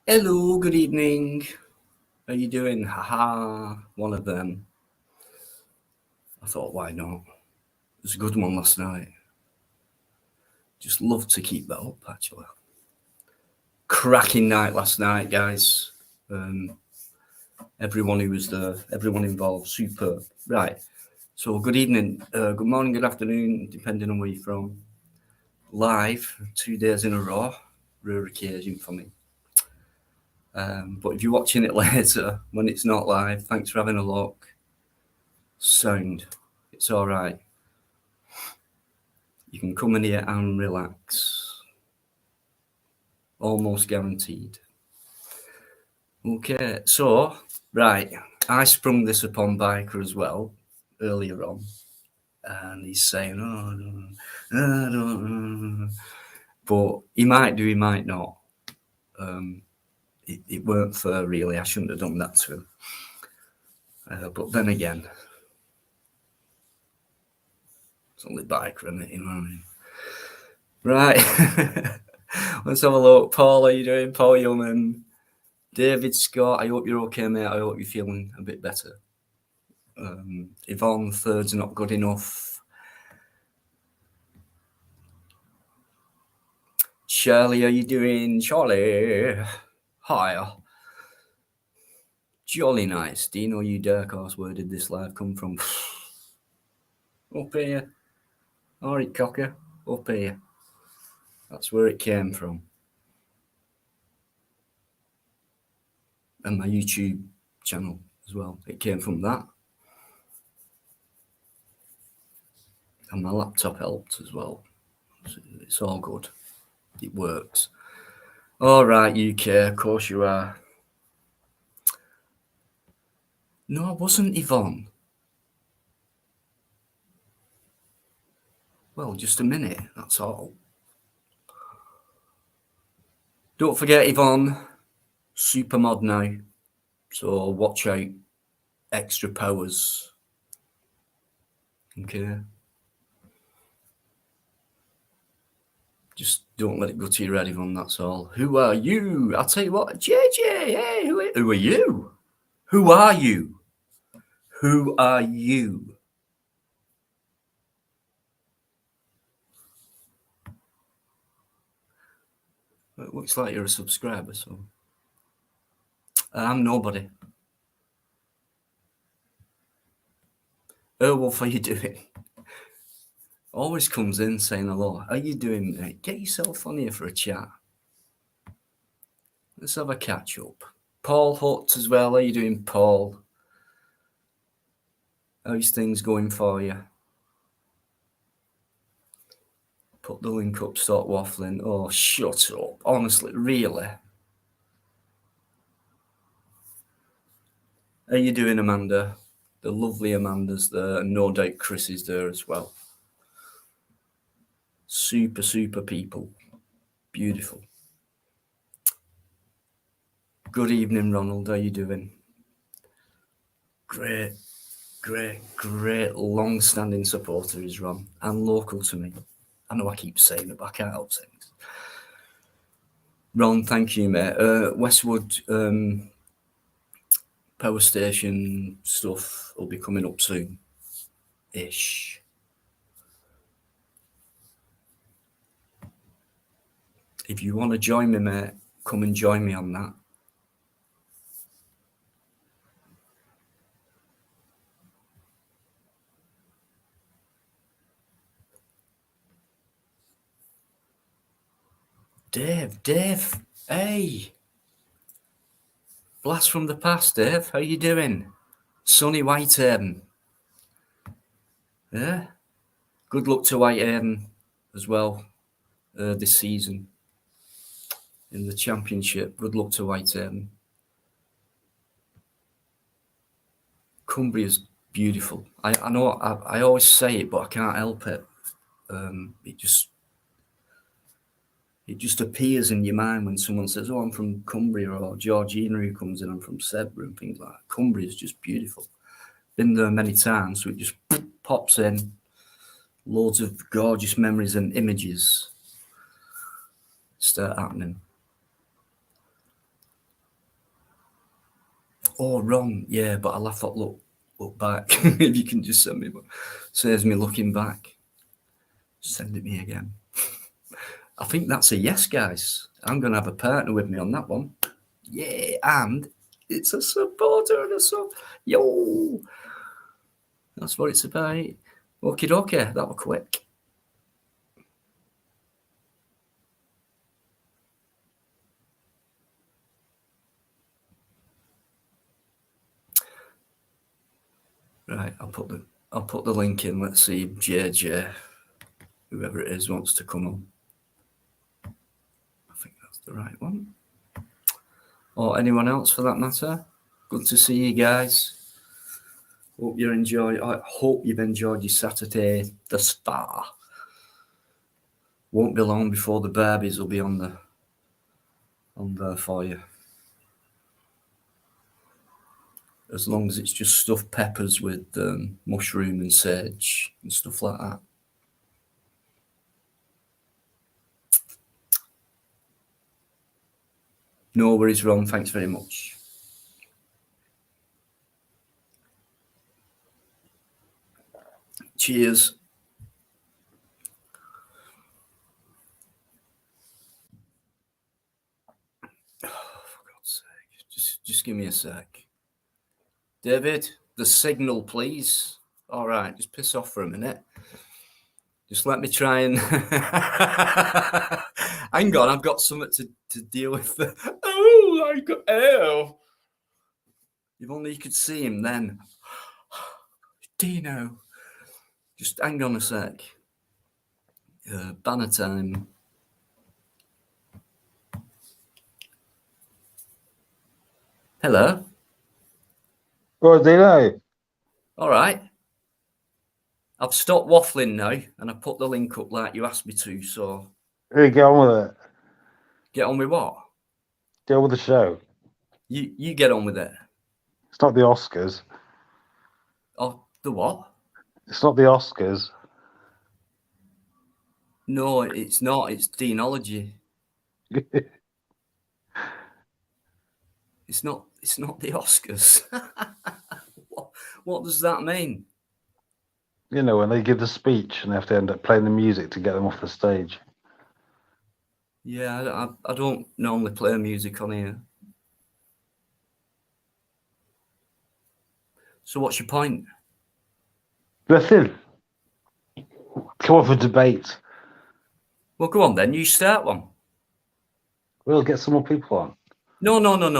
Hello, good evening. How you doing? Haha, one of them. I thought, why not? It was a good one last night. Just love to keep that up, actually. Cracking night last night, guys. Everyone who was there, everyone involved, superb. Right. So, good evening, good morning, good afternoon, depending on where you're from. Live, 2 days in a row, rare occasion for me. But if you're watching it later, when it's not live, thanks for having a look. Sound, it's all right. You can come in here and relax. Almost guaranteed. Okay, so, right, I sprung this upon Biker as well earlier on. And he's saying, I don't. But he might do, he might not. It weren't fair, really. I shouldn't have done that to him. But then again, it's only Biker, isn't it? You know what I mean? Right. Let's have a look. Paul, how you doing? Paul Yeoman. David Scott, I hope you're okay, mate. I hope you're feeling a bit better. Yvonne, third's not good enough. Shirley, how you doing? Charlie, hi. Jolly nice. Do you know, you dark horse, where did this live come from? Up here. All right, cocker. Up here. That's where it came from. And my YouTube channel as well. It came from that. And my laptop helped as well. It's all good. It works. All right, UK, of course you are. No, I wasn't, Yvonne. Well, just a minute, that's all. Don't forget, Yvonne, super mod now. So watch out, extra powers. Okay. Just don't let it go to your head, Yvonne, that's all. Who are you? I'll tell you what, JJ, hey, who are you? Who are you? Who are you? It looks like you're a subscriber, so. I'm nobody. Wolf, how you doing? Always comes in saying hello. How you doing, mate? Get yourself on here for a chat. Let's have a catch up. Paul Hutt as well. How you doing, Paul? How's things going for you? Put the link up, start waffling. Oh, shut up. Honestly, really. How you doing, Amanda? The lovely Amanda's there, and no doubt Chris is there as well. Super, super people. Beautiful. Good evening, Ronald. How you doing? Great, long-standing supporter is Ron, and local to me. I know I keep saying it, but I can't help things. Ron, thank you, mate. Westwood power station stuff will be coming up soon-ish. If you want to join me, mate, come and join me on that. Dave, hey. Blast from the past, Dave. How you doing? Sunny Whitehaven. Yeah. Good luck to Whitehaven as well this season in the championship. Good luck to Whitehaven. Cumbria's beautiful. I know I always say it, but I can't help it. It just appears in your mind when someone says, "Oh, I'm from Cumbria," or Georgina who comes in, "I'm from Sebra," and things like that. Cumbria is just beautiful. Been there many times, so it just pops in. Loads of gorgeous memories and images start happening. Oh, wrong. Yeah, but I'll have to look back. If you can just send me one. Saves me looking back. Send it me again. I think that's a yes, guys. I'm going to have a partner with me on that one. Yeah, and it's a supporter and a sub. Yo! That's what it's about. Okie dokie, that was quick. Right, I'll put the link in. Let's see if JJ, whoever it is, wants to come on. I think that's the right one. Or anyone else for that matter. Good to see you guys. Hope you've enjoyed your Saturday thus far. Won't be long before the Barbies will be on there for you. As long as it's just stuffed peppers with mushroom and sage and stuff like that. No worries, Ron. Thanks very much. Cheers. Oh, for God's sake. Just give me a sec. David, the signal, please. All right, just piss off for a minute. Just let me try and... Hang on, I've got something to deal with. Oh! If only you could see him then. Dino. Just hang on a sec. Banner time. Hello. Oh, Dino. All right. I've stopped waffling now, and I put the link up like you asked me to, so... Here, get on with it. Get on with what? Get on with the show. You get on with it. It's not the Oscars. Oh, the what? It's not the Oscars. No, it's not. It's deanology. It's not the Oscars. What does that mean? You know, when they give the speech and they have to end up playing the music to get them off the stage. Yeah, I don't normally play music on here. So what's your point? Nothing. Come on for debate. Well, go on then. You start one. We'll get some more people on. No.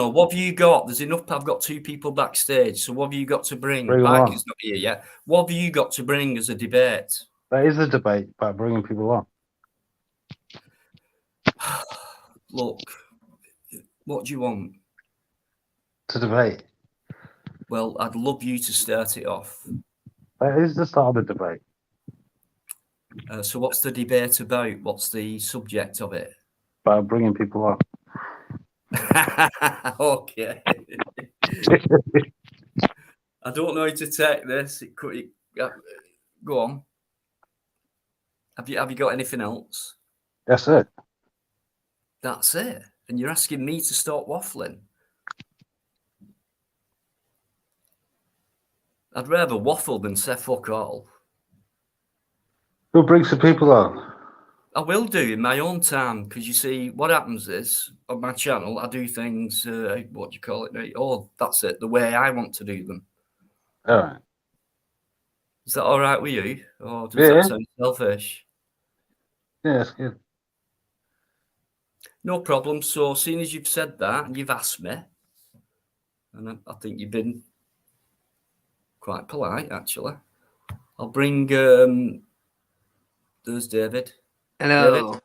What have you got? There's enough. I've got 2 people backstage. So what have you got to bring? Bring them Bike on. is not here yet. What have you got to bring as a debate? That is a debate about bringing people on. Look, what do you want? To debate. Well, I'd love you to start it off. That is the start of the debate. So what's the debate about? What's the subject of it? About bringing people on. Okay. I don't know how to take this. Go on. Have you got anything else? That's it. That's it. And you're asking me to stop waffling. I'd rather waffle than say fuck all. We'll bring some people on. I will do in my own time, because you see, what happens is, on my channel, I do things, what do you call it now? Oh, that's it, the way I want to do them. All right. Is that all right with you? Or does that sound selfish? Yeah, that's good. No problem. So, seeing as you've said that, and you've asked me, and I think you've been quite polite, actually, I'll bring, there's David. Hello. David?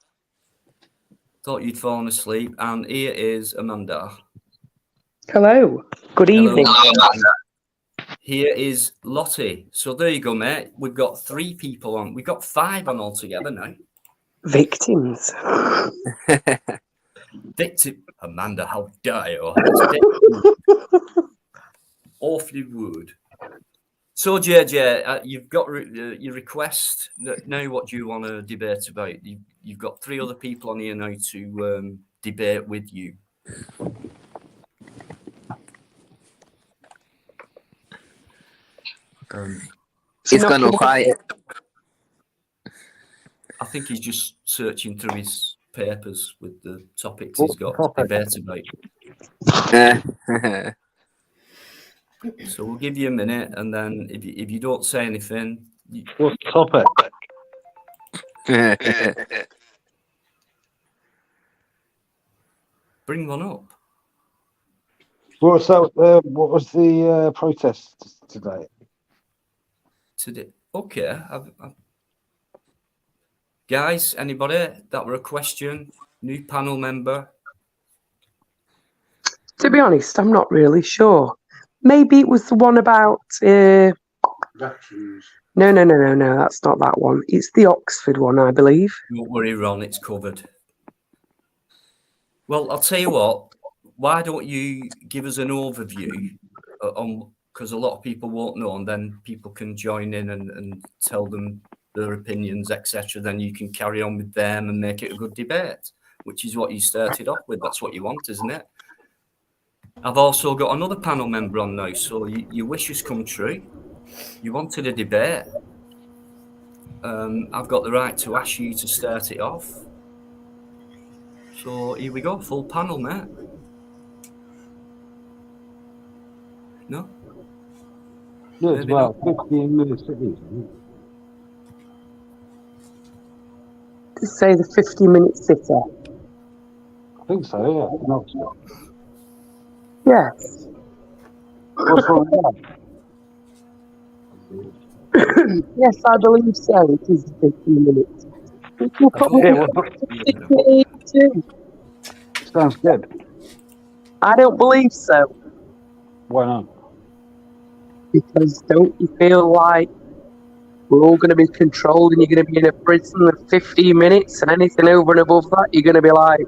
Thought you'd fallen asleep. And here is Amanda. Hello. Good evening. Here is Lottie. So there you go, mate. We've got 3 people on. We've got 5 on altogether now. Victims. Victim. Amanda, how dare you? Awfully rude. So, JJ, you've got your request. Now, what do you want to debate about? You've got 3 other people on here now to debate with you. He's gone all quiet. I think he's just searching through his papers with the topics he's got to debate about. So we'll give you a minute, and then if you don't say anything, What's the topic? bring one up. What was the protest today? Today. Okay. Guys, anybody? That were a question. New panel member. To be honest, I'm not really sure. Maybe it was the one about. No, that's not that one. It's the Oxford one, I believe. Don't worry, Ron, it's covered. Well, I'll tell you what. Why don't you give us an overview on, because a lot of people won't know, and then people can join in and tell them their opinions, etc. Then you can carry on with them and make it a good debate, which is what you started off with. That's what you want, isn't it? I've also got another panel member on now, so your wishes come true. You wanted a debate. I've got the right to ask you to start it off. So here we go, full panel, mate. No? No, it's Maybe about 15 minutes cities. To say the 50-minute sitter. I think so, yeah. No, Yes. what's wrong with that? Yes, I believe so. It is 50 minutes. People probably Yeah, well, too. sounds good. I don't believe so, Why not? because don't you feel like we're all going to be controlled and you're going to be in a prison for 15 minutes, and anything over and above that, you're going to be like,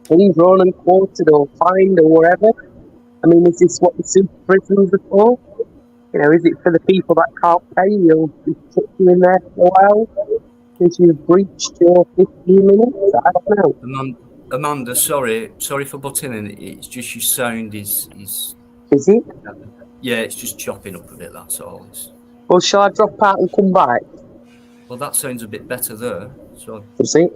please run and quartered or fined or whatever? I mean, is this what the super prisons are for? You know, is it for the people that can't pay? You'll just put you in there for a while because you've breached your 15 minutes? I don't know. Amanda, sorry for butting in. It's just your sound is. Is it? Yeah, it's just chopping up a bit. That's all. Well, shall I drop out and come back? Well, that sounds a bit better there. So Is it?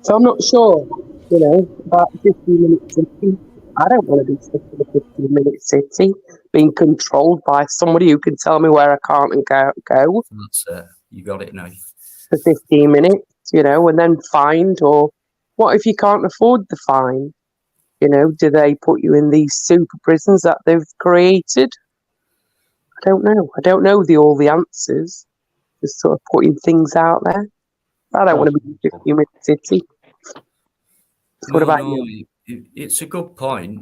So I'm not sure, you know, about 15 minutes city. I don't want to be stuck in a 15-minute city, being controlled by somebody who can tell me where I can't and can't go that's you got it now. for 15 minutes, you know, and then fined. Or what if you can't afford the fine? You know, do they put you in these super prisons that they've created? I don't know. I don't know all the answers. Just sort of putting things out there. I don't want to be in a 15-minute city. What about you? It's a good point.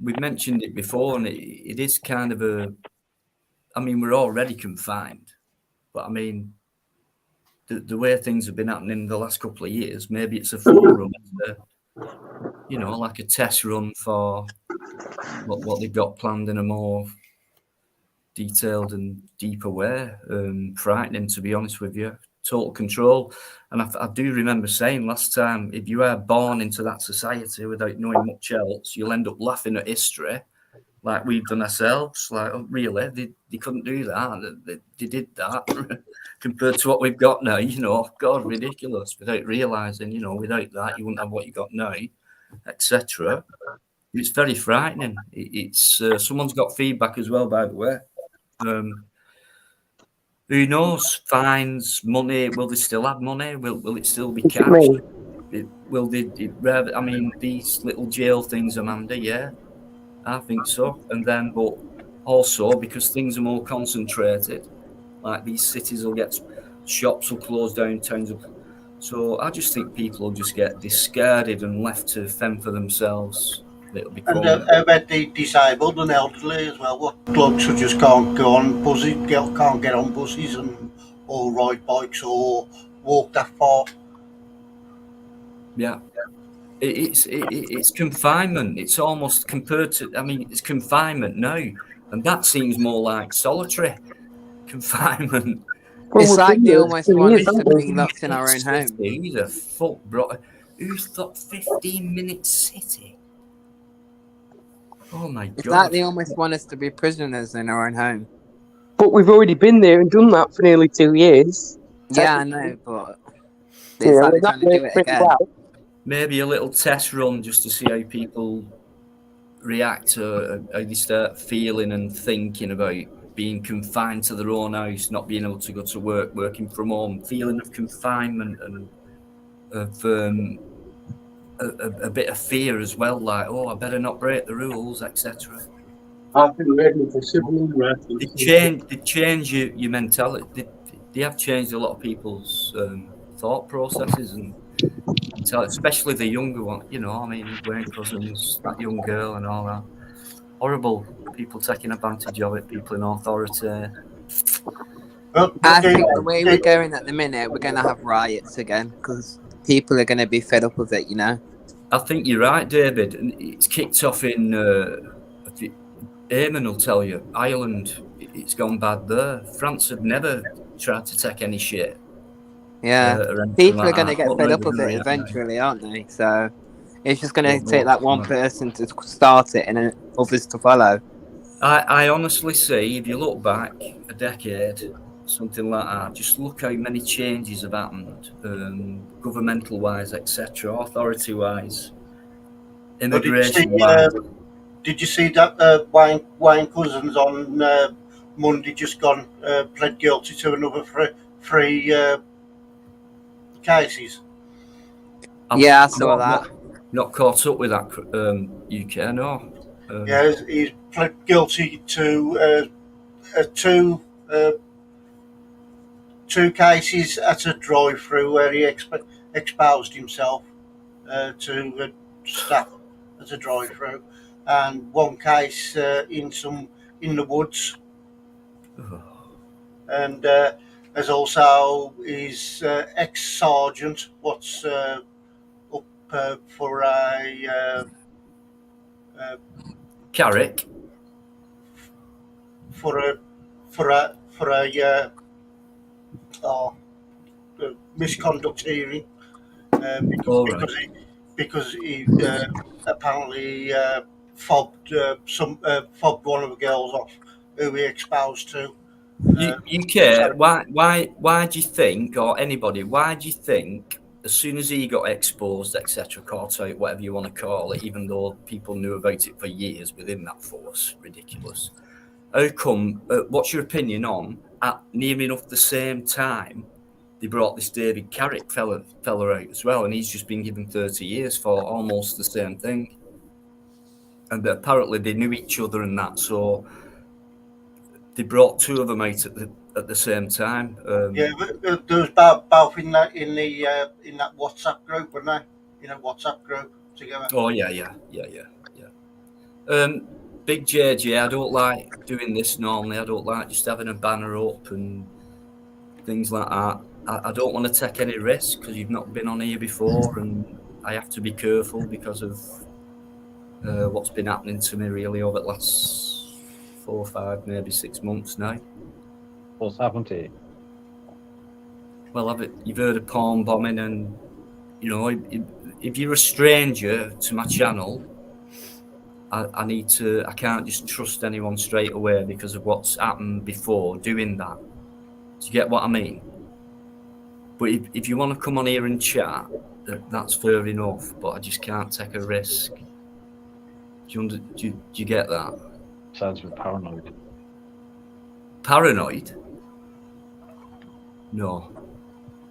We've mentioned it before, and it is kind of I mean, we're already confined, but I mean, the way things have been happening in the last couple of years, maybe it's a forerunner, you know, like a test run for what they've got planned in a more detailed and deeper way. Frightening, to be honest with you. Total control. And I do remember saying last time, if you are born into that society without knowing much else, you'll end up laughing at history like we've done ourselves. Like, oh, really? They couldn't do that. They did that compared to what we've got now. You know, God, ridiculous. Without realising, you know, without that, you wouldn't have what you got now, etc. It's very frightening. It's someone's got feedback as well, by the way. Who knows? Fines, money. Will they still have money? Will it still be cash? Will they? I mean, these little jail things, Amanda. Yeah, I think so. And then, but also because things are more concentrated, like these cities will get, shops will close down, towns will. So I just think people will just get discarded and left to fend for themselves. It'll become. And how about the disabled and elderly as well? What blokes who just can't go on buses, can't get on buses or ride bikes or walk that far? Yeah, it's confinement. It's almost compared to. I mean, it's confinement now, and that seems more like solitary confinement. Well, It's like they almost want us to aren't be locked in our own home. Who the fuck, bro? Who's thought 15-minute city? Oh my It's god! like they almost want us to be prisoners in our own home. but we've already been there and done that for nearly 2 years. Yeah, I know, but You it's know, like they're and that trying to do worked it pretty again. well. Maybe a little test run just to see how people react to how they start feeling and thinking about being confined to their own house, not being able to go to work, working from home, feeling of confinement and of a bit of fear as well, like, oh, I better not break the rules, etc. I've been ready for civil unrest. They change your mentality. They have changed a lot of people's thought processes and especially the younger one. You know, I mean, Wayne Cousins, that young girl, and all that. Horrible people taking advantage of it. People in authority. Well, I think the way we're going at the minute, we're going to have riots again because people are going to be fed up with it, you know? I think you're right, David. And it's kicked off in. Eamon will tell you, Ireland. It's gone bad there. France have never tried to take any shit. Yeah, or anything people like are going to that. get Don't fed know up with who it they are. eventually, aren't they? So it's just going to Don't take know. that one person to start it and then others to follow. I honestly see, if you look back a decade, something like that, just look how many changes have happened, governmental wise, etc., authority wise, immigration wise. Did you see that Wayne Cousins on Monday just gone pled guilty to another three cases? Yeah, I saw that. Not caught up with that, UK, no. Yeah, he's pled guilty to two cases at a drive-through where he exposed himself to staff at a drive-through, and one case in the woods, and there's also his ex-sergeant what's up for a Carrick. for a misconduct hearing because he apparently fobbed one of the girls off who he exposed to. UK, why do you think, or anybody, why do you think as soon as he got exposed, etc., caught out, whatever you want to call it, even though people knew about it for years within that force, ridiculous. How come, what's your opinion on, at near enough the same time, they brought this David Carrick fella out as well, and he's just been given 30 years for almost the same thing. And apparently they knew each other and that, so they brought two of them out at the same time. Yeah, there was both in that WhatsApp group, weren't they? In a WhatsApp group together. Oh yeah. Big JJ, I don't like doing this normally. I don't like just having a banner up and things like that. I don't want to take any risks because you've not been on here before, and I have to be careful because of what's been happening to me really over the last 4, 5, maybe 6 months now. What's happened to you? Well, you've heard of porn bombing, and you know, if you're a stranger to my channel, I can't just trust anyone straight away because of what's happened before doing that. Do you get what I mean? But if you want to come on here and chat, that's fair enough, but I just can't take a risk. Do you get that? Sounds a bit paranoid. Paranoid? No.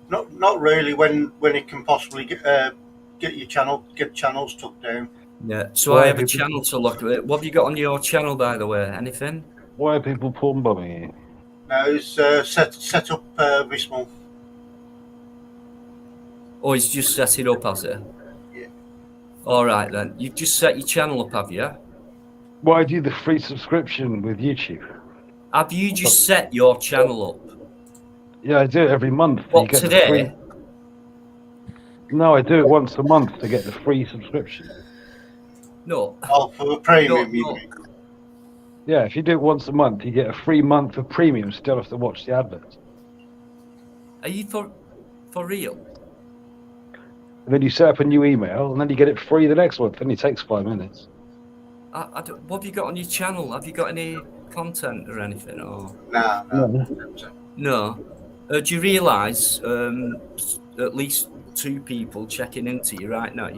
Not really. When it can possibly get channels took down. Yeah. So I have a channel to look at. What have you got on your channel, by the way? Anything? Why are people porn bombing you? No, it's set up this month. Oh, he's just set it up, has it? Yeah. All right then. You've just set your channel up, have you? Why do the free subscription with YouTube? Have you just set your channel up? Yeah, I do it every month. What, you get today? The free... No, I do it once a month to get the free subscription. No. Oh, for the premium, you mean? Yeah, if you do it once a month, you get a free month of premium. Still have to watch the adverts. Are you for real? And then you set up a new email, and then you get it free the next month. Only takes 5 minutes. What have you got on your channel? Have you got any content or anything? Or No. no? Do you realise at least 2 people checking into you right now?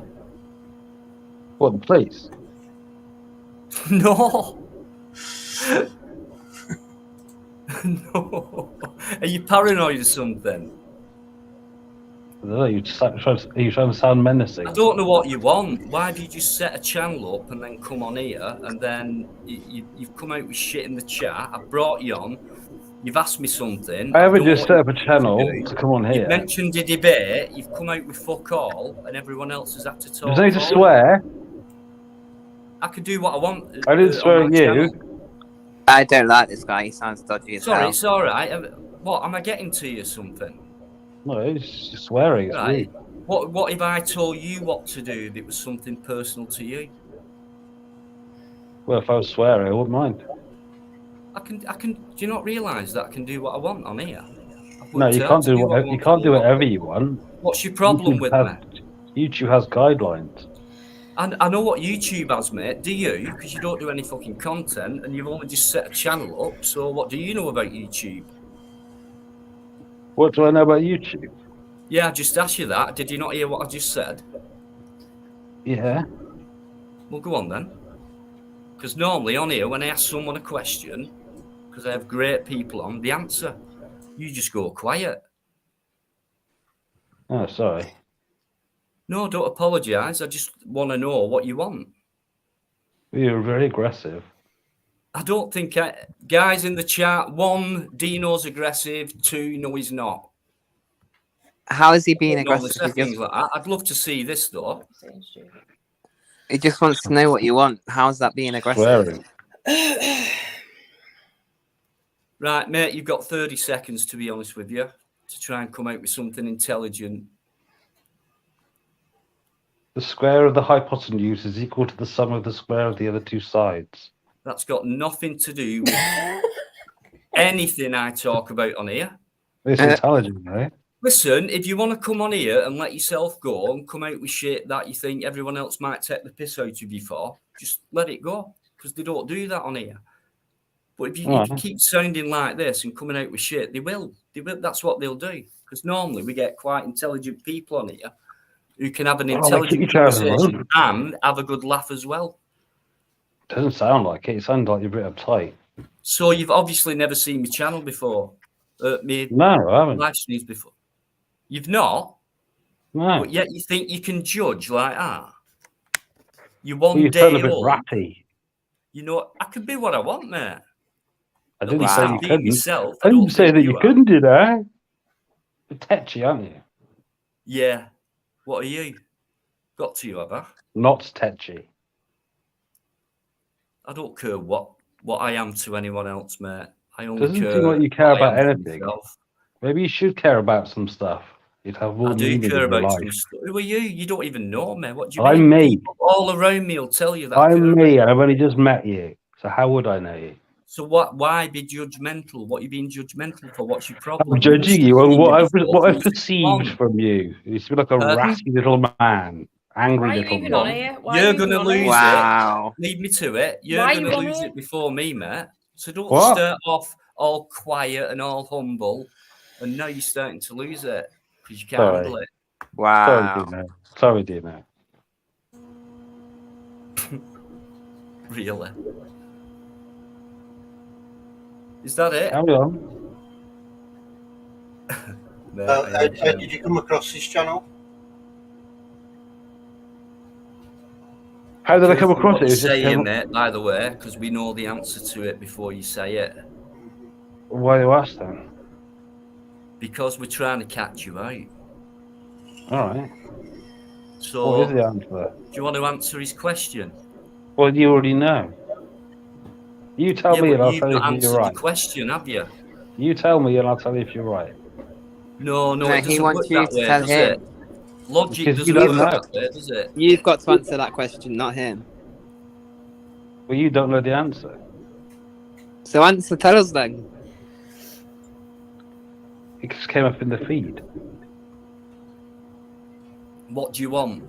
What, the police? No. No. Are you paranoid or something? I don't know, are you trying to sound menacing? I don't know what you want. Why do you just set a channel up and then come on here and then you've come out with shit in the chat? I've brought you on. You've asked me something. I haven't I've done just what set up a you channel do. to come on You've here. mentioned a debate. You've come out with fuck all, and everyone else has had to talk. There's no need to for swear. I can do what I want. I didn't swear on at my you. channel. I don't like this guy. He sounds dodgy as Sorry, hell. it's all right. What am I getting to you? Something? No, it's just swearing. It's Right. rude. What if I told you what to do if it was something personal to you? Well, if I was swearing, I wouldn't mind. I can. Do you not realise that I can do what I want on here? I've No, worked you out can't to do what I whatever. You want can't to do whatever you want. What's your problem with me? YouTube has guidelines. And I know what YouTube has, mate. Do you? Because you don't do any fucking content, and you've only just set a channel up. So what do you know about YouTube? What do I know about YouTube? Yeah, I just asked you that. Did you not hear what I just said? Yeah. Well, go on then. Because normally on here, when I ask someone a question, because I have great people on, the answer, you just go quiet. Oh, sorry. No, don't apologise. I just want to know what you want. You're very aggressive. I don't think guys in the chat, 1, Dino's aggressive, 2, no, he's not. How is he being Normally aggressive? say things like that. I'd love to see this though. He just wants to know what you want. How's that being aggressive? Swearing. Right, mate, you've got 30 seconds, to be honest with you, to try and come out with something intelligent. The square of the hypotenuse is equal to the sum of the square of the other 2 sides. That's got nothing to do with anything I talk about on here. It's intelligent, right? Listen, if you want to come on here and let yourself go and come out with shit that you think everyone else might take the piss out of you for, just let it go, because they don't do that on here. But if you keep sounding like this and coming out with shit, they will. That's what they'll do. Because normally we get quite intelligent people on here who can have an intelligent conversation and have a good laugh as well. Doesn't sound like it. It sounds like you're a bit uptight. So you've obviously never seen my channel before. Me No, I haven't. live streams before. You've not? No. But yet you think you can judge like that? You're one You day sound a bit old. ratty. You know, I can be what I want, mate. I didn't say you couldn't. Myself, I didn't say that you couldn't do that. You're tetchy, aren't you? Yeah. What are you? Got to you, have I? Not tetchy. I don't care what I am to anyone else, mate. I only Doesn't care. seem like you care what I about am to anything. myself. Maybe you should care about some stuff. You'd have more I do meaning care in your about life. some stuff. Who are you? You don't even know me. What do you I'm mean? me. People all around me will tell you that. I care I'm about me, you. and I've only just met you. So how would I know you? So what? Why be judgmental? What are you being judgmental for? What's your problem? I'm judging you on what I've perceived on. from you. You seem like a ratty little man, angry Why are you little even on man. here? Why are You're you going to even on here? lose Wow. it. Lead me to it. You're Why are going you to on lose here? it before me, mate. So don't What? start off all quiet and all humble, and now you're starting to lose it because you can't Sorry. handle it. Wow. Sorry, Dino. Really? Is that it? Carry on. Mate, How did you come across this channel? How did I come Careful across what it? you It's just say, came- mate, by the way, because we know the answer to it before you say it. Why do you ask then? Because we're trying to catch you out. All right. So, What is the answer? do you want to answer his question? Well, you already know. You tell me but and I'll you've tell you not if answered you're right. the question, have you? You tell me and I'll tell you if you're right. No, No, it he doesn't wants work you that to way, tell does him. it? Logic Because you doesn't don't work know. that way, does it? You've got to answer that question, not him. Well, you don't know the answer. So tell us then. It just came up in the feed. What do you want?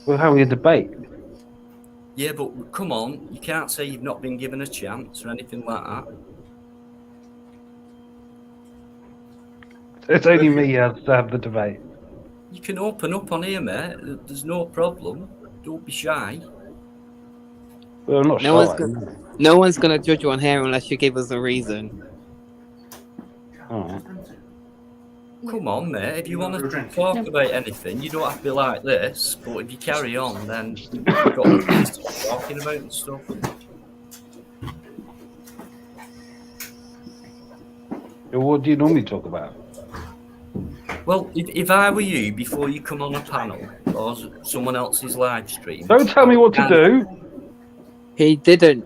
We're having a debate. Yeah, but come on, you can't say you've not been given a chance or anything like that. It's only me who has to have the debate. You can open up on here, mate. There's no problem. Don't be shy. Well, I'm not No one's gonna judge you on here unless you give us a reason. All right. Come on, mate. If you want to talk about anything, you don't have to be like this. But if you carry on, then you've got things to be talking about and stuff. What do you normally talk about? Well, if I were you, before you come on a panel or someone else's live stream, Don't tell me what to do. He didn't.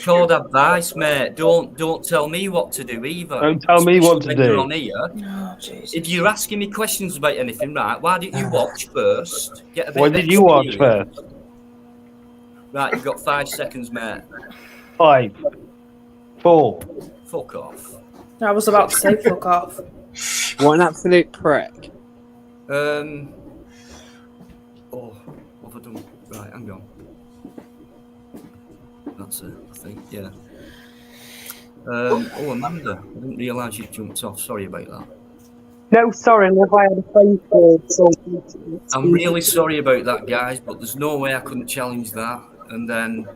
called advice, mate. Don't tell me what to do either. Don't tell me what to Especially when you're do. on here. Oh, Jesus. If you're asking me questions about anything, right? Why didn't you watch first? Get a bit What of did you watch experience. first? Right, you've got 5 seconds, mate. 5, 4. Fuck off. I was about to say fuck off. What an absolute prick. Oh, what have I done? Right, hang on. That's it, I think. Yeah. Amanda, I didn't realise you jumped off. Sorry about that. No, sorry, love, I had a phone call. So I'm really sorry about that, guys, but there's no way I couldn't challenge that. And then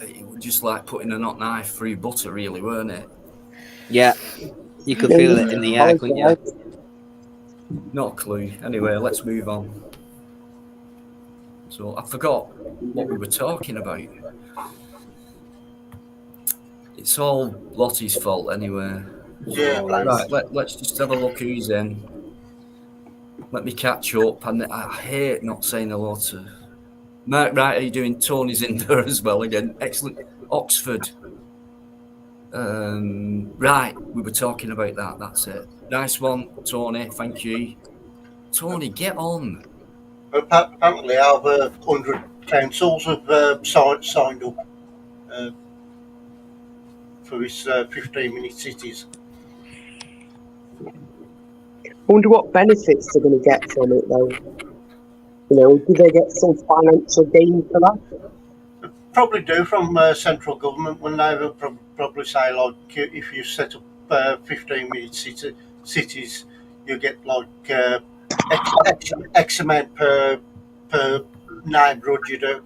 it was just like putting a hot knife through butter, really, weren't it? Yeah. You could feel it in the air, couldn't you? Not a clue. Anyway, let's move on. So I forgot what we were talking about. It's all Lottie's fault anyway. Yeah, Right, let's just have a look who's in. Let me catch up. And I hate not saying hello to Mark. Right, how you doing? Tony's in there as well again. Excellent. Oxford. Right, we were talking about that. That's it. Nice one, Tony. Thank you. Tony, get on. Apparently, over 100 councils have signed up for his 15-minute cities. I wonder what benefits they're going to get from it, though. You know, do they get some financial gain for that? Probably do from central government when they will probably say, like, if you set up 15-minute cities, you get like X amount per neighbourhood you do.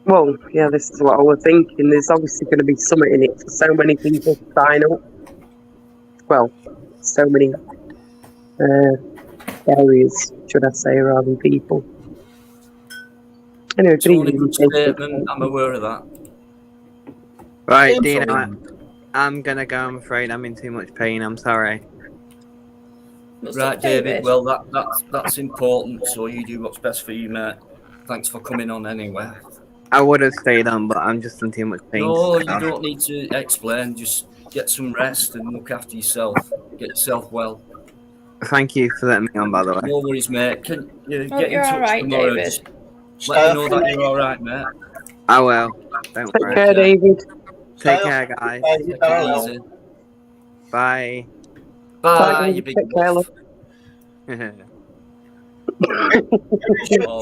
Well, yeah, this is what I was thinking. There's obviously going to be something in it for so many people to sign up. Well, so many areas, should I say, rather than people. Anyway, Tony, good statement. I'm aware of that. Right, Yeah, Dino, sorry. I'm gonna go. I'm afraid I'm in too much pain. I'm sorry. What's Right, up, David. Well, that's important. So you do what's best for you, mate. Thanks for coming on anyway. I would have stayed on, but I'm just in too much pain. No, you don't need to explain. Just get some rest and look after yourself. Get yourself well. Thank you for letting me on, by the way. No worries, mate. Can you Hope get in you're touch all right, tomorrow? David. Just let me know that you're all right, mate. I will. Don't Take worry. care, David. Take care, guys. Take it easy. Bye. Bye, you big Take care, buff. love.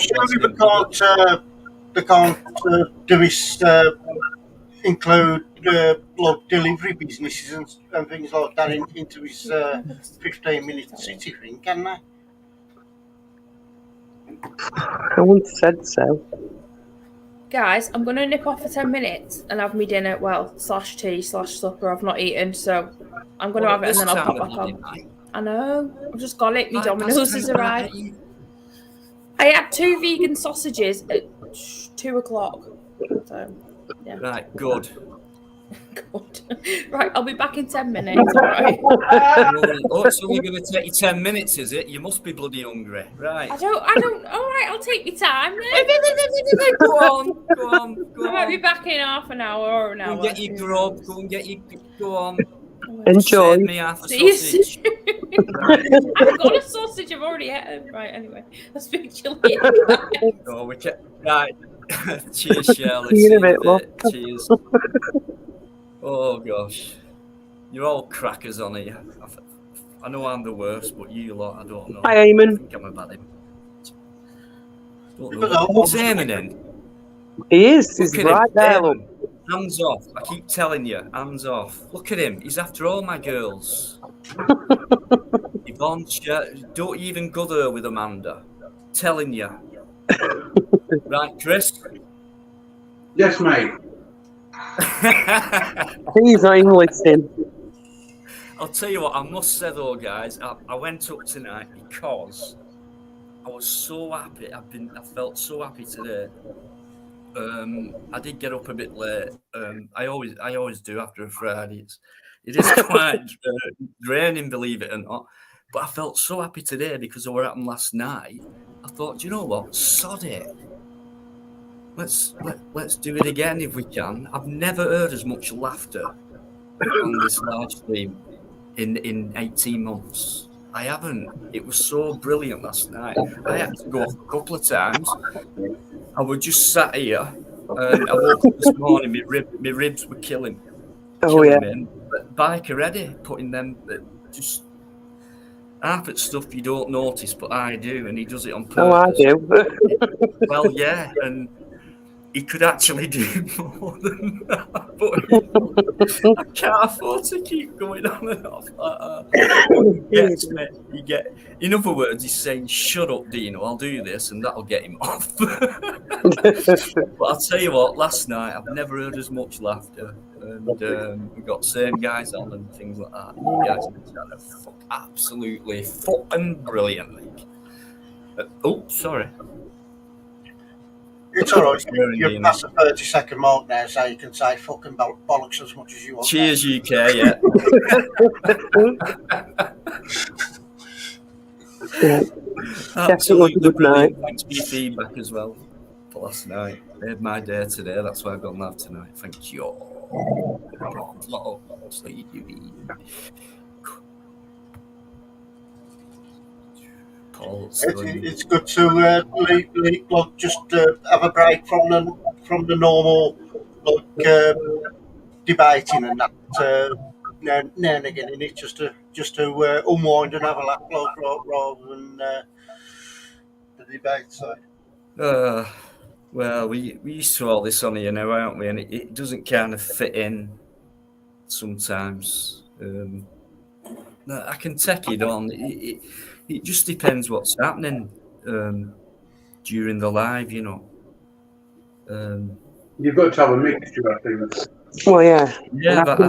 Surely they can't do this, include like delivery businesses and things like that into his 15-minute city thing, can they? I wouldn't have said so. Guys, I'm going to nip off for 10 minutes and have me dinner, well, /tea/supper. I've not eaten, so I'm going to have it and then I'll pop back on. I know. I've just got it. My Domino's has arrived. I had 2 vegan sausages at 2 o'clock. So, yeah. Right, good. Good. Right, I'll be back in 10 minutes. All right. Oh, it's only going to take you 10 minutes, is it? You must be bloody hungry. Right. I don't. All right, I'll take your time then. Go on. I might be back in half an hour or an Go hour. and get your grub. Go and get your. Go on. Enjoy. Save me half a See you sausage. soon. I've got a sausage. I've already eaten. Right. Anyway, I'll speak to you later. Oh, we can. Right. Cheers, Shirley. See you in a bit, love. Cheers. Oh gosh, you're all crackers on here. I know I'm the worst, but you lot, I don't know. Hi, Eamon. I think I'm a bad Don't know. Is Eamon in? He is. He's Look at right him. there, look. Hands off. I keep telling you, hands off. Look at him. He's after all my girls. Yvonne, don't even go there with Amanda. Telling you. Right, Chris? Yes, mate. He's not even listening. I'll tell you what, I must say though, guys, I went up tonight because I was so happy. I felt so happy today. I did get up a bit late. I always do after a Friday. It is quite draining, believe it or not. But I felt so happy today because of what happened last night. I thought, you know what, sod it. Let's do it again if we can. I've never heard as much laughter on this live stream in 18 months. I haven't. It was so brilliant last night. I had to go off a couple of times. I was just sat here, and I woke up this morning. My ribs were killing. Oh, yeah. Me. Bikereddie, putting them just half at stuff you don't notice, but I do, and he does it on purpose. Oh, I do. Well, yeah, and he could actually do more than that, but I can't afford to keep going on and off like that. In other words, he's saying, "Shut up, Dino, I'll do this," and that'll get him off. But I'll tell you what, last night I've never heard as much laughter, and we got the same guys on and things like that. You guys are absolutely fucking brilliant. Oh, sorry. It's all right. You're past the 30-second mark now, so you can say fucking bollocks as much as you want. Cheers, UK, yeah. Definitely a good night. Thanks for your feedback as well for last night. Made my day today. That's why I've gone live tonight. Thank you. It's good to just have a break from the normal debating and that now and again, and it's just to unwind and have a laugh rather than the debate side. Well, we used to all this on here now, aren't we? And it doesn't kind of fit in sometimes. I can take it on. It just depends what's happening during the live, you know. You've got to have a mixture, I think. Well, yeah. Yeah, but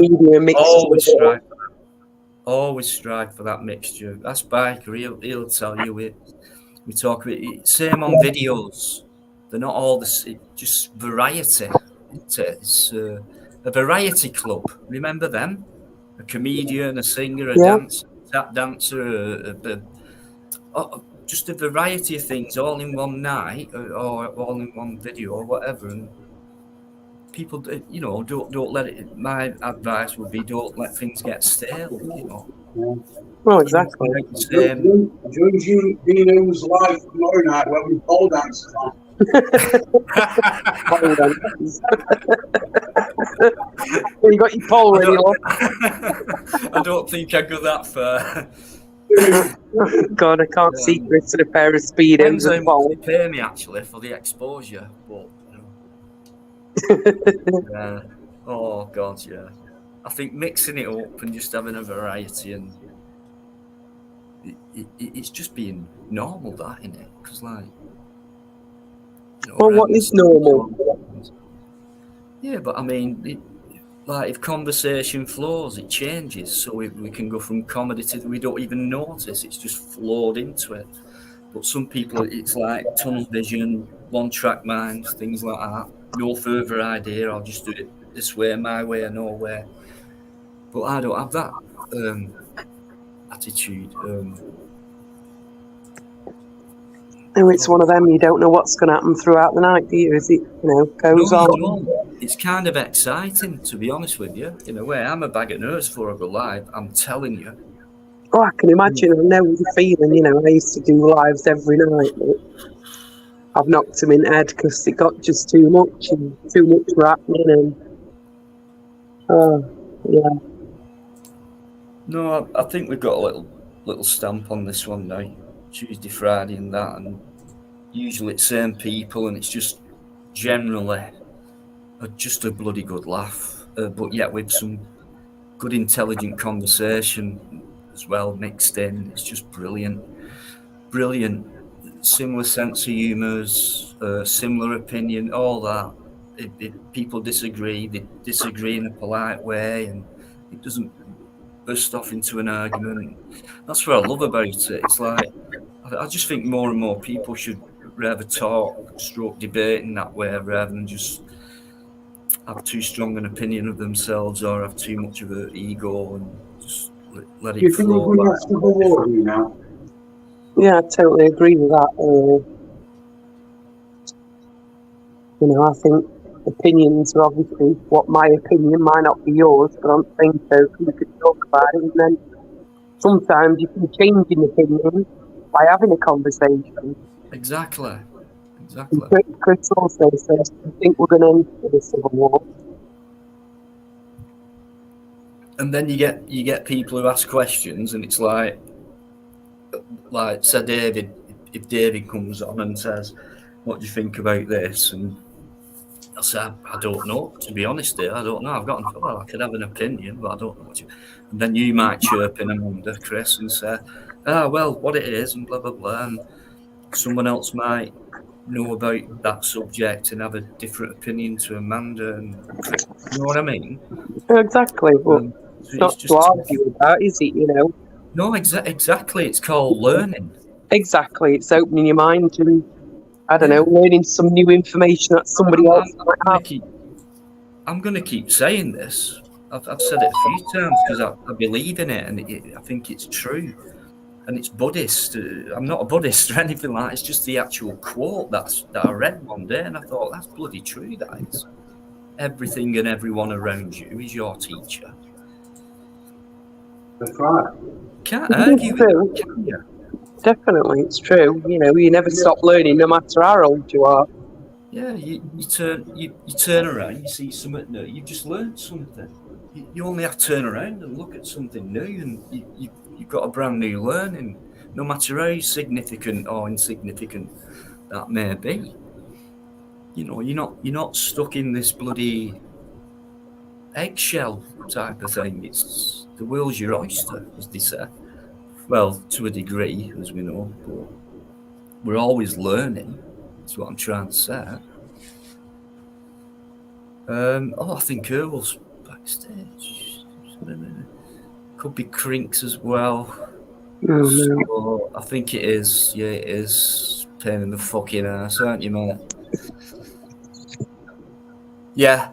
always strive for that mixture. That's Biker. He'll tell you we talk about it. Same on videos. They're not all this. Just variety. It's a variety club. Remember them? A comedian, a singer, a tap dancer, just a variety of things all in one night or all in one video or whatever. And people, you know, don't let it. My advice would be don't let things get stale. You know. Well, exactly. Join Dino's live tomorrow night where we pole dance on. You got your pole ready, love. I don't think I go that far. God, I can't see Chris in a pair of speedos and pole. They pay me actually for the exposure, but you know. Yeah. Oh God, yeah. I think mixing it up and just having a variety and it's just being normal, that, isn't it? Because like. You know, well, what is normal? Yeah, but I mean, if conversation flows, it changes. So we can go from comedy to we don't even notice. It's just flowed into it. But some people, it's like tunnel vision, one-track mind, things like that. No further idea. I'll just do it this way, my way, or no way. But I don't have that attitude. No, it's one of them. You don't know what's going to happen throughout the night, do you? As it, goes on. No. It's kind of exciting, to be honest with you. In a way, I'm a bag of nerves before I go live. I'm telling you. Oh, I can imagine. I know the feeling. I used to do lives every night. But I've knocked them in the head because it got just too much and too much were happening. And yeah. No, I think we've got a little stamp on this one now. Tuesday, Friday, and that, and usually it's same people, and it's just generally just a bloody good laugh, but yet with some good intelligent conversation as well mixed in. It's just brilliant. Similar sense of humours, similar opinion, all that. If people disagree, they disagree in a polite way, and it doesn't burst off into an argument. That's what I love about it. It's like, I just think more and more people should rather talk, stroke debate in that way, rather than just have too strong an opinion of themselves or have too much of an ego and just let Do you it think flow. we're going to civil war now? Yeah, I totally agree with that. I think opinions are obviously what my opinion might not be yours, but on the same token, we could talk about it, and then sometimes you can change an opinion by having a conversation. Exactly. And Chris also says, "I think we're going to enter the civil war." And then you get people who ask questions, and it's like say David. If David comes on and says, "What do you think about this?" and I say, "I don't know. To be honest, dear, I don't know. I could have an opinion, but I don't know what you." And then you might chirp in Amanda, Chris, and say, well, what it is, and blah blah blah. And someone else might know about that subject and have a different opinion to Amanda, and you know what I mean? Exactly, but it's not to argue about, is it? No, exactly. It's called learning. Exactly, it's opening your mind to, I don't know, learning some new information that somebody else might have. I'm going to keep saying this. I've said it a few times because I believe in it, and I think it's true. And it's Buddhist. I'm not a Buddhist or anything like that. It's just the actual quote that I read one day, and I thought, that's bloody true, that is. Everything and everyone around you is your teacher. That's right. Can't argue with it, can you? Definitely, it's true. You never stop learning, no matter how old you are. Yeah, you turn around, you see something new, you've just learned something. You only have to turn around and look at something new, and you've got a brand new learning, no matter how significant or insignificant that may be. You're not stuck in this bloody eggshell type of thing. It's the world's your oyster, as they say. Well, to a degree, as we know, but we're always learning. That's what I'm trying to say. I think Earl's backstage. Could be Crinks as well. So I think it is. Yeah, it is. Pain in the fucking ass, aren't you, mate? Yeah.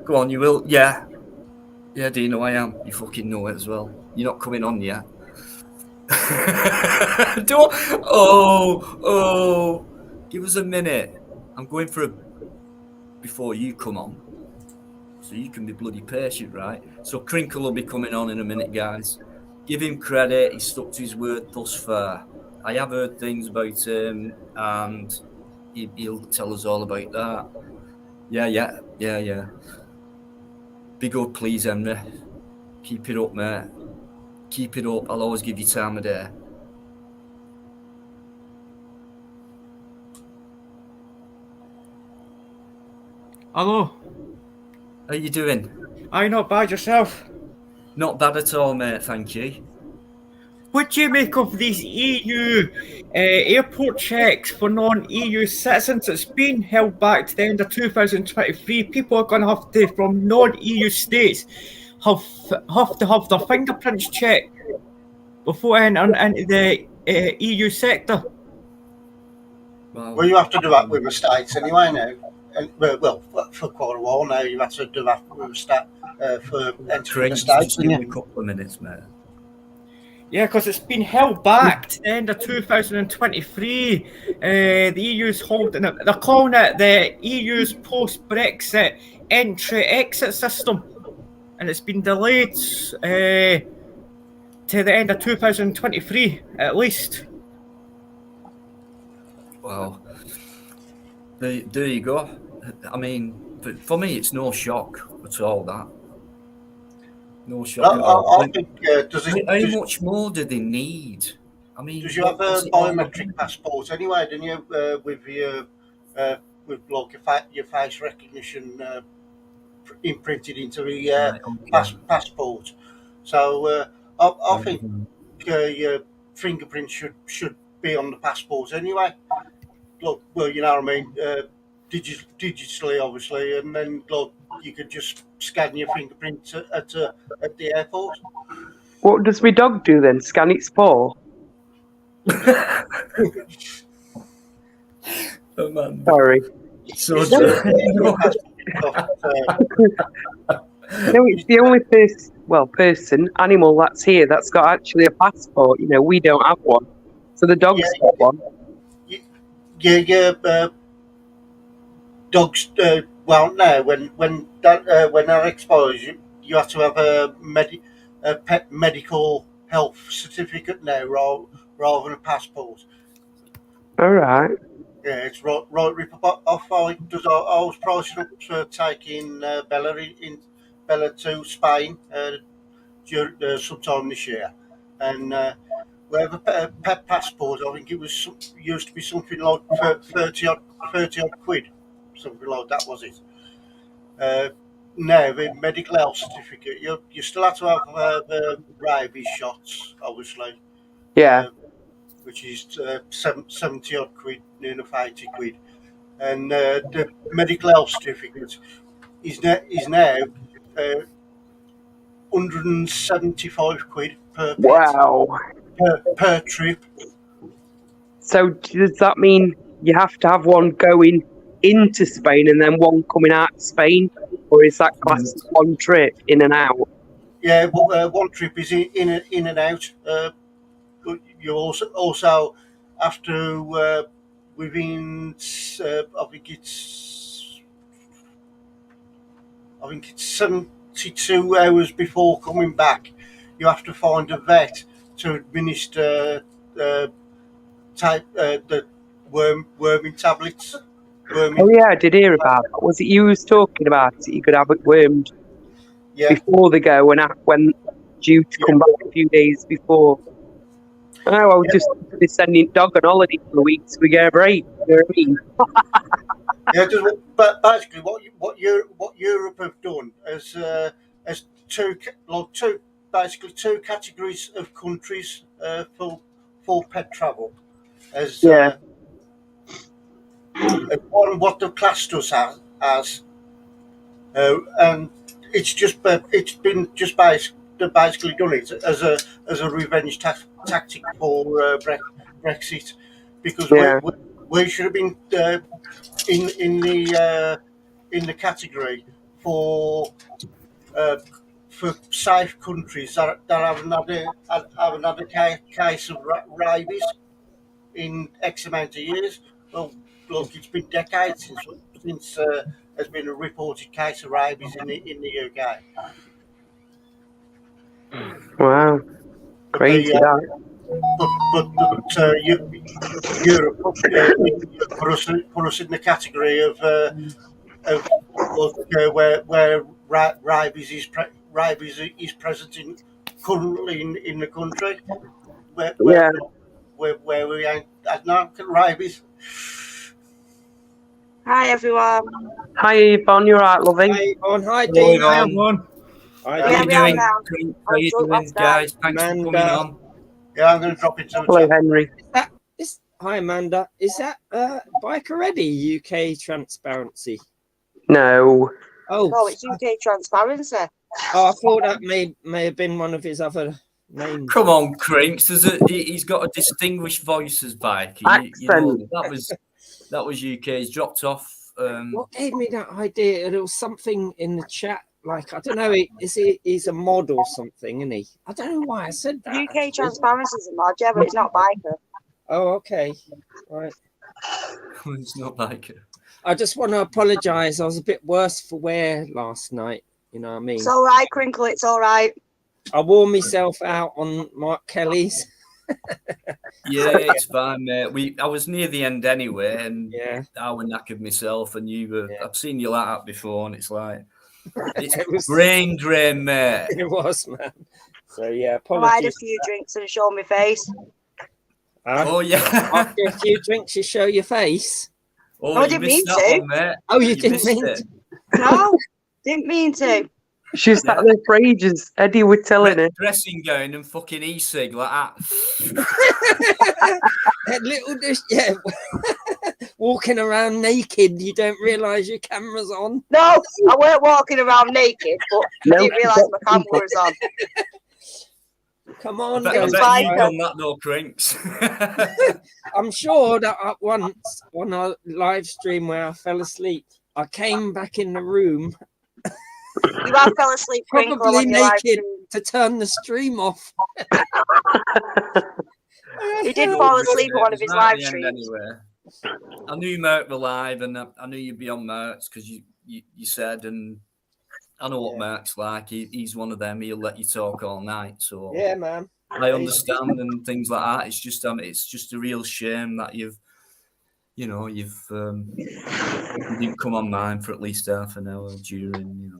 Go on, you will. Yeah, do you know I am? You fucking know it as well. You're not coming on yet. Don't. Oh. Give us a minute. I'm going for before you come on. So you can be bloody patient, right? So Crinkle will be coming on in a minute, guys. Give him credit. He stuck to his word thus far. I have heard things about him, and he'll tell us all about that. Yeah. Be good, please, Henry. Keep it up, mate. Keep it up. I'll always give you time of day. Hello. How you doing? Are you not bad yourself? Not bad at all, mate, thank you. What do you make of these EU airport checks for non-EU citizens? It's been held back to the end of 2023. People are going to have to, from non-EU states, have to have their fingerprints checked before entering into the EU sector. Well, you have to do that with the states anyway now. Well, for quite a while now, you have to do that with the state for entering the states. Just give me a couple of minutes, mate. Yeah, because it's been held back to the end of 2023. The EU's holding it. They're calling it the EU's post-Brexit entry-exit system, and it's been delayed to the end of 2023 at least. Wow. There you go. I mean, for me, it's no shock at all, that. No shock at all. I think, how much more do they need? I mean, Because you have a biometric passport anyway, don't you? With your with like your face recognition imprinted into the Right, okay. passport. So I think your fingerprint should be on the passport anyway. Look, well, you know what I mean. Digitally, obviously, and then like you could just scan your fingerprint at the airport. What does my dog do then? Scan its paw? Oh, man. Sorry. So It's, true. No, it's the only person, animal that's here that's got actually a passport. You know, we don't have one. So the dog's got one. Yeah, dogs. Well, no, when that expires, you have to have a pet medical health certificate now, rather than a passport. All right. Yeah, it's right rip off. I was pricing up for taking Bella to Spain sometime this year, and we have a pet passport. I think it was used to be something like 30 odd quid, something like that, was it? No, the medical health certificate. You still have to have the rabies shots, obviously. Yeah. Which is 70 odd quid, near enough 80 quid. And the medical health certificate is now 175 quid per pet, Wow. per trip. So does that mean you have to have one going into Spain and then one coming out of Spain, or is that classed as one trip in and out? Yeah, one trip is in and out. But you also have to within I think it's 72 hours before coming back, you have to find a vet to administer the worming tablets. Oh yeah, I did hear about that. Was it you who was talking about it? You could have it wormed before they go and when due to come back a few days before. Oh, I was just sending dog on holiday for a week so we get a break. You know what I mean? But basically, what Europe have done as two categories of countries for pet travel, as one what the class does as and it's been basically done it as a revenge tactic for Brexit, because we should have been in the category for safe countries that haven't had a case of rabies in X amount of years. Well, look, it's been decades since there's been a reported case of rabies in the UK. Wow, crazy that. But Europe put us in the category of where rabies is present currently in the country, where we ain't had no rabies. Hi everyone. Hi Yvonne, you alright, lovey? Hi Yvonne, hi Hello, Dean. Yvonne. Hi, How you doing? How you doing, guys? Thanks for coming on. Yeah, I'm going to drop into Hello, Henry. Hi Amanda. Is that Bikereddie UK Transparency? No. Oh, No, it's UK Transparency. Oh, I thought that may have been one of his other names. Come on, Crinks. He's got a distinguished voice as Bike. You know, that was UK. He's dropped off. What gave me that idea? There was something in the chat. Like, I don't know, he's a mod or something, isn't he? I don't know why I said that. UK Transparency is a mod, yeah, but it's not biker. Oh, okay. Right. It's not Biker. I just want to apologise. I was a bit worse for wear last night. You know what I mean? It's all right, Crinkle, it's all right. I wore myself out on Mark Kelly's. Yeah, it's fine, mate. I was near the end anyway, and I was knackered myself, and you were. I've seen you like that before, and it's like it was brain drain, mate. It was, man. So yeah, I had a few drinks and a show on my face. Oh yeah. After a few drinks, you show your face. Oh, I you didn't missed mean that to. one, mate. Oh, you didn't missed mean it. to. No, didn't mean to. She was sat there for ages. Eddie was telling her. Dressing gown and fucking e-cig like that. That little dish, yeah. Walking around naked, you don't realise your camera's on. No, I weren't walking around naked, but No, I didn't realise my camera was on. Come I on, bet, guys. I bet you've done that though, Crinks. I'm sure that once on a live stream where I fell asleep, I came back in the room You have fell asleep, Crinkle, probably on your live naked stream. to turn the stream off. He did fall asleep on one of his live streams. Anyway. I knew Mert were live, and I knew you'd be on Mert's because you said, and I know what Mert's like. He's one of them. He'll let you talk all night. So Yeah, man. I understand and things like that. It's just a real shame that you didn't come on mine for at least half an hour during.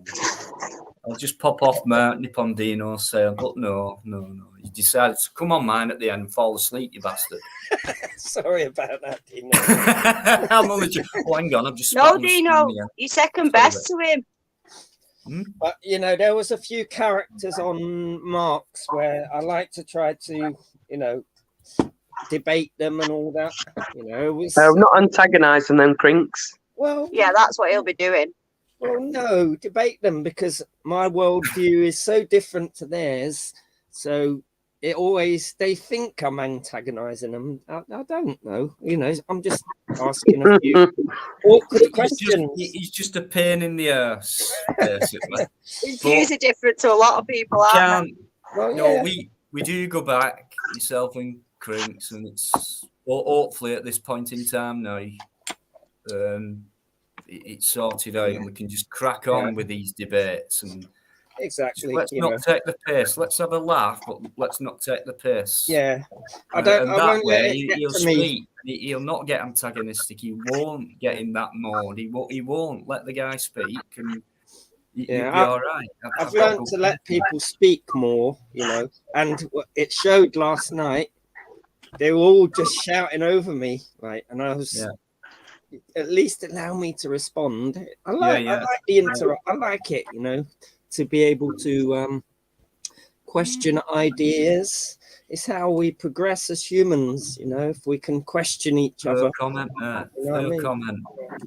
I'll just pop off Mert, nip on Dino, say, but no. You decided to come on mine at the end and fall asleep, you bastard. Sorry about that, Dino. I'm only hang on, I've just No, Dino, you second best to him. But there was a few characters on Mark's where I like to try to, debate them and all that. Not antagonising them, Crinks. Well, yeah, that's what he'll be doing. Well, no, debate them because my worldview is so different to theirs. So they think I'm antagonising them. I don't know. I'm just asking a few awkward questions. He's just a pain in the ass, basically. His views are different to a lot of people, aren't they? Well, no, we do go back, yourself and Crinks, and it's hopefully at this point in time now, it's sorted out and we can just crack on with these debates and exactly. Let's not take the piss. Let's have a laugh, but let's not take the piss. Yeah, And that way he'll speak. He'll not get antagonistic. He won't get in that mode. He won't let the guy speak, and you'll be all right. I've learned to let people speak more, and it showed last night. They were all just shouting over me, right? And I was at least allow me to respond. I like the I like it, to be able to question ideas. It's how we progress as humans, if we can question each other. Comment.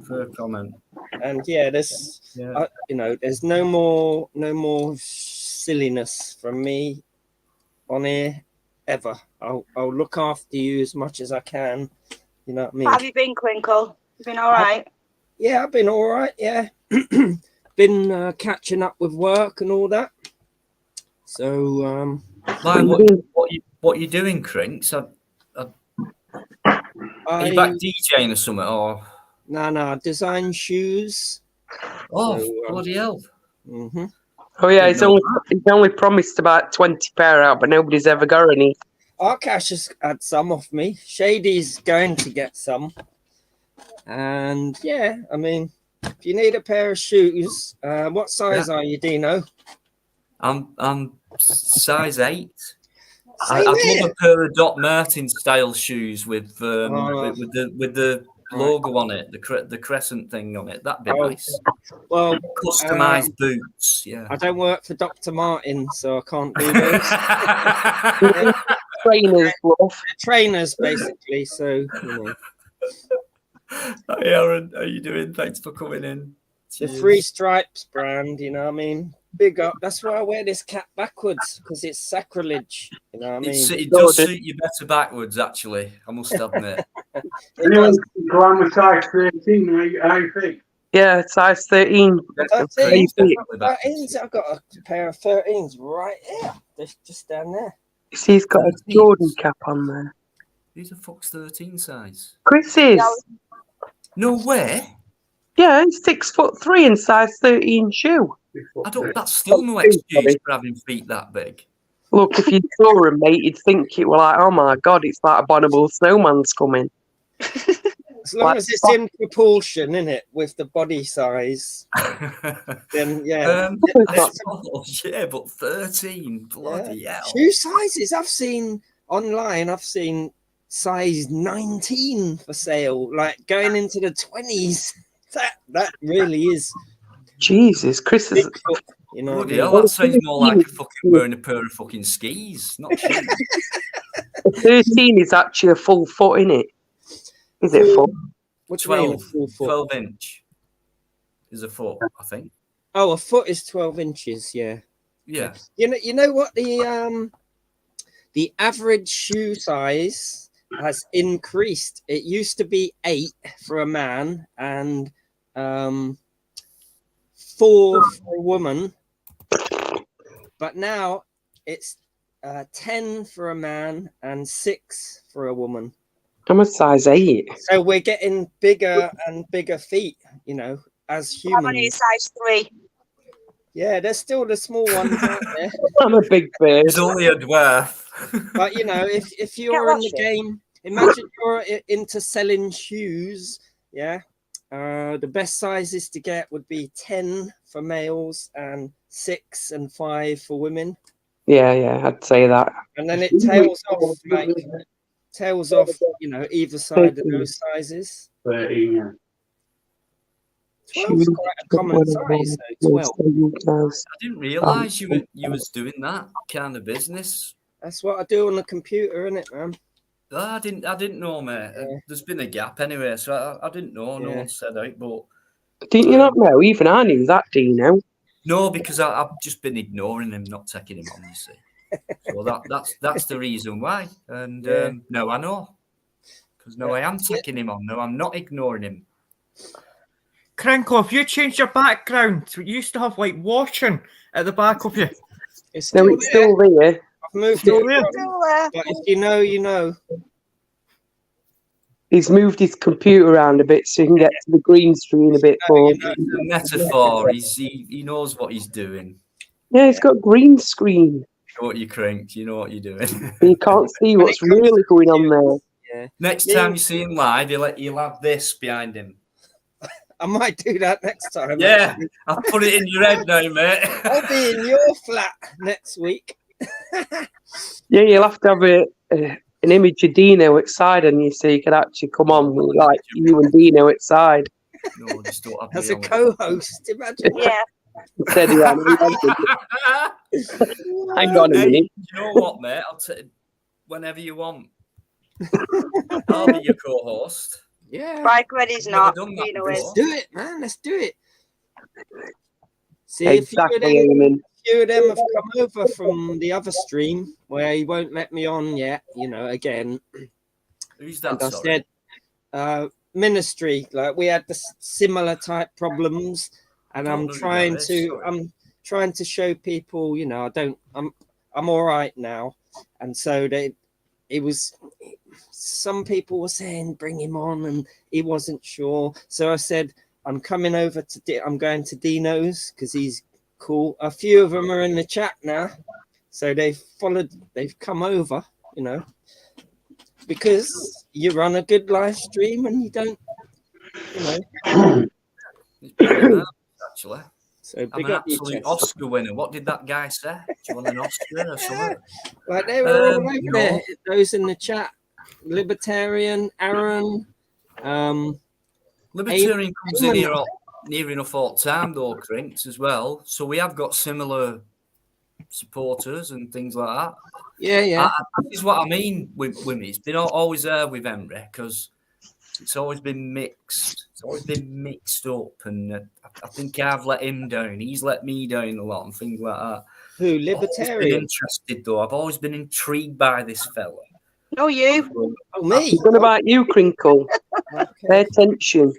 Fair comment. And there's there's no more silliness from me on here ever. I'll look after you as much as I can. You know what I mean? How have you been, Crinkle? You been all right? Yeah, I've been all right. Yeah, been catching up with work and all that. So, what you doing, Crinks? Are you back DJing or something? Or no, design shoes. Oh, bloody hell! Mm-hmm. Oh yeah, he's only promised about 20 pair out, but nobody's ever got any. Arcash has had some off me. Shady's going to get some. And I mean, if you need a pair of shoes, what size are you, Dino? I'm size 8. I'd love a pair of Doc Martens style shoes with the logo on it, the crescent thing on it. That'd be nice. Well, customized boots. Yeah. I don't work for Dr. Martin, so I can't do those. Trainers, love. Trainers, basically. So. Hi, Aaron. How are you doing? Thanks for coming in. The Three Stripes brand, you know what I mean? Big up. That's why I wear this cap backwards, because it's sacrilege. You know what I mean? It does suit you better backwards, actually. I must admit. Go on with size 13, I think. Yeah, size 13. That's it. 13s. I've got a pair of 13s right here. They're just down there. See, he's got a Jordan cap on there. Who's the fuck's 13 size? Chris is. No way. Yeah, he's 6'3" in size 13 shoe. That's still no excuse for having feet that big. Look, if you saw him, mate, you'd think it were like, oh my god, it's like abominable snowman's coming. As long as it's in proportion, innit, with the body size, then but 13, bloody hell. Shoe sizes I've seen online. I've seen size 19 for sale, like going into the 20s. That really is Jesus, Chris is. Bigfoot, you know what I Bloody mean? hell, that sounds more like a fucking wearing a pair of fucking skis, not shoes. 13 is actually a full foot, isn't it? Is it full? What do you mean, a 12, full foot? 12 inch is a foot, I think. Oh, a foot is 12 inches. Yeah. Yeah. You know what the average shoe size has increased. It used to be 8 for a man and 4 for a woman, but now it's 10 for a man and 6 for a woman. I'm a size 8. So we're getting bigger and bigger feet, you know, as humans. I'm only a size 3. Yeah, there's still the small ones out there. I'm a big bird. He's only a dwarf. But you know, if you're in the game, imagine you're into selling shoes. Yeah, the best sizes to get would be 10 for males and 6 and 5 for women. Yeah, I'd say that. And then it tails off, you know, either side of those sizes. 13, yeah. 12 is quite a common size, though, 12. I didn't realise you was doing that kind of business. That's what I do on the computer, innit, man? Oh, I didn't know, mate. Yeah. There's been a gap anyway, so I didn't know. No Yeah. one said out, but Didn't you not know? Even I knew that, Dino. no, because I've just been ignoring him, not taking him on. You see, so that's the reason why. And Yeah. no, I know, because no, I am taking him on. No, I'm not ignoring him. Crinkle, have you changed your background? You used to have like washing at the back of you. It's No, still it's still there. there. I've moved Still it. there. Still there. But if you know, you know. He's moved his computer around a bit so he can get to the green screen a bit more. It's a metaphor. He knows what he's doing. Yeah, he's got green screen. You know what you crank. You know what you're doing. You can't see what's really going on there. Yeah. Next time you see him live, he'll have this behind him. I might do that next time. Yeah, actually. I'll put it in your head now, mate. I'll be in your flat next week. Yeah, you'll have to have an image of Dino outside and you so you can actually come on with like you and Dino outside. No, just don't have As me a on. co-host, imagine. Yeah. Instead of hang on a Hey, minute. you know what, mate? I'll whenever you want. I'll be your co-host. Yeah. Bikereddie's Never not. done that You know before. it. Let's do it, man. Let's do it. See, Exactly, Eamon. a few of them have come over from the other stream where he won't let me on yet, you know, again. Who's that? And I Sorry. said, ministry, like we had the similar type problems, and Don't I'm know who trying that is, to sorry. I'm trying to show people, you know, I'm all right now. And so some people were saying bring him on, and he wasn't sure. So I said I'm coming over I'm going to Dino's because he's cool. A few of them are in the chat now, so they've come over, you know, because you run a good live stream and you don't, you know. It's pretty nice, actually. So I'm big an up you, absolute Chester. Oscar winner. What did that guy say? Do you want an Oscar or something? Like they were all over no. there. Those in the chat, Libertarian, Aaron, Libertarian comes in here near enough all the time, though, Crinks, as well. So we have got similar supporters and things like that. yeah. This is what I mean with me. It's been always there with Henry because it's always been mixed. It's always been mixed up, and I think I've let him down. He's let me down a lot and things like that. Who, I've always been Libertarian? interested, though. I've always been intrigued by this fella. No, you. Oh, me. What about you, Crinkle? Pay attention.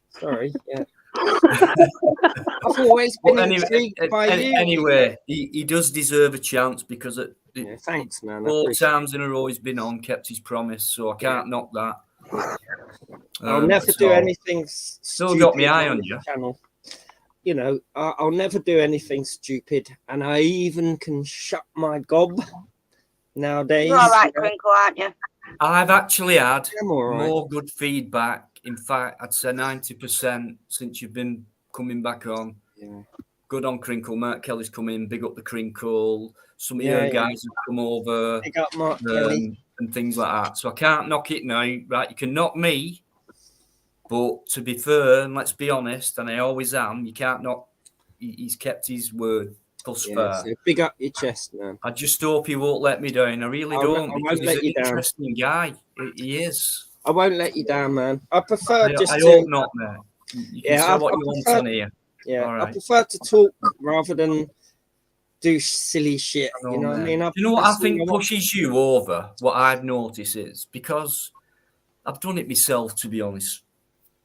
Sorry, yeah. I've always been But intrigued by you. anyway, he does deserve a chance because Yeah, thanks, man. I all appreciate times in a row he's been on, kept his promise, so I can't knock that. I'll never do so anything Still got my eye on this you. channel. You know, I'll never do anything stupid, and I even can shut my gob nowadays. You're all right, Crinkle, aren't you? I've actually had I'm all right. more good feedback. In fact, I'd say 90% since you've been coming back on. Yeah. Good on Crinkle. Mark Kelly's come in. Big up the Crinkle. Some of Yeah, your yeah. guys have come over. Big up Mark Kelly. and things like that. So I can't knock it now, right? You can knock me, but to be fair, and let's be honest, and I always am, you can't knock. He's kept his word thus far. So big up your chest, man. I just hope he won't let me down. I really don't, I because won't he's let an you down. interesting guy. He is. I won't let you down, man. I prefer I just to. hope not, mate. You can say what I you want prefer- on here. Yeah, All I right. prefer to talk rather than do silly shit. You know what I mean? Do you know what I think pushes you over? What I've noticed is because I've done it myself, to be honest,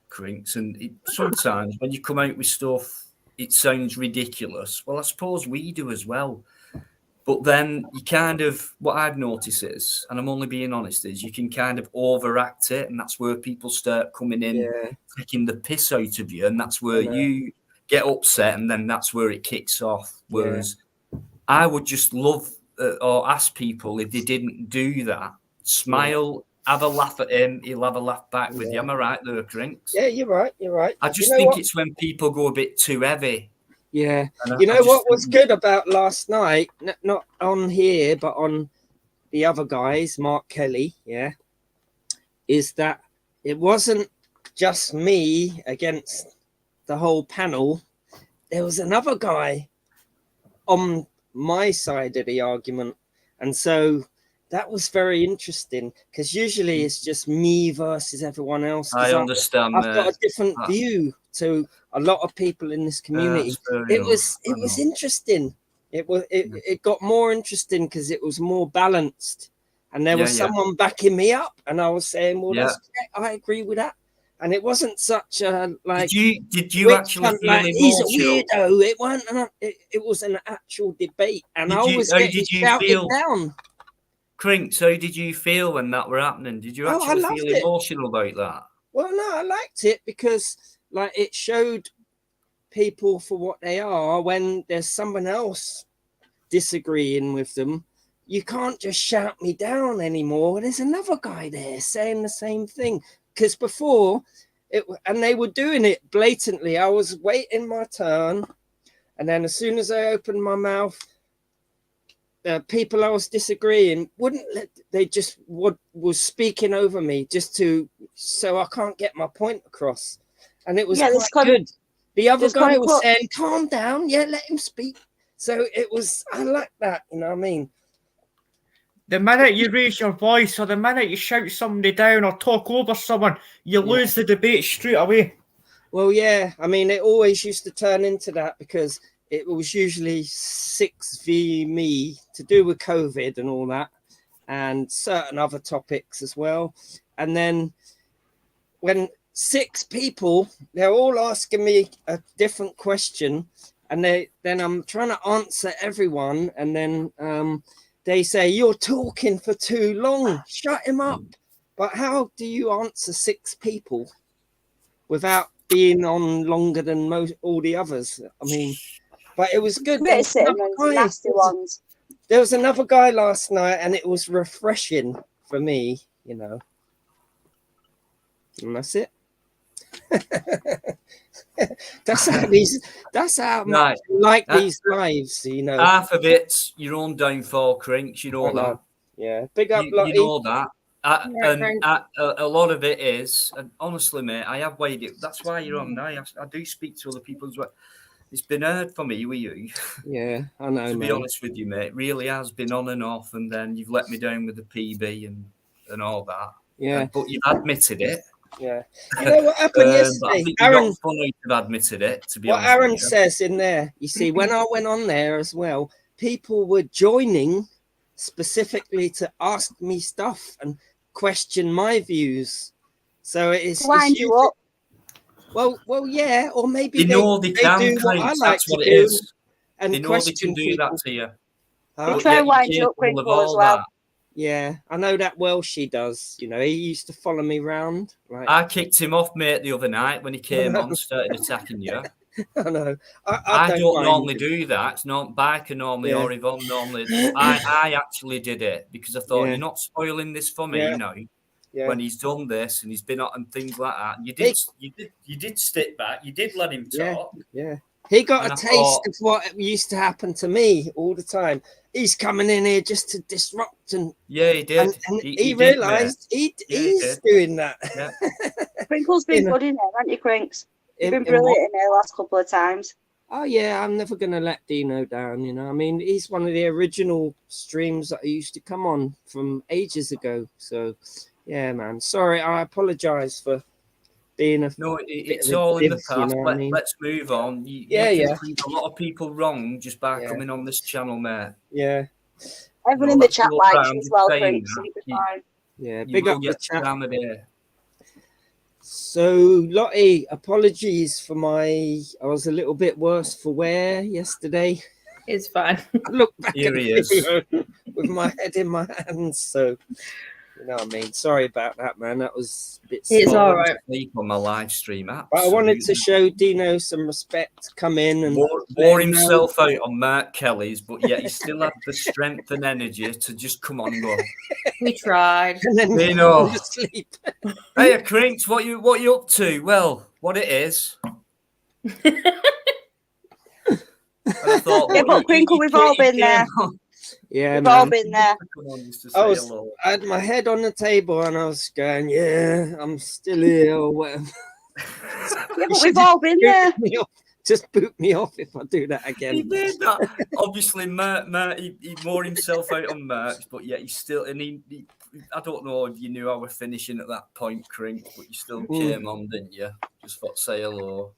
Crinks, and sometimes when you come out with stuff, it sounds ridiculous. Well, I suppose we do as well. But then you kind of, what I've noticed is, and I'm only being honest, is you can kind of overact it, and that's where people start coming in, taking the piss out of you, and that's where you get upset, and then that's where it kicks off. Whereas I would just love or ask people if they didn't do that, smile, have a laugh at him, he'll have a laugh back with you. Am I right there, Crinks? Yeah, you're right. You're right. I just think it's when people go a bit too heavy. Yeah. And You know what was good about last night? Not on here, but on the other guys, Mark Kelly, is that it wasn't just me against the whole panel. There was another guy on my side of the argument. And so that was very interesting because usually it's just me versus everyone else. I understand. I've got a different view to a lot of people in this community. It was interesting. It got more interesting because it was more balanced, and there was someone backing me up, and I was saying, "Well, that's correct. I agree with that." And it wasn't such a like. Did you actually feel like, he's a emotional? weirdo? It wasn't. It was an actual debate, and I was getting shouted down. Crinks, how did you feel when that were happening? Did you actually feel emotional about that? Well, no, I liked it because like it showed people for what they are. When there's someone else disagreeing with them, you can't just shout me down anymore. There's another guy there saying the same thing. Because before, and they were doing it blatantly. I was waiting my turn, and then as soon as I opened my mouth, the people I was disagreeing wouldn't let. They just was speaking over me so I can't get my point across, and it was quite good. The other guy was saying, "Calm down, let him speak." So it was. I like that. You know what I mean? The minute you raise your voice or the minute you shout somebody down or talk over someone, you lose the debate straight away. Well, yeah. I mean, it always used to turn into that because it was usually 6 v me to do with COVID and all that and certain other topics as well. And then when 6 people, they're all asking me a different question and then I'm trying to answer everyone. And then they say, "You're talking for too long. Shut him up." But how do you answer 6 people without being on longer than all the others? I mean, but it was good. Nasty ones. There was another guy last night, and it was refreshing for me, you know. And that's it. That's how much I like these lives, you know. Half of it's your own downfall, Crinks. You know that. Yeah, big up, you know that. A lot of it is, and honestly, mate, I have weighed it. That's why you're on now. I do speak to other people as well. It's been hard for me with you. Yeah, I know, to be man. honest with you, mate, it really has been on and off, and then you've let me down with the PB and all that. Yeah. But you've admitted it. Yeah. You know what happened yesterday? I think Aaron, you're not funny to have admitted it, to be what honest Aaron with you. says in there, you see, when I went on there as well, people were joining specifically to ask me stuff and question my views. So it's wind you up. Well, yeah, or maybe they know they can, do what I Crinks, like that's to what it do, is. and They know they can question do people. that to you. Huh? They try and wind you up, capable of Crinkle, as all well. that. Yeah, I know that Welshie does. You know, he used to follow me around. Like, I kicked him off, mate, the other night when he came on, started attacking you. I know. I don't mind. normally do that. It's not Biker normally or Yvonne normally. I actually did it because I thought, you're not spoiling this for me, you know. Yeah. When he's done this and he's been on and things like that. You did stick back. You did let him talk. Yeah. He got And a I taste thought- of what used to happen to me all the time. He's coming in here just to disrupt, and Yeah, he did. and He he did, mate. realised Yeah, he he's did. doing that. Yeah. Crinkle's been In- good in there, haven't you, Crinks? You've in- been in what? brilliant in there the last couple of times. Oh yeah, I'm never gonna let Dino down. You know, I mean, he's one of the original streams that I used to come on from ages ago. So, yeah, man. Sorry, I apologise for being a No, bit it's of a all in the div, you past. know what I mean? Let's move on. Yeah, you can yeah. prove a lot of people wrong just by Yeah. coming on this channel, mate. Yeah, Everyone No, in the let's chat go likes around you as well, saying Crinks, so that. you'll be You- fine. yeah. You Big will up the get chat. time of day. So, Lottie, apologies for I was a little bit worse for wear yesterday. It's fine. I look back Here at the he is. video with my head in my hands. So, you know what I mean? Sorry about that, man. That was a bit It's slow. all right. Sleep on my live stream. But I wanted to Absolutely. show Dino some respect, come in and Wore let him know. himself out on Mark Kelly's, but yet he still had the strength and energy to just come on and go, We tried. And then Dino. fall asleep. "Hey, Crinks, what you up to?" Well, what it is. And I thought, Yeah, what, but Crinkle, we've all he been came there. on- Yeah, We've all man. been there. Come on, just to I say was, hello. I had my head on the table and I was going, yeah, I'm still here or whatever. Yeah, but we've all been there. Me off. Just boot me off if I do that He again. did that. Obviously, he wore himself out on merch, but yet he still, and he I don't know if you knew I were finishing at that point, Crink, but you still came on, didn't you? Just thought say hello.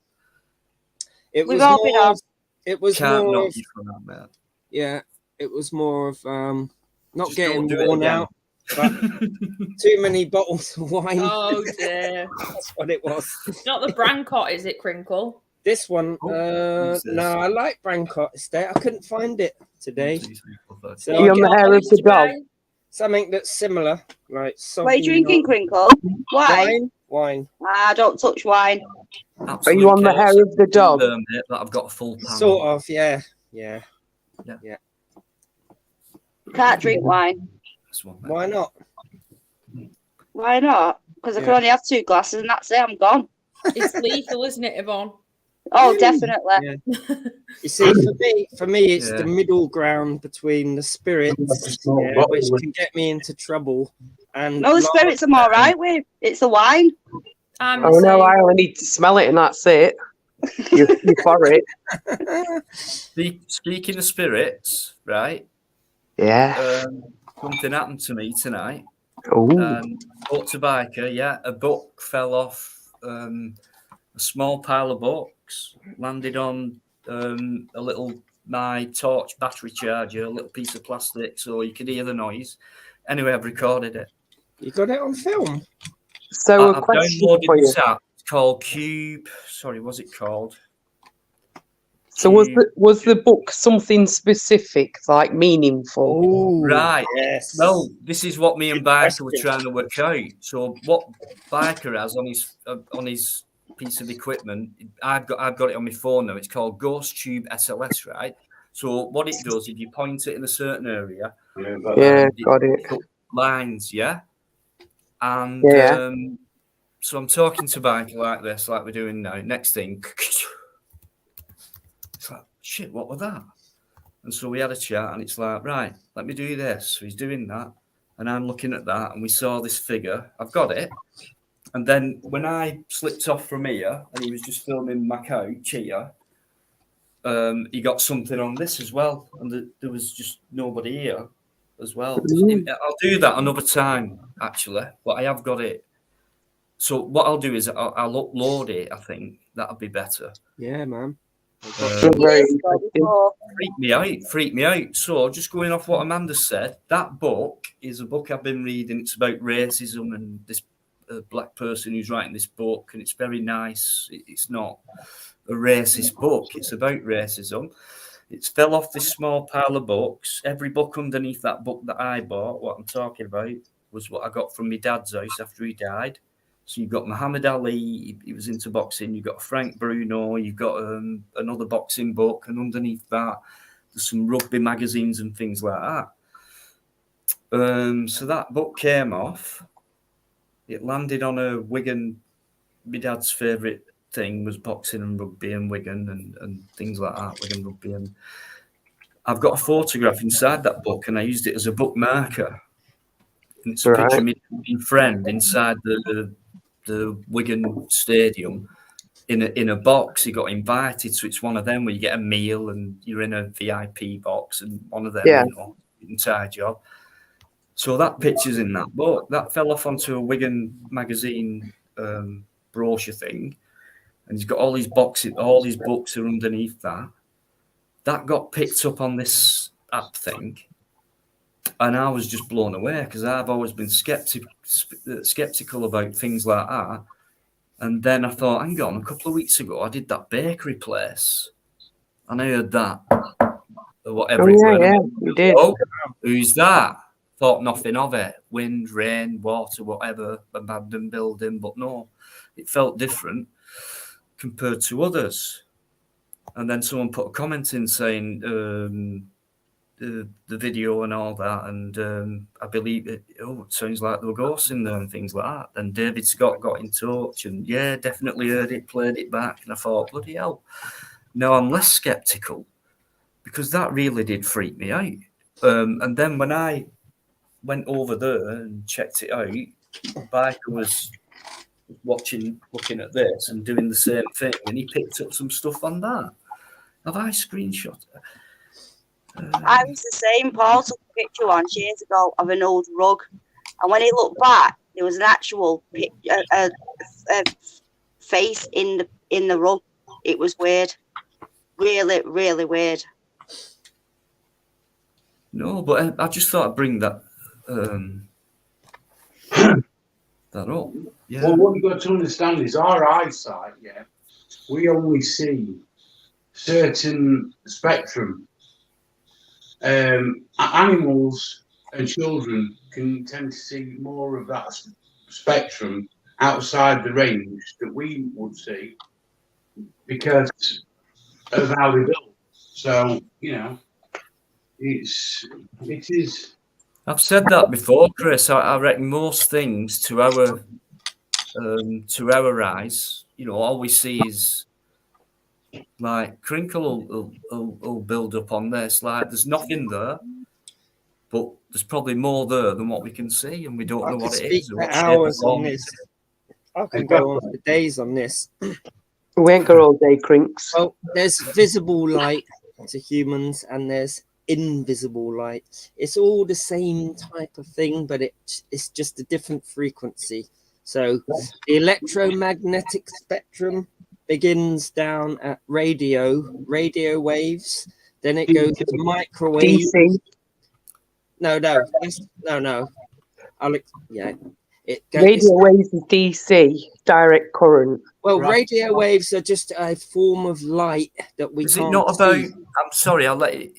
It We've was all been more. on. Of- It was Can't more. knock Of, you from that, man. yeah, it was more of not Just getting don't do it worn again. out, but too many bottles of wine. Oh dear. That's what it was. Not the Brancott, is it, Crinkle? This one, who's this? no, I like Brancott. It's there. I couldn't find it today. So You on the hair of the dog? something that's similar, like What are you drinking, Crinkle? Wine? Wine. Ah, don't touch wine. Are you on the hair of the dog? That I've got a full panel. Sort of, yeah. You can't drink wine. This one, Why not? Why not? Because I can Yeah. only have 2 glasses and that's it. I'm gone. It's lethal, isn't it, Yvonne? Oh, definitely. Yeah. You see, for me, it's Yeah. the middle ground between the spirits, which can get me into trouble, and No, the spirits I'm all right with. It's the wine. I'm Oh the no, same. I only need to smell it and that's it. You for it. Speaking of spirits, right? Yeah. Something happened to me tonight. Oh. Spoke to Biker, yeah. A book fell off a small pile of books, landed on my torch battery charger, a little piece of plastic, so you could hear the noise. Anyway, I've recorded it. You got it on film. So a I've question downloaded for you. this app. It's called Cube. Sorry, what's it called? So was the book something specific, like meaningful? Oh, Right. yes. Well, this is what me and Good Biker were question. trying to work out. So what Biker has on his piece of equipment, I've got it on my phone now. It's called Ghost Tube SLS, right? So what it does, if you point it in a certain area, Yeah, got it. picks up lines, yeah. And Yeah. so I'm talking to Biker like this, like we're doing now. Next thing, it's like, shit, what was that? And so we had a chat, and it's like, right, let me do this. So he's doing that, and I'm looking at that, and we saw this figure. I've got it. And then when I slipped off from here, and he was just filming my couch here, he got something on this as well, and there was just nobody here as well. I'll do that another time, actually, but I have got it. So what I'll do is I'll upload it. I think that'll be better. Yeah, man. Freak me out. So just going off what Amanda said, that book is a book I've been reading. It's about racism and this black person who's writing this book, and it's very nice. It's not a racist book. It's about racism. It's fell off this small pile of books. Every book underneath that book that I bought, what I'm talking about, was what I got from my dad's house after he died. So you've got Muhammad Ali, he was into boxing. You've got Frank Bruno, you've got another boxing book, and underneath that, there's some rugby magazines and things like that. So that book came off. It landed on a Wigan, my dad's favourite thing was boxing and rugby and Wigan and things like that, Wigan rugby. And I've got a photograph inside that book, and I used it as a bookmarker. And it's a picture of me and my friend inside the Wigan Stadium in a box. He got invited, so it's one of them where you get a meal and you're in a VIP box, and one of them, inside job. So that picture's in that book. That fell off onto a Wigan magazine brochure thing, and he's got all his boxes. All his books are underneath that. That got picked up on this app thing, and I was just blown away because I've always been skeptical about things like that. And then I thought, hang on, a couple of weeks ago I did that bakery place, and I heard that or whatever. You did. Oh, who's that? Thought nothing of it. Wind, rain, water, whatever, abandoned building, but no, it felt different compared to others. And then someone put a comment in saying the video and all that, and I believe it sounds like there were ghosts in there and things like that. And David Scott got in touch, and definitely heard it, played it back, and I thought, bloody hell. Now I'm less skeptical because that really did freak me out. And then when I went over there and checked it out, Biker was looking at this and doing the same thing, and he picked up some stuff on that. Have I screenshot it? I was the same. Paul took a picture once years ago of an old rug, and when he looked back, there was an actual a face in the rug. It was weird, really, really weird. No, but I just thought I'd bring that that up. Yeah. Well, what you've got to understand is our eyesight. We only see certain spectrum. Animals and children can tend to see more of that spectrum outside the range that we would see because of how they build. So, it is. I've said that before, Chris. I reckon most things to our eyes, all we see is like crinkle will build up on this. Like there's nothing there, but there's probably more there than what we can see, and we don't know what it is. For hours on this. I can go on for days on this. We ain't got all day, Crinks. Well, there's visible light to humans, and there's invisible light. It's all the same type of thing, but it's just a different frequency. So the electromagnetic spectrum begins down at radio waves, then it goes to microwave. DC. No. It goes, radio waves is DC, direct current. Well, radio waves are just a form of light that we Is can't it not about? see. I'm sorry, I'll let you.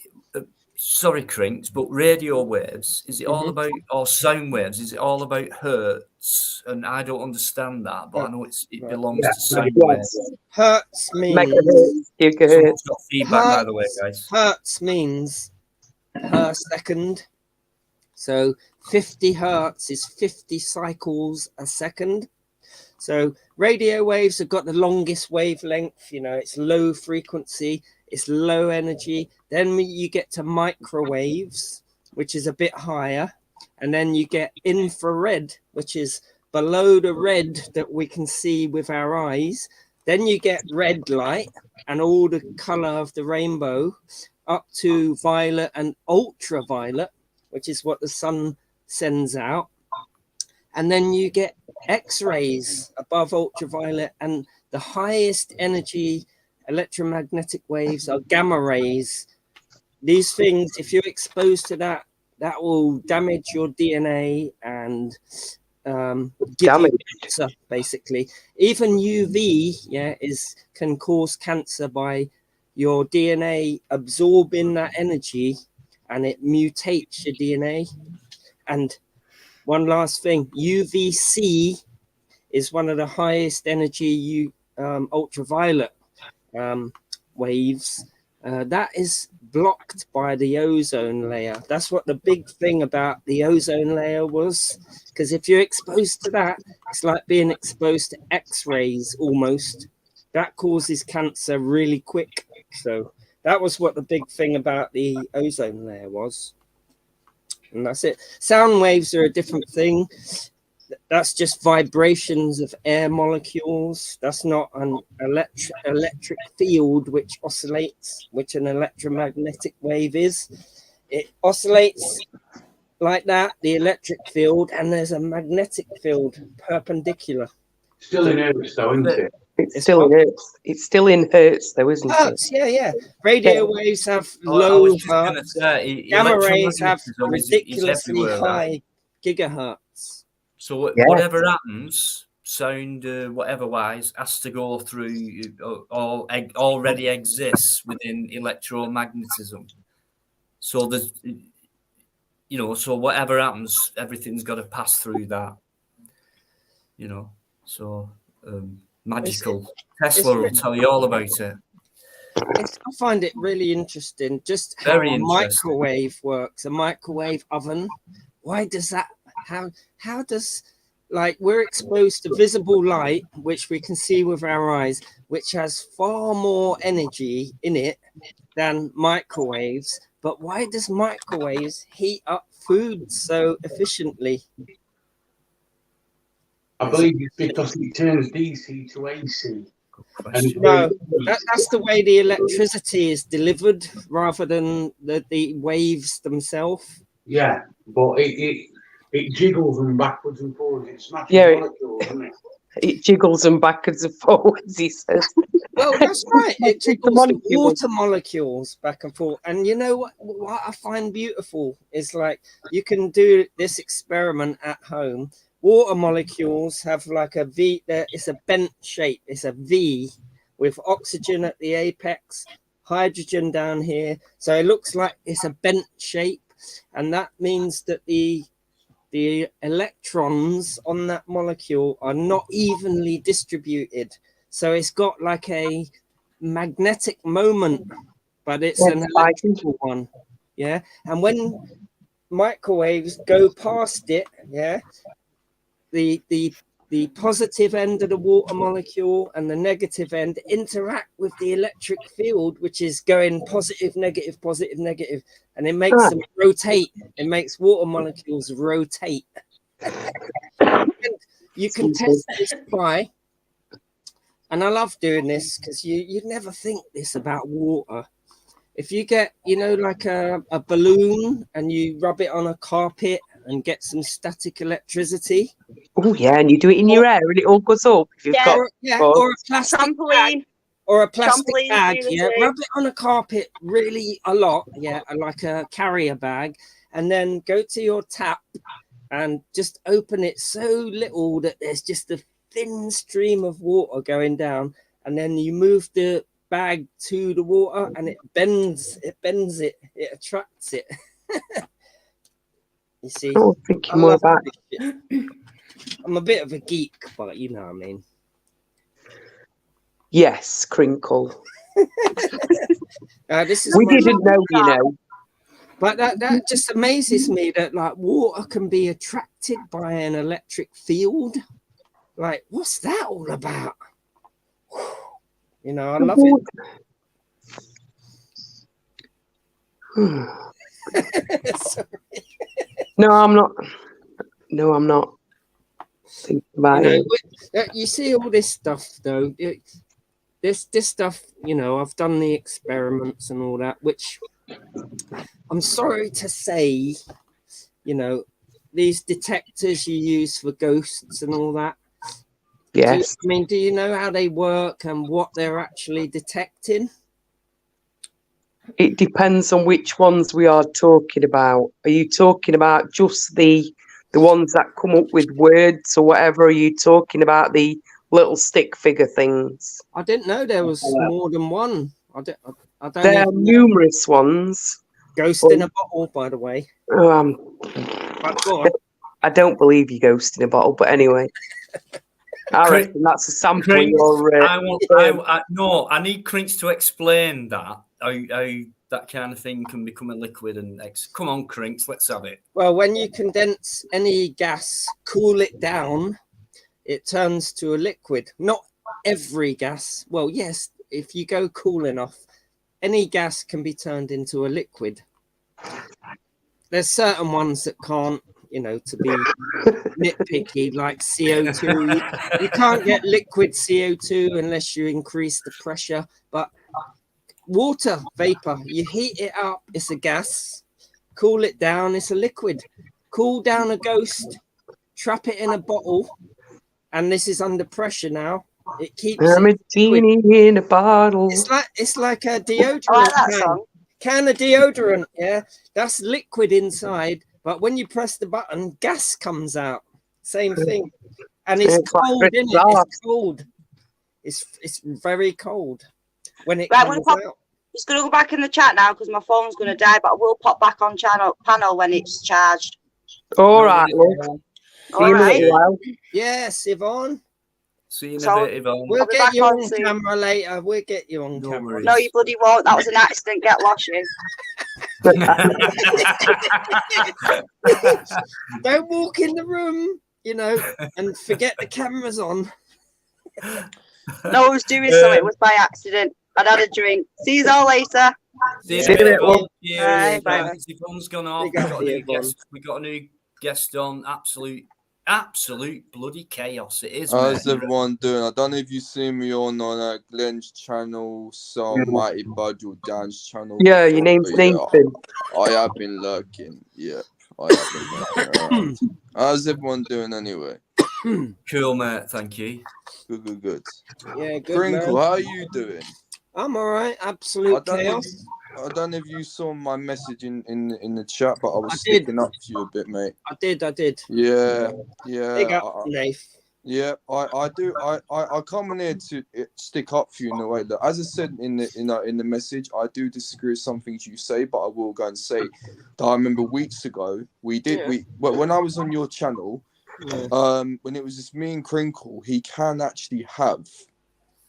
Sorry, Crinks, but radio waves, is it all about, or sound waves, is it all about hertz? And I don't understand that, but I know it belongs to sound waves. Hertz means... Megahertz, gigahertz. Got feedback, by the way, guys. Hertz means per second. So 50 hertz is 50 cycles a second. So radio waves have got the longest wavelength, it's low frequency, it's low energy. Then you get to microwaves, which is a bit higher. And then you get infrared, which is below the red that we can see with our eyes. Then you get red light and all the color of the rainbow up to violet and ultraviolet, which is what the sun sends out. And then you get X-rays above ultraviolet, and the highest energy electromagnetic waves are gamma rays. These things, if you're exposed to that will damage your DNA and give you cancer, basically. Even UV, can cause cancer by your DNA absorbing that energy, and it mutates your DNA. And one last thing, UVC is one of the highest energy ultraviolet waves. That is blocked by the ozone layer. That's what the big thing about the ozone layer was, because if you're exposed to that, it's like being exposed to X-rays almost. that causes cancer really quick. So that was what the big thing about the ozone layer was. And that's it. Sound waves are a different thing. That's just vibrations of air molecules. That's not an electric field which oscillates, which an electromagnetic wave is. It oscillates like that, the electric field, and there's a magnetic field perpendicular. Still in Hertz, though, isn't it? It's still in hertz. It's still in hertz, though, isn't it? Hertz, yeah. Radio waves have I low was just going to hertz. say, Gamma rays have electromagnetism is ridiculously everywhere, high right? gigahertz. So Yeah. whatever happens, sound, whatever wise, has to go through or already exists within electromagnetism. So there's, you know, so whatever happens, everything's got to pass through that. You know, so magical. Tesla will tell you all about it. I find it really interesting, just how Very a interesting. microwave works. A microwave oven. Why does that? How does, like, we're exposed to visible light, which we can see with our eyes, which has far more energy in it than microwaves. But why does microwaves heat up food so efficiently? I believe it's because it turns DC to AC. And No, that's the way the electricity is delivered rather than the waves themselves. yeah, but it jiggles them backwards and forwards. It smashes Yeah. molecules, doesn't it? It jiggles them backwards and forwards, he says. Well, that's right. It jiggles the molecules. water molecules back and forth. And you know what I find beautiful is, like, you can do this experiment at home. Water molecules have like a V, it's a bent shape. It's a V with oxygen at the apex, hydrogen down here. So it looks like it's a bent shape. And that means that the electrons on that molecule are not evenly distributed. So it's got like a magnetic moment, but it's an electrical one. Yeah. And when microwaves go past it, yeah, the positive end of the water molecule and the negative end interact with the electric field, which is going positive, negative, and it makes them rotate. It makes water molecules rotate. You can test this by, and I love doing this because you never think this about water. If you get, you know, like a balloon and you rub it on a carpet and get some static electricity. Oh, yeah, and you do it in your hair and it all goes up. If you've got or a plastic Trampoline. or a plastic Trampoline bag, do the yeah, same. rub it on a carpet really a lot, yeah, like a carrier bag, and then go to your tap and just open it so little that there's just a thin stream of water going down, and then you move the bag to the water and it bends it, it attracts it. You see, Oh, thinking more about I'm a bit of a geek, but you know what I mean. yes, crinkle. This is We didn't know, you know. But that just amazes me that, like, water can be attracted by an electric field. Like, what's that all about? You know, I love it. Sorry. No, I'm not. No, I'm not thinking about it. You see all this stuff, though. This stuff, you know, I've done the experiments and all that, which I'm sorry to say, you know, these detectors you use for ghosts and all that. Yes. Do you know how they work and what they're actually detecting? It depends on which ones we are talking about. Are you talking about just the ones that come up with words or whatever? Are you talking about the little stick figure things? I didn't know there was more than one. I don't There are numerous ones. Ghost in a bottle, by the way. But go on. I don't believe you ghost in a bottle, but anyway. I reckon that's a sample of your... No, I need Crinks to explain that. How that kind of thing can become a liquid and come on, Crinks, let's have it. Well, when you condense any gas, cool it down, it turns to a liquid. Not every gas. Well, yes, if you go cool enough, any gas can be turned into a liquid. There's certain ones that can't, to be nitpicky, like CO2. You can't get liquid CO2 unless you increase the pressure. But water vapor, you heat it up, it's a gas. Cool it down, it's a liquid. Cool down a ghost, trap it in a bottle, and this is under pressure now. It keeps I'm a it genie in a bottle. It's like a deodorant I like that song. can of deodorant. Yeah, that's liquid inside, but when you press the button, gas comes out. Same thing, and it's cold, isn't it? It's cold. It's very cold when it comes out. Just gonna go back in the chat now because my phone's gonna die, but I will pop back on panel when it's charged. All right, love. All right. Yes, Yvonne. See you in a bit, Yvonne. We'll get you on camera later. We'll get you on camera. No, you bloody won't. That was an accident. Get lost, you. Don't walk in the room, and forget the camera's on. No, I was doing something. It was by accident. I'd had a drink. See you all later. See you later. Bye. Yvonne's gone off. We got a new guest on. Absolute bloody chaos. It is. How's everyone doing? I don't know if you see me on Glenn's channel, some Mighty Budge or Dan's channel. Yeah, your name's Nathan. I have been lurking. Yeah, I have been lurking around. How's everyone doing anyway? Cool, mate. Thank you. Good. Yeah, good. Crinkle, man. how are you doing? I'm all right. Absolute chaos. I don't know if you saw my message in the chat, but I was sticking up to you a bit, mate. I did. Yeah. Big up, Nath. Yeah, I do. I come on here to stick up for you in a way that, as I said in the message, I do disagree with some things you say, but I will go and say that I remember weeks ago when I was on your channel, when it was just me and Crinkle, he can actually have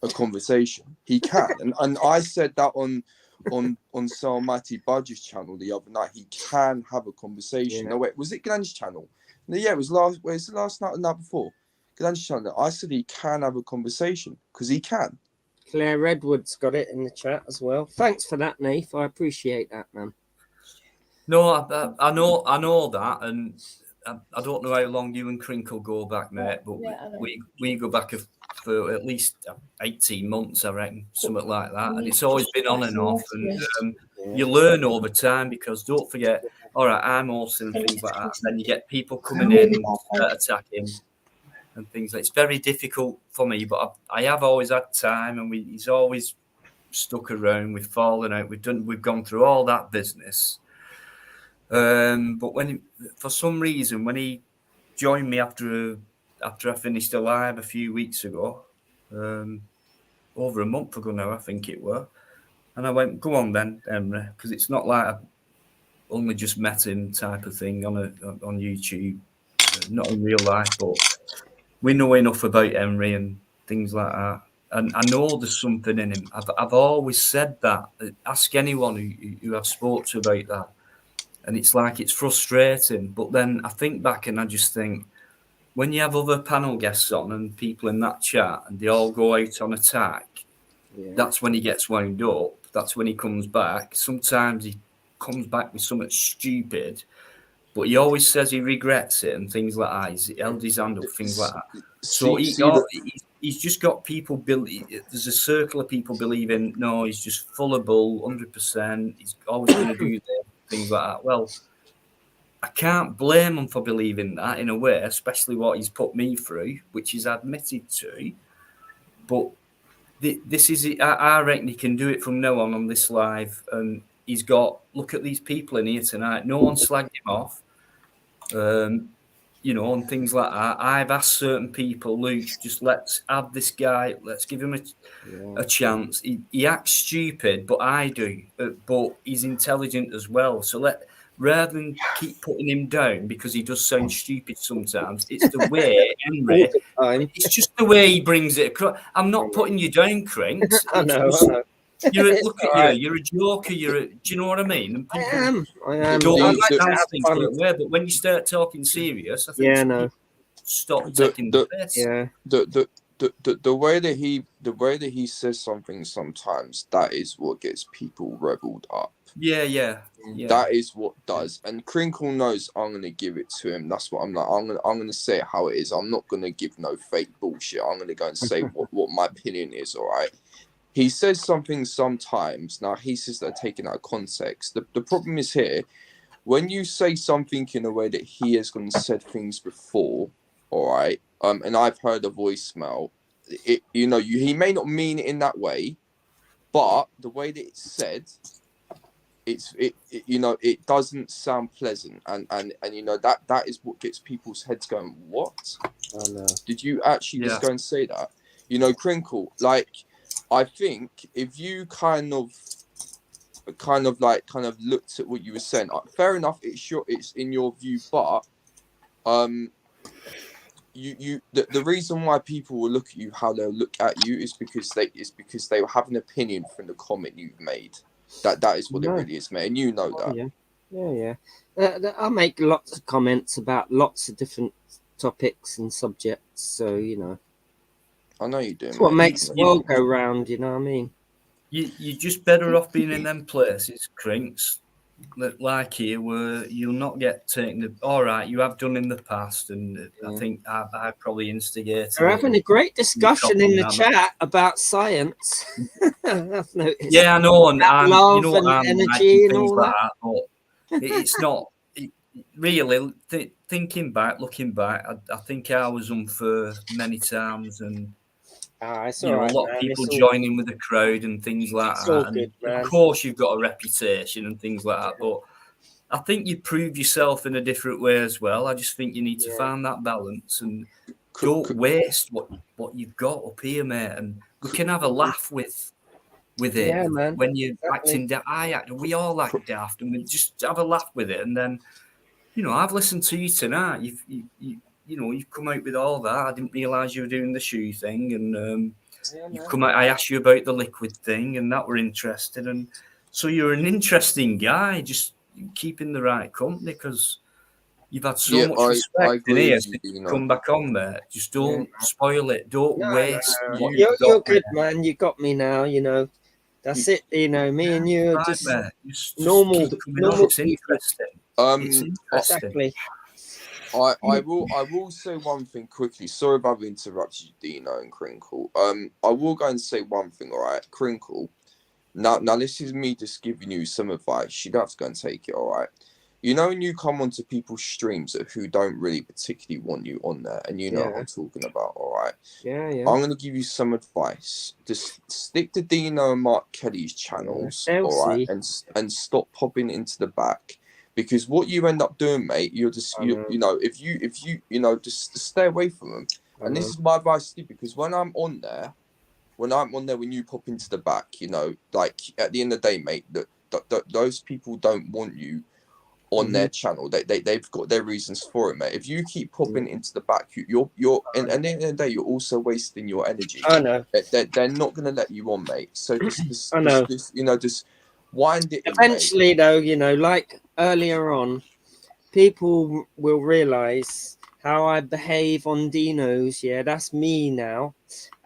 a conversation. He can, and I said that on Salmati Budge's channel the other night. He can have a conversation. No, wait, was it Glenn's channel? No, yeah, it was last night or the night before. Glenn's channel. I said he can have a conversation because he can. Claire Redwood's got it in the chat as well. Thanks for that, Nath. I appreciate that, man. No, I know that, and I don't know how long you and Crinkle go back, mate, but we go back for at least 18 months, I reckon, something like that. And it's always been on and off. And you learn over time because don't forget, all right, I'm hosting and things like that. And then you get people coming in and attacking and things like that. It's very difficult for me, but I have always had time, and he's always stuck around. We've fallen out. We've gone through all that business. But for some reason, when he joined me after I finished a live a few weeks ago, over a month ago now, I think it were, and I went, go on then, Emre, because it's not like I only just met him type of thing on YouTube, not in real life, but we know enough about Emre and things like that, and I know there's something in him. I've always said that. Ask anyone who I've spoke to about that, and it's like it's frustrating. But then I think back and I just think, when you have other panel guests on and people in that chat and they all go out on attack, that's when he gets wound up. That's when he comes back. Sometimes he comes back with something stupid, but he always says he regrets it and things like that. He's held his hand up, things like that. So he's just got people, there's a circle of people believing, no, he's just full of bull, 100%. He's always going to do this, things like that. Well, I can't blame him for believing that in a way, especially what he's put me through, which he's admitted to. But this is it. I reckon he can do it from now on this live. And he's got, look at these people in here tonight. No one slagged him off, and things like that. I've asked certain people, Luke, just let's have this guy. Let's give him a chance. He acts stupid, but I do. But he's intelligent as well. So rather than keep putting him down because he does sound stupid sometimes, it's the way, Henry, it's just the way he brings it across. I'm not putting you down, Cranks. I know. Look at you, you're a joker, do you know what I mean? And people I am. don't understand things that way, but when you start talking serious, I think stop taking the piss. Yeah. the way that he says something sometimes, that is what gets people reveled up. Yeah. That is what does. And Crinkle knows I'm gonna give it to him. That's what I'm like. I'm gonna say it how it is. I'm not gonna give no fake bullshit. I'm gonna go and say what my opinion is. All right. He says something sometimes. Now he says they're taken out of context. The problem is here, when you say something in a way that he has gone and said things before, all right. And I've heard a voicemail. He may not mean it in that way, but the way that it's said, it doesn't sound pleasant, and that is what gets people's heads going. What? Oh no! Did you actually just go and say that? Crinkle. Like, I think if you kind of looked at what you were saying, fair enough. It's in your view, but the reason why people will look at you how they'll look at you is because they will have an opinion from the comment you've made. That is what it really is, mate, and you know that. Yeah. I make lots of comments about lots of different topics and subjects, so I know you do. It's what makes the world go round. You know what I mean? You're just better off being in them places, Crinks, like here, where you'll not get taken. All right, you have done in the past, and I think I probably instigated. We're having a great discussion in the chat about science. I've noticed. Yeah, I know, and love and energy and all that. But it's not really looking back. I think I was unfair many times, and a lot of people join in with the crowd and things like that. And of course, you've got a reputation and things like that, but I think you prove yourself in a different way as well. I just think you need to find that balance and don't waste what you've got up here, mate. And we can have a laugh with it. Yeah, man. When you're acting daft, we all act daft, and we just have a laugh with it. And then, I've listened to you tonight. You've come out with all that. I didn't realise you were doing the shoe thing, and you've come out. I asked you about the liquid thing, and that were interested. And so you're an interesting guy. Just keeping the right company, because you've had so much respect in here. Come back on there. Just don't spoil it. Don't waste. You're good, man. You got me now. That's it. Me and you are just normal. It's interesting. Exactly. I will say one thing quickly. Sorry if I've interrupted you, Dino and Crinkle. I will go and say one thing, all right? Crinkle. Now this is me just giving you some advice. You don't have to go and take it, all right? When you come onto people's streams who don't really particularly want you on there, and what I'm talking about, all right? Yeah. I'm going to give you some advice. Just stick to Dino and Mark Kelly's channels, all right? And stop popping into the back. Because what you end up doing, mate, you're just if you just stay away from them. And this is my advice to you, because when I'm on there, when you pop into the back, like at the end of the day, mate, those people don't want you on their channel. They've got their reasons for it, mate. If you keep popping into the back, you're and at the end of the day, you're also wasting your energy. I know. They're not gonna let you on, mate. So just wind it. Eventually, in, mate. though, like earlier on, people will realize how I behave on Dino's. Yeah, that's me now.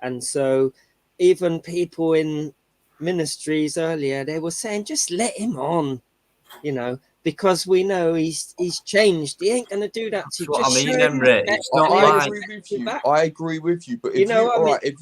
And so even people in ministries earlier, they were saying, just let him on, because we know he's changed. He ain't going to do that to you. Just it's not I agree with you, but if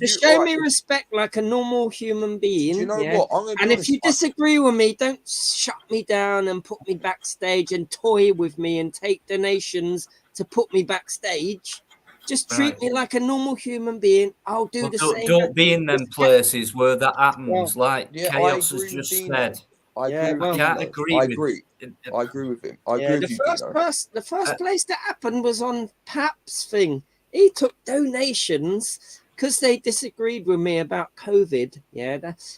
show me respect like a normal human being. Do you know what? And if you disagree with me, don't shut me down and put me backstage and toy with me and take donations to put me backstage. Just treat me like a normal human being. I'll do the same. Don't be in them places where that happens, like Chaos has just said. I agree with him. The first place that happened was on Pap's thing. He took donations because they disagreed with me about COVID.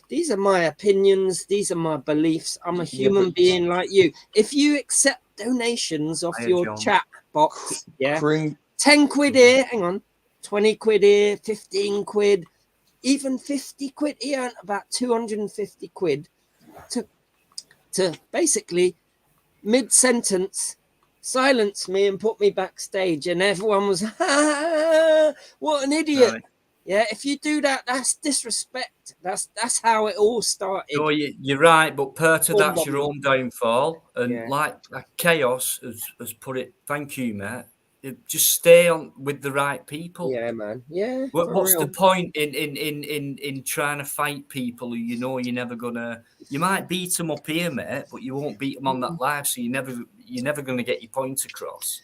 These are my opinions. These are my beliefs. I'm a human being like you. If you accept donations off your chat box, 10 quid here, hang on, 20 quid here, 15 quid, even 50 quid. He earned about 250 quid to basically mid-sentence silence me and put me backstage, and everyone was, what an idiot. Yeah, if you do that, that's disrespect. That's how it all started. No, you're right, but part of Boom, that's your boom. own downfall. And Yeah. like Chaos has put it, thank you, mate. Just stay on with the right people. Yeah, man. Yeah. What's the point in trying to fight people who you know you're never gonna? You might beat them up here, mate, but you won't beat them on that live. So you're never gonna get your point across.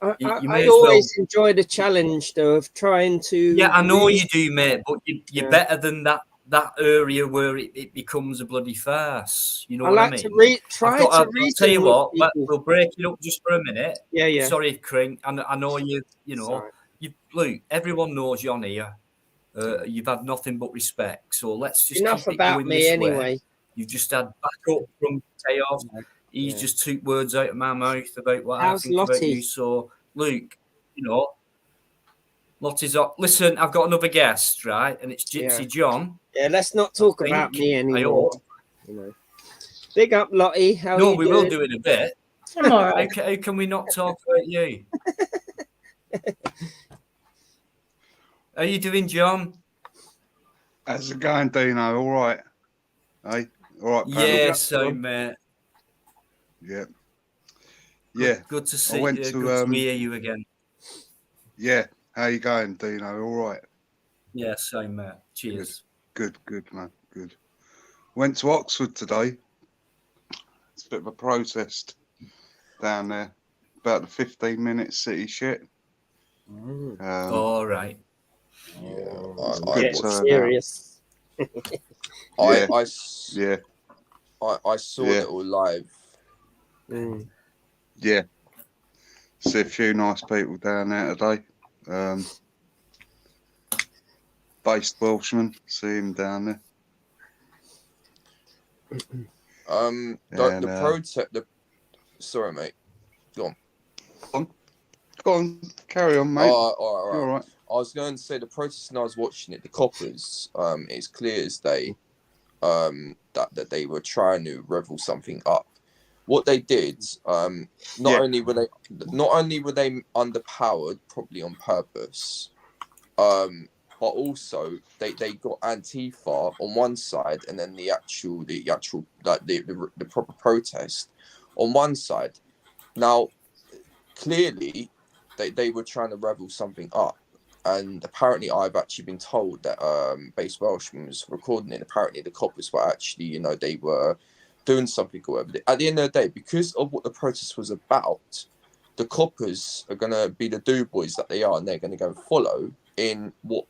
I always enjoy the challenge, though, of trying to. Yeah, I know you do, mate, but you're better than that area where it becomes a bloody farce. You know what I mean? I'll tell you what, we'll break it up just for a minute. Yeah. Sorry, Cring. I know you know, Luke, everyone knows you're on here. You've had nothing but respect. So let's just Enough keep it about going me this anyway. way. You've just had backup from Chaos. He's just took words out of my mouth about what I think about you. So, Luke, you know, Lottie's up. Listen, I've got another guest, right? And it's Gypsy John. Yeah, let's not talk about me anymore. You know. Big up, Lottie. How no, you we doing? will do it in a bit. I'm all right. How can we not talk about you? How you doing, John? How's it going, Dino? All right. Hey, all right, panel. Yeah, so mate. Yeah. Yeah. Good to see you. Good to hear you again. Yeah. How you going, Dino? All right. Yeah, same, mate. Cheers. Good, man. Good. Went to Oxford today. It's a bit of a protest down there about the 15-minute city shit. All right. Get serious. I saw it all live. Yeah. See a few nice people down there today. Based Welshman, see him down there. The protest. Sorry, mate. Go on, carry on, mate. All right. I was going to say the protest, and I was watching it. The coppers, it's clear as day, that they were trying to revel something up. What they did, not only were they underpowered, probably on purpose, but also they got Antifa on one side, and then the actual like the proper protest on one side. Now, clearly, they were trying to revel something up, and apparently, I've actually been told that Base Welshman was recording it. Apparently, the coppers were actually, they were doing something or whatever. At the end of the day, because of what the protest was about, the coppers are going to be the do boys that they are, and they're going to go and follow in what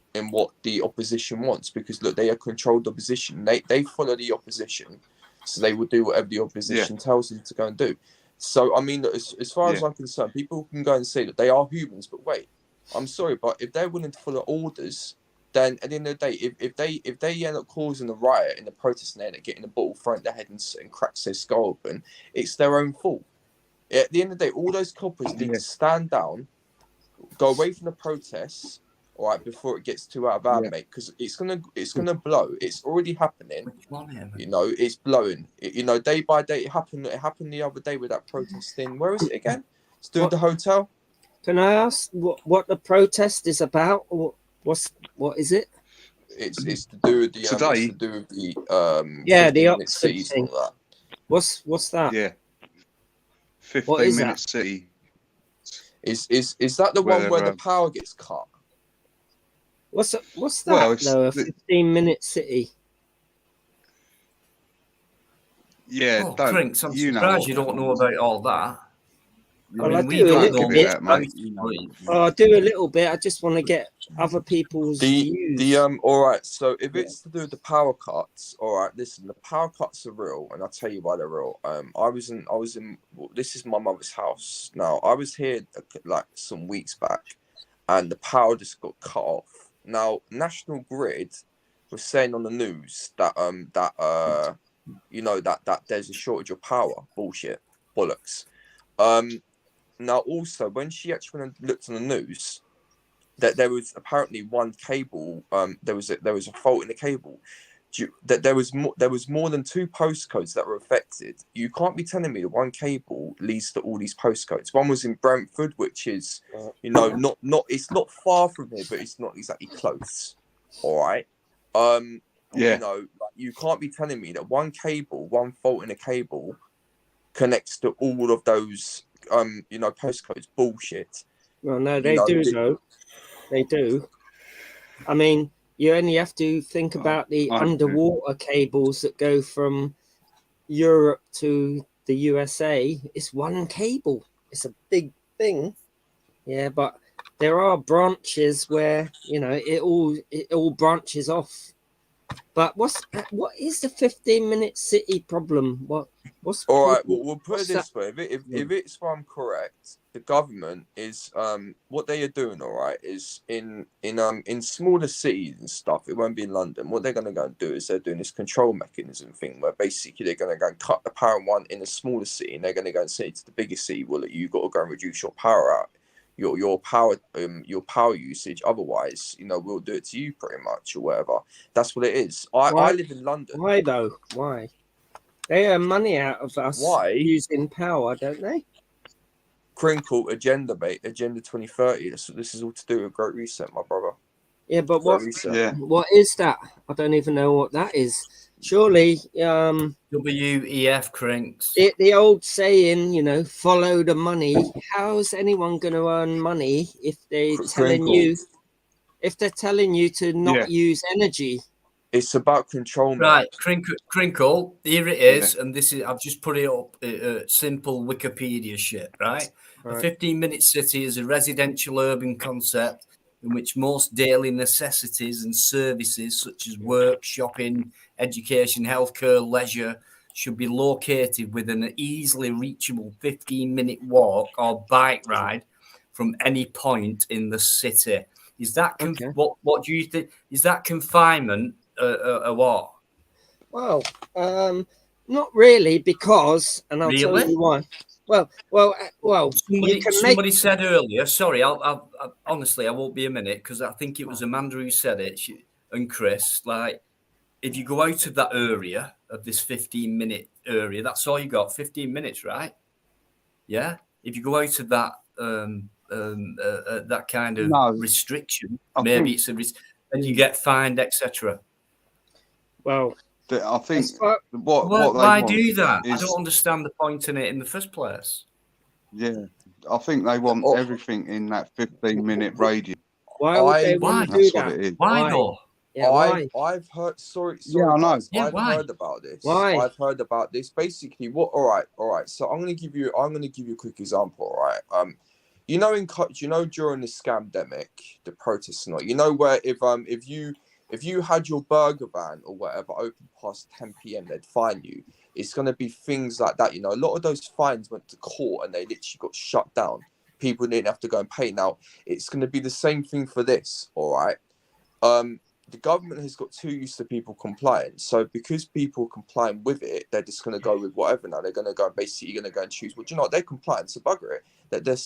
the opposition wants, because look, they are controlled opposition. They follow the opposition, so they will do whatever the opposition tells them to go and do. So I mean, as far as I'm concerned, people can go and say that they are humans, but wait, I'm sorry, but if they're willing to follow orders, then at the end of the day, if they end up causing a riot in the protest and they end up getting a bottle thrown at their head and cracks their skull open, it's their own fault. At the end of the day, all those coppers need to stand down, go away from the protests, all right, before it gets too out of hand, mate, because it's gonna blow. It's already happening. It's blowing. Day by day, it happened the other day with that protest thing. Where is it again? It's doing the hotel. Can I ask what the protest is about? What is it? It's to do with the today. It's to do with the the Oxford thing. That. What's that? Yeah. 15-minute city. Is that the one where the power gets cut? What's that? Well, a 15-minute city. Yeah, I'm surprised you don't know about all that. Well, I do a little bit. I do a little bit. I just want to get other people's views. All right. So if it's to do with the power cuts, all right. Listen, the power cuts are real, and I'll tell you why they're real. I was in. This is my mother's house. Now I was here like some weeks back, and the power just got cut off. Now National Grid was saying on the news that that there's a shortage of power. Bullshit, bollocks. Now, also, when she actually went and looked on the news, that there was apparently one cable. There was a fault in the cable. that there was more than 2 postcodes that were affected. You can't be telling me that one cable leads to all these postcodes. One was in Brentford, which is, you know, not it's not far from here, but it's not exactly close. All right. You know, like, you can't be telling me that one fault in a cable connects to all of those you know, postcodes. Bullshit. Well, no, they do though. They do. I mean, you only have to think about the underwater cables that go from Europe to the USA. It's one cable. It's a big thing. Yeah, but there are branches where, you know, it all branches off. But what is the 15-minute city problem? What's all right? Well, we'll put it this way: if it's, if I'm correct, the government is what they are doing. All right, is in smaller cities and stuff. It won't be in London. What they're going to go and do is they're doing this control mechanism thing, where basically they're going to go and cut the power on in a smaller city, and they're going to go and say to the biggest city, "Well, you've got to go and reduce your power out." Your power usage, otherwise, you know, we'll do it to you pretty much, or whatever. That's what it is. I live in London. Why though? Why? They earn money out of us using power, don't they? Crinkle agenda, mate. Agenda 2030. This is all to do with Great Reset, my brother. Yeah, but what is that? I don't even know what that is. Surely, WEF crinks. The old saying, you know, follow the money. How's anyone going to earn money if they're telling you to not use energy? It's about control, right? Crinkle. Here it is, and this is. I've just put it up. Simple Wikipedia shit, right? A 15-minute city is a residential urban concept in which most daily necessities and services such as work, shopping, education, healthcare, leisure should be located within an easily reachable 15-minute walk or bike ride from any point in the city. Is that what do you think? Is that confinement a what? Well, not really, because, and I'll tell you why. Well. Somebody said earlier. Sorry, I'll honestly, I won't be a minute because I think it was Amanda who said it, and Chris. Like, if you go out of that area of this 15-minute area, that's all you got. 15 minutes, right? Yeah. If you go out of that that kind of restriction, maybe it's and you get fined, etc. Well, I think why do that? I don't understand the point in it in the first place. Yeah, I think they want everything in that 15-minute radius. Why would they want to do that? What it is. Why though? Yeah, why? I've heard. Sorry. Yeah, I know. I've heard about this. Why? I've heard about this. Basically, what? All right. So I'm gonna give you a quick example. All right. You know, during the scamdemic, the protests and all, you know, where if you had your burger van or whatever open past 10 p.m, they'd fine you. It's going to be things like that. You know, a lot of those fines went to court and they literally got shut down. People didn't have to go and pay. Now, it's going to be the same thing for this, all right? The government has got too used to people complying. So because people are complying with it, they're just going to go with whatever now. They're going to go and basically going to go and choose. Well, do you know what? They're complying, so bugger it.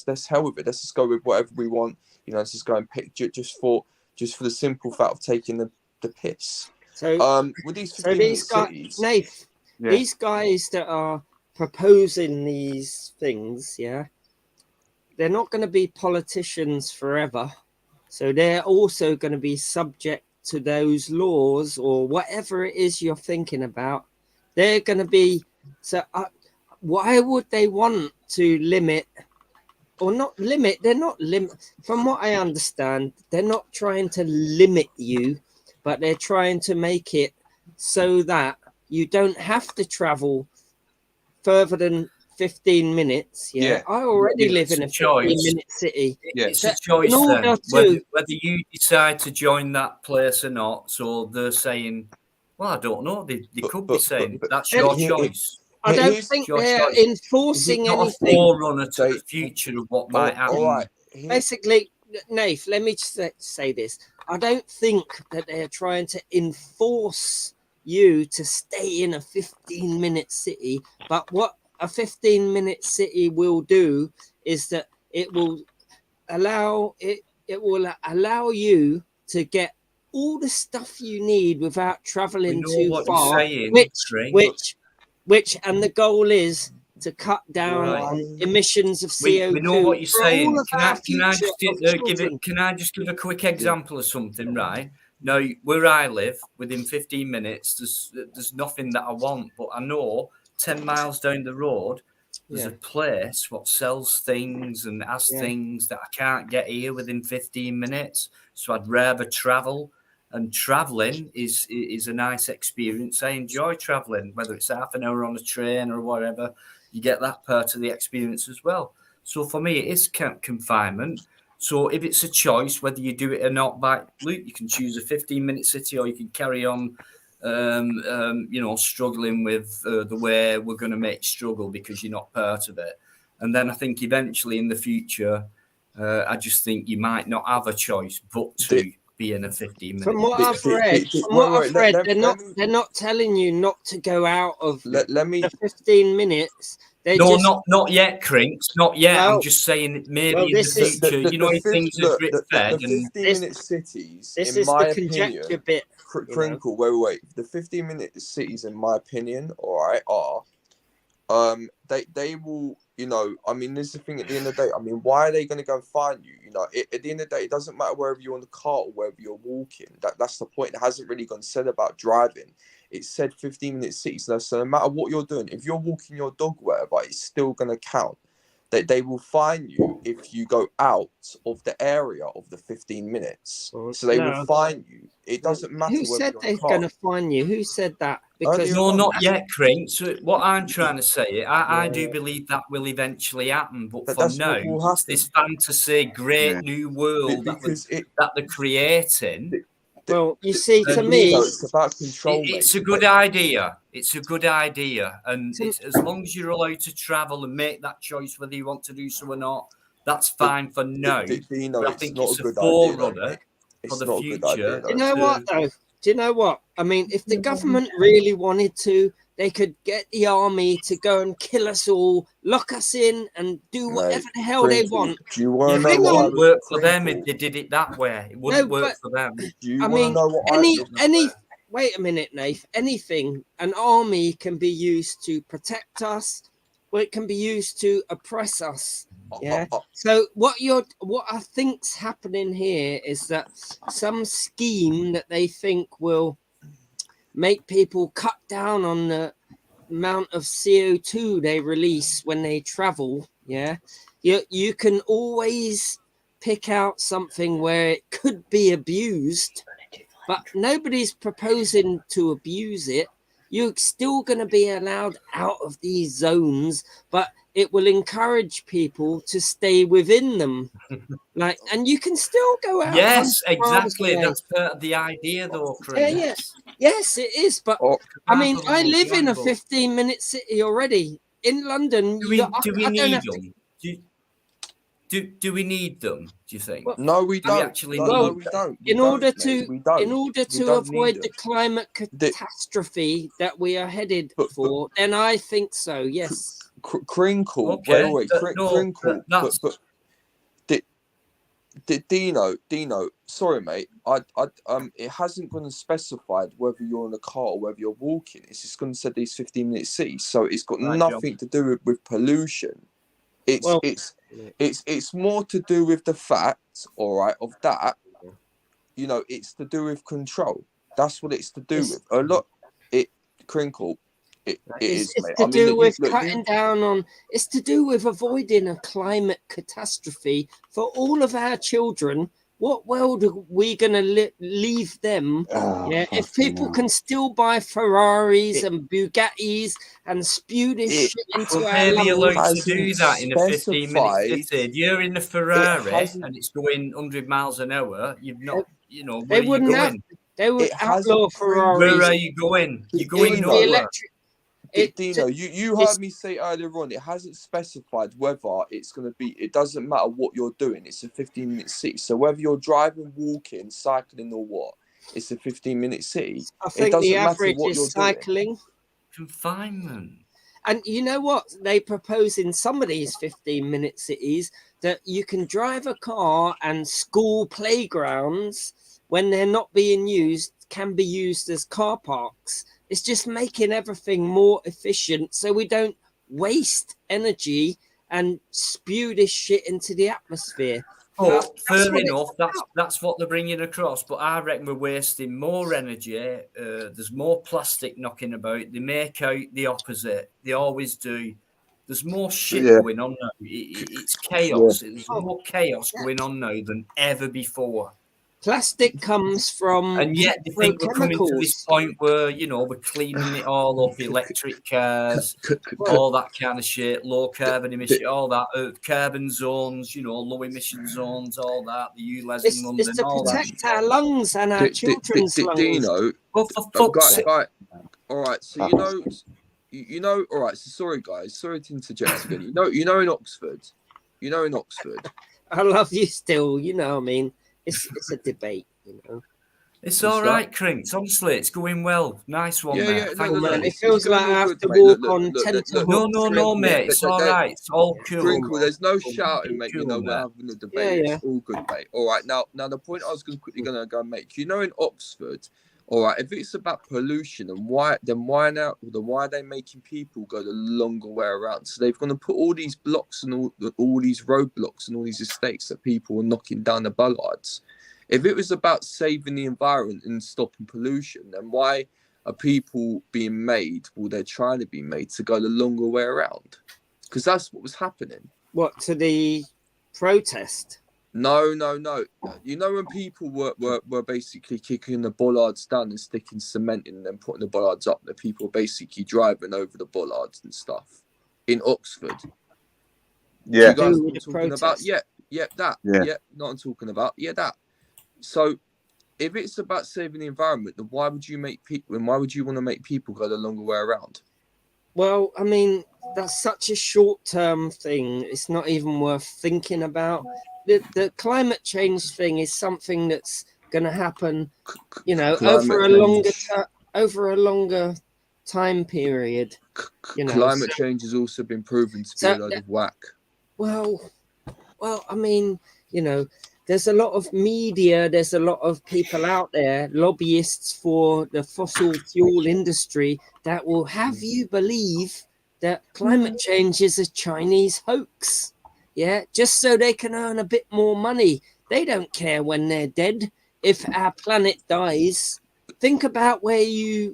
Let's hell with it. Let's just go with whatever we want. You know, let's just go and pick just for the simple fact of taking the piss. So, with these guys, Nath, these guys that are proposing these things, they're not going to be politicians forever. So they're also going to be subject to those laws or whatever it is you're thinking about. They're going to be. So why would they want to limit? Or not limit, they're not limit. From what I understand, they're not trying to limit you, but they're trying to make it so that you don't have to travel further than 15 minutes. I already live in a 15-minute city. It's a choice then, whether you decide to join that place or not. So they're saying, well, I don't know. They could be saying that's your choice. I don't think they're enforcing anything. Forerunner to the future of what might happen. All right. Basically, Nath, let me just say this. I don't think that they're trying to enforce you to stay in a 15-minute city. But what a 15-minute city will do is that it will allow you to get all the stuff you need without traveling know too what you're far, saying, Craig. which, and the goal is to cut down Right. on emissions of CO2. We know what you're for saying. all of our future of children. Can I just give a quick example of something, right? Now, where I live, within 15 minutes, there's nothing that I want, but I know 10 miles down the road, there's a place what sells things and has things that I can't get here within 15 minutes. So I'd rather travel. And traveling is a nice experience. I enjoy traveling, whether it's half an hour on a train or whatever. You get that part of the experience as well. So for me, it is confinement. So if it's a choice, whether you do it or not, by Luke, you can choose a 15-minute city, or you can carry on, struggling with the way we're going to make struggle because you're not part of it. And then I think eventually in the future, I just think you might not have a choice but to be in a 15-minute. From what I've read, they're not telling you not to go out of the 15 minutes. Not yet, Crinks. Not yet. No. I'm just saying maybe Well, in the future, if things are drip fed. The 15-minute cities, this in is my the opinion, conjecture bit. Crinkle, wait. The 15-minute cities, in my opinion, all right, are they will, I mean, this is the thing at the end of the day. I mean, why are they going to go and find you? At the end of the day, it doesn't matter wherever you're on the car or wherever you're walking. That's the point. It hasn't really gone said about driving. It said 15-minute cities. So no matter what you're doing, if you're walking your dog, wherever, it's still going to count. They will fine you if you go out of the area of the 15 minutes. So they will fine you. It doesn't matter. Who said they're going to fine you? Who said that? Because no, not yet, Crink. So what I'm trying to say, I do believe that will eventually happen, but for now, it's this fantasy, great new world that they're creating. Well, you see, to me, it's about control. It's a good idea. It's a good idea, and as long as you're allowed to travel and make that choice whether you want to do so or not, that's fine for now. But I think it's a forerunner for the future. Do you know what, though? Do you know what? I mean, if the government really wanted to, they could get the army to go and kill us all, lock us in, and do whatever the hell they want. Do you want to know it what wouldn't work for them if they did it that way. It wouldn't work for them. I mean, wait a minute, Nath. Anything, an army can be used to protect us, or it can be used to oppress us. Yeah. So what I think's happening here is that some scheme that they think will make people cut down on the amount of CO2 they release when they travel. Yeah. You can always pick out something where it could be abused, but nobody's proposing to abuse it. You're still going to be allowed out of these zones, but it will encourage people to stay within them. And you can still go out. Yes, exactly. That's part of the idea, though, Chris. Yes, it is. But I mean, I live in a 15-minute city already in London. Do we need them? Do we need them? Do you think? No, we don't. No, we don't. In order to avoid the climate catastrophe that we are headed for, then I think so. Yes. Crinkle. Okay. Wait. Crinkle. But Dino. Sorry, mate. It hasn't gone and specified whether you're in a car or whether you're walking. It's just going to say these 15-minute cities. So it's got nothing to do with pollution. It's more to do with the fact, all right, of that. It's to do with control. That's what it's to do with. A lot. Crinkle. It is, mate. It's to do with cutting down on. It's to do with avoiding a climate catastrophe for all of our children. What world are we going to leave them? If people can still buy Ferraris and Bugattis and spew this shit into our lungs. They're allowed to do that in a 15-minute city. If you're in a Ferrari and it's going 100 miles an hour, you've not, where are you going? They would outlaw Ferraris. Where are you going? You're going nowhere. Dino, you heard me say earlier on, it hasn't specified whether it's going to be, it doesn't matter what you're doing, it's a 15-minute city. So whether you're driving, walking, cycling or what, it's a 15-minute city. I think the average is cycling. Confinement. And you know what? They propose in some of these 15-minute cities that you can drive a car and school playgrounds when they're not being used, can be used as car parks. It's just making everything more efficient so we don't waste energy and spew this shit into the atmosphere. But That's fair what enough, it's that's what they're bringing across. But I reckon we're wasting more energy. There's more plastic knocking about. They make out the opposite. They always do. There's more shit Yeah. going on now. It's chaos. There's more chaos going on now than ever before. Plastic comes from And yet they think we're coming to this chemicals. point where, we're cleaning it all up, electric cars, all that kind of shit, low carbon emission, all that, carbon zones, low emission zones, all that, the ULEZ in London, It's to all that. protect our lungs and our children's lungs. Dino, Well, for fuck's sake. all right, so all right, so sorry guys, sorry to interject again. In Oxford, I love you still, I mean, it's a debate, It's all right, Crinks. Honestly, it's going well. Nice one, mate. Thank you. It feels like I have to walk on tenterhooks. No, mate. It's all right. It's all cool. Crinkle, there's no shouting, mate. Cool, We're having a debate. Yeah. It's all good, mate. All right, now the point I was quickly going to go make. In Oxford, all right, if it's about pollution, and why are they making people go the longer way around? So they've going to put all these blocks and all these roadblocks and all these estates that people are knocking down the bollards. If it was about saving the environment and stopping pollution, then why are people being made, they're trying to be made to go the longer way around? Because that's what was happening. What, to the protest? No. When people were basically kicking the bollards down and sticking cement in and then putting the bollards up, the people were basically driving over the bollards and stuff in Oxford. Yeah. You guys were talking about, that. Yeah. Not I'm talking about, that. So, if it's about saving the environment, then why would you want to make people go the longer way around? Well, I mean, that's such a short-term thing. It's not even worth thinking about. The climate change thing is something that's going to happen, over a longer time period. Climate change has also been proven to be a load of whack. Well, I mean, there's a lot of media, there's a lot of people out there, lobbyists for the fossil fuel industry, that will have you believe that climate change is a Chinese hoax. Yeah, just so they can earn a bit more money. They don't care when they're dead. If our planet dies, think about where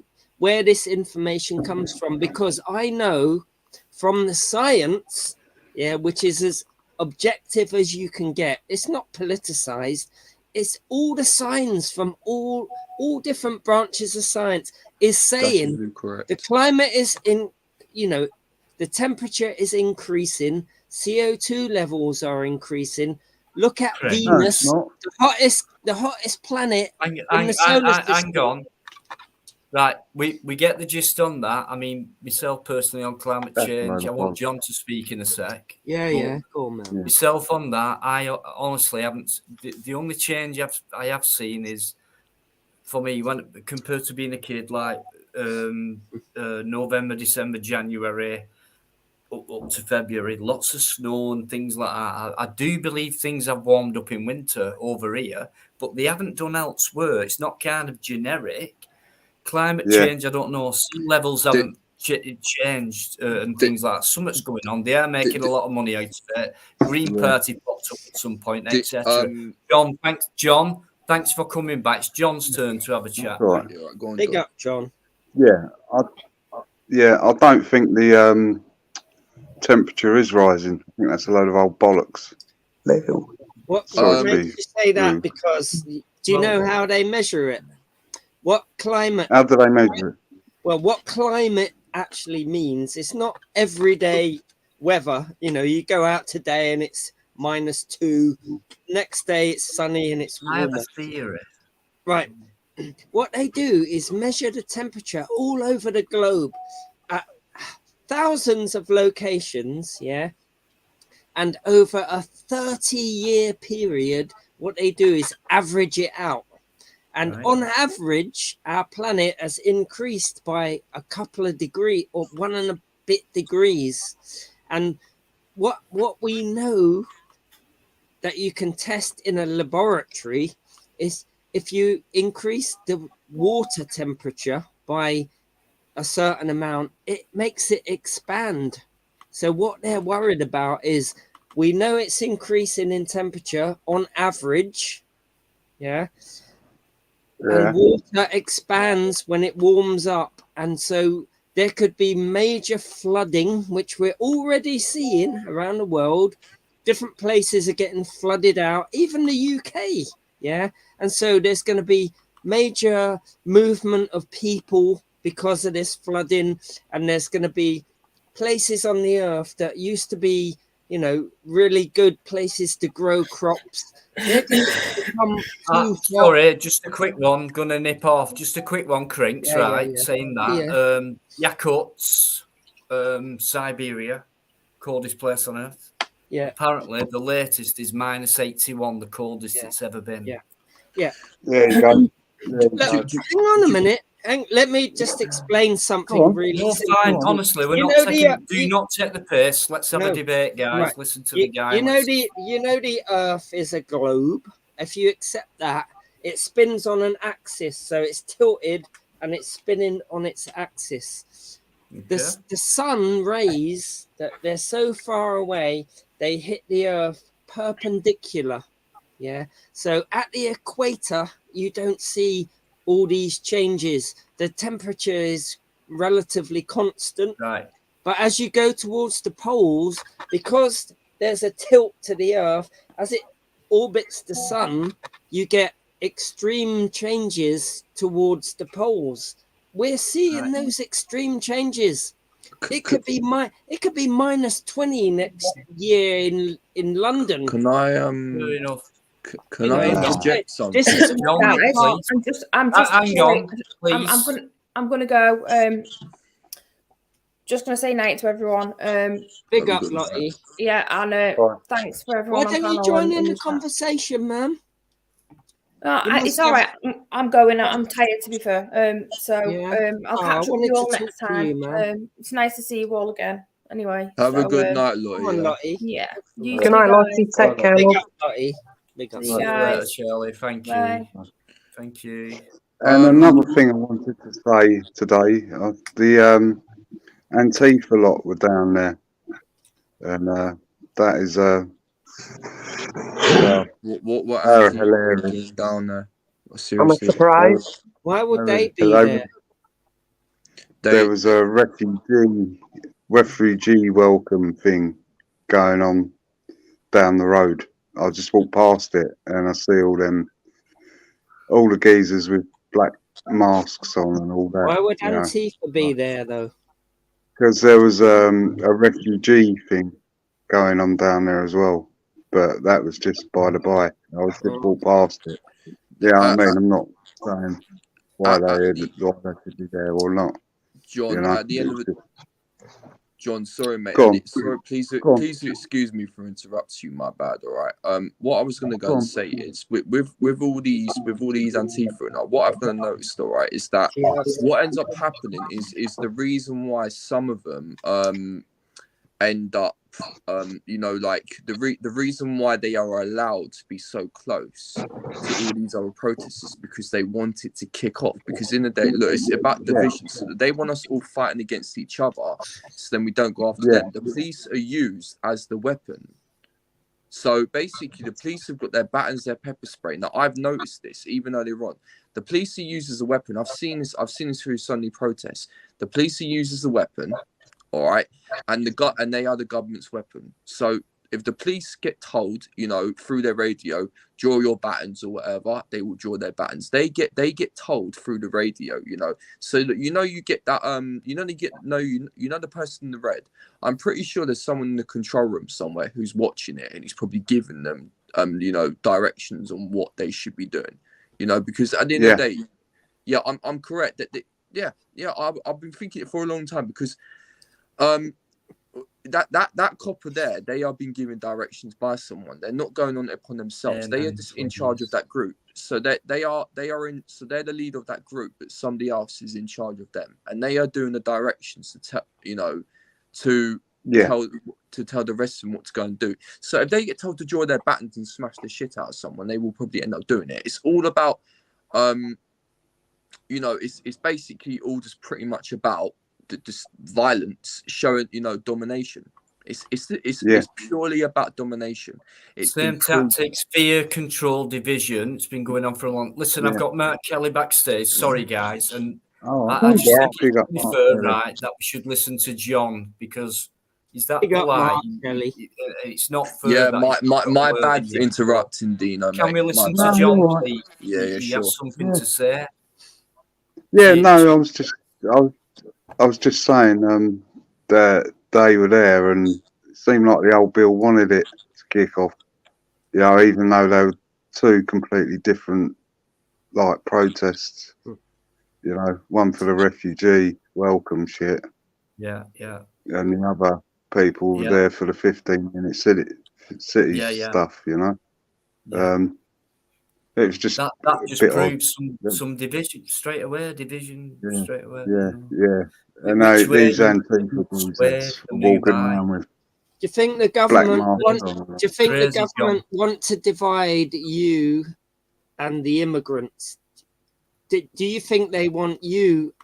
this information comes from, because I know from the science, which is as objective as you can get. It's not politicized. It's all the signs from all different branches of science is saying the climate is the temperature is increasing, CO2 levels are increasing. Look at Venus, the hottest planet in the solar system. Hang on. Right, we get the gist on that. I mean, myself personally on climate change, I want John to speak in a sec. Yeah, cool, man. Myself on that, I honestly haven't. The only change I have seen is, for me, when compared to being a kid, like November, December, January, up to February, lots of snow and things like that. I do believe things have warmed up in winter over here, but they haven't done elsewhere. It's not kind of generic. Climate change, I don't know. Sea levels haven't changed and things like that. So much going on. They are making a lot of money out of it. Green Party popped up at some point, etc. John, thanks for coming back. It's John's turn to have a chat. Right. Go on, Big up, John. Yeah, I don't think the temperature is rising. I think that's a load of old bollocks. What makes you say that? Because do you know how they measure it? What climate? How do they measure it? Well, what climate actually means, it's not everyday weather. You go out today and it's -2. Next day it's sunny and it's warmer. I have a theory. Right. What they do is measure the temperature all over the globe at thousands of locations, and over a 30-year period, what they do is average it out. And on average, our planet has increased by a couple of degrees or 1 and a bit degrees. And what we know that you can test in a laboratory is if you increase the water temperature by a certain amount, it makes it expand. So what they're worried about is, we know it's increasing in temperature on average, and water expands when it warms up, and so there could be major flooding, which we're already seeing around the world. Different places are getting flooded out, even the UK, and so there's going to be major movement of people because of this flooding, and there's going to be places on the earth that used to be, you know, really good places to grow crops. They're going to become sorry, just a quick one. Gonna nip off. Just a quick one, Crinks, right? Saying that. Yakuts, Siberia, coldest place on earth. Yeah. Apparently, the latest is -81, the coldest it's ever been. Yeah. There you go. Hang on a minute. Let me just explain something really simple. Fine. Honestly, we're not taking. Do not take the piss. Let's have a debate, guys. Right. Listen to the guy. You know the Earth is a globe. If you accept that, it spins on an axis, so it's tilted and it's spinning on its axis. Okay. The sun rays, that they're so far away, they hit the Earth perpendicular. So at the equator, you don't see all these changes. The temperature is relatively constant. Right. But as you go towards the poles, because there's a tilt to the Earth, as it orbits the sun, you get extreme changes towards the poles. We're seeing those extreme changes. It could be -20 next year in London. Can I Can I interject something? This is I'm just hang on, please. I'm gonna go. Just gonna say night to everyone. Big up, Lottie. Yeah, and thanks for everyone. Why don't you join in the conversation, man? It's all right. I'm going. I'm tired, to be fair. I'll catch up with you all next time. It's nice to see you all again. Anyway, have a good night, Lottie. Come on, Lottie. Yeah. Good night, Lottie. Take care. Big up, Lottie. Big up, Lottie. Shirley, thank you. Thank you. And another thing I wanted to say today, the Antifa lot were down there, and that is what hilarious down there. I'm surprised. Why would they be there? There was a refugee welcome thing going on down the road. I just walked past it and I see all the geezers with black masks on and all that. Why would Antifa be there though? Because there was a refugee thing going on down there as well, but that was just by the by. I was just walked past it. Yeah, I mean, I'm not saying why they should be there or not. John, you know? at the end of it, John, sorry, mate. Sorry, please excuse me for interrupting you. My bad. All right. What I was going to go and say is, with all these Antifa and all, what I've going to notice, all right, is that what ends up happening is the reason why some of them end up, like the reason why they are allowed to be so close to all these other protests is because they want it to kick off. Because in the day, look, it's about division. So they want us all fighting against each other, so then we don't go after them. The police are used as the weapon. So basically, the police have got their batons, their pepper spray. Now I've noticed this even earlier on. The police are used as a weapon. I've seen this through Sunday protests. The police are used as a weapon. All right, and they are the government's weapon. So if the police get told, through their radio, draw your batons or whatever, they will draw their batons. They get told through the radio, so that you get that the person in the red. I'm pretty sure there's someone in the control room somewhere who's watching it, and he's probably giving them directions on what they should be doing, because at the end of the day, I'm correct that I've been thinking it for a long time, because that copper there, they are being given directions by someone. They're not going on it upon themselves. They are just in charge of that group. So they're the leader of that group, but somebody else is in charge of them, and they are doing the directions to tell tell the rest of them what to go and do. So if they get told to draw their batons and smash the shit out of someone, they will probably end up doing it. It's all about you know, it's basically all just pretty much about this violence showing, you know, domination. It's purely about domination. It's same tactics, fear, control, division. It's been going on for a long. Listen, I've got Mark Kelly backstage. Sorry, guys, and I just think it's fair, right, that we should listen to John because he's that polite. It's not fair. My bad for interrupting, Dino. Can we listen to John, please? Yeah, he sure. has something to say. Yeah, no, I was just saying that they were there, and it seemed like the old Bill wanted it to kick off. You know, even though they were two completely different, like, protests. You know, one for the refugee welcome shit. Yeah. And the other people were there for the 15-minute city stuff. You know. It was just that just proves some division straight away. Yeah. And these Antifa dudes walking around with. Do you think the government want to divide you and the immigrants? Do you think they want you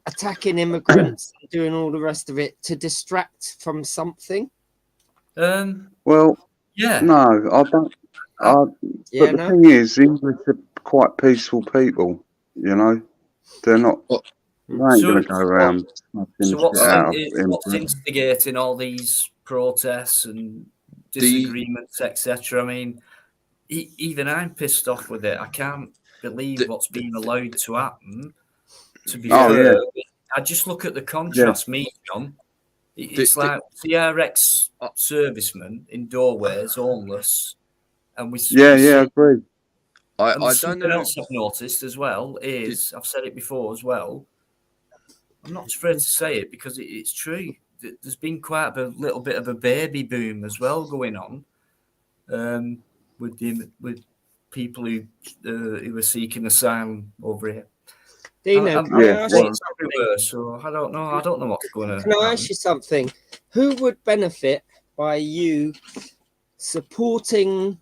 attacking immigrants and doing all the rest of it to distract from something? Well, no, I don't. But the thing is, English are quite peaceful people. You know, they're not. They ain't going to go around. So what's instigating all these protests and disagreements, etc.? I mean, even I'm pissed off with it. I can't believe what's being allowed to happen. To be fair, I just look at the contrast, John. It's like CRX servicemen in doorways, homeless. And we I agree. I don't know. Else I've noticed as well is I've said it before as well. I'm not afraid to say it because it's true. There's been quite a little bit of a baby boom as well going on with people who are seeking asylum over here. Dino, so I don't know. I don't know what's going on. Can I ask you something? Who would benefit by you supporting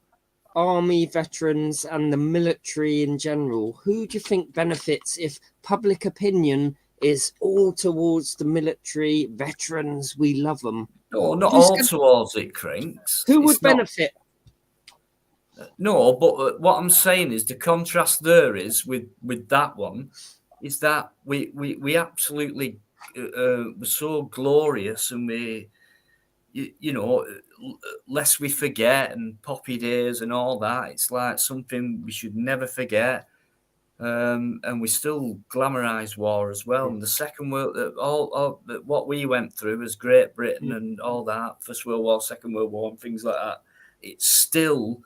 army veterans and the military in general? Who do you think benefits if public opinion is all towards the military veterans? We love them. No, not all towards it, Crinks. Who would benefit? No, but what I'm saying is the contrast there is with that one is that we absolutely were so glorious, and we, you know, lest we forget, and Poppy Days and all that. It's like something we should never forget. And we still glamorize war as well. And the Second World, all what we went through as Great Britain and all that, First World War, Second World War, and things like that. It's still,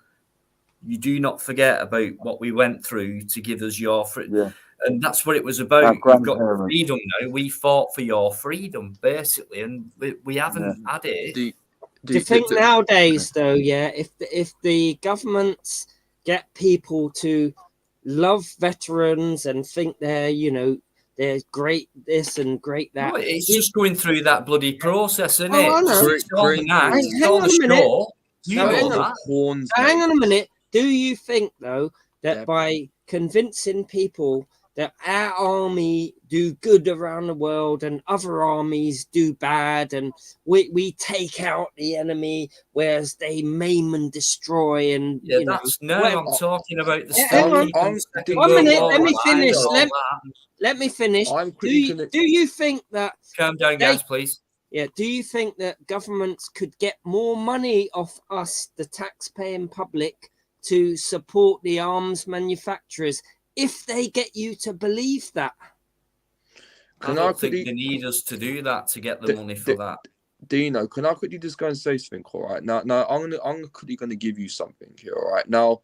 you do not forget about what we went through to give us your freedom. And that's what it was about. You've got freedom now. We fought for your freedom, basically, and we haven't had it. Do you think nowadays, though, if the governments get people to love veterans and think they're great this and great that, it's just going through that bloody process, isn't it? I know. Hang on a minute. Do you think, though, that by convincing people that our army do good around the world and other armies do bad, and we take out the enemy, whereas they maim and destroy, and I'm talking about the stuff. 1 minute, let me finish. Let me finish. Do you think that? Calm down, guys, please. Yeah. Do you think that governments could get more money off us, the tax-paying public, to support the arms manufacturers if they get you to believe that? I don't think they need us to do that to get the money for that. Dino, can I quickly just go and say something? All right, now I'm quickly going to give you something here. All right, now,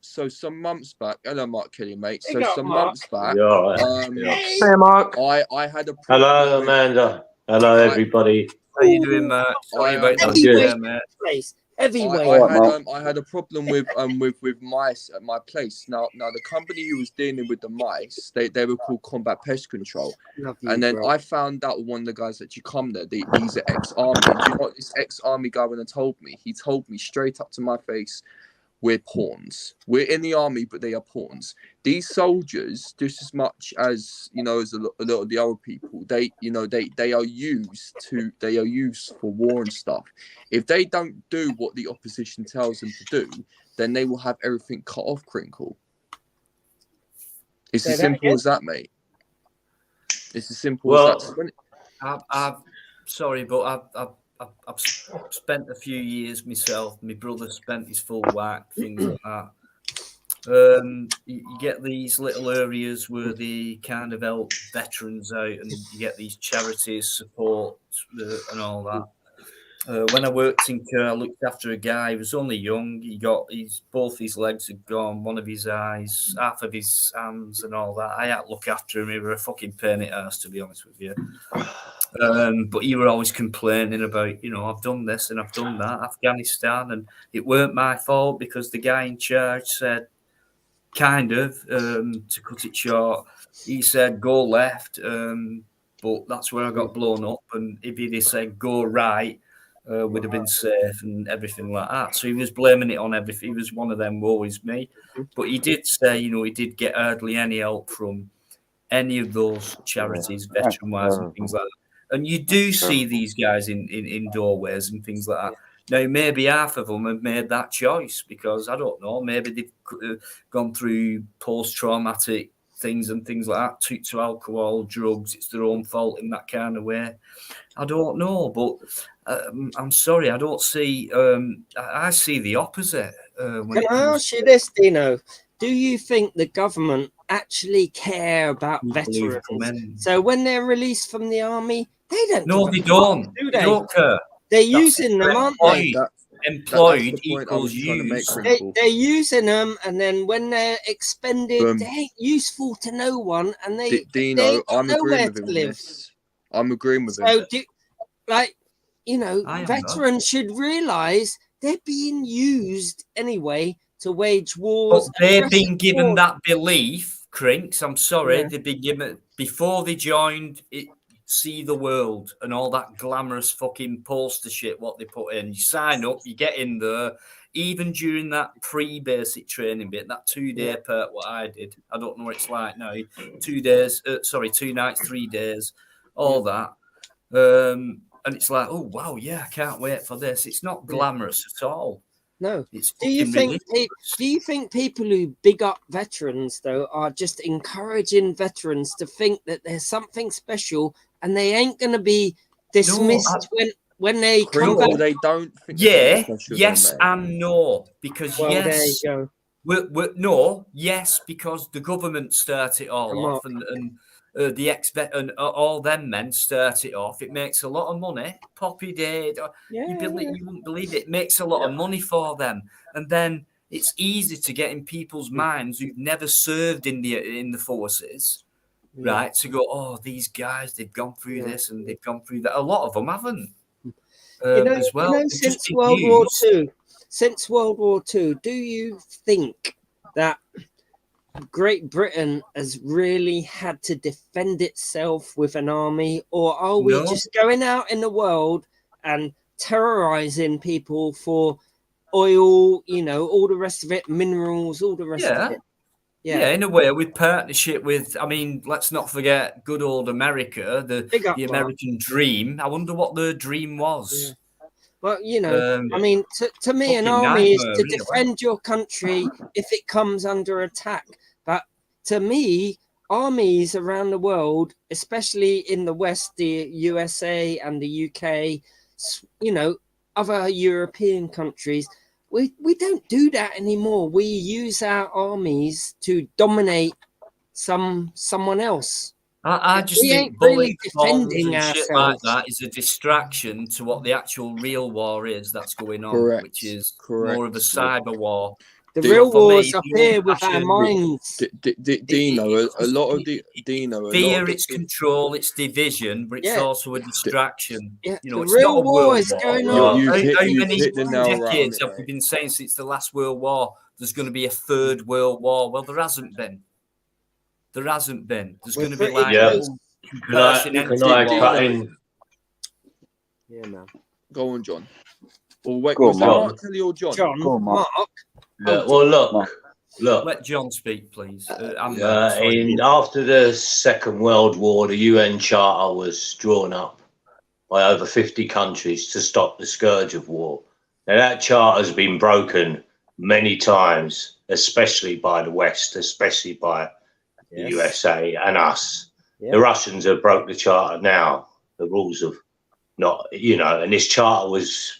so some months back, hello, Mark Kelly, mate. So some months back, hey, Mark. I had a hello, Amanda. Hello, everybody. How you doing, Mark? Sorry about that. Heavyweight, mate. Everywhere. I had a problem with mice at my place. Now the company who was dealing with the mice, they were called Combat Pest Control. And then I found out one of the guys that you come there, these are ex-army. And do you know what this ex-army guy when he told me? He told me straight up to my face, we're pawns. We're in the army, but they are pawns. These soldiers, just as much as as a lot of the other people, they are used for war and stuff. If they don't do what the opposition tells them to do, then they will have everything cut off. Crinkle. It's as simple as that, mate. It's as simple as that. I'm sorry, but I've spent a few years myself. My brother spent his full whack, things like that. You get these little areas where they kind of help veterans out, and you get these charities support and all that. When I worked in care, I looked after a guy who was only young. Both his legs had gone, one of his eyes, half of his hands, and all that. I had to look after him. He were a fucking pain in the ass, to be honest with you. But you were always complaining about, I've done this and I've done that, Afghanistan, and it weren't my fault because the guy in charge said, to cut it short, he said, go left, but that's where I got blown up. And if he'd said, go right, would have been safe and everything like that. So he was blaming it on everything. He was one of them, woe is me. But he did say, he did get hardly any help from any of those charities, veteran-wise and things like that. And you do see these guys in doorways and things like that. Now, maybe half of them have made that choice because, I don't know, maybe they've gone through post-traumatic things and things like that, took to alcohol, drugs. It's their own fault in that kind of way. I don't know, but I'm sorry, I don't see... I see the opposite. Can I ask you this, Dino? Do you think the government actually care about veterans? So when they're released from the army, they don't. No, they don't. Do they don't care. They're using them, aren't they? Employed equals use. They're using them, and then when they're expended, they ain't useful to no one, and Dino, I'm agreeing with him on this. I'm agreeing with him. So, veterans should realise they're being used anyway to wage wars. But they've been given that belief, Crinks. I'm sorry, they've been given before they joined it. See the world and all that glamorous fucking poster shit what they put in. You sign up, you get in there. Even during that pre-basic training bit, that 2-day part, what I did, I don't know what it's like now. 2 days, 2 nights, 3 days, all that. And it's like, oh wow, yeah, I can't wait for this. It's not glamorous at all. No. It's do you think people who big up veterans though are just encouraging veterans to think that there's something special and they ain't going to be dismissed when they come back? They don't think yes and no, because there you go. No, yes, because the government start it all off and the all them men start it off. It makes a lot of money. Poppy did. You wouldn't believe it. It makes a lot of money for them. And then it's easy to get in people's minds who've never served in the forces, right? To go, oh, these guys, they've gone through this and they've gone through that. A lot of them haven't. As well. Since World War II, do you think that Great Britain has really had to defend itself with an army, or are we just going out in the world and terrorizing people for oil, all the rest of it, minerals, all the rest of it? Yeah, in a way, with partnership with, let's not forget good old America, the American dream. I wonder what their dream was. Well, to me, an army is to defend your country if it comes under attack. But to me, armies around the world, especially in the West, the USA and the UK, other European countries, we don't do that anymore. We use our armies to dominate someone else. I just think bullets, bombs and shit like that is a distraction to what the actual real war is that's going on, which is more of a cyber war. The real for war me, is up the here with our passion- minds. Dino, a lot of the Fear, it's control, it's division, but it's Yeah. also a distraction. Yeah, You know, the it's not real a war world is war. going How on. You've many hit the nail right on decades it, have we mate. been saying since the last World War there's going to be a third World War? Well, there hasn't been. There hasn't been. There's going to be like Yeah. little Can I impersonation cut wars. in? Yeah, man. Go on, John. Or wait, Go on, was that Mark. Mark Kelly or John? John, Go on, Mark. Mark. Well, look. Let John speak, please. I'm sorry. After the Second World War, the UN Charter was drawn up by over 50 countries to stop the scourge of war. Now, that charter has been broken many times, especially by the West, especially by the USA and us. Yeah. The Russians have broke the charter now. The rules of not, and this charter was,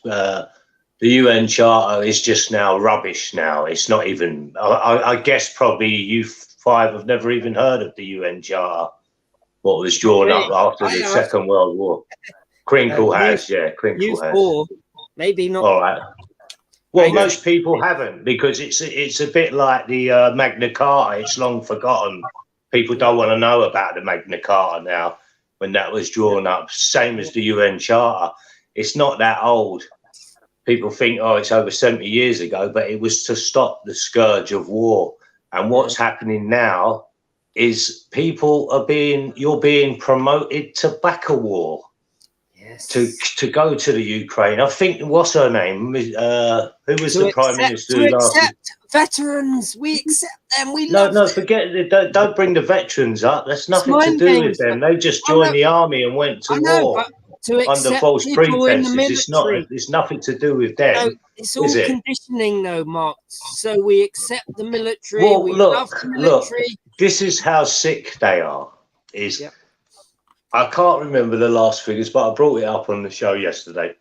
the UN Charter is just now rubbish now. It's not even, I guess probably you five have never even heard of the UN Charter, what was drawn up after the Second World War. Crinkle has. You four, maybe not. All right. Well, most people haven't, because it's a bit like the Magna Carta. It's long forgotten. People don't want to know about the Magna Carta now, when that was drawn up. Same as the UN Charter. It's not that old. People think, oh, it's over 70 years ago, but it was to stop the scourge of war. And what's happening now is you're being promoted to back a war. To go to the Ukraine. I think, what's her name? Who was the Prime Minister? To accept veterans. We accept them. We love No, them. forget it. Don't bring the veterans up. That's nothing to mind do with games, them. They just joined the army and went to war to under accept false people in the pretenses. military. It's nothing to do with them. No, it's all is it? conditioning, though, Mark. So we accept the military. Well, we love the military. This is how sick they are. I can't remember the last figures, but I brought it up on the show yesterday.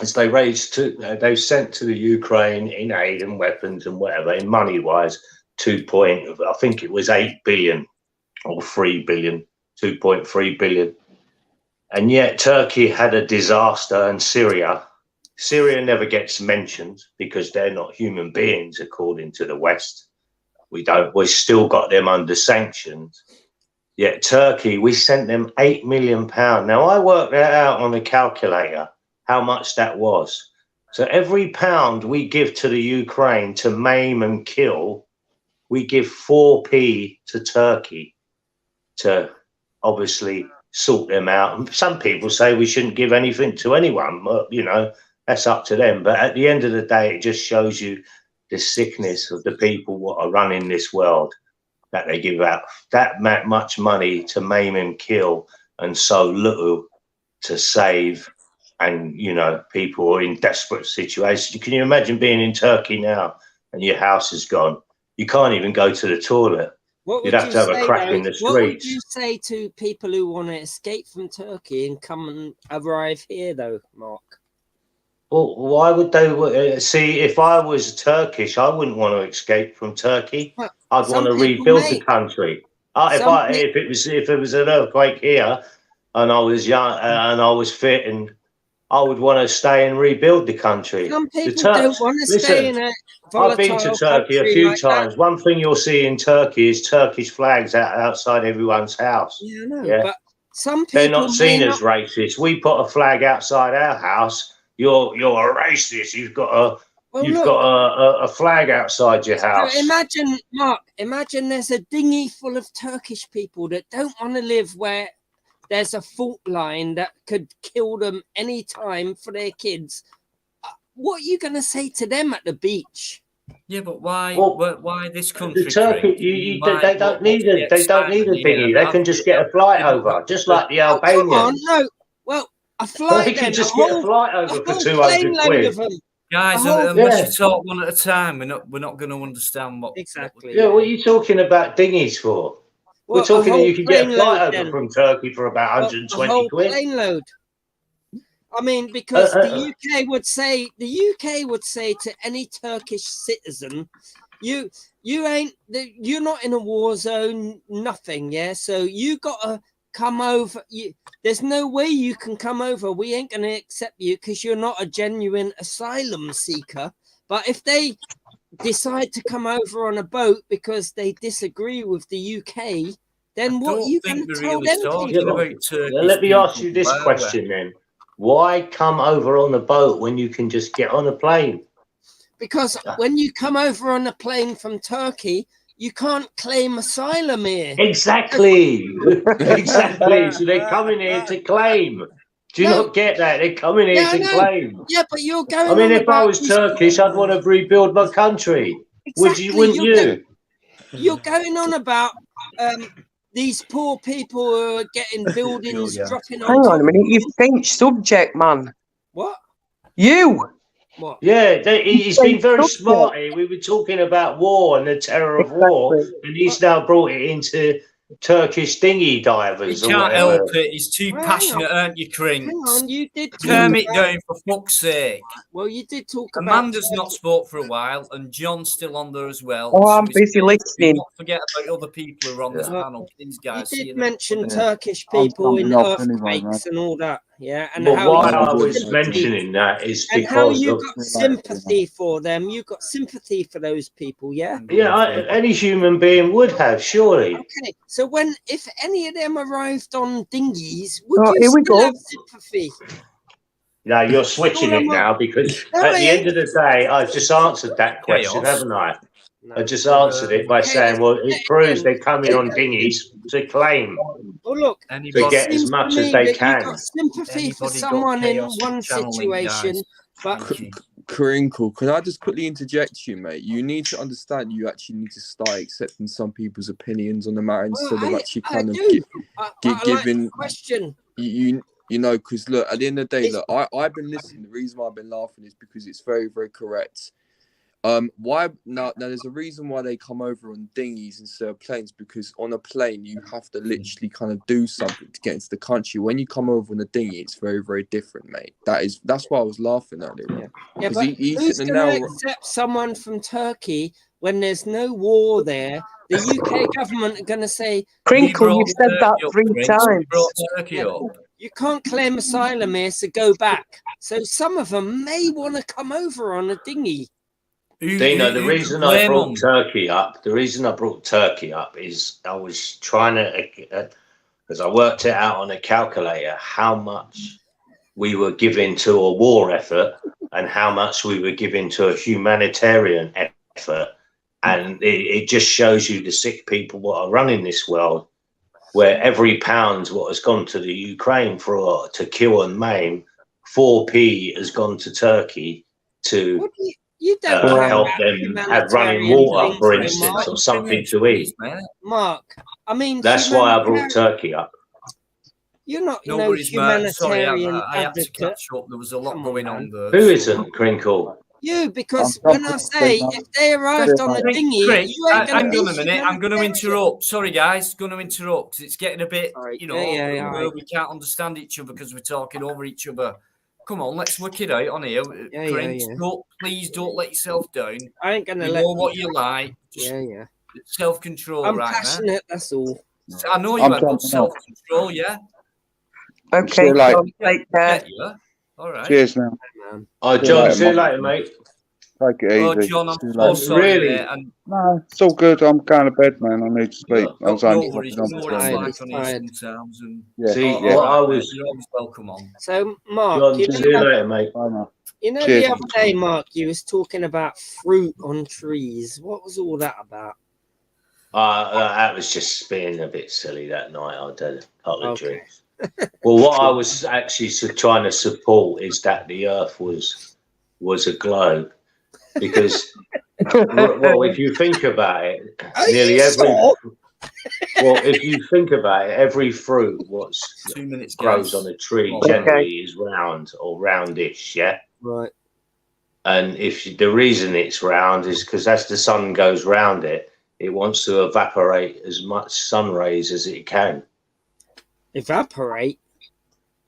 As they've sent to the Ukraine in aid and weapons and whatever, in money wise, I think it was 8 billion or 3 billion, 2.3 billion. And yet Turkey had a disaster, and Syria never gets mentioned because they're not human beings, according to the West. We've still got them under sanctions. Yet Turkey, we sent them £8 million. Now, I worked that out on a calculator, how much that was. So every pound we give to the Ukraine to maim and kill, we give 4p to Turkey to obviously sort them out. Some people say we shouldn't give anything to anyone, but, that's up to them. But at the end of the day, it just shows you the sickness of the people what are running this world, that they give out that much money to maim and kill and so little to save. And, people are in desperate situations. Can you imagine being in Turkey now and your house is gone? You can't even go to the toilet. You'd have to have a crack in the streets. What would you say to people who want to escape from Turkey and come and arrive here, though, Mark? Well, why would they see? If I was Turkish, I wouldn't want to escape from Turkey. Well, I'd want to rebuild the country. If it was an earthquake here, and I was young and I was fit, and I would want to stay and rebuild the country. Some people don't want to stay in a volatile I've been to Turkey a few times. One thing you'll see in Turkey is Turkish flags outside everyone's house. Yeah, I know, but some people they're not seen as racist. We put a flag outside our house. You're a racist. You've got a flag outside your house. So imagine, Mark. Imagine there's a dinghy full of Turkish people that don't want to live where there's a fault line that could kill them any time for their kids. What are you going to say to them at the beach? Yeah, but why? Why this country? The Turkey, they don't need a dinghy. They can just get a flight over, just like the Albanians. Come on, no. Well, a flight. They can just get a flight over for 200 quid. Guys, unless you talk one at a time, we're not going to understand what exactly. Yeah, what are you talking about dinghies for? We're talking that you can get a flight over from Turkey for about 120 quid. Plane load. I mean, because the UK would say to any Turkish citizen, you're not in a war zone, nothing, yeah. So you gotta come over. There's no way you can come over. We ain't gonna accept you because you're not a genuine asylum seeker. But if they decide to come over on a boat because they disagree with the UK, then what are you going to tell them people? Let me ask you this question then. Why come over on a boat when you can just get on a plane? Because when you come over on a plane from Turkey, you can't claim asylum here. Exactly. Exactly. So they're coming here to claim. Do you not get that? They're coming here to claim. Yeah, but you're going I mean, on if I about was these Turkish, I'd want to rebuild my country. Exactly. Wouldn't you? You're going on about these poor people who are getting buildings dropping on Hang top on a minute, you've changed subject, man. What? You. What? Yeah, he's been very smart here. We were talking about war and the terror of war, and he's now brought it into Turkish dinghy divers You or can't whatever. help it. He's too passionate, aren't you, Crinks? Hang on, you did talk Calm it about- down, for fuck's sake. Well, you did talk about Amanda's not spoke for a while, and John's still on there as well. Oh, I'm it's busy good to listening. not forget about other people who are on this Well, panel. These guys. You see did them. mention Yeah. Turkish I'm people in jumping off anyway, earthquakes and all that, yeah, and But how why you I got was sympathy- mentioning that is and how because you of got sympathy for them. You got sympathy for those people, yeah. any human being would have, surely. Okay, so if any of them arrived on dinghies, would Oh, you here we still go. have sympathy? Now you're switching it now because at the end of the day, I've just answered that question, Chaos. haven't I? I just answered it by saying, well, it proves they're coming on dinghies to claim, Oh, look, to get as much as they can. You got sympathy for Anybody got someone in chaos one channeling, situation, guys? but Crinkle, can I just quickly interject you, mate? You need to understand you actually need to start accepting some people's opinions on the matter instead of actually kind of giving the question. You know, because look, at the end of the day, look, I've been listening. The reason why I've been laughing is because it's very, very correct. Why now there's a reason why they come over on dinghies instead of planes, because on a plane you have to literally kind of do something to get into the country. When you come over on a dinghy, it's very, very different, mate. That's why I was laughing earlier on. Yeah, but who's going to accept someone from Turkey when there's no war there? The UK government are going to say, Crinkle, you've said that 3 times. You can't claim asylum here, so go back. So some of them may want to come over on a dinghy. Dino, the reason I brought Turkey up, is I was trying to, because I worked it out on a calculator, how much we were giving to a war effort and how much we were giving to a humanitarian effort. And it just shows you the sick people what are running this world, where every pound what has gone to the Ukraine to kill and maim, 4p has gone to Turkey to help them have running water, for instance, or something to eat. Mark, I mean, that's why I brought Turkey up. You're not, no worries, mate. Sorry, humanitarian I had to catch up. There was a lot going on there. Who isn't, Crinkle? You, because when I say if they arrived on a dinghy, you ain't hang going on a minute. I'm going to interrupt. Sorry, guys. Going to interrupt because it's getting a bit, where we can't understand each other because we're talking over each other. Come on, let's work it out on here. Prince, please don't let yourself down. I ain't going to know what you like. Yeah. Self-control, I'm right, passionate, man. that's all. I know you have got self-control, yeah? Okay, take care. Yeah. All right. Cheers now. John, see you later, mate. Take it easy. Oh, John, I'm See you so later. sorry. Really? Mate, and No, it's all good. I'm going to bed, man. I need to sleep. I was only worries. hopping You on know what it's the like on Eastern Towns. And what I was. You're always welcome on. So, Mark, John, see you later, mate. You know, Cheers. the other day, Mark, you was talking about fruit on trees. What was all that about? That was just being a bit silly that night. I did a couple of drinks. Well, what I was actually trying to support is that the Earth was a globe, because well, if you think about it, nearly every if you think about it, every fruit grows on a tree generally is round or roundish, yeah. Right. And the reason it's round is because as the sun goes round it, it wants to evaporate as much sun rays as it can. Evaporate?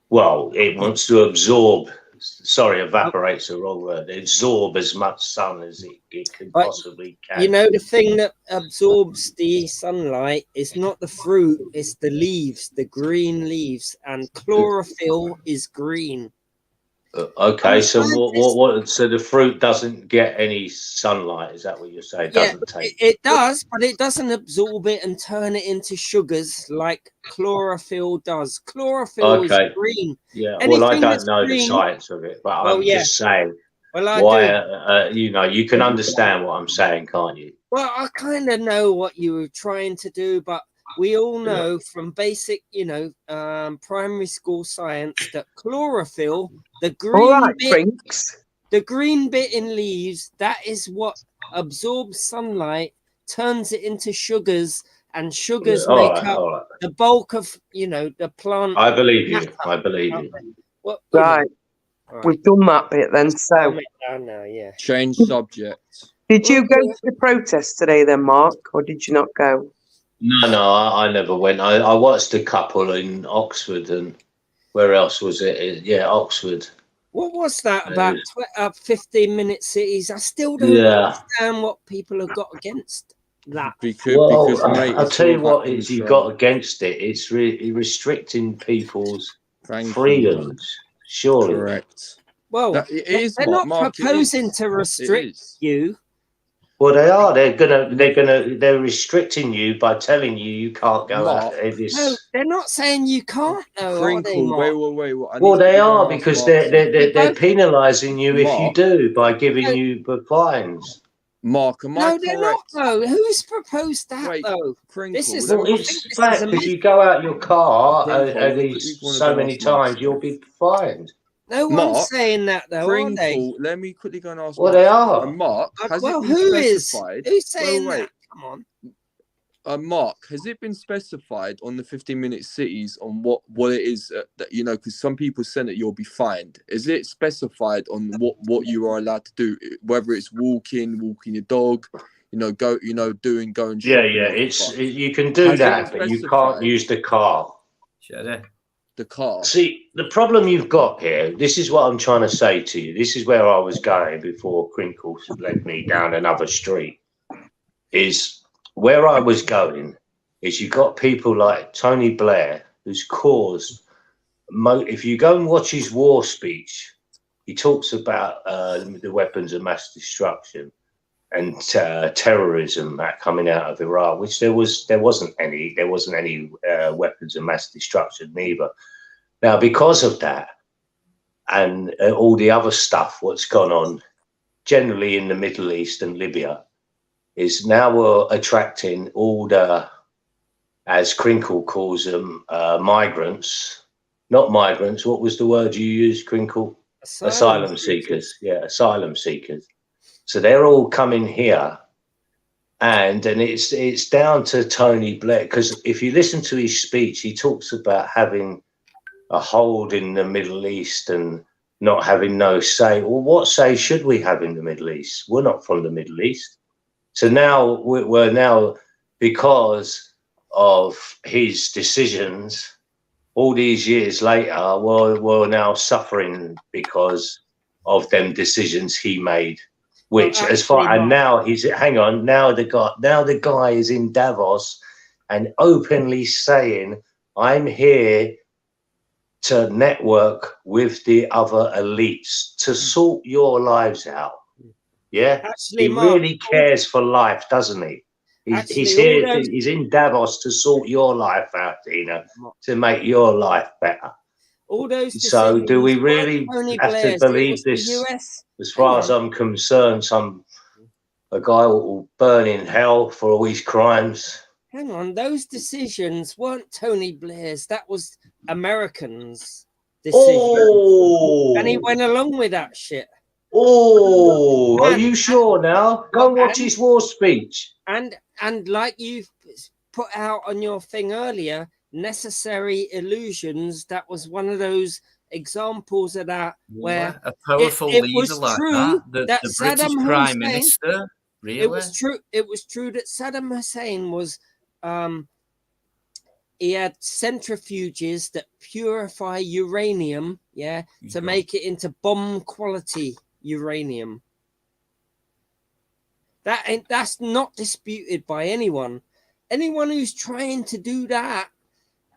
Well, it wants to absorb. Sorry, evaporate's the wrong word. Absorb as much sun as it can possibly can. You know, the thing that absorbs the sunlight is not the fruit, it's the leaves, the green leaves, and chlorophyll is green. Okay, so what? So the fruit doesn't get any sunlight. Is that what you're saying? It doesn't take. It does, but it doesn't absorb it and turn it into sugars like chlorophyll does. Chlorophyll is green. Yeah. Anything Well, I don't that's know the green, science of it, but well, I'm yeah. just saying. Well, I why? You can understand what I'm saying, can't you? Well, I kind of know what you were trying to do, but we all know from basic, primary school science that chlorophyll, the green the green bit in leaves, that is what absorbs sunlight, turns it into sugars, and sugars make up the bulk of, the plant. I believe you. I believe you. Well, Right. We've done that bit then. So, calm it down now, yeah. Change subject. did you go to the protest today then, Mark, or did you not go? No, I never went. I watched a couple in Oxford, and where else was it? Yeah, Oxford. What was that about 15-minute cities? I still don't understand what people have got against that. Because mate, I'll tell you what is you got against it. It's really restricting people's freedoms. Surely. Correct. Well, it they're not proposing to restrict you. Well, they are. They're restricting you by telling you can't go out. No, they're not saying you can't. Though, are they, Mark? Wait. Well, they are because they're penalising you if you do by giving you the fines. Mark, am I No, they're not. Though. Who's proposed that? Though this is. Well, it's fact. If you go out your car so many times, you'll be fined. No one's saying that though, are they? Let me quickly go and ask. Well, they are. Mark, has it been specified? Who's saying that? Come on. Mark, has it been specified on the 15-minute cities on what it is that because some people said that you'll be fined. Is it specified on what you are allowed to do, whether it's walking your dog, going shopping? Yeah. You can do that, but you can't use the car. The car. See, the problem you've got here, this is what I'm trying to say to you. This is where I was going before Crinkles led me down another street. Is where I was going is you got people like Tony Blair, who's caused, if you go and watch his war speech, he talks about the weapons of mass destruction and terrorism coming out of Iraq, which there wasn't any weapons of mass destruction neither. Now, because of that and all the other stuff what's gone on generally in the Middle East and Libya, is now we're attracting all the, as Crinkle calls them, migrants, not migrants. What was the word you used, Crinkle? Asylum seekers. Yeah, asylum seekers. So they're all coming here, and it's down to Tony Blair, because if you listen to his speech, he talks about having a hold in the Middle East and not having no say. Well, what say should we have in the Middle East? We're not from the Middle East. So now we're now, because of his decisions, all these years later, we're now suffering because of them decisions he made. Which, as far and now now the guy is in Davos and openly saying, "I'm here to network with the other elites to sort your lives out." Yeah, actually, he really cares for life, doesn't he? He's here. He's in Davos to sort your life out, Tina, to make your life better. All those. So, do we really have to believe this? As far as I'm concerned, a guy will burn in hell for all his crimes. Hang on, those decisions weren't Tony Blair's. That was Americans' decisions, and he went along with that shit. Oh, are you sure now? Go and watch his war speech. And like you put out on your thing earlier, Necessary Illusions, that was one of those examples of that where a powerful it leader was like true that, the British Saddam Prime Hussein, Minister, really? It was true that Saddam Hussein was he had centrifuges that purify uranium, to make it into bomb quality uranium. That's not disputed by anyone. Anyone who's trying to do that,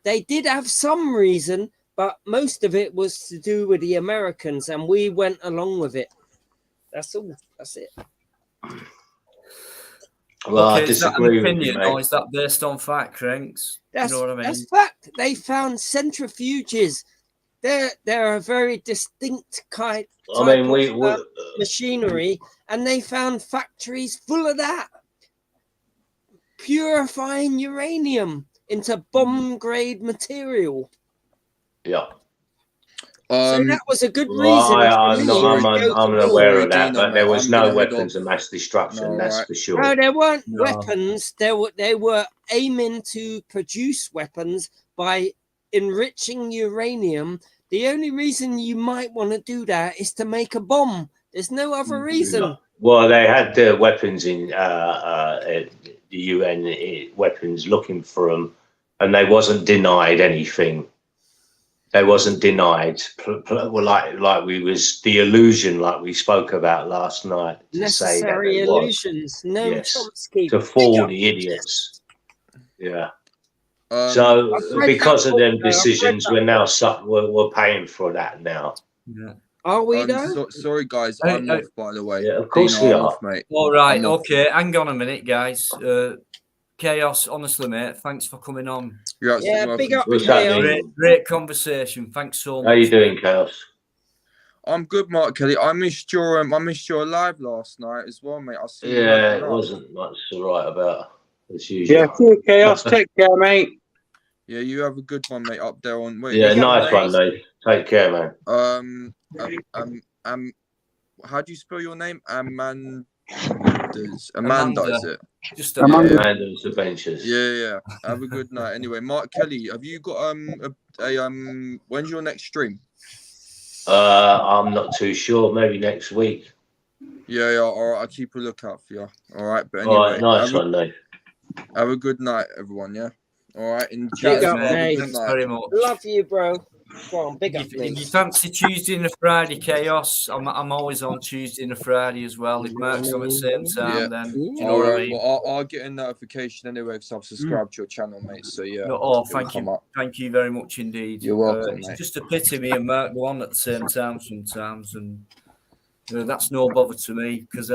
they did have some reason, but most of it was to do with the Americans, and we went along with it. That's all. That's it. Well, I Okay, is that an disagree with you, opinion, or mate. is that based on fact, Cranks? That's, You know what I mean? that's fact. They found centrifuges. They're a very distinct type of machinery, and they found factories full of that, purifying uranium into bomb-grade material. Yeah. So that was a good Well, reason. I'm aware of that, but there was no gonna head weapons of mass destruction. No, that's right. for sure. No, there weren't No. weapons. They were aiming to produce weapons by enriching uranium. The only reason you might want to do that is to make a bomb. There's no other reason. Well, they had weapons in the UN weapons looking for them, and they wasn't denied anything. They wasn't denied. Well, like we was the illusion, like we spoke about last night. To say that Necessary they was. illusions. No Yes. Chomsky. To fool the idiots. Yeah. So I've read because that of them book, though. I've read decisions, that we're now book. we're paying for that now. Yeah. Are we though? Sorry, guys. I'm off, by the way. Yeah, of course Dino, we I'm are. off, mate. All right, I'm off. okay. Hang on a minute, guys. Chaos, honestly, mate. Thanks for coming on. You're absolutely Yeah, big up What's Chaos. happening? Great conversation. Thanks so much. How you doing, Chaos? I'm good, Mark Kelly. I missed your live last night as well, mate. I see you Yeah, had it up. wasn't much to write about as usual. Yeah, see you, Chaos. Take care, mate. Yeah, you have a good one, mate, up there on. Wait, Yeah, is your nice name- one, mate. Take care, man. How do you spell your name? Amanda, is it? Just Amanda. Amanda's Adventures. Yeah. Have a good night. Anyway, Mark Kelly, have you got when's your next stream? I'm not too sure. Maybe next week. Yeah. All right, I'll keep a lookout for you. All right, but All anyway, right, nice one, mate. have a good night, everyone. Yeah. All right, and Big chat. up, Have a mate. good Thanks night. very much. Love you, bro. Go on, big up, If you mate. fancy Tuesday and a Friday, Chaos, I'm always on Tuesday and a Friday as well. If Mark's on at the same time, Yeah. then do you know All what I right. mean? Well, I'll get a notification anyway because I've subscribed to your channel, mate. So yeah. No, it'll thank come you, up. thank you very much indeed. You're welcome, It's mate. just a pity me and Mark go on at the same time sometimes, and that's no bother to me because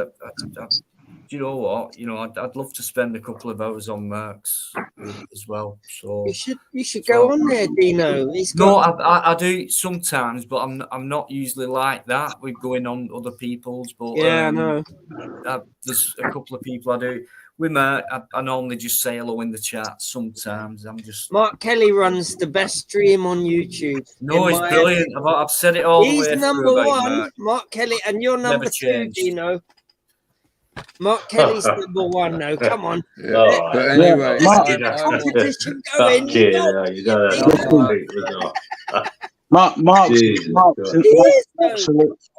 do you know what? I'd love to spend a couple of hours on Mark's as well. So You should go on there, Dino. no, I do sometimes, but I'm not usually like that with going on other people's. But Yeah, I know. there's a couple of people I do. With Mark, I normally just say hello in the chat. Sometimes I'm just. Mark Kelly runs the best stream on YouTube. No, in he's my brilliant. opinion. I've said it all He's the way number through about one, Mark Kelly, and you're Never number two, changed. Dino. Mark Kelly's number one now. Come on. All But right. anyway, Let's get the competition going. Fuck you, no, you don't.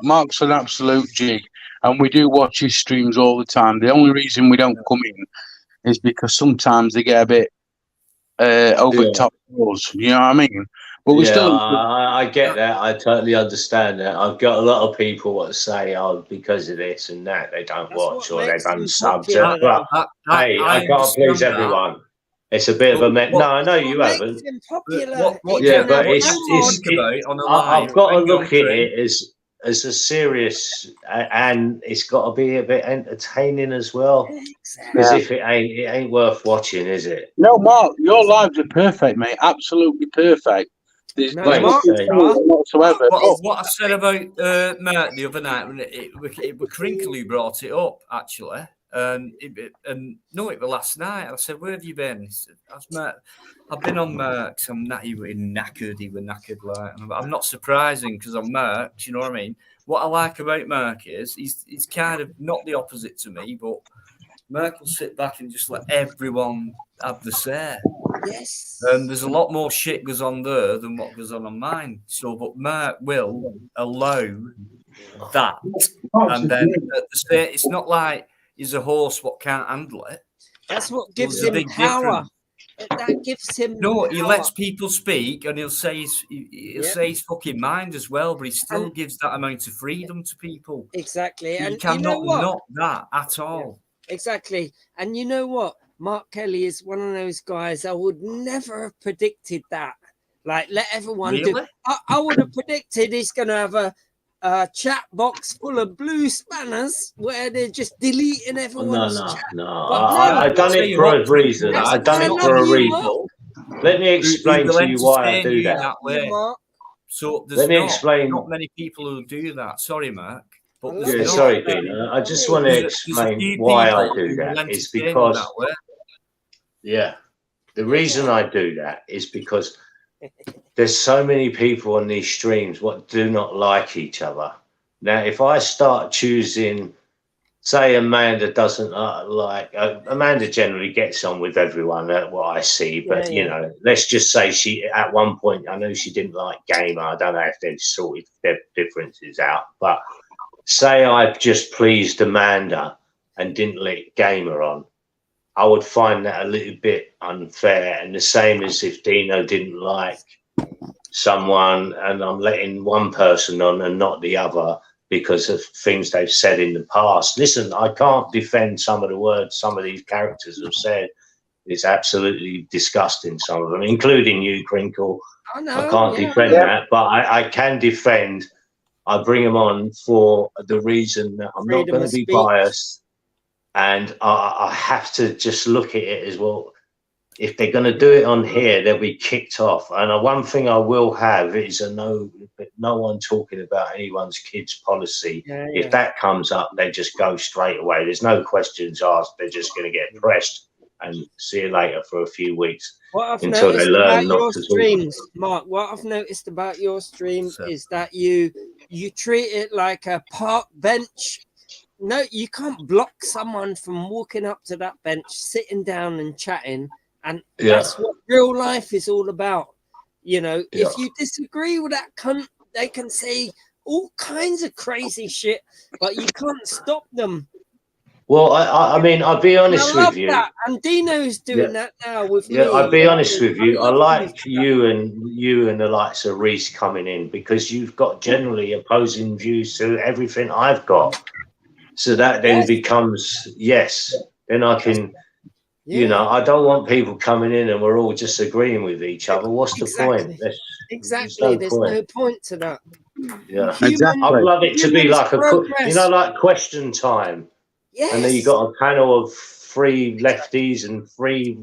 Mark's an absolute G, and we do watch his streams all the time. The only reason we don't come in is because sometimes they get a bit over the top of us. You know what I mean? But we still. I get that. I totally understand that. I've got a lot of people that say, "Oh, because of this and that, they don't watch or they don't sub." But hey, I can't please everyone. It's a bit of a no. I know you haven't. Yeah, but I've got to look at it as a serious, and it's got to be a bit entertaining as well. Because if it ain't worth watching, is it? No, Mark, your lives are perfect, mate. Absolutely perfect. There's nothing whatsoever. What I said about Mert the other night, it was Crinkle who brought it up actually, and it was last night. I said, "Where have you been?" He said, "I've been on Merck's. I'm knackered. He was knackered like. I'm not surprising because I'm Merck. You know what I mean? What I like about Merck is he's kind of not the opposite to me, but Merck will sit back and just let everyone have the say. Yes. And there's a lot more shit goes on there than what goes on mine. So, but Merck will allow that. And then at the same, it's not like he's a horse what can't handle it. That's what gives There's a him big power. difference. That gives him No, he power. lets people speak and he'll say his fucking mind as well, but he still gives that amount of freedom to people. Exactly. You And you cannot know what? knock that at all. Exactly. And you know what? Mark Kelly is one of those guys I would never have predicted that. Like, let everyone do. Really? I would have predicted he's going to have a chat box full of blue spanners where they're just deleting everyone's chat. No. But I've done it for a reason. I've done it for a reason. Let me explain to you why I do that. So there's Let me explain. not many people who do that. Sorry, Mark. But Yeah, sorry, Dina. I just want to explain why I do that. It's because, yeah, the reason I do that is because there's so many people on these streams what do not like each other. Now, if I start choosing, say Amanda doesn't like, Amanda generally gets on with everyone, what I see, but you know, let's just say she, at one point, I know she didn't like Gamer. I don't know if they've sorted their differences out, but say I just pleased Amanda and didn't let Gamer on, I would find that a little bit unfair. And the same as if Dino didn't like someone and I'm letting one person on and not the other because of things they've said in the past. Listen, I can't defend some of the words some of these characters have said. It's absolutely disgusting, some of them, including you, Crinkle. I can't defend that, but I can defend. I bring them on for the reason that I'm not going to be biased, and I have to just look at it as well. If they're going to do it on here, they'll be kicked off. And one thing I will have is no one talking about anyone's kids policy. If that comes up, they just go straight away. There's no questions asked. They're just going to get pressed and see you later for a few weeks until they learn not to streams, Mark, what I've noticed about your stream is that you treat it like a park bench. No, you can't block someone from walking up to that bench, sitting down and chatting. And that's what real life is all about. You know, if you disagree with that cunt, they can say all kinds of crazy shit, but you can't stop them. Well, I mean, I'll be honest with you. That. And Dino's doing that now with me. I'll be honest with you. I like you and the likes of Reese coming in because you've got generally opposing views to everything I've got. So that then becomes, then I can, you know, I don't want people coming in and we're all just agreeing with each other. What's the point? There's no point to that. Yeah, exactly. I'd love it to be like like question time. Yes. And then you got a panel of 3 lefties and 3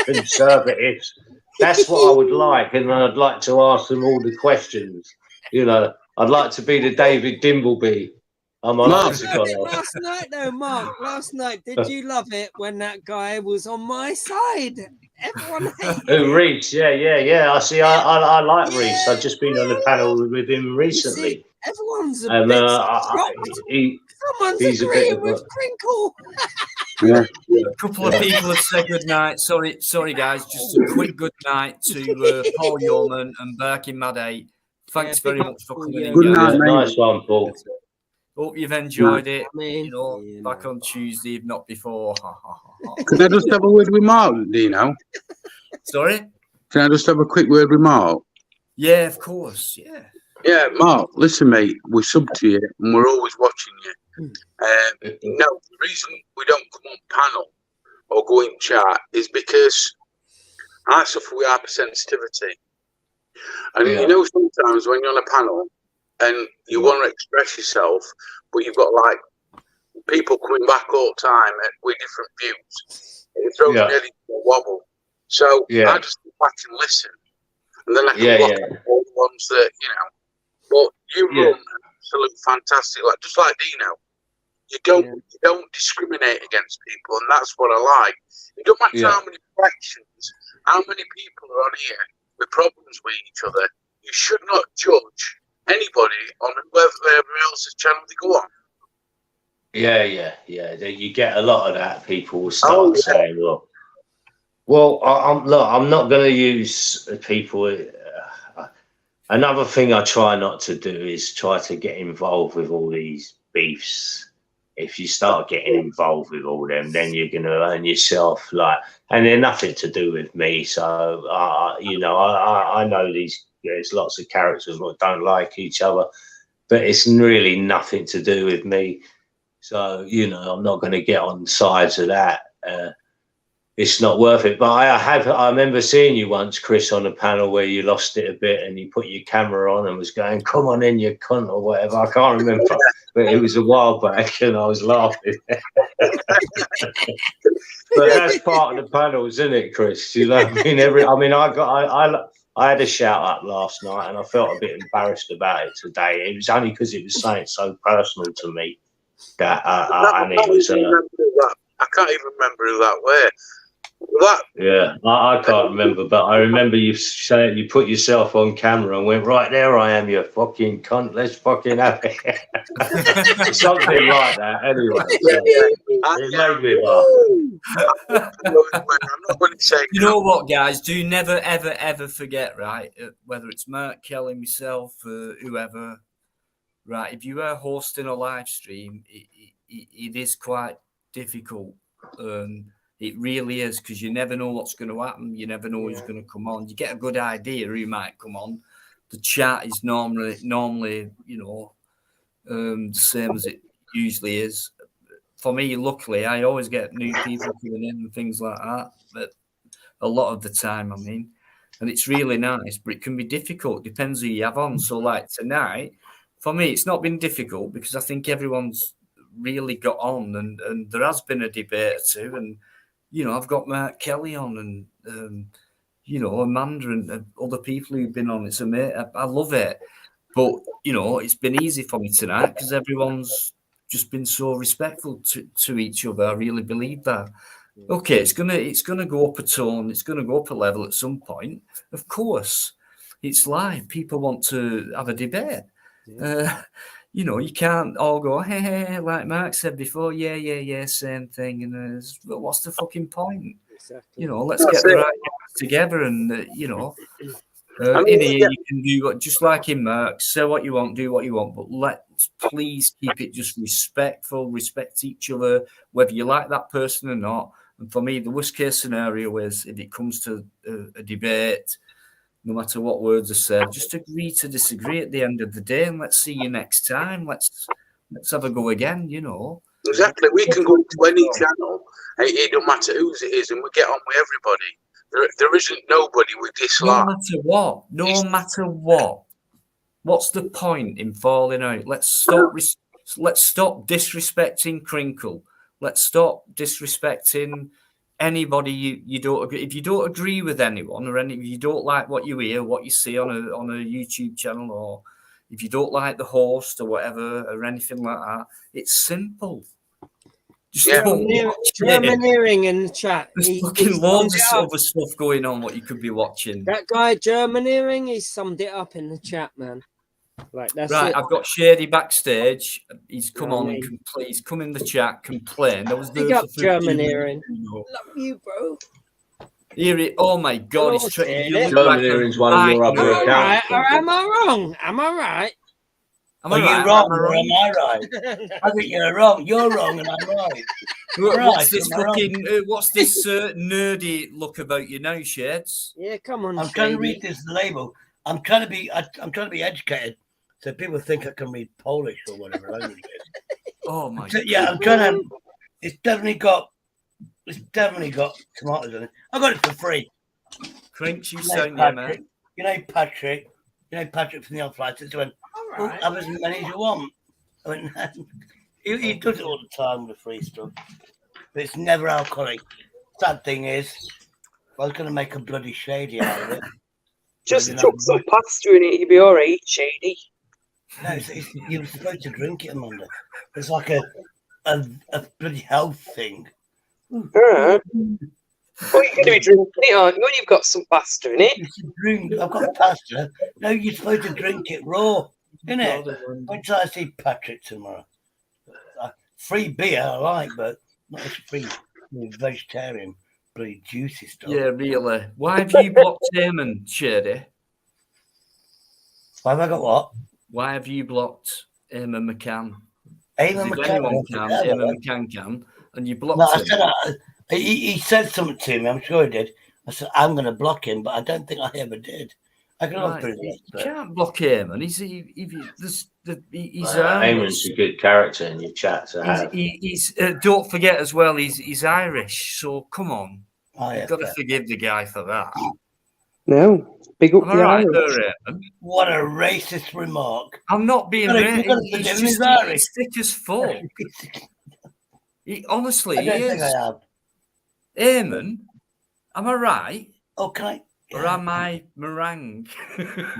conservatives. That's what I would like, and I'd like to ask them all the questions. You know, I'd like to be the David Dimbleby. Last night, though, Mark. Last night, did you love it when that guy was on my side? Everyone hated Reese, yeah. I see. I like Reese. I've just been on the panel with him recently. See, everyone's a bit someone's agreeing with Crinkle. A couple of people have said good night. Sorry, guys. Just a quick good night to Paul Yeoman and Berkin Mad8. Thanks very much for coming in. Good night, nice one, Paul. Hope you've enjoyed it. You know, back on Tuesday, if not before. Can I just have a word with Mark, Dino? Sorry? Can I just have a quick word with Mark? Yeah, of course. Yeah, Mark, listen, mate, we're sub to you and we're always watching you. No, the reason we don't come on panel or go in chat is because I suffer with hypersensitivity. And you know, sometimes when you're on a panel and you want to express yourself, but you've got like people coming back all the time with different views, it throws me really into a wobble. So I just sit back and listen, and then I can block all the ones that, you know. But you run absolute fantastic, like just like Dino. You don't discriminate against people, and that's what I like. It don't matter how many factions, how many people are on here with problems with each other. You should not judge anybody on whoever else's channel they go on. Yeah. You get a lot of that. People will start saying, "Look, well, I'm not going to use people." Another thing I try not to do is try to get involved with all these beefs. If you start getting involved with all them, then you're going to earn yourself and they're nothing to do with me. So, you know, I know there's lots of characters that don't like each other, but it's really nothing to do with me. So, you know, I'm not going to get on sides of that. it's not worth it. But I remember seeing you once, Chris, on a panel where you lost it a bit and you put your camera on and was going, "Come on in, you cunt," or whatever. I can't remember, but it was a while back and I was laughing. But that's part of the panels, isn't it, Chris? You know, I had a shout out last night and I felt a bit embarrassed about it today. It was only because it was something so personal to me that and it was. I can't even remember who that were. That, yeah, I can't remember, but I remember you saying you put yourself on camera and went, "Right, there I am, you fucking cunt, let's fucking have it." Something like that, anyway. It made me laugh. You know what, guys? Do never, ever, ever forget, right? Whether it's Mark Kelly, myself, whoever, right? If you are hosting a live stream, it is quite difficult. It really is, because you never know what's going to happen. You never know who's going to come on. You get a good idea who might come on. The chat is normally, you know, the same as it usually is. For me, luckily, I always get new people coming in and things like that. But a lot of the time, I mean, and it's really nice, but it can be difficult. Depends who you have on. So, like tonight, for me, it's not been difficult because I think everyone's really got on, and there has been a debate or two, and you know, I've got Mark Kelly on, and you know, Amanda and other people who've been on. It's amazing. I love it, but you know, it's been easy for me tonight because everyone's just been so respectful to each other. I really believe that. Okay, it's gonna go up a tone. It's gonna go up a level at some point. Of course, it's live. People want to have a debate. Yeah. You know, you can't all go, hey, like Mark said before, yeah, same thing. And what's the fucking point? Exactly. You know, let's get the right guys together and, you know, in here you can do just like in Mark, say what you want, do what you want, but let's please keep it just respectful, respect each other, whether you like that person or not. And for me, the worst case scenario is if it comes to a debate, no matter what words are said, just agree to disagree at the end of the day, and let's see you next time. Let's have a go again, you know. Exactly. We can go to any channel, it don't matter whose it is, and we get on with everybody. There isn't nobody we dislike. No matter what. What's the point in falling out? Let's stop disrespecting Crinkle. Let's stop disrespecting anybody you don't agree. If you don't agree with anyone, or if you don't like what you hear, what you see on a YouTube channel, or if you don't like the host or whatever or anything like that, it's simple. Just don't watch Germaneering in the chat. There's fucking loads of other stuff going on what you could be watching. That guy Germaneering, he summed it up in the chat, man. Like that's right. it. I've got Shady backstage. He's come on and please come in the chat, complain. That was big up Germaneering. Love you, bro. Hear it. Oh my god, he's Germaneering's one of your other accounts. Am I wrong? Am I right? Are you wrong or am I right? I think you're wrong. You're wrong and I'm right. What's this fucking? What's this nerdy look about you now, Shades? Yeah, come on. I'm trying to read this label. I'm trying to be educated, so people think I can read Polish or whatever language it is. Oh my! Yeah, I'm trying to. It's definitely got tomatoes in it. I got it for free. Crinks, you saying, yeah, man? You know Patrick from the Old Flights. It went. Right. Have as many as you want. I mean, he does it all the time with free stuff, but it's never alcoholic. Sad thing is, I was going to make a bloody shady out of it. Just chuck some pasta in it, you'll be all right, Shady. No, you're supposed to drink it, Amanda. It's like a bloody health thing. Well, you're going to be drinking it, aren't you, when you've got some pasta in it? I've got pasta. No, you're supposed to drink it raw. Isn't it? Wait till I see Patrick tomorrow. Free beer I like, but not as free vegetarian, bloody juicy stuff. Yeah, really. Why have you blocked Eamon, Shady? Why have I got what? Why have you blocked Eamon McCann? Eamon McCann can, and you blocked him. I said, he said something to me, I'm sure he did. I said, I'm going to block him, but I don't think I ever did. I can Right. You can't block him, and he's Eamon's a good character in your chat. He's don't forget as well. He's Irish, so come on. Oh, You've got to forgive the guy for that. No, big up Am the I right Irish. there, Eamon? What a racist remark. I'm not being racist. He's He's Irish. thick as fuck. Honestly, I don't he think is. I have. Eamon, am I right? Oh, can I? Or am I meringue?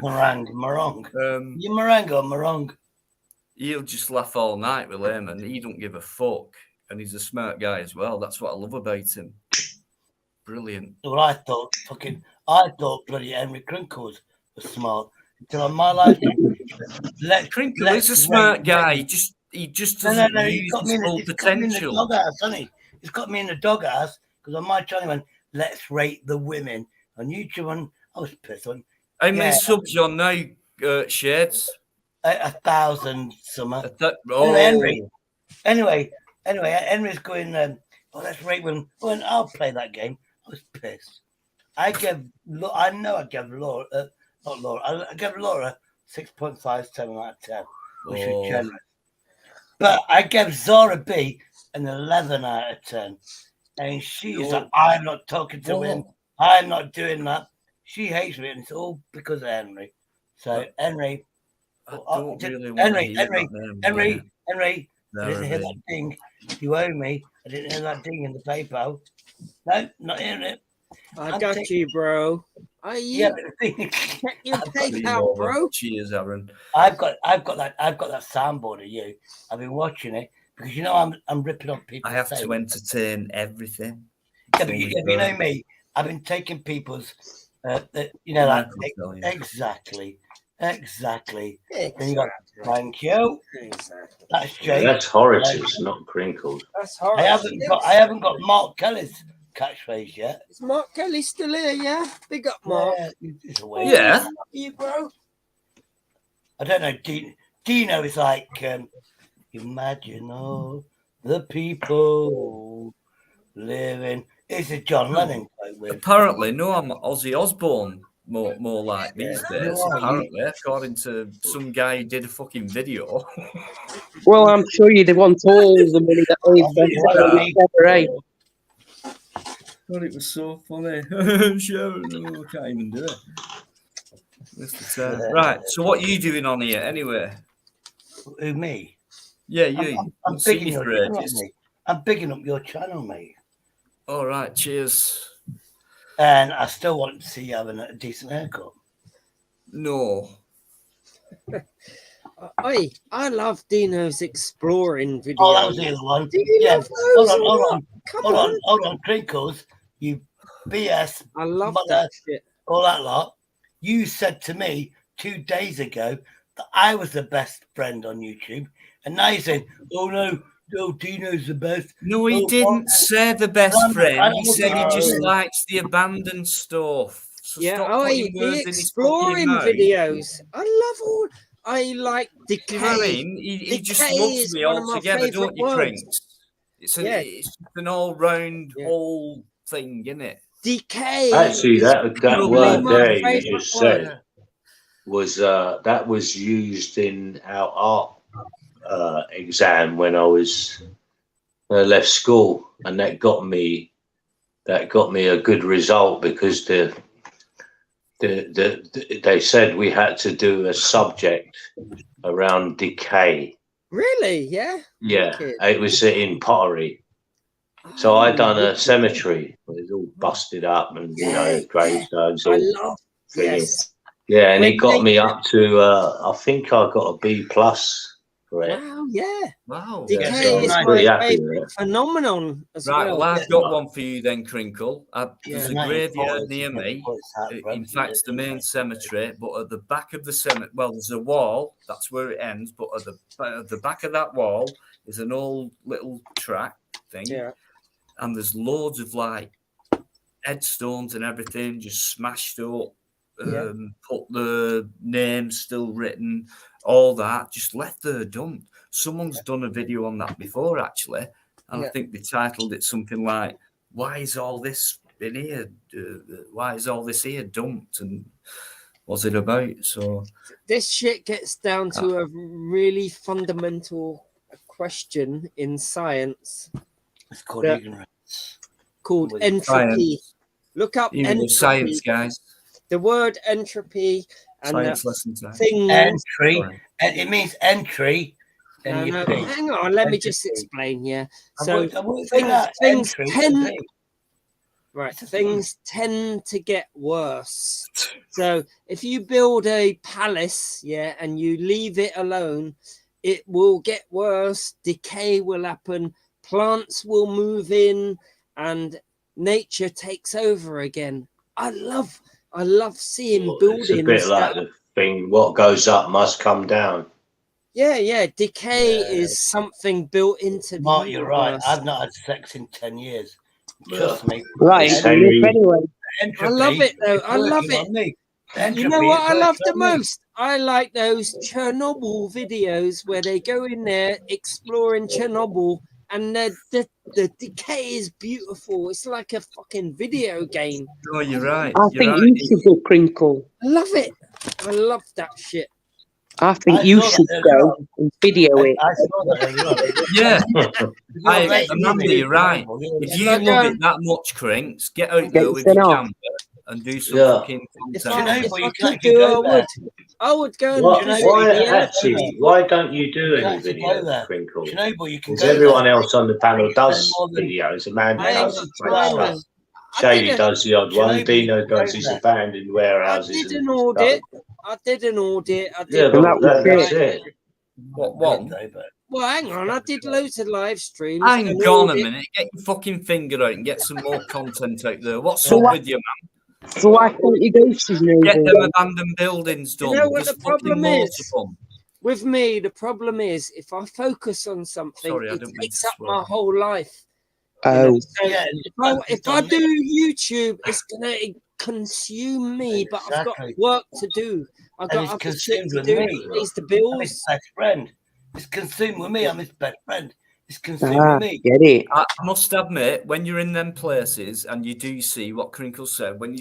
Meringue. You meringue or meringue? He'll just laugh all night with Eamon. He don't give a fuck. And he's a smart guy as well. That's what I love about him. Brilliant. Well, I thought bloody Henry Crinkles was smart. Until on my life, Crinkle is a smart guy. He just doesn't use his full potential. Doghouse, hasn't he? He's got me in the doghouse because on my channel went, let's rate the women. On YouTube, I was pissed on. How many subs you on now, Shades? 1,000 summer. Oh. Anyway, Henry's going, let's rate women. Oh, and I'll play that game. I was pissed. I gave Laura, I gave Laura 6.57 out of 10, which is generous. But I gave Zora B an 11 out of 10. And she's like, I'm not talking to him. I'm not doing that. She hates me, and it's all because of Henry. So, Henry, Henry, I didn't hear that ding. You owe me. I didn't hear that ding in the PayPal. No, not hearing it. I got you, bro. Yeah, check your PayPal, bro. Cheers, Aaron. I've got that soundboard of you. I've been watching it because you know I'm ripping on people. I have to entertain everything. Yeah, but you know me. I've been taking people's, exactly. Then you got thank you. That's Jake. That's Horace's, not Crinkles. That's Horace. I haven't got Mark Kelly's catchphrase yet. Is Mark Kelly still here? Yeah, big up, Mark. Yeah. Love you, bro. I don't know. Dino is like, imagine all the people living. It's a John Lennon quote. With. Apparently, no, I'm Ozzy Osbourne more like these days. Apparently, according to some guy who did a fucking video. Well, I'm sure you'd want all the money that they've God, it was so funny. Sharon, no, I can't even do it. Right, so what are you doing on here anyway? Who, me? Yeah, you. I'm bigging your channel, mate. I'm bigging up your channel, mate. All right, cheers. And I still want to see you having a decent haircut. No. I love Dino's exploring video. Oh, that was the other one. Yeah. Hold on, Crinkles. You BS. I love that shit. All that lot. You said to me 2 days ago that I was the best friend on YouTube, and now you're saying, "Oh no, Dino's the best." No, he didn't say the best friend. He said he just likes the abandoned stuff. So the exploring videos. I love all. I like decay. You know what I mean? He just loves me altogether, don't you, Prince? It's an all-round whole thing, isn't it? Decay. Actually, that word there you just said was that was used in our art exam when I left school, and that got me a good result because they said we had to do a subject around decay. Really? Yeah. Yeah, it was in pottery. So I done a cemetery. It was all busted up and gravestones. I love. Yes. Yeah, and it got me up to I think I got a B+ for it. Wow, yeah. Wow. Decay is my favourite phenomenon as well. Right, well, I've got one for you then, Crinkle. There's a graveyard near me. In fact, it's the main cemetery, but at the back of the cemetery, well, there's a wall. That's where it ends. But at the back of that wall is an old little track thing. Yeah. And there's loads of like headstones and everything just smashed up. Put the name still written, all that, just left there dumped. Someone's done a video on that before, actually, and I think they titled it something like, "Why is all this in here? Why is all this here dumped?" And what's it about? So this shit gets down to a really fundamental question in science. It's called ignorance. called entropy. Science. Look up Even entropy. the science, guys. The word entropy and Science lesson time. things. Entry. It means entry. No, And no, you pee. hang on. Let me Entropy. just explain. Yeah. I So worked it out. things Entry, tend. pee. Right, things tend to get worse. So if you build a palace, yeah, and you leave it alone, it will get worse. Decay will happen. Plants will move in, and nature takes over again. I love seeing buildings. It's a bit like the thing: what goes up must come down. Yeah. Decay is something built into the Mark, you're right. universe. I've not had sex in 10 years. Trust me. Right, Henry. anyway. I love it though. I love working on it. me. You know Entropy what is I love the working on me. most? I like those Chernobyl videos where they go in there exploring Chernobyl, and the decay is beautiful. It's like a fucking video game. Oh, you're right. I You're think right. you should go, Crinkle. I love it. I love that shit. I think you should go and video it. I saw that earlier on. Yeah. Amanda, you're right. If you love it that much, Crinks, get out there with your camera and do some fucking content. If I could do, I would go and Why don't you do any videos, Crinkle? Because everyone else on the panel does videos. Amanda does great stuff. Shady does the odd one. Dino does his abandoned warehouses. I did an audit. Yeah, but that's it. What one? Well, hang on. I did loads of live streams. Hang and on a audit. minute. Get your fucking finger out and get some more content out there. What's So up what- with you, man? So why can't you go to Get them abandoned buildings done. You know what Just the problem fucking is? more to them. With me, the problem is if I focus on something, Sorry, I it don't mean takes to up swear. my whole life. Oh. So if I do YouTube, it's gonna consume me, but I've got work to do. I've And got it's other shit consumed to with do. me. It pays the I'm bills. his best friend. It's consumed with me. I'm his best friend. It's consumed with me. Get it. I must admit, when you're in them places and you do see what Crinkle said, when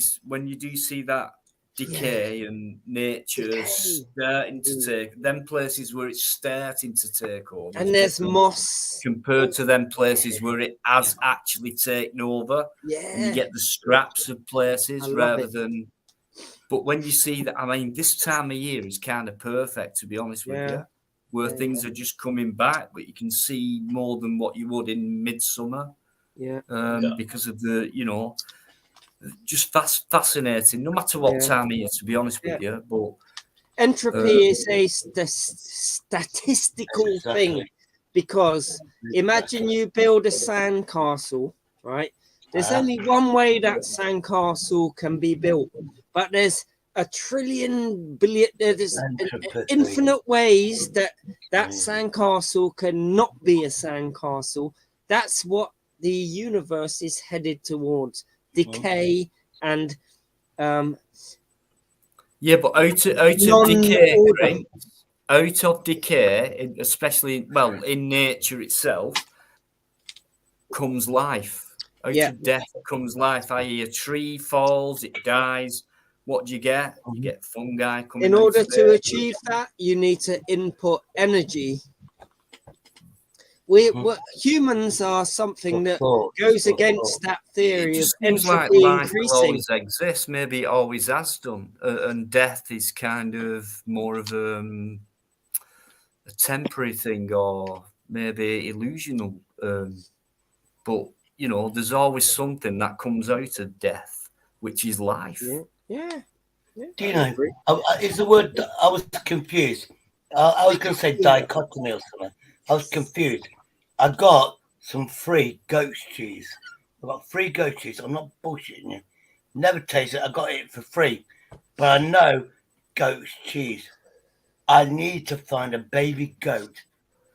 you do see that decay and nature starting to take them places where it's starting to take over, And there's moss compared to them places where it has actually taken over. Yeah. And you get the scraps of places I love rather it. than. But when you see that, I mean, this time of year is kind of perfect, to be honest with you, where things are just coming back, but you can see more than what you would in midsummer. Yeah. Because of the, just fascinating, no matter what time of year, to be honest with you. But Entropy is a statistical thing, because imagine you build a sandcastle, right? There's only one way that sandcastle can be built, but there's a trillion billion, there's infinite ways that sandcastle cannot be a sandcastle. That's what the universe is headed towards: decay and yeah, but out of decay, right? Out of decay, especially in nature itself, comes life. Out of death comes life. I.e., a tree falls, it dies. What do you get? You get fungi coming. In order to achieve that, you need to input energy. Humans are something that goes against that theory of seems like entropy life will increasing. always exist. Maybe it always has done, and death is kind of more of a temporary thing, or maybe illusional. But there's always something that comes out of death, which is life. Yeah. Do you know? Is the word? I was confused. I was going to say dichotomy or something. I was confused. I got some free goat's cheese. I got free goat cheese. I'm not bullshitting you. Never tasted it. I got it for free. But I know goat's cheese. I need to find a baby goat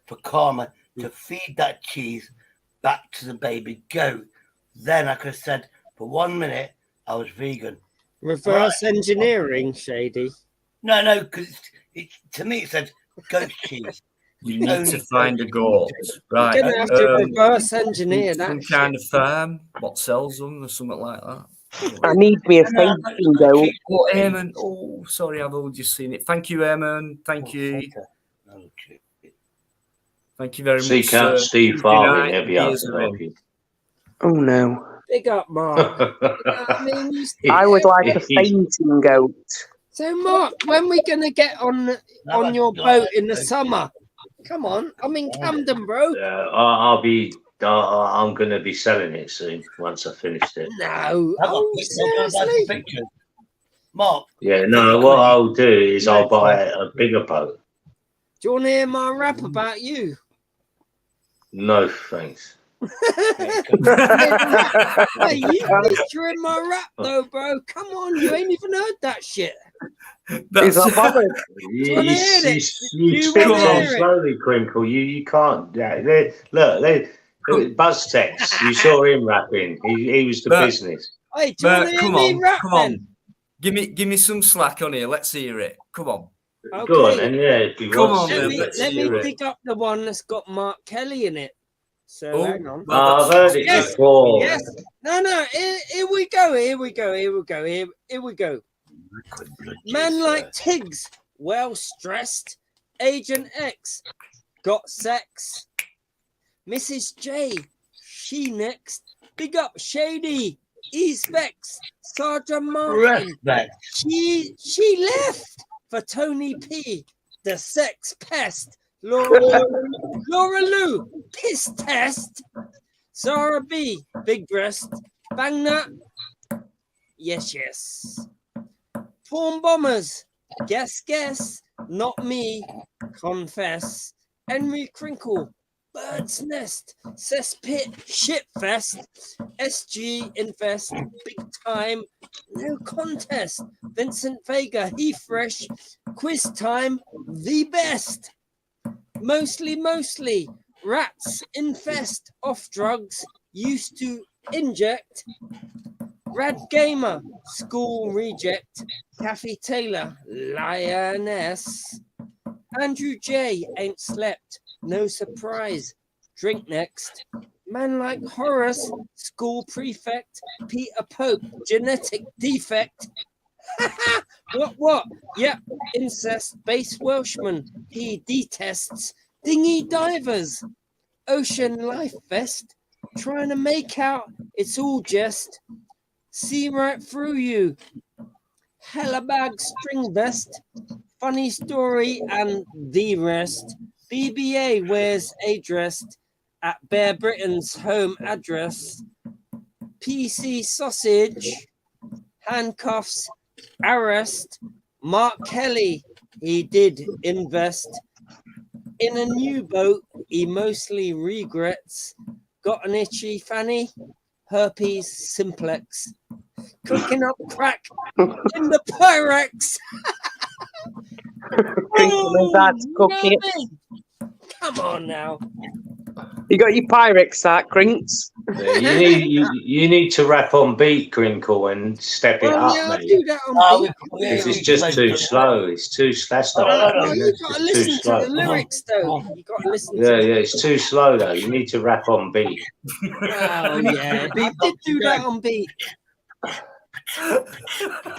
for Karma to feed that cheese back to the baby goat. Then I could have said, for 1 minute, I was vegan. Reverse engineering, Shady. No, because to me it said goat cheese. You need to find a goat, right? You're gonna have to reverse engineer that. Some kind of farm, what sells them, or something like that. I need me a facing goat. Oh, Eamon. Oh, sorry, I've only just seen it. Thank you, Eamon. Thank you. Thank you very much. Steve Farming, heavy after. Oh no. Big up, Mark. You know what I mean? I would like a fainting goat. So, Mark, when we gonna get on your boat in the summer? Come on, I'm in Camden, bro. I'm going to be selling it soon once I finished it. No, seriously? Mark. Yeah, no. What I'll do is I'll buy a bigger boat. Do you want to hear my rap about you? No, thanks. Hey, you featuring my rap though, bro. Come on, you ain't even heard that shit. He's not bothered. You speak so slowly, Crinkle. You can't. Look, Buzz Tex. You saw him rapping. He was the business. Hey, do you want to hear me rap? Come on. Give me some slack on here. Let's hear it. Come on. Okay. Go on, and Come on, let me pick up the one that's got Mark Kelly in it. So hang on. I've heard it before. Yes. No. Here we go. Man like Tiggs, well stressed. Agent X, got sex. Mrs. J, she next. Big up Shady, E-Specs, Sergeant Martin. She left for Tony P, the sex pest. Laura Lou, piss test. Sarah B, big breast. Bang that. Yes. Porn bombers, guess. Not me, confess. Henry Crinkle, bird's nest. Cesspit, shitfest. SG invest, big time. No contest. Vincent Vega, he fresh. Quiz time, the best. Mostly, rats infest, off drugs, used to inject. Rad Gamer, school reject. Kathy Taylor, lioness. Andrew J, ain't slept, no surprise. Drink next. Man like Horace, school prefect. Peter Pope, genetic defect. What? Yep, incest, base Welshman. He detests dinghy divers. Ocean life vest. Trying to make out it's all jest. See right through you. Hellabag string vest. Funny story and the rest. BBA wears a dress at Bear Britain's home address. PC sausage. Handcuffs. Arrest. Mark Kelly, he did invest in a new boat. He mostly regrets. Got an itchy fanny, herpes simplex, cooking up crack in the Pyrex. Cooking. Come on now. You got your Pyrex out, Crinks. Yeah, you need to rap on beat, Crinkle, and step it up, mate. Do that on beat. Because it's just too slow. It's too. That's not. You've got to listen to the lyrics, though. You got to listen. Yeah, it's too slow though. You need to rap on beat. Oh yeah, I did do that on beat.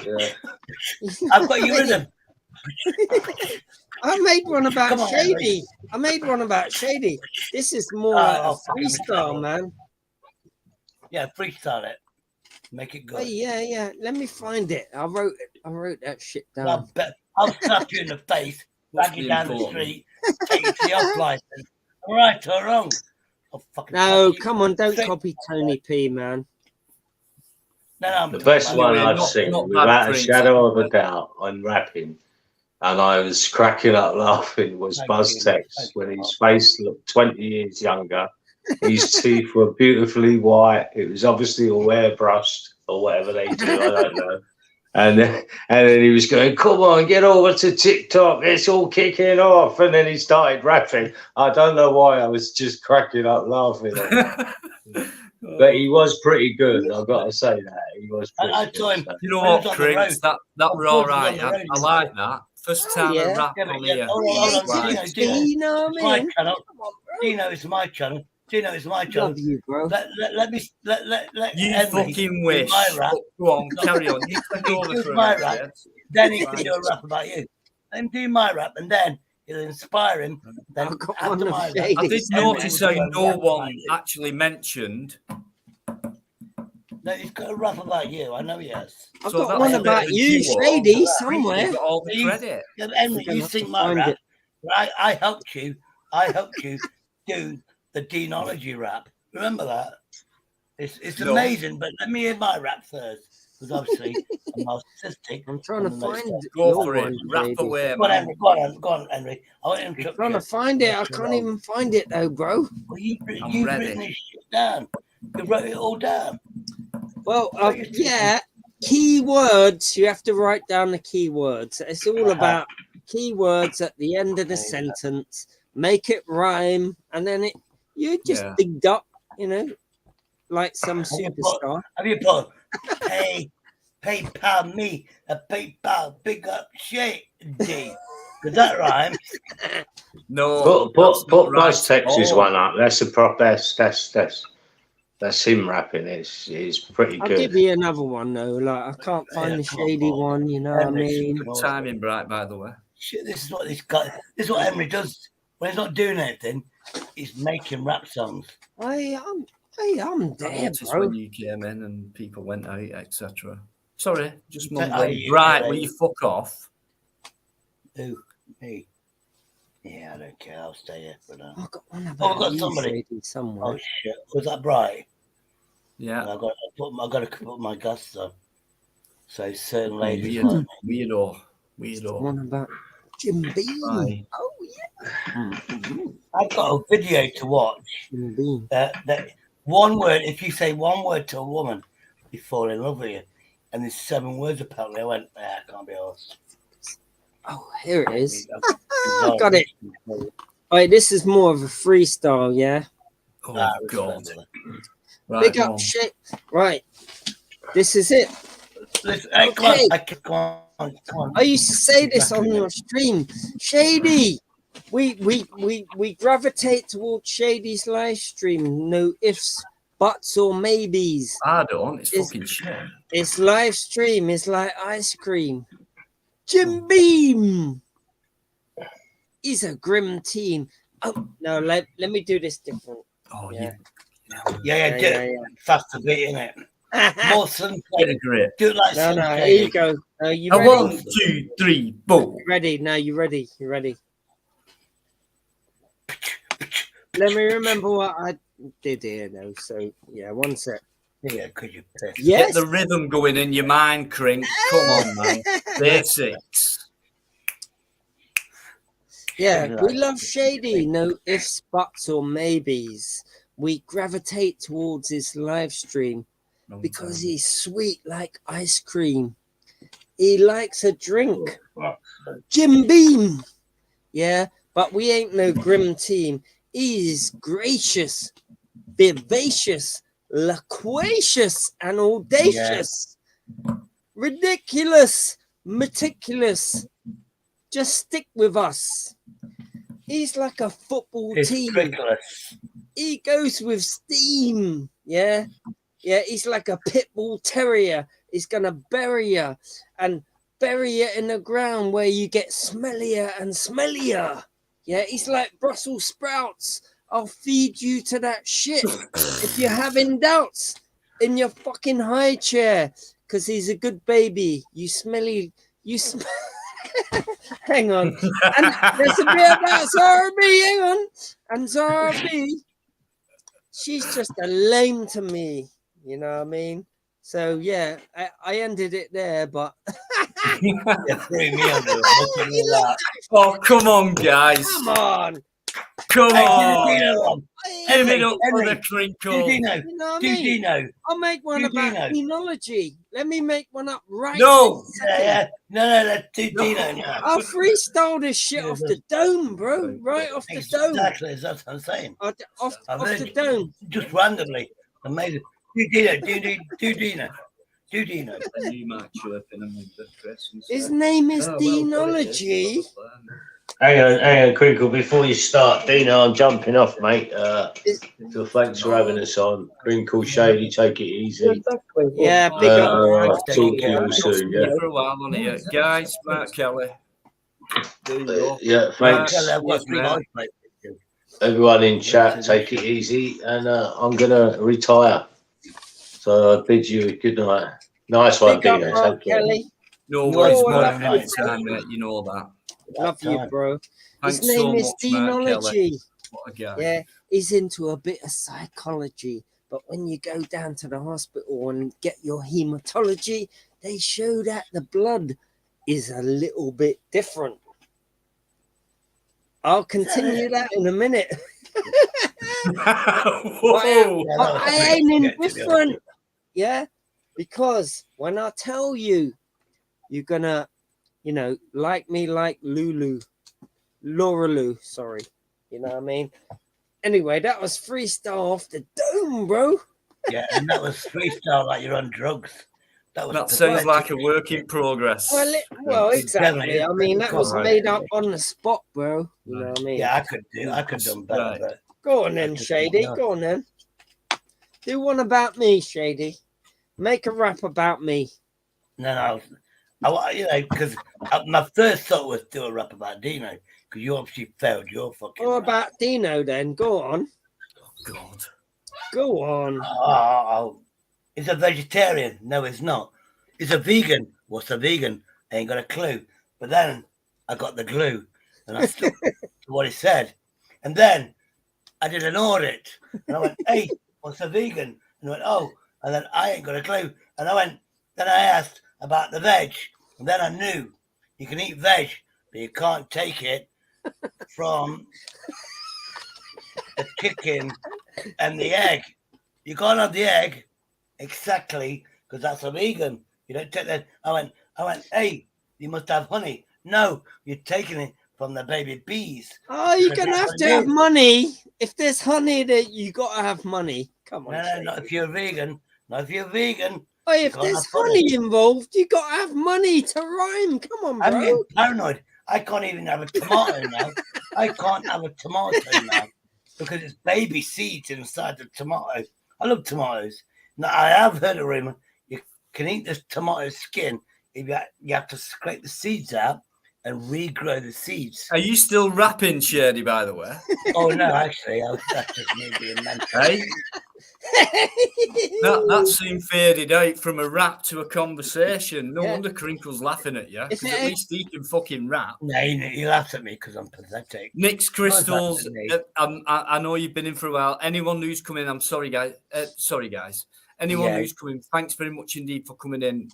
Yeah. I've got you rhythm. I made one about Shady. This is more like a freestyle, man. Yeah, freestyle it. Make it good. Hey, yeah. Let me find it. I wrote that shit down. I'll slap you in the face, drag you down the street, take you to the off license. Right or wrong? No, come on, don't copy Tony P, man. No, the best one I've seen, without a shadow of a doubt, on rapping, and I was cracking up laughing, was Buzz Tex when his face looked 20 years younger. His teeth were beautifully white. It was obviously all airbrushed or whatever they do. I don't know. And then he was going, "Come on, get over to TikTok. It's all kicking off." And then he started rapping. I don't know why. I was just cracking up laughing. But he was pretty good. I've got to say that he was. Pretty good. You know what, Chris? That were all right. I like that. First time I rap on here. Dino, it's my channel. Love you, bro. Let me you Henry fucking wish. my rap. Go on, carry on. You can over for my rap. Then he can do a rap about you. Let him do my rap, and then it'll inspire him. Then after my rap, I did notice how no one actually mentioned No, he's got a rap about you. I know he has. I've got one about you, Shady, somewhere. You got all the credit. Yeah, but Henry, you think my rap? I helped you. I helped you do the demonology rap. Remember that? It's No. amazing. But let me hear my rap first, because obviously I'm narcissistic. I'm trying to find Go for it. Rap away, Go on, man. Henry. Go on, Henry. I want to I'm interrupt trying you. to find it. I can't even find it though, bro. Well, you've ready. written this shit down. You wrote it all down. Well, yeah, keywords. You have to write down the keywords. It's all about keywords at the end of the sentence. Make it rhyme, and then you just digged up, like some superstar. Have you put PayPal me a PayPal big up shit D? Does that rhyme? No. Put nice Texas one up. That's the prop. That's him rapping. It's pretty I'll good. give you another one though. Like I can't find the Shady one. You know what I mean? Good timing, Bright. By the way. Shit, this is what this guy. This is what Henry does when he's not doing anything. He's making rap songs. I'm there, I noticed bro. when you came in and people went out, etc. Sorry, just Are mumbling. you Right, ready? will you fuck off? Who? Me? Yeah, I don't care. I'll stay here for now. I've got one Oh, about I've got you, somebody. Shady, somewhere. Oh shit! Was that Bright? Yeah. I got to put my gusts on. So certain ladies Weird, like me. weirdo. One about Jim Beam. Bye. Oh yeah. I've got a video to watch. Jim Beam. That one word. If you say one word to a woman, they fall in love with you. And there's 7 words apparently. I went, I can't be arsed. Oh, here it is. Got it. Wait, this is more of a freestyle, yeah. Oh God. Right, Big come up on. shit. Right. This is it. Listen, hey, Okay. come on. I used to say this on your stream. Shady. We gravitate towards Shady's live stream. No ifs, buts, or maybes. I don't. It's fucking shit. It's live stream. It's like ice cream. Jim Beam. He's a grim team. Oh no, let me do this different. Oh yeah. Yeah. Faster beat, innit? More sun. Great. Do it like No, sun. here you go. You A ready? 1, 2, 3, boom. Ready? No, you ready? You ready? Let me remember what I did here, though. So yeah, one sec. Yeah, could you piss? Yes. Get the rhythm going in your mind, Crink. Come on, man. Basics. Yeah, we love Shady. No ifs, buts, or maybes. We gravitate towards his live stream because he's sweet like ice cream. He likes a drink. Jim Beam. Yeah, but we ain't no grim team. He's gracious, vivacious, loquacious, and audacious. Ridiculous, meticulous. Just stick with us. He's like a football team. Ridiculous. He goes with steam. Yeah. Yeah, he's like a pit bull terrier. He's gonna bury you and bury you in the ground where you get smellier and smellier. Yeah, he's like Brussels sprouts. I'll feed you to that shit if you're having doubts in your fucking high chair. Cause he's a good baby. You smelly. Hang on. And there's a bit about Zara B. Hang on. And Zara B. She's just a lame to me. You know what I mean? So yeah, I ended it there, but Oh, come on, guys. Come on. Come Hey, on. Give it up for Henry, the Crinkle. Do Dino. You know what I Do mean? Dino. I'll make one Do about Dino. demonology. Let me make one up right No. this second. Yeah. No, let's do Dino now. I'll freestyle this shit off the dome, bro. Right off the dome. Exactly, that's what I'm saying. Off I've the heard dome. Just randomly. Amazing. Do Dino. Do Dino. Do Dino. His name is Demonology. Hang on, Crinkle. Before you start, Dino, I'm jumping off, mate. So thanks for having us on. Crinkle, Shady, take it easy. Yeah, big up. Talk to you all soon. Yeah. For a while on here, guys. Mark Kelly. There you go. Yeah, thanks. Yes, man. Everyone in chat, take it easy, and I'm gonna retire. So I bid you a good night. Nice one, Big up, Dino. bro, Take care. Kelly. No Oh, worries, I man. love you, Anytime, bro. mate. You know that. Love you, bro. His Thanks name so is much, Mark Kelly. Denology. What a guy. Yeah, he's into a bit of psychology. But when you go down to the hospital and get your hematology, they show that the blood is a little bit different. I'll continue that in a minute. Whoa. But I ain't indifferent. Yeah, because when I tell you, you're gonna, you know, like me, like Laura Lou, sorry. You know what I mean? Anyway, that was freestyle off the dome, bro. Yeah, and that was freestyle like you're on drugs. That sounds like a work in progress. Well, exactly. I mean, that was made up on the spot, bro. You know what I mean? Yeah, I could have done better. Right. But Go on then, Shady. Go on then. Do one about me, Shady. Make a rap about me. no, you know, because my first thought was do a rap about Dino because you obviously failed your fucking. What about Dino then? Go on. God. Go on. Oh, he's a vegetarian. No, he's not. He's a vegan. What's a vegan? I ain't got a clue. But then I got the glue and I stuck to what he said. And then I did an audit and I went, hey, what's a vegan? And I went, oh, and then I ain't got a clue. And then I asked about the veg. And then I knew you can eat veg, but you can't take it from the chicken and the egg. You can't have the egg exactly because that's a vegan. You don't take that. I went, hey, you must have honey. No, you're taking it from the baby bees. Oh, you're gonna have to have money. If there's honey, that you gotta have money. Come on. No, not if you're vegan. Not if you're vegan. Oh, if there's honey involved, you gotta have money to rhyme. Come on, bro. I'm getting paranoid. I can't even have a tomato now. I can't have a tomato now because it's baby seeds inside the tomato. I love tomatoes. Now, I have heard a rumor you can eat this tomato skin if you have to scrape the seeds out and regrow the seeds. Are you still rapping, Shady, by the way? Oh, no, actually, that's just me being mental. Hey? That soon faded out from a rap to a conversation. No wonder Crinkle's laughing at you, because at least he can fucking rap. No, he laughs at me because I'm pathetic. Nick's Crystals, I know you've been in for a while. Anyone who's coming, I'm sorry, guys. Anyone who's coming, thanks very much indeed for coming in.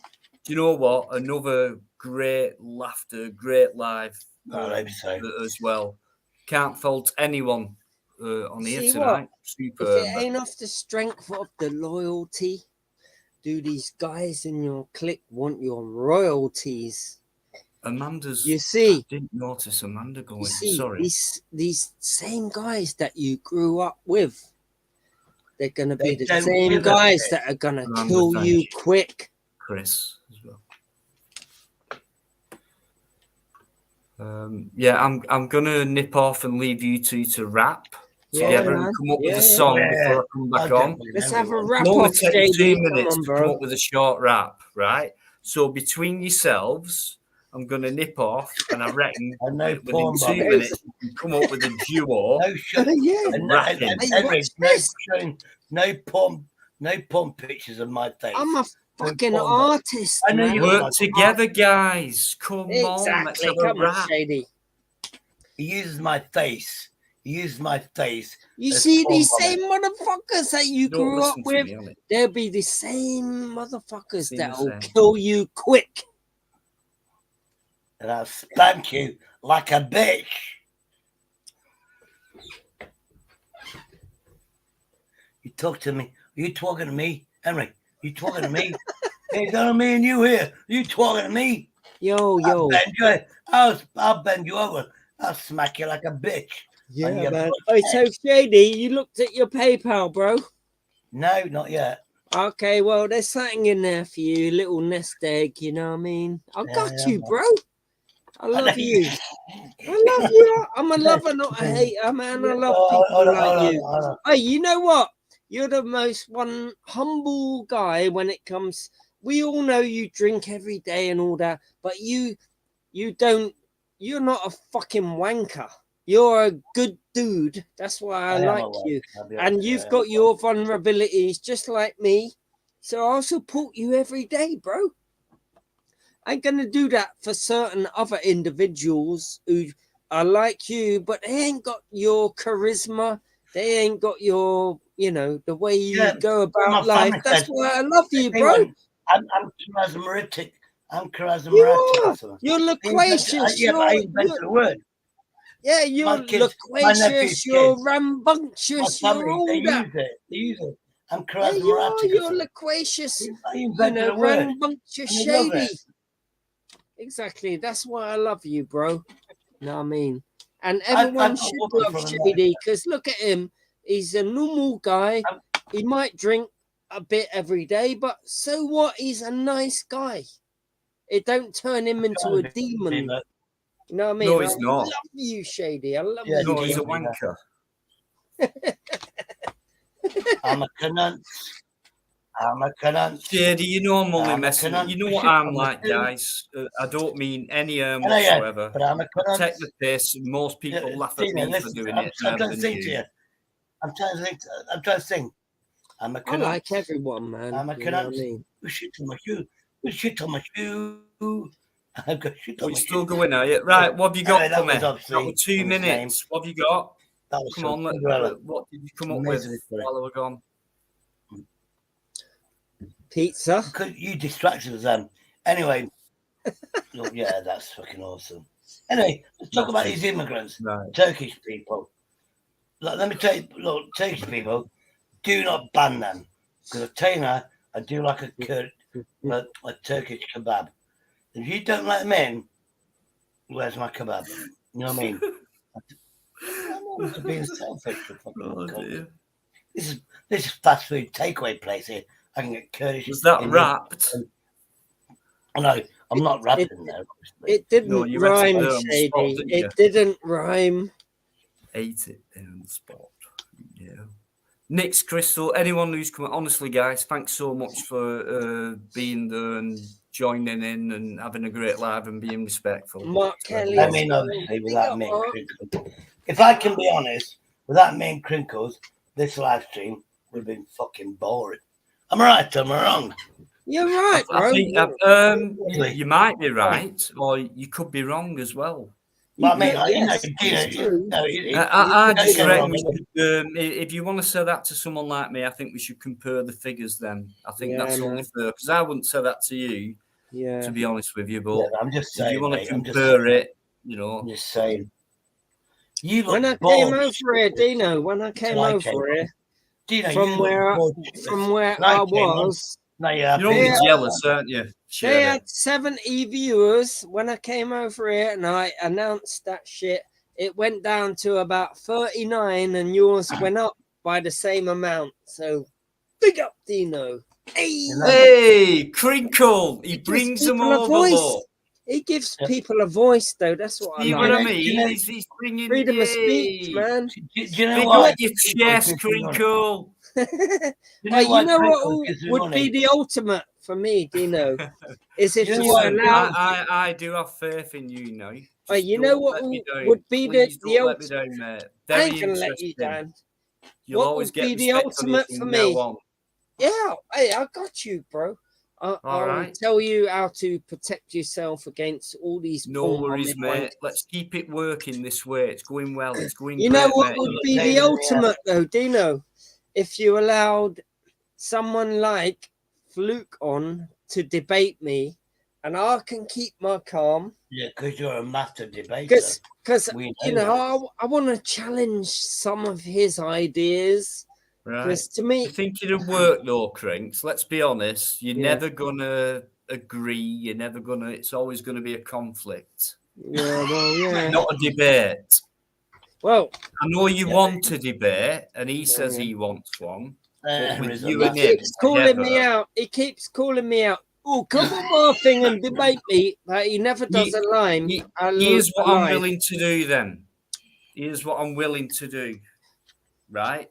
Do you know what? Another great laughter, great live as well. Can't fault anyone on here See tonight. what? Superb. If it ain't off the strength of the loyalty, do these guys in your clique want your royalties? Amanda's. You see, I didn't notice Amanda going. You see, Sorry. these same guys that you grew up with, they're gonna be the don't same give a guys shit. that are gonna Amanda, kill thank you you. quick. Chris as well. Yeah, I'm gonna nip off and leave you two to rap together and man. come up with Yeah, a song yeah. before I come back I'll on. definitely Let's know have a one. wrap It'll only up, take JD. 2 Come minutes on, to come bro. up with a short rap, right? So between yourselves, I'm gonna nip off, and I reckon And no within porn 2 bubbles. minutes you can come up with a duo No shit. Yeah. And rapping. Hey, Henry, watch no this. showing, no porn pictures of my face. I'm a fucking porn bubbles. artist, I know man. you Work are. together, guys. Come on, let's Exactly. have a Come on, rap. Shady. He uses my face. He uses my face. You as see porn these bubbles. same motherfuckers that you Don't grew up listen to with, me, on it. they'll be the same motherfuckers Same that as will them. kill you quick. And I'll spank you like a bitch. You talk to me. Are you talking to me, Henry? You talking to me? Hey, it's only me and you here. You talking to me? Yo. I'll bend you over. I'll smack you like a bitch. Yeah, on your man. butt Oh, so cheek. Shady, you looked at your PayPal, bro. No, not yet. Okay, well, there's something in there for you, little nest egg, you know what I mean? I got Yeah, you, man. bro. I love you. I love you. I'm a lover, not a hater, man. I love people like you. Hold on. Hey, you know what? You're the most one humble guy when it comes. We all know you drink every day and all that, but you don't. You're not a fucking wanker. You're a good dude. That's why I I am like a wanker, you. I'll be And honest, I you've am got a your vulnerabilities, just like me. So I'll support you every day, bro. I'm going to do that for certain other individuals who are like you, but they ain't got your charisma. They ain't got your, you know, the way you go about life. That's why I love you, bro. I'm charismatic. I'm charismatic. You are. Or something. You're loquacious. Yeah, but I invented a word. Yeah, you're loquacious. You're rambunctious. You're all that. They use it. I'm Yeah, you are. charismatic. You're loquacious. I You invented know, a word. rambunctious, And I love shady. it. Exactly. That's why I love you, bro. You know what I mean? And I've everyone got should woman love from Shady because look at him. He's a normal guy. He might drink a bit every day, but so what? He's a nice guy. It don't turn him into a demon. You know what I mean? No, he's I not. love you, Shady. I love Yeah, you. No, he's a bro. wanker. I'm a cunt. I'm a cunt. Shady, you know I'm only I'm a messing. cunt. You know We what should I'm come like, soon. guys. I don't mean any Yeah, whatsoever. but I'm a cunt. Take the piss. Most people laugh at Tina, me listen, for doing I'm it trying rather to than sing to you. you. I'm trying to sing. I'm a I cunt. like everyone, man. I'm a You know what I cunt. mean? We shit on my shoe. We shit on my shoe. I've got shit Oh, on you're my still shoe. going, are you? Right, what have you got Anyway, for that me? was obviously Got 2 from his name. minutes. What have you got? That was Come from on, Cinderella. what did you come up with Amazing story. while we're gone? Pizza. Because you distracted us then. Anyway, look, yeah, that's fucking awesome. Anyway, let's talk about these immigrants, Turkish people. Look, let me tell you, look, Turkish people, do not ban them. Because I tell you now, I do like a Turkish kebab. If you don't let them in, where's my kebab? You know what I mean? I'm not being selfish for fucking This is fast food takeaway place here. I can get Kurdish. Was that wrapped? No, I'm not rapping there. It didn't No, you had to rhyme, put it on the Shady. spot, didn't you? It didn't rhyme. Ate it on the spot. Yeah. Nick's Crystal, anyone who's come, honestly, guys, thanks so much for being there and joining in and having a great live and being respectful. Mark Kelly. I mean, obviously, without me and Crinkles. If I can be honest, without me and Crinkles, this live stream would have been fucking boring. Am I right or am I wrong? You're right, bro. I think you might be right, or you could be wrong as well. But I mean, I just reckon we should, if you want to say that to someone like me, I think we should compare the figures then. I think Yeah, that's man. only fair, because I wouldn't say that to you, Yeah. to be honest with you, but Yeah, I'm just saying, if you want mate, to I'm just compare saying. it, you know. I'm just saying. You look When I bored. came over here, Dino, when I came Till I over came here, on. Dino, from you look where bored. from where When I I came on, was, no, You're only jealous, aren't you? they Sure. had 70 viewers when I came over here, and I announced that shit. It went down to about 39, and yours went up by the same amount. So, big up, Dino. Hey, Crinkle, he brings them people a over, voice. look. He gives people a voice, though. That's what See I what like. I mean? He's bringing Freedom of speech, yay. man. Do you know Big what? up your chest, Crinkle. You know what Crinkle gives me would money? be the ultimate for me, Dino? Is if You know you what? allow. I do have faith in you now. You know what would be Please the don't let me ultimate? down, mate. I Very ain't gonna let you interesting. down. You'll What always would get be the respect on you ultimate for from me? now on. Yeah, hey, I got you, bro. I'll right. tell you how to protect yourself against all these. No worries, pom-pom mate. Let's keep it working this way. It's going well. It's going You great, know what mate. would be the ultimate, though, Dino? If you allowed someone like Fluke on to debate me, and I can keep my calm. Yeah, because you're a master debater. Because you know, I want to challenge some of his ideas. Right. Because to me, You think it'll work though, Crinks? Let's be honest. You're Yeah. never gonna agree. You're never gonna. It's always going to be a conflict. Yeah, well, yeah. Not a debate. Well, I know you want a debate, and he says he wants one. But with you and him, keeps calling me out. He keeps calling me out. Oh, come on, my thing and debate me. But he never does a line. Here's what I'm willing to do. Then, here's what I'm willing to do. Right.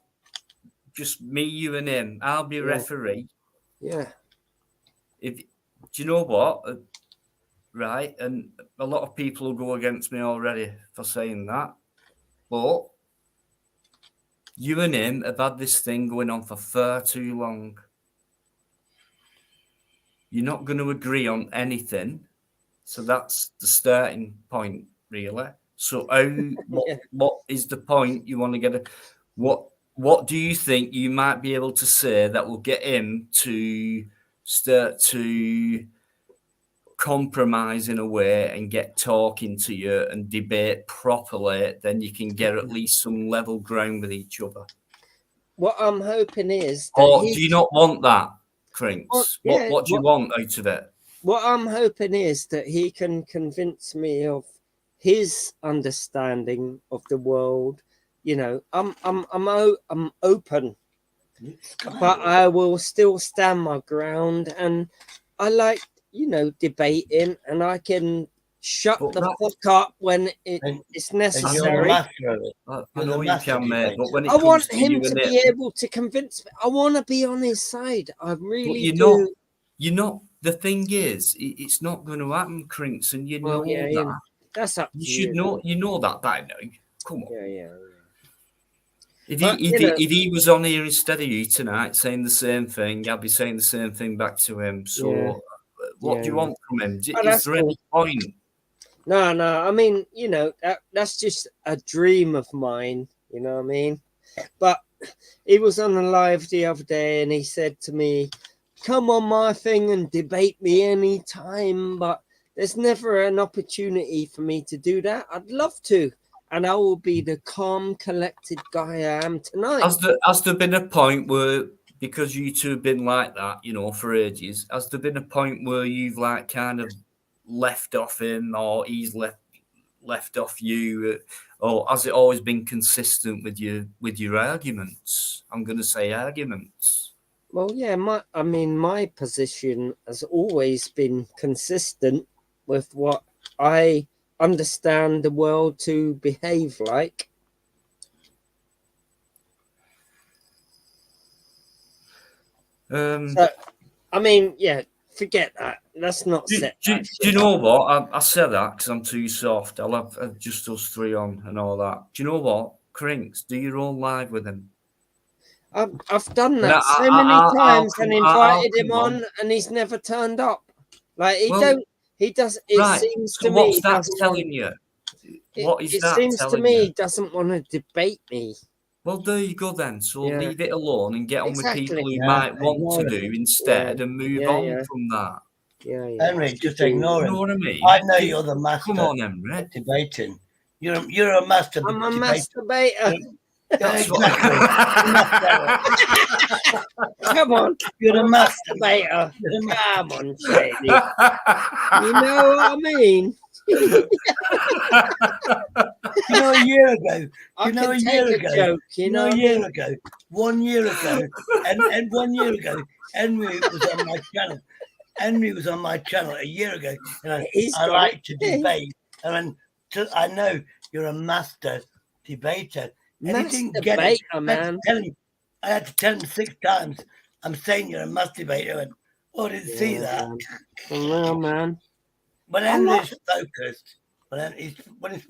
Just me, you, and him. I'll be referee. Yeah. Do you know what? Right, and a lot of people will go against me already for saying that. But you and him have had this thing going on for far too long. You're not going to agree on anything. So that's the starting point, really. So what is the point you want to get? What do you think you might be able to say that will get him to start to compromise in a way and get talking to you and debate properly? Then you can get at least some level ground with each other. What I'm hoping is that Or do you not want that, Crinks? Yeah, What do you want out of it? What I'm hoping is that he can convince me of his understanding of the world. You know, I'm open, but I will still stand my ground. And I like, you know, debating, and I can shut the fuck up when it's necessary. I know you can, mate, but when it I comes want to him you to and be it, able to convince me. I want to be on his side. I really but do. you're not. The thing is, it's not going to happen, Crinks, and you know yeah, that. yeah. That's up You to should you. know. You know that by now. Come on. Yeah. If But, if he was on here instead of you tonight saying the same thing, I'd be saying the same thing back to him. So, Yeah. what do you want from him? Oh, Is that's there any point? No. I mean, you know, that's just a dream of mine. You know what I mean? But he was on a live the other day, and he said to me, "Come on my thing and debate me anytime." But there's never an opportunity for me to do that. I'd love to, and I will be the calm, collected guy I am tonight. Has there been a point where, because you two have been like that, you know, for ages, has there been a point where you've like kind of left off him, or he's left off you, or has it always been consistent with your arguments? I'm going to say arguments. Well, yeah, my position has always been consistent with what I understand the world to behave like. So, I mean, yeah, forget that. Let's not set Do you know what? I said that because I'm too soft. I'll have just us three on and all that. Do you know what? Crinks, do your own live with him. I've done that so many times and invited him on, and he's never turned up. Like he does. It seems to me. What's that telling you? What is that? It seems to me he doesn't want to debate me. Well, there you go then. So leave it alone and get on with people who Yeah, might want to ignore do it. instead and move on from that. Henry, just ignore him. You know what I mean? I know you're the master. Come on, Henry. At debating. You're a master. I'm a debater. masturbator. That's Come on, you're a masturbator. Come on, Shady. You know what I mean? You know, a year ago. You know, a year ago. Joke, you know, a year ago. 1 year ago. And 1 year ago, Henry was on my channel. Henry was on my channel a year ago. And I like to debate. And I know you're a master debater. And he didn't get it. I had to tell him 6 times. I'm saying you're a masturbator. And I didn't see that. Well, man. When Henry's focused, when he's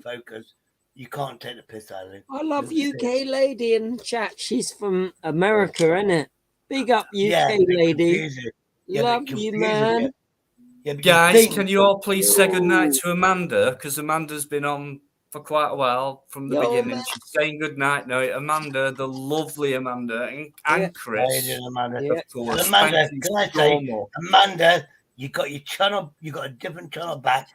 focused, you can't take the piss out of him. I love UK lady in chat. She's from America, innit? Big up UK lady. Love you, man. Guys, can you all please say goodnight to Amanda? Because Amanda's been on for quite a while from the beginning. Man. She's saying goodnight now. Amanda, the lovely Amanda, and Chris. Amanda. Of course. Amanda, Thank you can I so say, much. Amanda, you got your channel, you got a different channel back,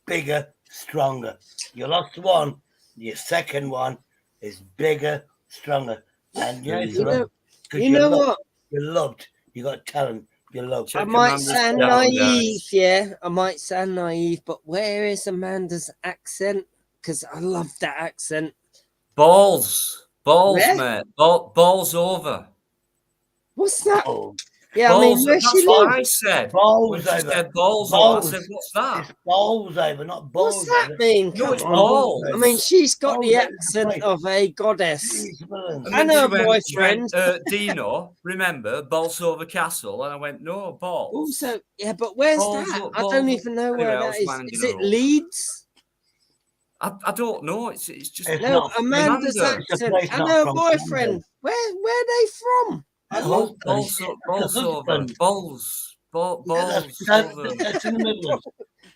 bigger, stronger. Your last one, your second one is bigger, stronger. And you know what? You're loved. You got talent. You're loved. I might sound naive, I might sound naive, but where is Amanda's accent? Because I love that accent. Balls, Where? mate. Balls over. What's that? Yeah, balls, I mean, where that's she what live? I said. Balls When she over. said balls Balls. over. I said, what's that? It's balls over, not balls. What's that mean? No, Come it's on. balls. I mean, she's got Balls the over. accent of a goddess. And And then her she went, boyfriend. Dino, remember, Bolsover Castle? And I went, no, balls. Also, yeah, but where's Balls that? up, I balls don't up. even know Anyway, where I that was is. minding Is her it up. Leeds? I don't know. It's just No, Amanda's Amanda. accent and her boyfriend. Where are they from? I love Balls over. Balls. Balls That's over. that's in the Midlands.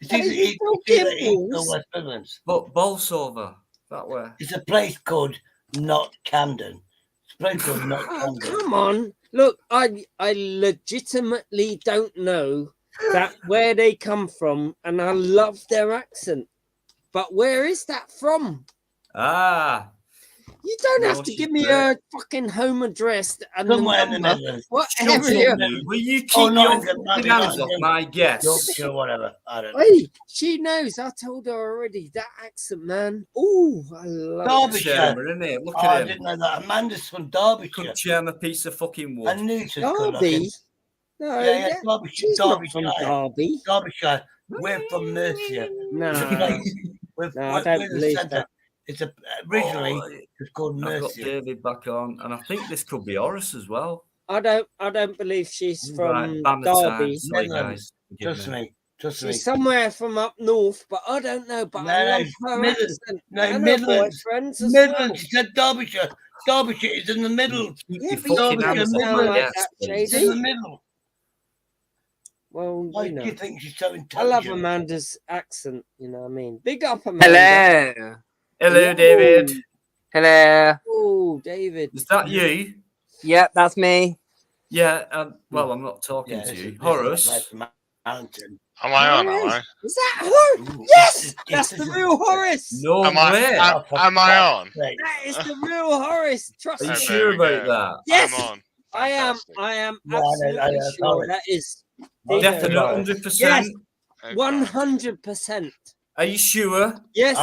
It's Are either you East or talking balls? West Midlands. But Bolsover, that way. It's a place called Not Camden. It's a place called Not Oh, Camden. come on. Look, I legitimately don't know that where they come from, and I love their accent. But where is that from? Ah. You don't No, have to she's give me there. a fucking home address and the Somewhere in the number. Midlands. What Shut up, area? you. Will you keep Oh, your Nottingham, fucking Nottingham, hands off my guess? Yorkshire, whatever. I don't know. Hey, she knows. I told her already. That accent, man. Ooh, I love it. Derbyshire. Chairman, isn't it? Look Oh, at I him. didn't know that. Amanda's from Derbyshire. Couldn't chairman a piece of fucking wood. I knew she was good looking. Derby? No, Yeah, that- Derbyshire. she's not from Derby. Derbyshire. We're from Mercia. No. It's a place. No, I we're don't the believe centre. that. It's originally it's called I've got Mercia. David back on, and I think this could be Horace as well. I don't believe she's from Right, Derby. Sorry, Midlands. guys. Forgive Trust me. Trust me. She's somewhere from up north, but I don't know. But I love her Midlands. accent. No, and her Midlands. boyfriends as Midlands. You said Derbyshire. Derbyshire is in the middle. Yeah, but you don't sound like that, It's in JD. the middle. Well, Why you do know. you think she's so I intelligent? love Amanda's accent. You know what I mean? Big up, Amanda. Hello. Hello, David. Hello. Oh, David. Is that you? Yep, that's me. Yeah. Well, I'm not talking to you, Horace. Am I on? Am I? Is that Horace? Yes, that's the real Horace. No Am way. am I on? That is the real Horace. Trust Are you me. sure about that? Yes, I'm on. I am. I am Yeah, I know, absolutely I know. sure that is. Definite, 100%. Yes, 100%. Are you sure? Yes,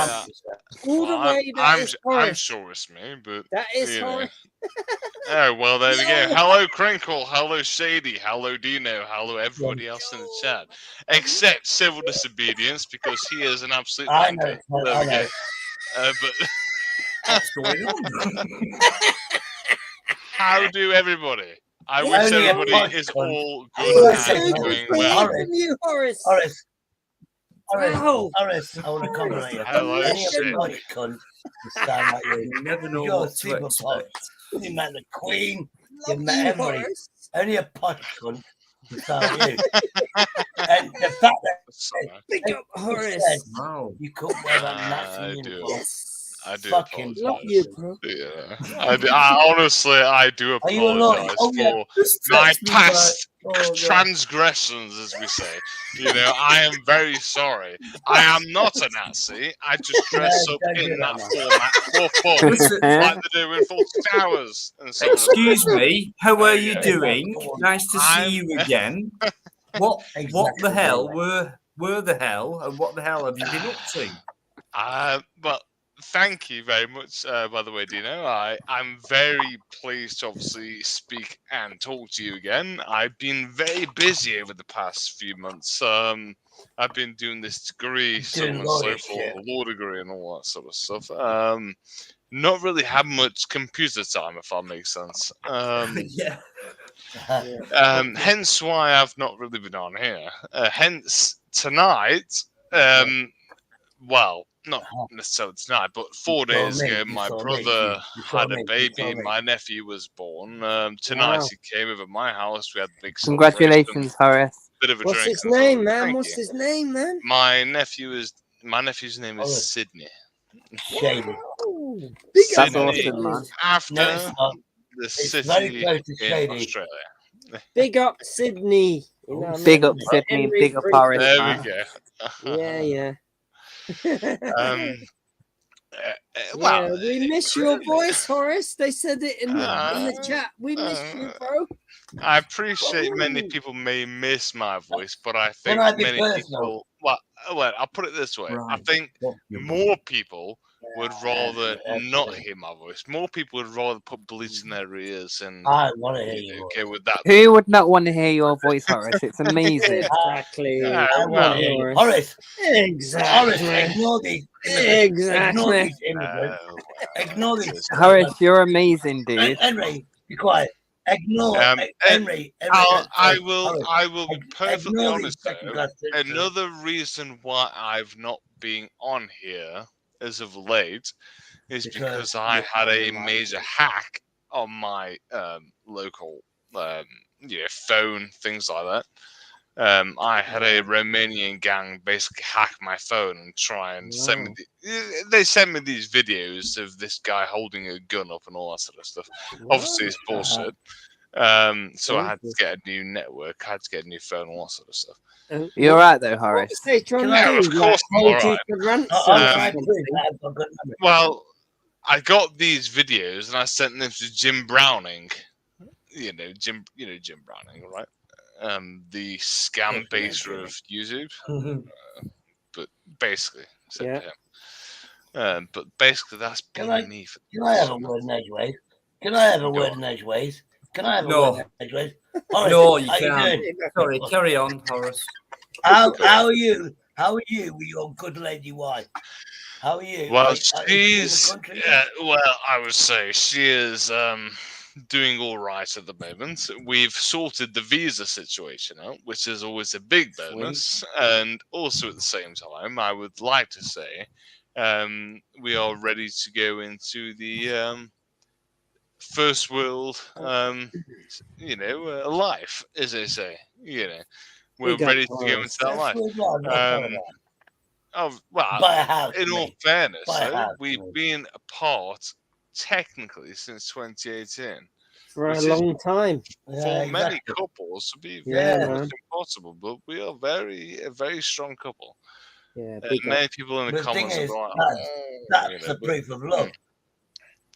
all the Well, way. That is I'm Horace. sure it's me, but That is you know. Horace. Oh well, there we go. Hello, Crinkle. Hello, Shady. Hello, Dino. Hello, everybody else in the chat, except Civil Disobedience because he is an absolute I know, wanker. There I we know. go. But what's going on? How do everybody? I Yes, wish Only a everybody podcast. is all I good was so and good doing to hear well. from you, Horace. Horace. Wow. Horace, I want to compliment you. Hello, Any of shit. the posh cunt to sound like you. You never know You're what to super posh. expect. You met the Queen. You Love met you, everybody. Horace. Only a posh cunt to sound like you. And the fact that Big up, you Horace. said Wow. you couldn't wear that I Nazi do. uniform. Yes. I do Fucking Love apologize. you, bro. Yeah, I honestly, I do Are you annoyed? apologize Oh, yeah. for Just my text me past back. Oh, God. transgressions, as we say. You know, I am very sorry. I am not a Nazi. I just dress No, up don't do in that, that format for fun, Listen, like they do in Fawlty Towers and so on. excuse me. How are There you you go. doing? Nice to see you again. What the Exactly. hell were the hell and what the hell have you been up to? Well, thank you very much, by the way, Dino. I'm very pleased to obviously speak and talk to you again. I've been very busy over the past few months. I've been doing this degree, so on Doing and so lawyer forth, shit. law degree and all that sort of stuff. Not really had much computer time, if that makes sense. Yeah. Hence why I've not really been on here. Hence tonight, well, not necessarily tonight, but 4 days ago, my brother had a baby. My nephew was born. Tonight Wow. he came over my house. We had a big Congratulations, Horace. bit of a What's drink. his and so name, on. man? Thank What's you. his name, man? My nephew's name Oh, is Sydney. Shady. Oh, big up. That's Sydney awesome, man. after No, it's not. the It's city very close to in Shady. Australia. Big up, Sydney. You know what I Big mean? up, Sydney. Henry Big up, Prince. Horace, There man. we go. Yeah. Um, Yeah, we miss your voice, Horace. They said it in the chat. We miss you, bro. I appreciate many people may miss my voice, but I Can think I be many personal? people. Well, I'll put it this way: I Right. think more people would rather not absolutely. hear my voice. More people would rather put bleach in their ears and I want to hear you. okay with that. Who would not want to hear your voice, Horace? It's amazing. Exactly. Yeah, I want to hear you. Horace. Exactly. Horace, ignore these. Exactly. Ignore these immigrants. Ignore these. Horace, you're amazing, dude. Henry, be quiet. Ignore Henry. I will be perfectly ignore honest these though. second-class citizens. Another reason why I've not been on here as of late is because I had a major hack on my local phone, things like that. I had a Romanian gang basically hack my phone and try and send me. They sent me these videos of this guy holding a gun up and all that sort of stuff. Obviously, it's bullshit. So I had to get a new network, I had to get a new phone, all that sort of stuff. You're right though, Horace. What was they trying Yeah, to of do? course I'm Hold you alright. to ransom? Well, I got these videos and I sent them to Jim Browning. Jim Browning, right? The scam baser of YouTube. But basically, except for him. But basically, that's Can been I, me for can I have a word in edgeways? Can I have a word in edgeways? Can I have a No. word in edgeways? Horace, No, you how can't. doing? Sorry, carry on, Horace. How are you? How are you with your good lady wife? How are you? Well, Is she in the she's country? well, I would say she is doing all right at the moment. We've sorted the visa situation out, which is always a big bonus, and also at the same time, I would like to say we are ready to go into the first world, life, as they say. We're Big up, ready to go Horace. into that life. Oh, well, Buy a house, in all mate. fairness, Buy a though, house, we've mate. been apart technically since 2018. For a which is, long time. for many couples, to be Yeah, very man. much impossible, but we are a very strong couple. Yeah, big Many up. people in the But the thing comments is, are like, that's the proof of love.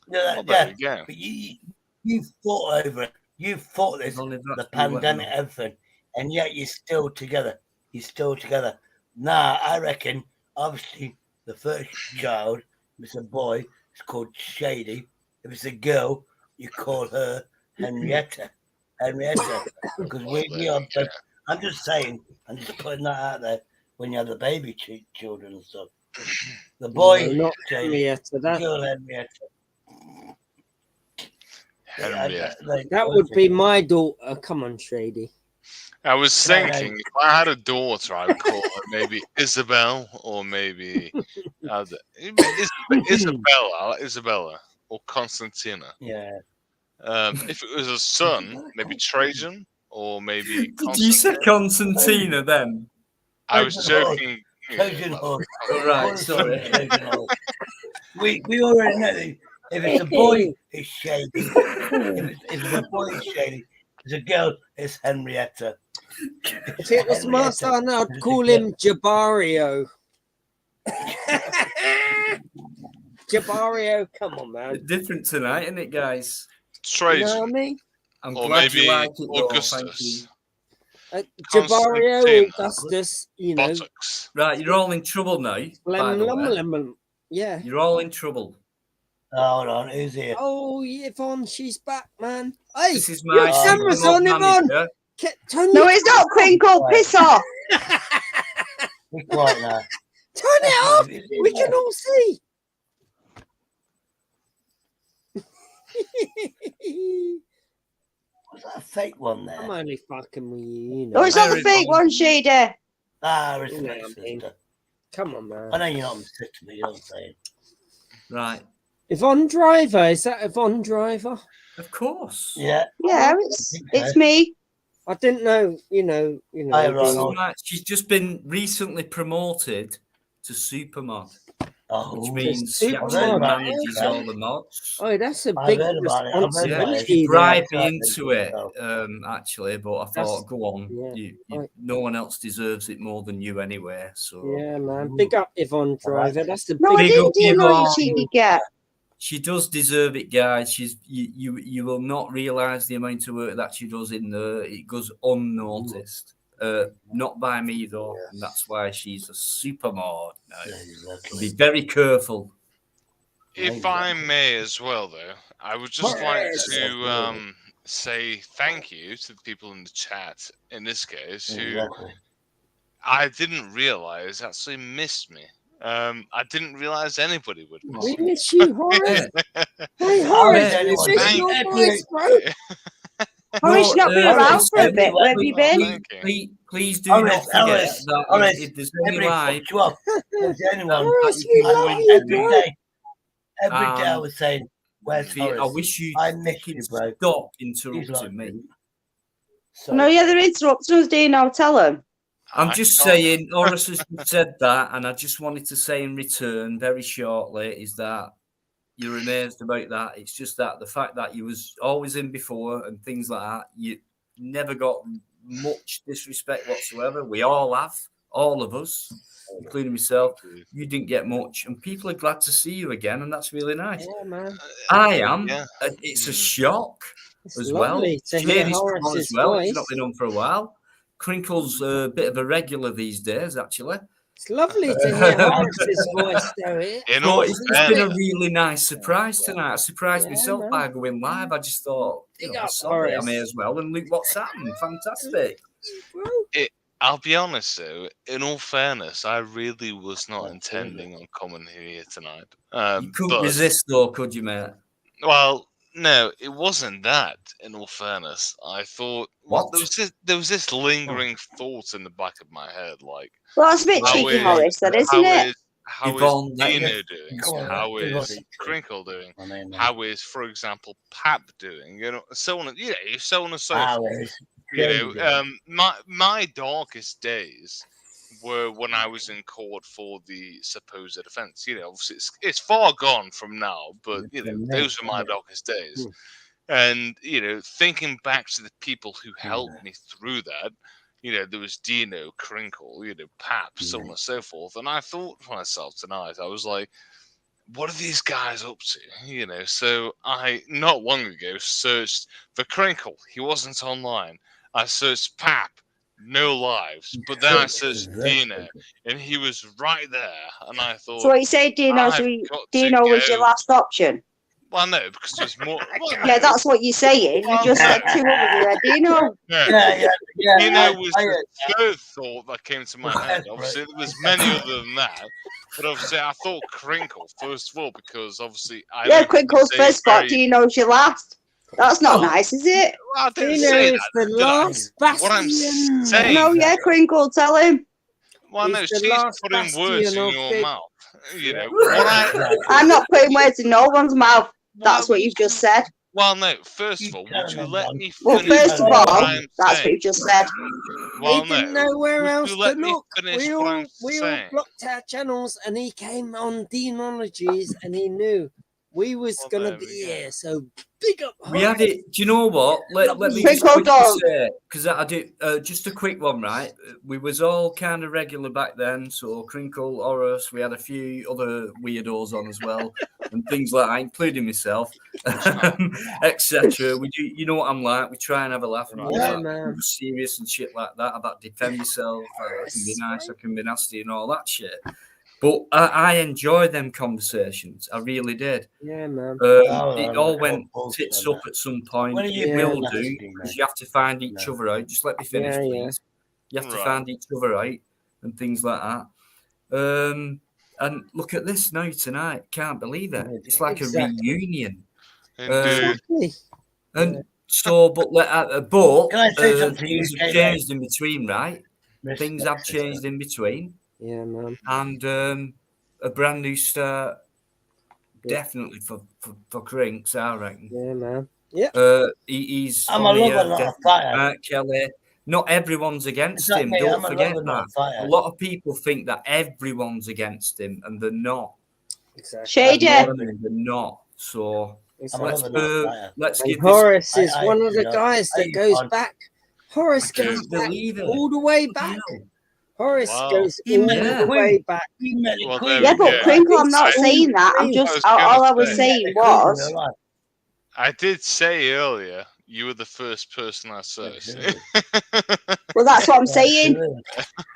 well, there you go. But you fought over it. You fought this, the pandemic, everything, and yet you're still together. You're still together. Now, I reckon, obviously, the first child, if it's a boy, it's called Shady. If it's a girl, you call her Henrietta. Because we are. But I'm just saying. I'm just putting that out there. When you have the baby children and stuff, the boy No, not Shady, Henrietta, the that- girl Henrietta. That would be my daughter. Come on, Shady. I was thinking if I had a daughter, I would call her maybe Isabel or maybe Isabella or Constantina. Yeah. If it was a son, maybe Trajan or maybe. Did you say Constantina then? I was joking. Trojan horse. All right, sorry. We already know that if it's a boy, it's Shady. If it's a boy, it's Shady. If it's a girl, it's Henrietta. If it was my son, I'd call him Jabario. Jabario, come on, man. Different tonight, isn't it, guys? Trajan. You know what I mean? I'm Or glad maybe you like it, though. Thank Augustus. you. Jabario, Augustus, you know. Right, you're all in trouble now. By the way. Lemon. Yeah. You're all in trouble. Hold on, who's here? Oh, Yvonne, she's back, man. Hey, This is your my camera's supermod on, Yvonne. manager. No, it's not, Crinkle. Piss off. Be quiet now. Turn it off. We can all see. Was that a fake one there? I'm only fucking with you, No, it's not the fake one, Shady. Ah, You know respect, what I mean? sister. Come on, man. I know you're not sick to me, you know what I'm saying? Right. Yvonne Driver, is that Yvonne Driver? Of course. Yeah. Yeah, it's me. I didn't know, you know. She's just been recently promoted to supermod, which means she actually supermod. manages all the mods. Oh, that's a I've big heard about it. I've heard about Yeah, it. she bribed me Yeah, into it, actually, but I thought, go on, yeah. no one else deserves it more than you anyway. So Yeah, man. Big up Yvonne Driver. That's the No, I big didn't up do you know you Yvonne. cheeky get. She does deserve it, guys. You will not realise the amount of work that she does in there. It goes unnoticed. Not by me though, and that's why she's a super mod. So be very careful. If I may as well, though, I would just like to say thank you to the people in the chat, in this case, who I didn't realise actually missed me. I didn't realise anybody would miss We me. miss you, Horace. Hey, Horace, Horace, we miss thank your you. voice, bro. Horace, not been around for a bit. Where have you been? Please do not forget that if there's any live, Horace, we love you, every bro. day. Every day I was saying, "Where's Fee, Horace?" I wish you I miss you, bro. stop He's interrupting like, me. No, yeah, they're interrupting us, Dino. Tell them. I'm just saying, Horace has said that, and I just wanted to say in return, very shortly, is that you're amazed about that. It's just that the fact that you was always in before and things like that, you never got much disrespect whatsoever. We all have, all of us, including myself. You didn't get much, and people are glad to see you again, and that's really nice. Yeah, man. I am. Yeah. It's a shock It's as well. lovely to hear Shady's come on as Horace's well. He's voice. not been on for a while. Crinkle's a bit of a regular these days, actually. It's lovely to hear Horace's voice, though. So it's been a really nice surprise tonight. I surprised myself man. by going live. I just thought, you know, up, sorry, I Horace. may as well. And look what's happened. Fantastic. I'll be honest though, in all fairness, I really was not intending on coming here tonight. You couldn't but- resist, though, could you, mate? Well, no, it wasn't that. In all fairness, I thought What? There was this lingering thought in the back of my head, like, Well, that's a bit how cheeky, is- Horace, then, isn't it? How Yvonne, is that- Dino yeah. doing? Go on, How give is us- Crinkle doing? How is, for example, Pap doing? You know, so on. You know, so on and so How forth. is You Jane know, my darkest days were when I was in court for the supposed offence. You know, obviously it's far gone from now, but you know, those were my darkest days. And you know, thinking back to the people who helped me through that, you know, there was Dino, Crinkle, you know, Pap, so on and so forth. And I thought to myself tonight, I was like, what are these guys up to? You know, so I not long ago searched for Crinkle. He wasn't online. I searched Pap, no lives. But then I searched Dino, and he was right there. And I thought, So what you say, Dino? I've So got to Dino was your go. last option? Well, no, because there's more. Well, Yeah, that's what you're saying. You just said two others there, Dino. No. Dino was the third thought that came to my head. Obviously, there was many other than that. But obviously, I thought Crinkle, first of all, because obviously I Yeah, lived in Crinkle's a first spot, very- Dino's your last. That's not nice, is it? Well, I didn't Dino say is that. the did I? last What I'm bastion. saying. No, yeah, Crinkle, tell him. Well, no, He's the she's last putting words bastion in of your big- mouth. You know, what I'm not putting words in no one's mouth. That's what you've just said. Well, no, first of all, would you let me Well, finish first of what all, I'm that's what saying? you just said. Well, He didn't no. know where Would else you to let me look. finish We what all, I'm we all saying? blocked our channels, and he came on Demonologies, and he knew we was gonna be here. So big up. We had it. Do you know what? Let me just Crinkle quickly dog. say, because I do just a quick one, right? We was all kind of regular back then. So Crinkle, Horace, we had a few other weirdos on as well, and things like that, including myself, etc. We do, you know what I'm like. We try and have a laugh and all Yeah, that. man. Serious and shit like that. About defend myself. I can be nice. I can be nasty and all that shit. But I enjoy them conversations. I really did. Yeah, man. It all went tits up at some point. When are you It will doing do that, because you have to find each other out. Just let me finish, Yeah, yeah. please. You have to Right. find each other out and things like that. And look at this now tonight. Can't believe it. It's like Exactly. a reunion. Indeed. Exactly. And so, but Can I say something to you, things have Kaylee? changed in between, right? Miss Things that, have changed in between, Yeah, man. and a brand new start. Yeah. Definitely for Crinks, I reckon. Yeah, man. Yeah. He's I'm a on lover, here, not a definitely. fighter. Mark Kelly. Not everyone's against It's like him. me, Don't I'm a forget lover, not a that. fighter. A lot of people think that everyone's against him, and they're not. Exactly. Shady. You know what I mean? They're not. So I'm a let's lover, not a fighter. let's And give this. Horace is I- one of the you know, guys I that goes can't- back. Horace I goes can't back believe it. all the way back. Horace Wow. goes He all met the the way Queen. back. We met the Well, Queen. there Yeah, we but go. Crinkle, I'm not I- saying that. I'm I just was gonna all I was say. saying The Queen in was. real life. I did say earlier you were the first person I searched. Well, that's what I'm saying.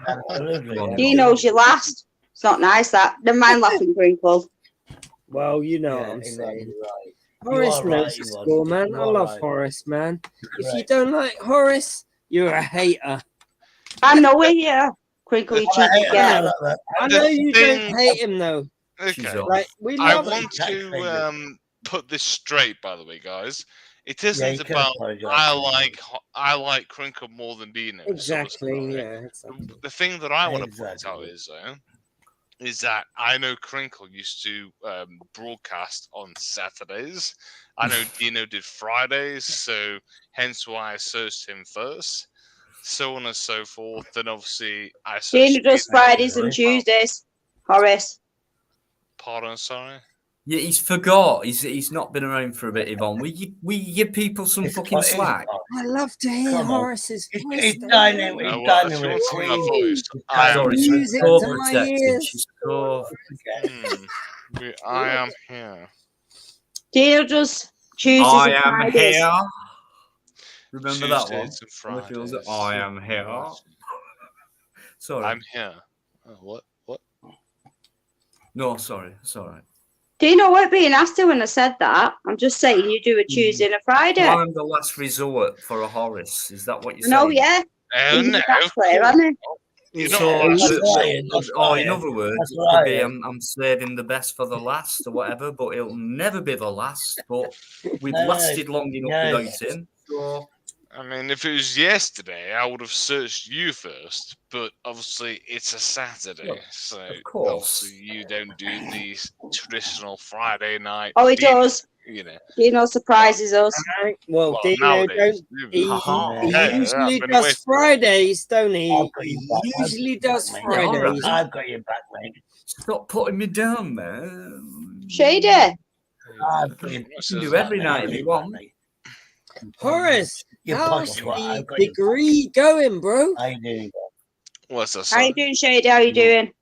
Absolutely. Go on, Dino's your last. It's not nice that. Never mind laughing, Crinkle. Well, you know what Yeah, I'm saying. exactly right. Horace are knows right, the you are. score, man. You I are love right. Horace, man. If you Correct. don't like Horace, you're a hater. I know we're here. Crinkle, you Well, I cheeky hate girl. that. I The know you thing- don't hate him though. She's Okay. off. Like we I love him. want to put this straight, by the way, guys. It isn't you can about apologise. I like Crinkle more than Dino. sort of Exactly. scenario. Yeah. Exactly. The thing that I want to point Exactly. out is though, is that I know Crinkle used to broadcast on Saturdays. I know Dino did Fridays, so hence why I searched him first. So on and so forth. And obviously, I searched. Dino does Fridays and Tuesdays. Horace. Pardon, sorry. Yeah, he's forgot. He's not been around for a bit, Yvonne. Will you give people some fucking slack? I love to hear Come on. Horace's voice. He's dining with If you want to Queen. my voice, I am. Sorry, she's Music so to my protected. ears. She's so... I am here. Dino does Tuesdays I and am Fridays. here. Remember that one? Tuesdays and Fridays. I am here. Sorry. I'm here. Oh, what? No, sorry. It's all right. Dino weren't being nasty when I said that. I'm just saying you do a Tuesday and a Friday. I'm the last resort for a Horace. Is that what you're saying? No, yeah. Oh, no. That's clear, hasn't You So, know, in other words, it could be I'm saving the best for the last or whatever, but it'll never be the last. But we've lasted long enough without him. So, I mean, if it was yesterday, I would have searched you first. But obviously, it's a Saturday, so obviously you don't do the traditional Friday night. Oh, he does. You know. Dino surprises us. Well, Dino nowadays, don't. He Yeah, usually I've been does waiting. Fridays, don't he? I've got He your back, mate. usually does Mate, Fridays. I've got your back, mate. stop putting me down, man. Shady. I've got your You can do every night if you want. Horace, You're how's posh, what? the I've got your degree going, bro? I do. What's that? How you doing, Shady? How you doing?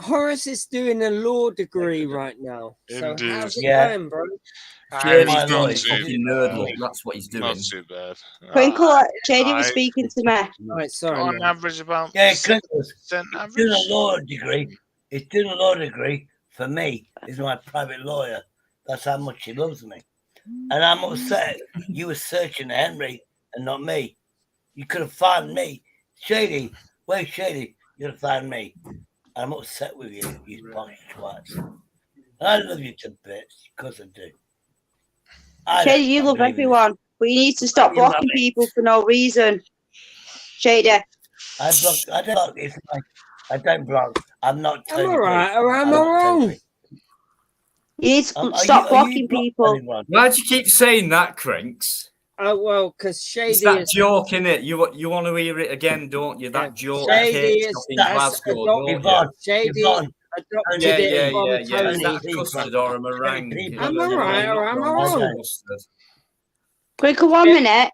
Horace is doing a law degree right now. So Indeed. how's it Yeah. going, bro? Yeah, my he's doing lord, his it's fucking nerd look. That's what he's doing. Not too bad. Twinkle, Shady was I- speaking to me. Right, sorry. On man. average, about Yeah, 6% he's doing average. a law degree. He's doing a law degree for me. He's my private lawyer. That's how much he loves me. And I'm upset you were searching Henry and not me. You could have found me. Shady, where's Shady? You could have found me. I'm upset with you, you posh twats. And I love you to bits, because I do. Shady, you love everyone, but you need to stop You love blocking it. people for no reason. Shady. I don't block. It's like, I don't block. I'm not I'm Tony alright, P. or am I'm I not Tony wrong? P. You need to Are stop you blocking block people. anyone? Why do you keep saying that, Crinks? Oh, well, because Shady It's that is... joke, innit? You want to hear it again, don't you? That joke Shady cakes is... up in That's Glasgow, don't you? Yvonne, Shady Yvonne, adopted Yeah, it from Is Tony. that custard or a meringue? Am I right or am I wrong? Custard. Quick, 1 minute.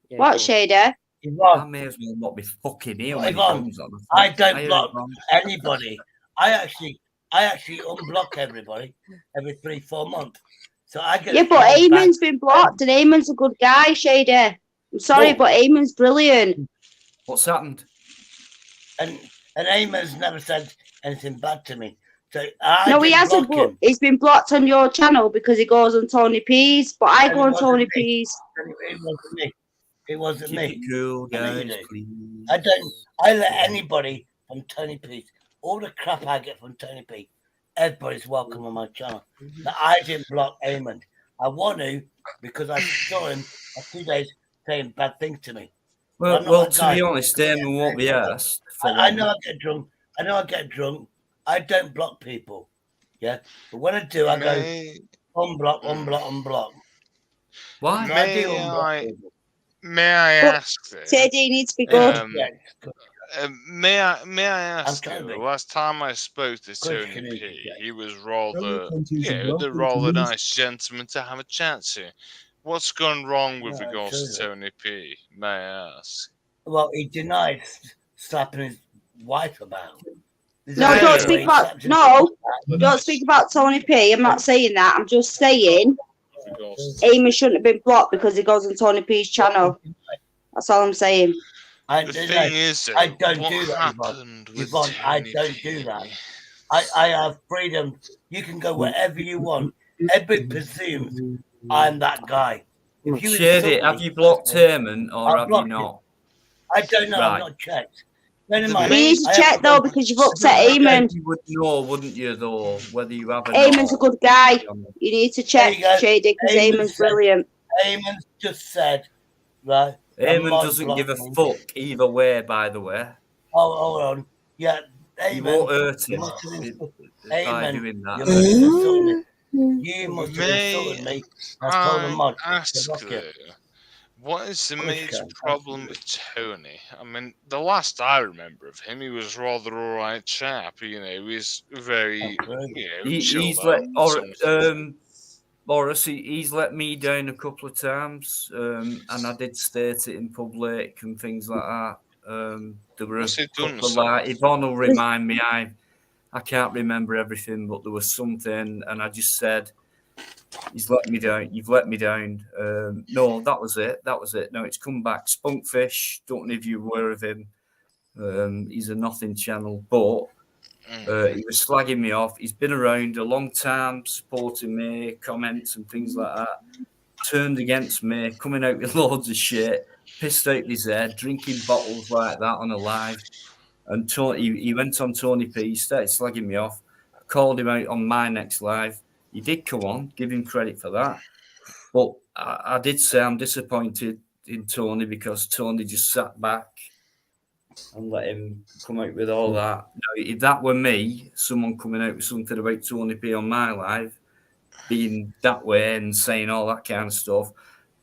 Yeah, What, go on. Shady? I Yvonne, may as well not be fucking here when it Yvonne, comes on. I don't Hey, block Yvonne. anybody. I actually unblock everybody every 3-4 months. So I get Yeah, but phone back. Eamon's been blocked, and Eamon's a good guy, Shady. I'm sorry, No. but Eamon's brilliant. What's happened? And Eamon's never said anything bad to me. So I No, he didn't hasn't. block But him. he's been blocked on your channel because he goes on Tony P's. But I And go it on wasn't Tony me. P's. It wasn't me. It wasn't Keep me. it cool, I know you guys, do. please. I let anybody from Tony P. All the crap I get from Tony P. Everybody's welcome on my channel. Now, I didn't block Eamon. I want to because I saw him for 2 days saying bad things to me. Well, I'm not well, that to guy. be honest, Damon won't be asked. For I one. know I get drunk. I don't block people. Yeah. But when I do, I go unblock. Why? So I do unblock people. May I But ask this? Shady needs to be good. May I ask trying you? to be. Last time I spoke to Good, Tony can you P, get- he was rather, Welcome the to rather this. nice gentleman to have a chat to. What's gone wrong with Yeah, regards to absolutely. Tony P? May I ask? Well, he denied slapping his wife about. No, don't speak about don't speak about Tony P. I'm not saying that. I'm just saying Eamon shouldn't have been blocked because he goes on Tony P's channel. That's all I'm saying. The thing is, I don't what do that, happened with Yvonne. I Tony don't do that. I have freedom. You can go wherever you want. Everybody presumes I'm that guy. If you Shady, insult have me, you blocked personally, Eamon or I'll have you block not? I don't know. Right. I've not checked. Bear in The mind, You need to I check haven't though done- because you've upset Eamon. You would know, wouldn't you, though, whether you have or Eamon's a not? good guy. You need to check There you go. Shady because Eamon Eamon's said- brilliant. Eamon's just said, right? Eamon might doesn't block give a me. fuck either way, by the way. Oh, hold on. Yeah, Hey, You man, won't hurt you him must have by Hey, man, doing that. you must have insulted me. You must have May insulted me. I told the I mod to ask block though, it. what is the Of course you major can. problem with Tony? I mean, the last I remember of him, he was rather alright chap. You know, he was very, chilled He's let out. So on and so forth. Boris. He's let me down a couple of times, and I did state it in public and things like that. There were a What's he done, couple of sir? Yvonne will remind me. I can't remember everything, but there was something, and I just said, "He's let me down. You've let me down." No, that was it. That was it. No, it's come back. Spunkfish. Don't know if you're aware of him. He's a nothing channel, but he was slagging me off. He's been around a long time, supporting me, comments and things like that. Turned against me, coming out with loads of shit, pissed out his head, drinking bottles like that on a live. And he went on Tony P, started slagging me off. I called him out on my next live. He did come on, give him credit for that. But I did say I'm disappointed in Tony because Tony just sat back and let him come out with all that. Now, if that were me, someone coming out with something about Tony P on my live, being that way and saying all that kind of stuff,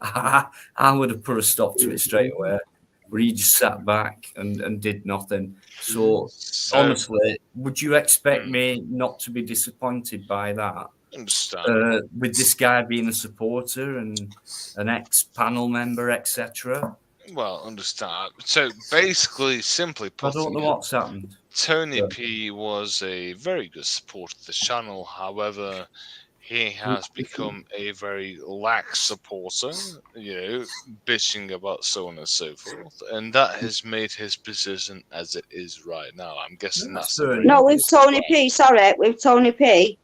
I would have put a stop to it straight away. Where he just sat back and did nothing. So honestly, would you expect me not to be disappointed by that? Understand. With this guy being a supporter and an ex-panel member, etc. Well, understand. So basically, simply I put, don't know what's happened. Tony P was a very good supporter of the channel. However, he has become a very lax supporter, bitching about so on and so forth, and that has made his position as it is right now. I'm guessing that's the No, with Tony P. Sorry, with Tony P.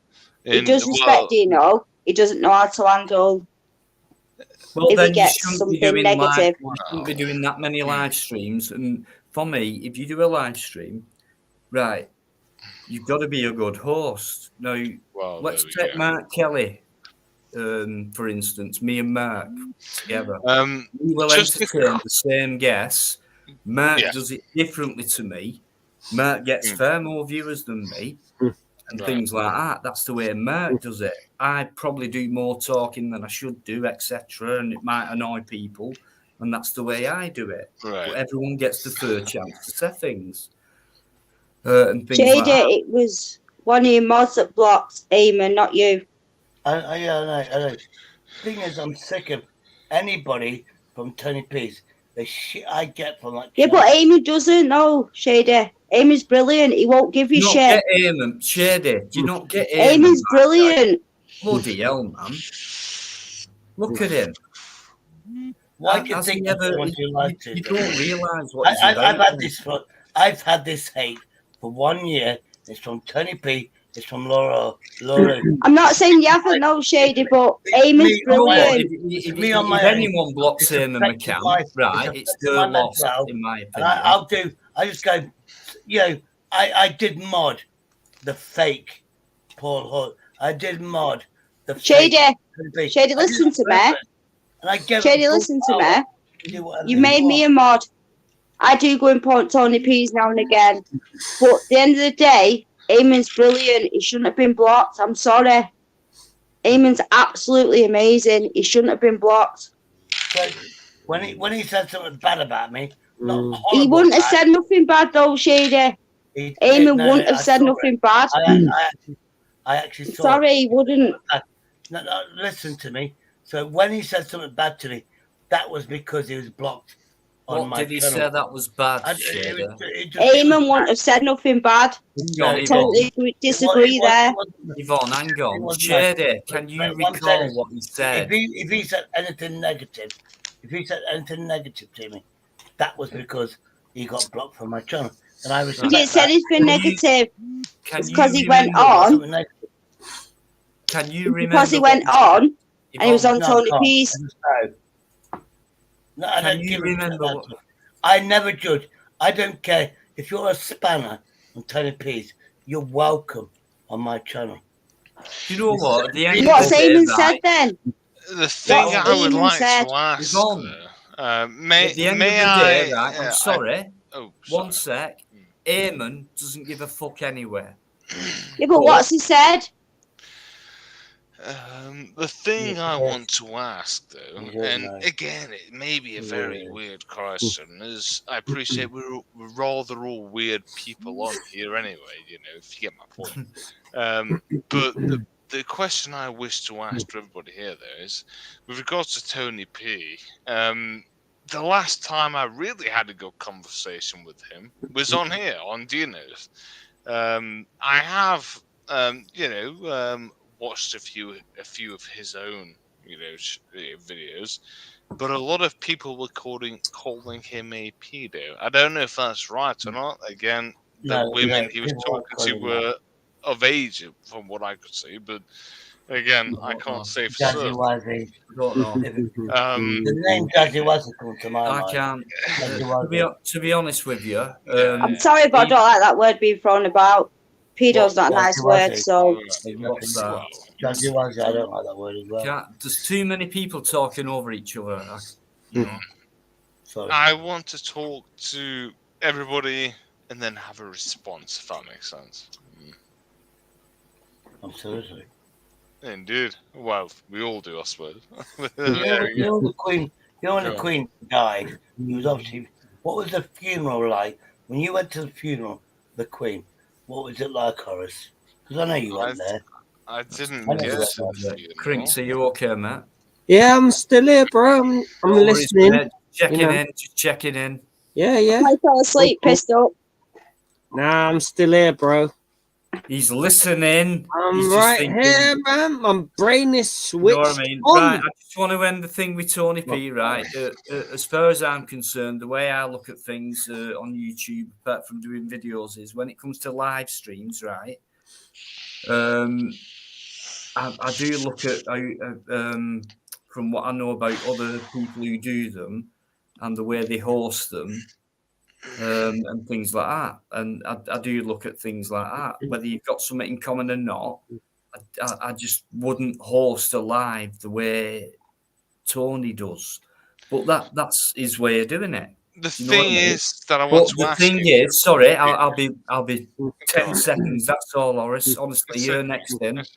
He does respect you, he doesn't know how to handle. Well, if then he gets you something shouldn't be doing negative. you shouldn't be doing that many live streams. And for me, if you do a live stream, right, you've got to be a good host. Now, let's take Mark Kelly, for instance. Me and Mark together. We will entertain the same guests. Mark does it differently to me. Mark gets far more viewers than me. And things like that. That's the way Mark does it. I probably do more talking than I should do, etc. And it might annoy people. And that's the way I do it. But everyone gets the third chance to say things. And things Jada, like that. it was one of your mods that blocked Eamon, not you. I know. The thing is, I'm sick of anybody from Tony P's. The shit I get from that. Yeah, but Eamon doesn't know, Shady. Eamon's brilliant. He won't give you Do you shit. not get Eamon? Shady, do you not get Eamon? Eamon's brilliant. Bloody hell, man. Look at him. Why do you think someone you like to? You don't realise what he's about. I've had this hate for 1 year. It's from Tony P. It's from Laura. I'm not saying you haven't, no, Shady, but Eamon's brilliant. If anyone blocks Eamon McCann, right, it's their loss, in my opinion. I just go, I did mod the fake Paul Hutt. I did mod the Shady, fake. Shady, listen to me. Shady, listen to me. You made me a mod. I do go and point Tony P's now and again. But at the end of the day, Eamon's brilliant. He shouldn't have been blocked. I'm sorry. Eamon's absolutely amazing. He shouldn't have been blocked. So when he said something bad about me, he wouldn't have said nothing bad though, Shady. Eamon wouldn't have said nothing bad. I actually saw Sorry, he wouldn't. No, listen to me. So when he said something bad to me, that was because he was blocked on my channel. What did he say that was bad, Shady? Eamon wouldn't have said nothing bad. I totally disagree there. Yvonne, hang on. Shady, can you recall what he said? If he said anything negative, to me, that was because he got blocked from my channel. And I He didn't say anything negative. It's because he went on. Can you remember? Because he went on and he was on Tony P's. No, I don't give remember. I never judge. I don't care if you're a spanner on Tony P's. You're welcome on my channel. Do you know what? What's Eamon said then? The thing I would like to ask, at the end of the day, right? I'm sorry. One sec. Eamon doesn't give a fuck anyway. Yeah, but what's he said? The thing I want to ask, though, and again, it may be a very weird question, is I appreciate we're rather all weird people on here anyway, you know, if you get my point. But the question I wish to ask to everybody here, though, is with regards to Tony P, the last time I really had a good conversation with him was on here, on Dino's. I have, watched a few of his own, videos, but a lot of people were calling him a pedo. I don't know if that's right or not. Again, the women he was talking to were of age, from what I could see, but again, I can't say for certain. Wazzy. Don't know. The name Jazzy Wazzy comes to my mind. I can't. Jazzy To be honest with you, I'm sorry, but I don't like that word being thrown about. Pedo's not a nice word, so. What's that? Jazzy Wazzy, I don't like that word as well. There's too many people talking over each other. Sorry. I want to talk to everybody and then have a response, if that makes sense. Absolutely. Indeed. Well, we all do, I suppose. You know the Queen. You know when the Queen died, he was obviously. What was the funeral like? When you went to the funeral, the Queen, what was it like, Horace? Because I know you went there. I didn't I know you get went to the there. funeral. Crinks, are you okay, Matt? Yeah, I'm still here, bro. I'm No worries, listening. mate. Checking you know. in, just checking in. Yeah, yeah. I fell asleep, pissed up. Nah, I'm still here, bro. He's listening. I'm He's just right thinking, here, man. My brain is you switched know what I mean? on. Right, I just want to end the thing with Tony P, right? As far as I'm concerned, the way I look at things on YouTube, apart from doing videos, is when it comes to live streams, right? I do look at, from what I know about other people who do them and the way they host them, and things like that. And I do look at things like that, whether you've got something in common or not. I just wouldn't host a live the way Tony does, but that's his way of doing it. The You know what I thing mean? is that I want But to the ask thing you. is, sorry, I'll be 10 on. seconds. That's all, Horace. Honestly, It's you're okay. next in. It's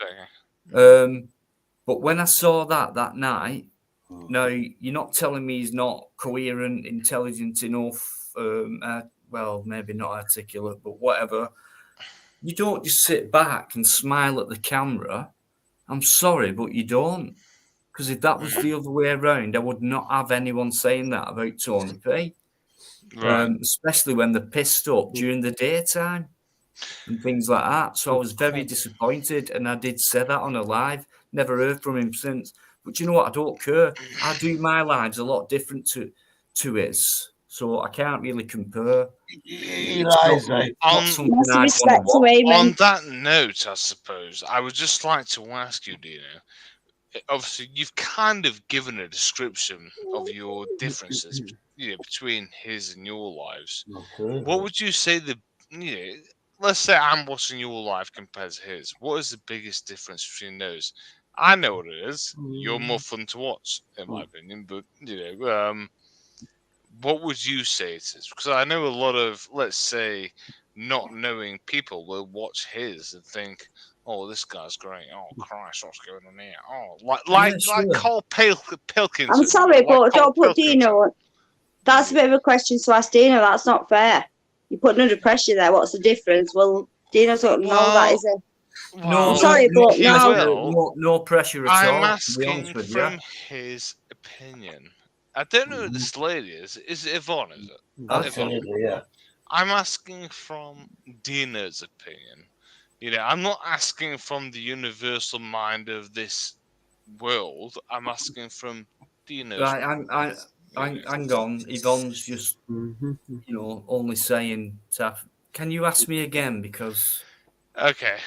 okay. But when I saw that night, no, you're not telling me he's not coherent, intelligent enough. Well, maybe not articulate, but whatever. You don't just sit back and smile at the camera. I'm sorry, but you don't. Because if that was the other way around, I would not have anyone saying that about Tony P. Right. Especially when they're pissed up during the daytime and things like that. So I was very disappointed, and I did say that on a live. Never heard from him since. But you know what? I don't care. I do my lives a lot different to his, so I can't really compare. On that note, I suppose I would just like to ask you, Dino. Obviously, you've kind of given a description of your differences, between his and your lives. What would you say let's say I'm watching your live compared to his. What is the biggest difference between those? I know what it is. You're more fun to watch, in my opinion. But what would you say it is? Because I know a lot of, let's say, not knowing people will watch his and think, "Oh, this guy's great. Oh, Christ, what's going on here?" Oh, like Carl Pilkington. I'm sorry, but don't put Dino. That's a bit of a question to ask Dino. That's not fair. You're putting under pressure there. What's the difference? Well, Dino's not know that, is it? No, I'm sorry, but no. No pressure at all. I'm To be asking honest with from you. his opinion. I don't know who this lady is. Is it Yvonne? Is it? Absolutely, yeah. I'm asking from Dina's opinion. I'm not asking from the universal mind of this world. I'm asking from Dina's. Right, hang on. Yvonne's just, only saying stuff. Can you ask me again? Because Okay.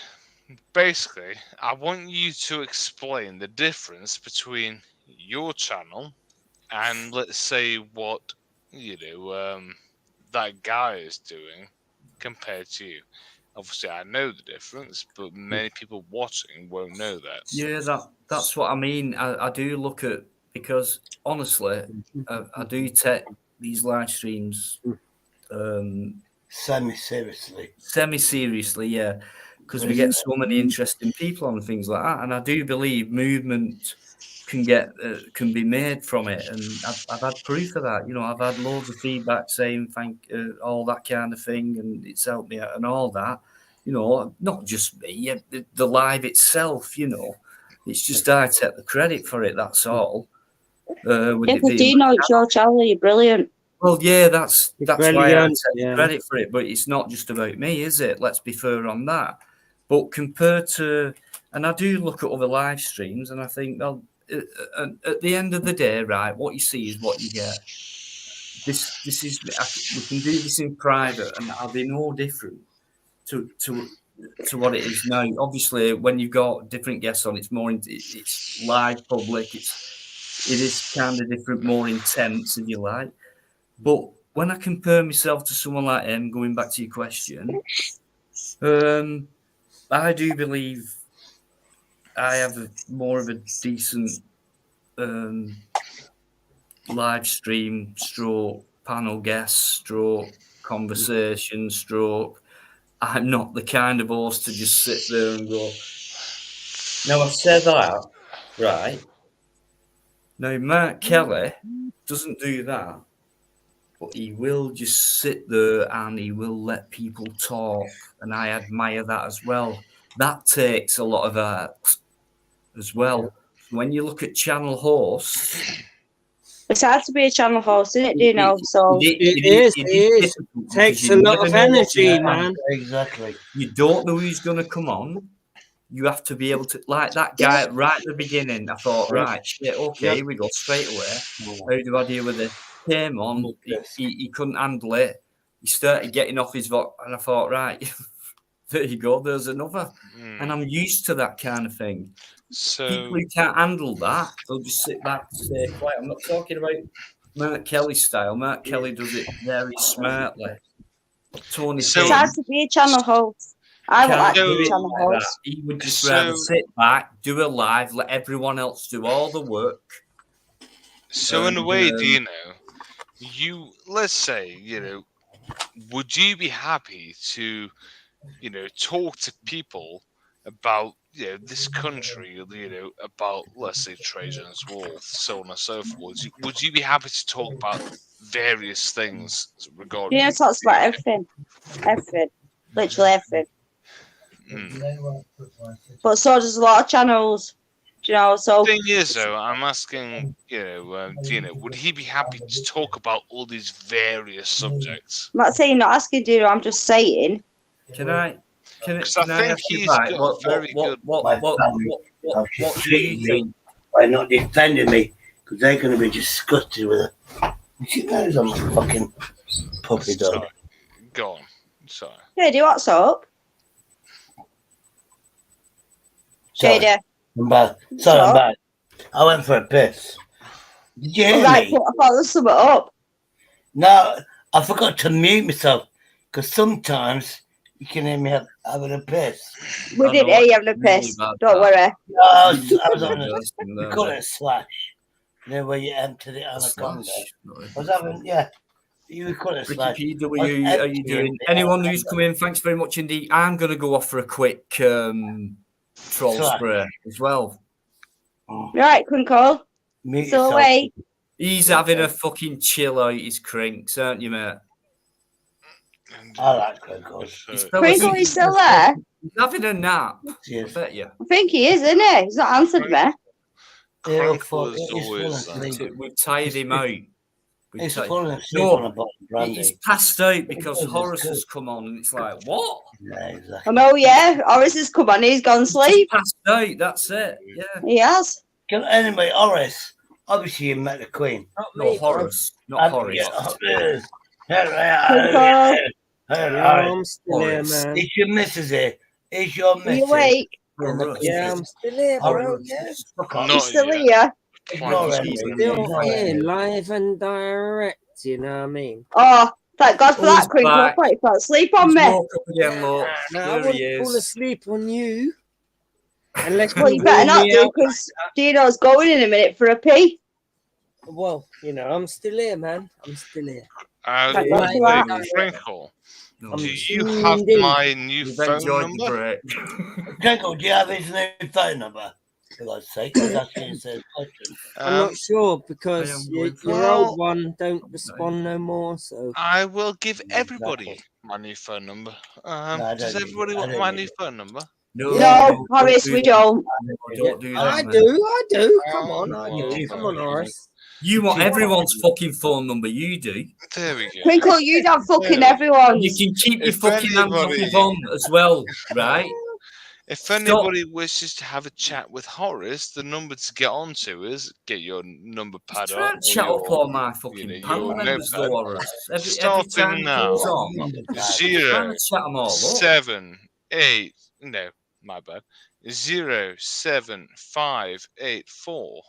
Basically, I want you to explain the difference between your channel and, let's say, what that guy is doing compared to you. Obviously, I know the difference, but many people watching won't know that. yeah, that's what I mean. I do look at, because honestly, I do take these live streams Semi-seriously. Semi-seriously, yeah, because we get so many interesting people on things like that, and I do believe movement can be made from it, and I've had proof of that. You know, I've had loads of feedback saying all that kind of thing, and it's helped me out and all that. You know, not just me, yeah, the live itself. You know, it's just I take the credit for it. That's all. With Yeah, it but being Dino, it's your channel. You're brilliant. well, yeah, that's why I brilliant, take yeah. credit for it. But it's not just about me, is it? Let's be fair on that. But compared to, and I do look at other live streams, and I think, well, at the end of the day, right, what you see is what you get. This is we can do this in private, and I'll be no different to what it is now. Obviously, when you've got different guests on, it's more it's live, public. It is kind of different, more intense, if you like. But when I compare myself to someone like him, going back to your question, I do believe I have more of a decent live stream stroke panel guest stroke conversation stroke. I'm not the kind of host to just sit there and go. Now I said that, right? Now Mark Kelly doesn't do that, but he will just sit there and he will let people talk, and I admire that as well. That takes a lot of art as well. When you look at channel hosts, It's hard to be a channel host, isn't it, Dino? So It is. Takes a lot of energy, man. Exactly. You don't know who's going to come on. You have to be able to, like that guy right at the beginning. I thought, right, shit, okay, we go straight away. How do I deal with it? Came on, he couldn't handle it. He started getting off his voice, and I thought, right, there you go, there's another. And I'm used to that kind of thing. So People who can't handle that, they'll just sit back and stay quiet. I'm not talking about Mark Kelly style. Mark Kelly does it very smartly. Tony it's hard to be a channel host. I would like to be a channel host. He would just rather sit back, do a live, let everyone else do all the work. So in a way, Dino, let's say, would you be happy to, talk to people about, this country, about, let's say, Trajan's Wall, so on and so forth? Would you be happy to talk about various things regarding? Dino talks about everything. Everything. Literally everything. But so does a lot of channels, so The thing is, though, I'm asking, Dino, would he be happy to talk about all these various subjects? I'm not saying not asking Dino, I'm just saying. Can I Because I think ask you he's back, got very good. What do you think? By not defending me, because they're going to be disgusted with it. She knows I'm a fucking puppy dog. Sorry. Go on. Sorry. JD, what's up? Sorry. JD. I'm back. Sorry, I'm back. I went for a piss. Did you hear me? I thought there was something up. No, I forgot to mute myself, because sometimes you can hear me having a piss. We did hear you having a piss. Don't worry. No, I was on we call it a slash. Where you enter the anaconda. I was having, you call it a slash. Ricky P, are you doing? Anyone who's come in, thanks very much indeed. I'm going to go off for a quick troll spray as well. Right, Crinkle. So away. He's having a fucking chill out his crinks, aren't you, mate? I like Crinkles. Crinkle, you still there? He's having a nap. I bet you. I think he is, isn't he? He's not answered me. We've tired him out. He's falling asleep on a bottle of brandy. He's passed out because Horace has come on, and it's like, what? Yeah, exactly. I know, yeah. Horace has come on, he's gone to sleep. Passed out, that's it. Yeah. He has. Anyway, Horace, obviously you met the Queen. Not Horace. Not Horace. I'm still here, man. Is your missus here? Is your missus? You awake? Yeah, I'm still here, bro. Yeah. You still here? Still here, live and direct, you know what I mean? Oh, thank God for that, Crinkle. I thought you fell asleep on me. No, I wouldn't fall asleep on you. Unless Well, you better not do, because Dino's going in a minute for a pee. Well, I'm still here, man. I'm still here. Right, that's Hey, right. Crinkle, No. do you have my new You've phone enjoyed the number? break. Gregor, do you have his new phone number? For God's sake, I was asking you the question. I'm not sure because am your going for- old Well, one don't respond no more. So I will give everybody my new phone number. I Does don't need everybody it. I want don't my need new it. phone number? No, No, Horace, we don't. No, don't do I that, man. do, I do. Come Oh, on, I do. Come on, Horace. You want everyone's fucking phone number, you do. There we go. Crinkle, you'd have fucking Yeah. everyone's. You can keep your If fucking hands off anybody- Yvonne as well, right? If Stop. anybody wishes to have a chat with Horace, the number to get onto is get your number pad Try up. and chat up all my fucking your panel members, notepad. though, Horace. Every Starting time it now. comes on, trying to chat them all up. 7 8 no, my bad. 07584.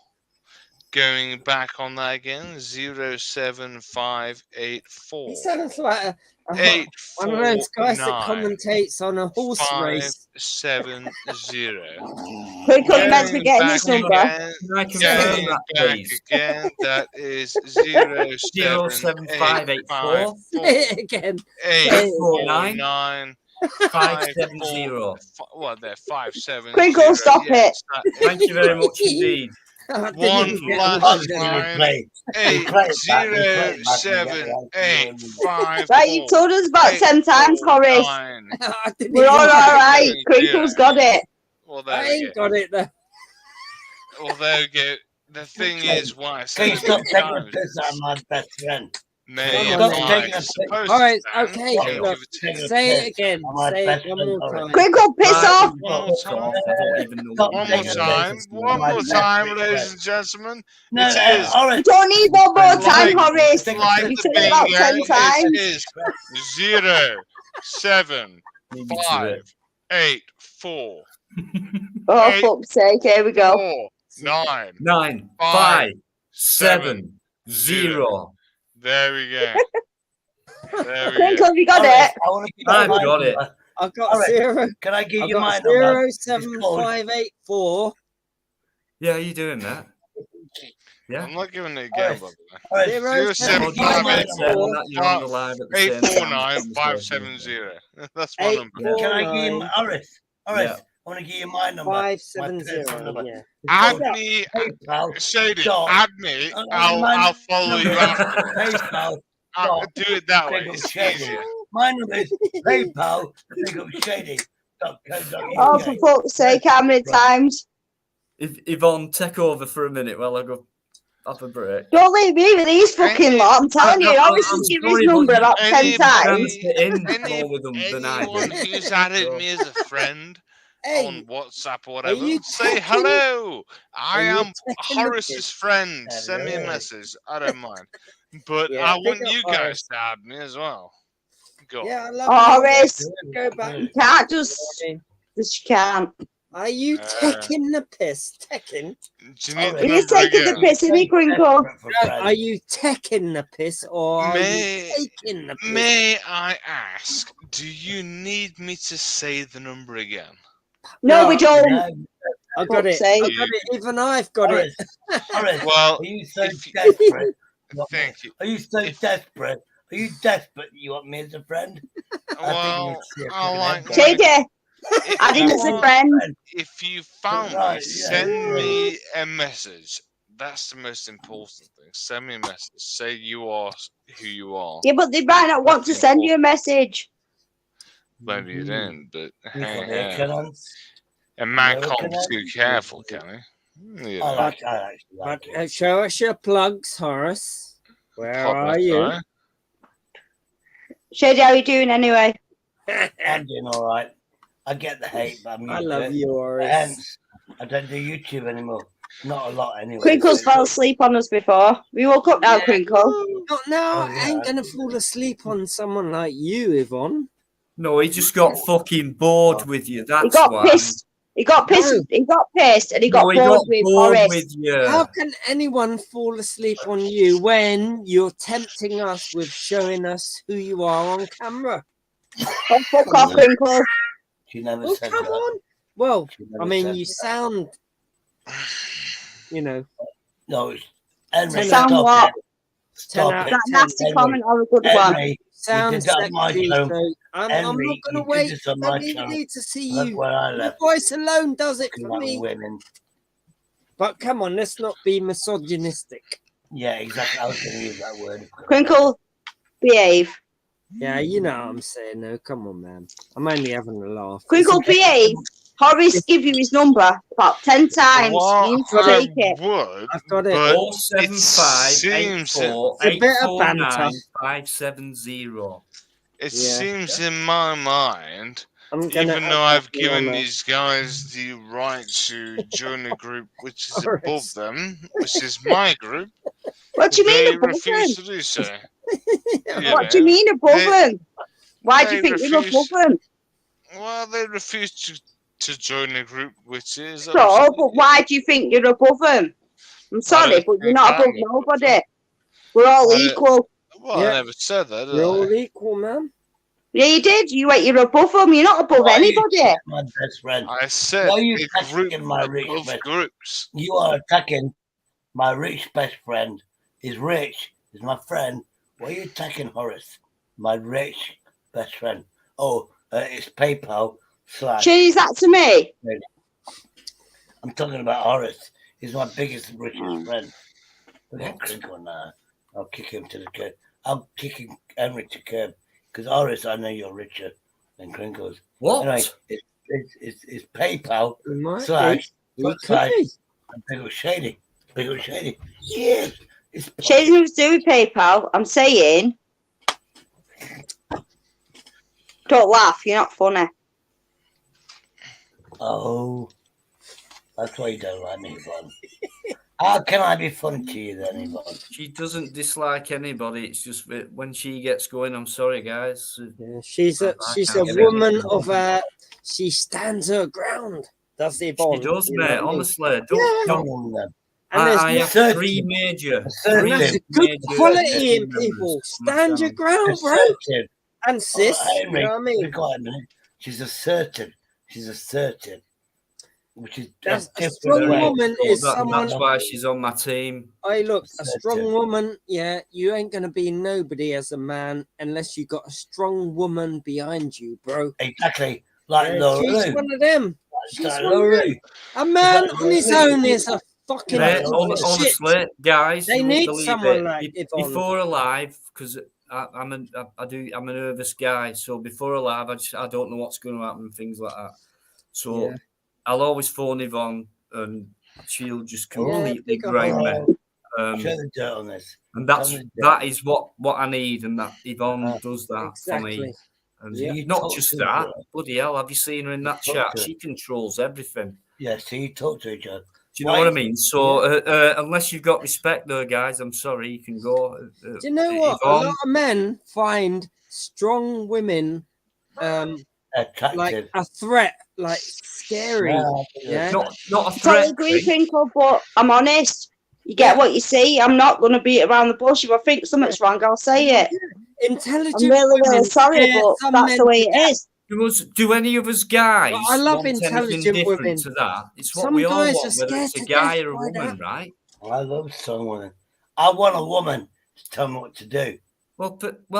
Going back on that again. 07584. He sounds like one of those guys that 849 commentates on a horse race. 570. Crinkle, you meant to be getting his Back number. again, Can I confirm going that, back please? again. That is 07584. Say it again. Say it again. 849 570. What there? 570. Crinkle, stop it. Thank you very much indeed. One last line. 80785. Right, you told us about 10 times, Horace. We're all right. Crinkle's got it. Well, there I we ain't go. got it though. Well, there we go. The thing is, what I Can said you a stop few taking the times, piss out of my best friend? May Stop I taking a piss. suppose All right, stand, okay. don't Look, give it to me. say it again. Say it one more time. Crinkle, piss off. One more time. One more time, ladies and gentlemen. No, It is You don't need one more time, like Horace. the You said it about 10 bingo. times. It is 07584. Oh, fuck's sake. Here we go. 9 5 7 0. There we go. There we Crinkle, go. you got it. I've got it. I've got All right. 0. Can I give I've you got my number? 07584. Yeah, how you doing that? Yeah. I'm not giving it again, by the way. All right. 07584. That's my number. Can I give you Horace? Horace, Yeah. I want to give you my number. 570. Yeah. Add me, PayPal. Shady. Stop. Add me. I'll follow you after. PayPal. I'll do it that way. Pick up It's Shady. easier. My number is PayPal. Pick up Shady. Oh, for fuck's sake, how many times? If Yvonne, take over for a minute while I go have a break. Don't leave me with these fucking lot. I'm telling you, Horace has given his number about 10 times. Anyone who's added me as a friend on WhatsApp or whatever, say hello. I am Horace's friend. Send me a message. I don't mind. But Yeah, I pick want up you guys Horace. to add me as well. Go on. Yeah, I love Oh, Horace, Go back. you can't just you can't. Are you taking the piss? Taking? Do you need the He's number taking the again? piss, isn't he, Crinkle? Are you taking the piss or are May- you taking the piss? May I ask, do you need me to say the number again? No, we don't. I got it. Fuck's sake. I got it. Even I've got it. Horace, Well, are you so if you- desperate? Thank you. Are you so desperate? Are you desperate you want me as a friend? Well, I like Shady, add him as a friend. If you found me, send me a message. That's the most important thing. Send me a message. Say you are who you are. Yeah, but they might not want to send you a message. Maybe you didn't, but You hey, got hey. the cannons? A man No, can't be can too careful, can he? You I know. like But show us your plugs, Horace. Where Public, are you? right? Shady, how you doing anyway? I'm doing all right. I get the hate, but I'm I used to love it. you, Horace. Hence, I don't do YouTube anymore. Not a lot anyway. Crinkle's fell asleep on us before. We woke up now, Crinkle. No, Oh, I ain't gonna fall asleep on someone like you, Yvonne. No, he just got fucking bored with you. He That's got why. pissed. He got pissed. No. He got pissed, and he got No, he bored got with bored Horace. with you. How can anyone fall asleep on you when you're tempting us with showing us who you are on camera? Oh, fuck off, Crinkle. She never Oh, said come that. on. Well, She never I mean, said you that. sound, you know, No, it's Henry, Sound stop what? it. Stop out it. of That nasty Henry, comment or a good one? Henry, you Sounds did that on my sexy, show. so I'm Henry, not going you to wait. did this on Don't my even channel. need to see Look you. where I Your left. voice alone does it for Like me. women. But come on, let's not be misogynistic. Yeah, exactly. I was going to use that word. Crinkle, behave. Yeah, you know what I'm saying. No, come on, man. I'm only having a laugh. Crinkle, behave. Horace give you his number about 10 times. Well, You need to take it. would, I've got it. but 07584 It's a bit of 849 banter. 570. it Yeah. seems in my mind, I'm gonna even add though that I've one on given there. these guys the right to join a group which is above Horace. them, which is my group, What do you mean they above refuse them? to do so. What do you mean above them? Why do you they think you're above refuse. them? Well, they refuse to join a group which is So, but why do you think you're above them? I'm sorry, don't but you're think not I'm above above nobody. We're all I don't- equal. Well, Yeah. I never said that, did You're I? all equal, man. Yeah, you did. You're above them. You're not above Why are you anybody. attacking my best friend? I said Why are you a group attacking my rich above best groups. You are attacking my rich best friend. He's rich. He's my friend. Why are you attacking Horace? My rich best friend. Oh, it's PayPal / Change that to me. I'm talking about Horace. He's my biggest, richest friend. Look at Crinkle now. I'll kick him to the curb. I'm kicking Henry to curb. Because Horace, I know you're richer than Crinkles. What? Anyway, it's PayPal You might / be. You could be. Big old Shady. Big old Shady. Yes. It's Change things to do with PayPal. I'm saying. Don't laugh. You're not funny. Oh, that's why you don't like me, Yvonne. How can I be fun to you then, Yvonne? She doesn't dislike anybody. It's just that when she gets going, I'm sorry, guys. Yeah, she's a I she's a can't get woman it. of she stands her ground. Does the She Yvonne? does, you know mate. what I mean? Honestly, Yeah. don't. And there's I have Assertive. three major. And that's a good major quality in members people. on my Stand your channel. ground, bro. Assertive. And sis, Henry, you know what I mean? be quiet a minute. She's assertive. She's assertive. Which is That's a different strong way. woman is someone. That's why she's on my team. Hey, look, a Assertive. strong woman. Yeah, you ain't gonna be nobody as a man unless you got a strong woman behind you, bro. Exactly. Like Yeah, Laura she's Lou. one of them. She's like one of Laura them. Lou. A man like on his Laura Lou. own is a fucking Mate, piece of shit. honestly, guys, They you won't need believe someone it. like Yvonne. Before alive, because I'm a nervous guy. So before alive, I don't know what's going to happen, things like that. So Yeah. I'll always phone Yvonne, and she'll just Yeah, completely big up ground me. her. Show the dirt on this. And Tell me the dirt. that is what I need, and that Yvonne does that for me. Exactly. And Yeah. not Talk just to that, her. bloody hell, have you seen her in that Talk chat? to her. She controls everything. Yeah, see, you talk to each other. Do you know what I mean? So unless you've got respect, though, guys, I'm sorry, you can go. Do you know what? A lot of men find strong women like a threat, like scary. Yeah. Not a I totally threat. agree, Crinkle, but I'm honest. You get what you see. I'm not going to beat around the bush. If I think something's wrong, I'll say it. Intelligent I'm really, really women sorry, scare but some that's men the way to it death. is. Do any of us guys But I love want anything intelligent different women. to that? It's what Some we all guys want, are whether scared it's a to guy death or a by woman, that. right? I love some women. I want a woman to tell me what to do. Well,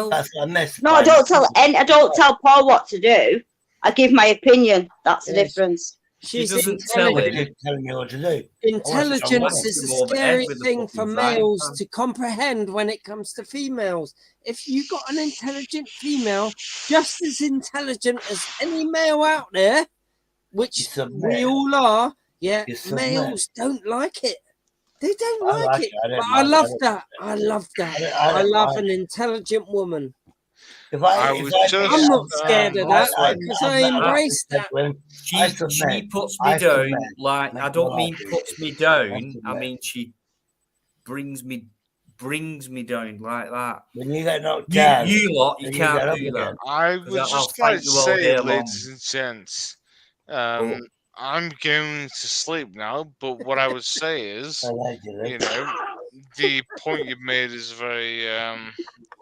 that's what I miss. No, I don't tell Paul what to do. I give my opinion. That's the difference. She's doesn't tell intelligent. him. Telling me what to do. Intelligence is a him over the head scary with the thing for fucking frying males pan. to comprehend when it comes to females. If you got an intelligent female, just as intelligent as any male out there, which we all are, yeah, males don't like it. They don't like it. I don't But I like love it. that. I love that. I I don't love like an intelligent woman. If I'm not scared of that because I embrace that. She puts me down like I don't mean puts me down. I mean she brings me down like that. When you get knocked down, you lot, you then you get can't up do again. that. I 'Cause would I'll just fight like to you all say, day long. ladies and gents, I'm going to sleep now. But what I would say is, you know, the point you've made is very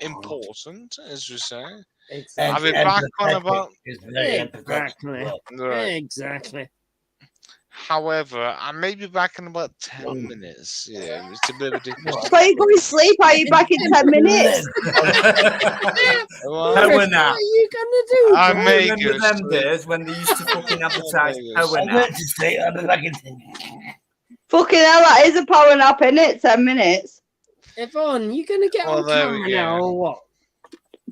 important, as we say. Exactly. I'll be back on about It's very Exactly. empathetic. Right. Exactly. However, I may be back in about 10 minutes. Yeah, it's a bit of a difference. Why are you going to sleep? Are you back in 10 minutes? Well, Power What nap. are you gonna do? I Bob? may Remember go them sleep. days when they used to fucking advertise go power sleep. I'm nap? going to sleep. I'll be back in 10 Fucking hell, that is a power nap, isn't it? 10 minutes. Yvonne, you gonna get Well, on there we camera go. now or what?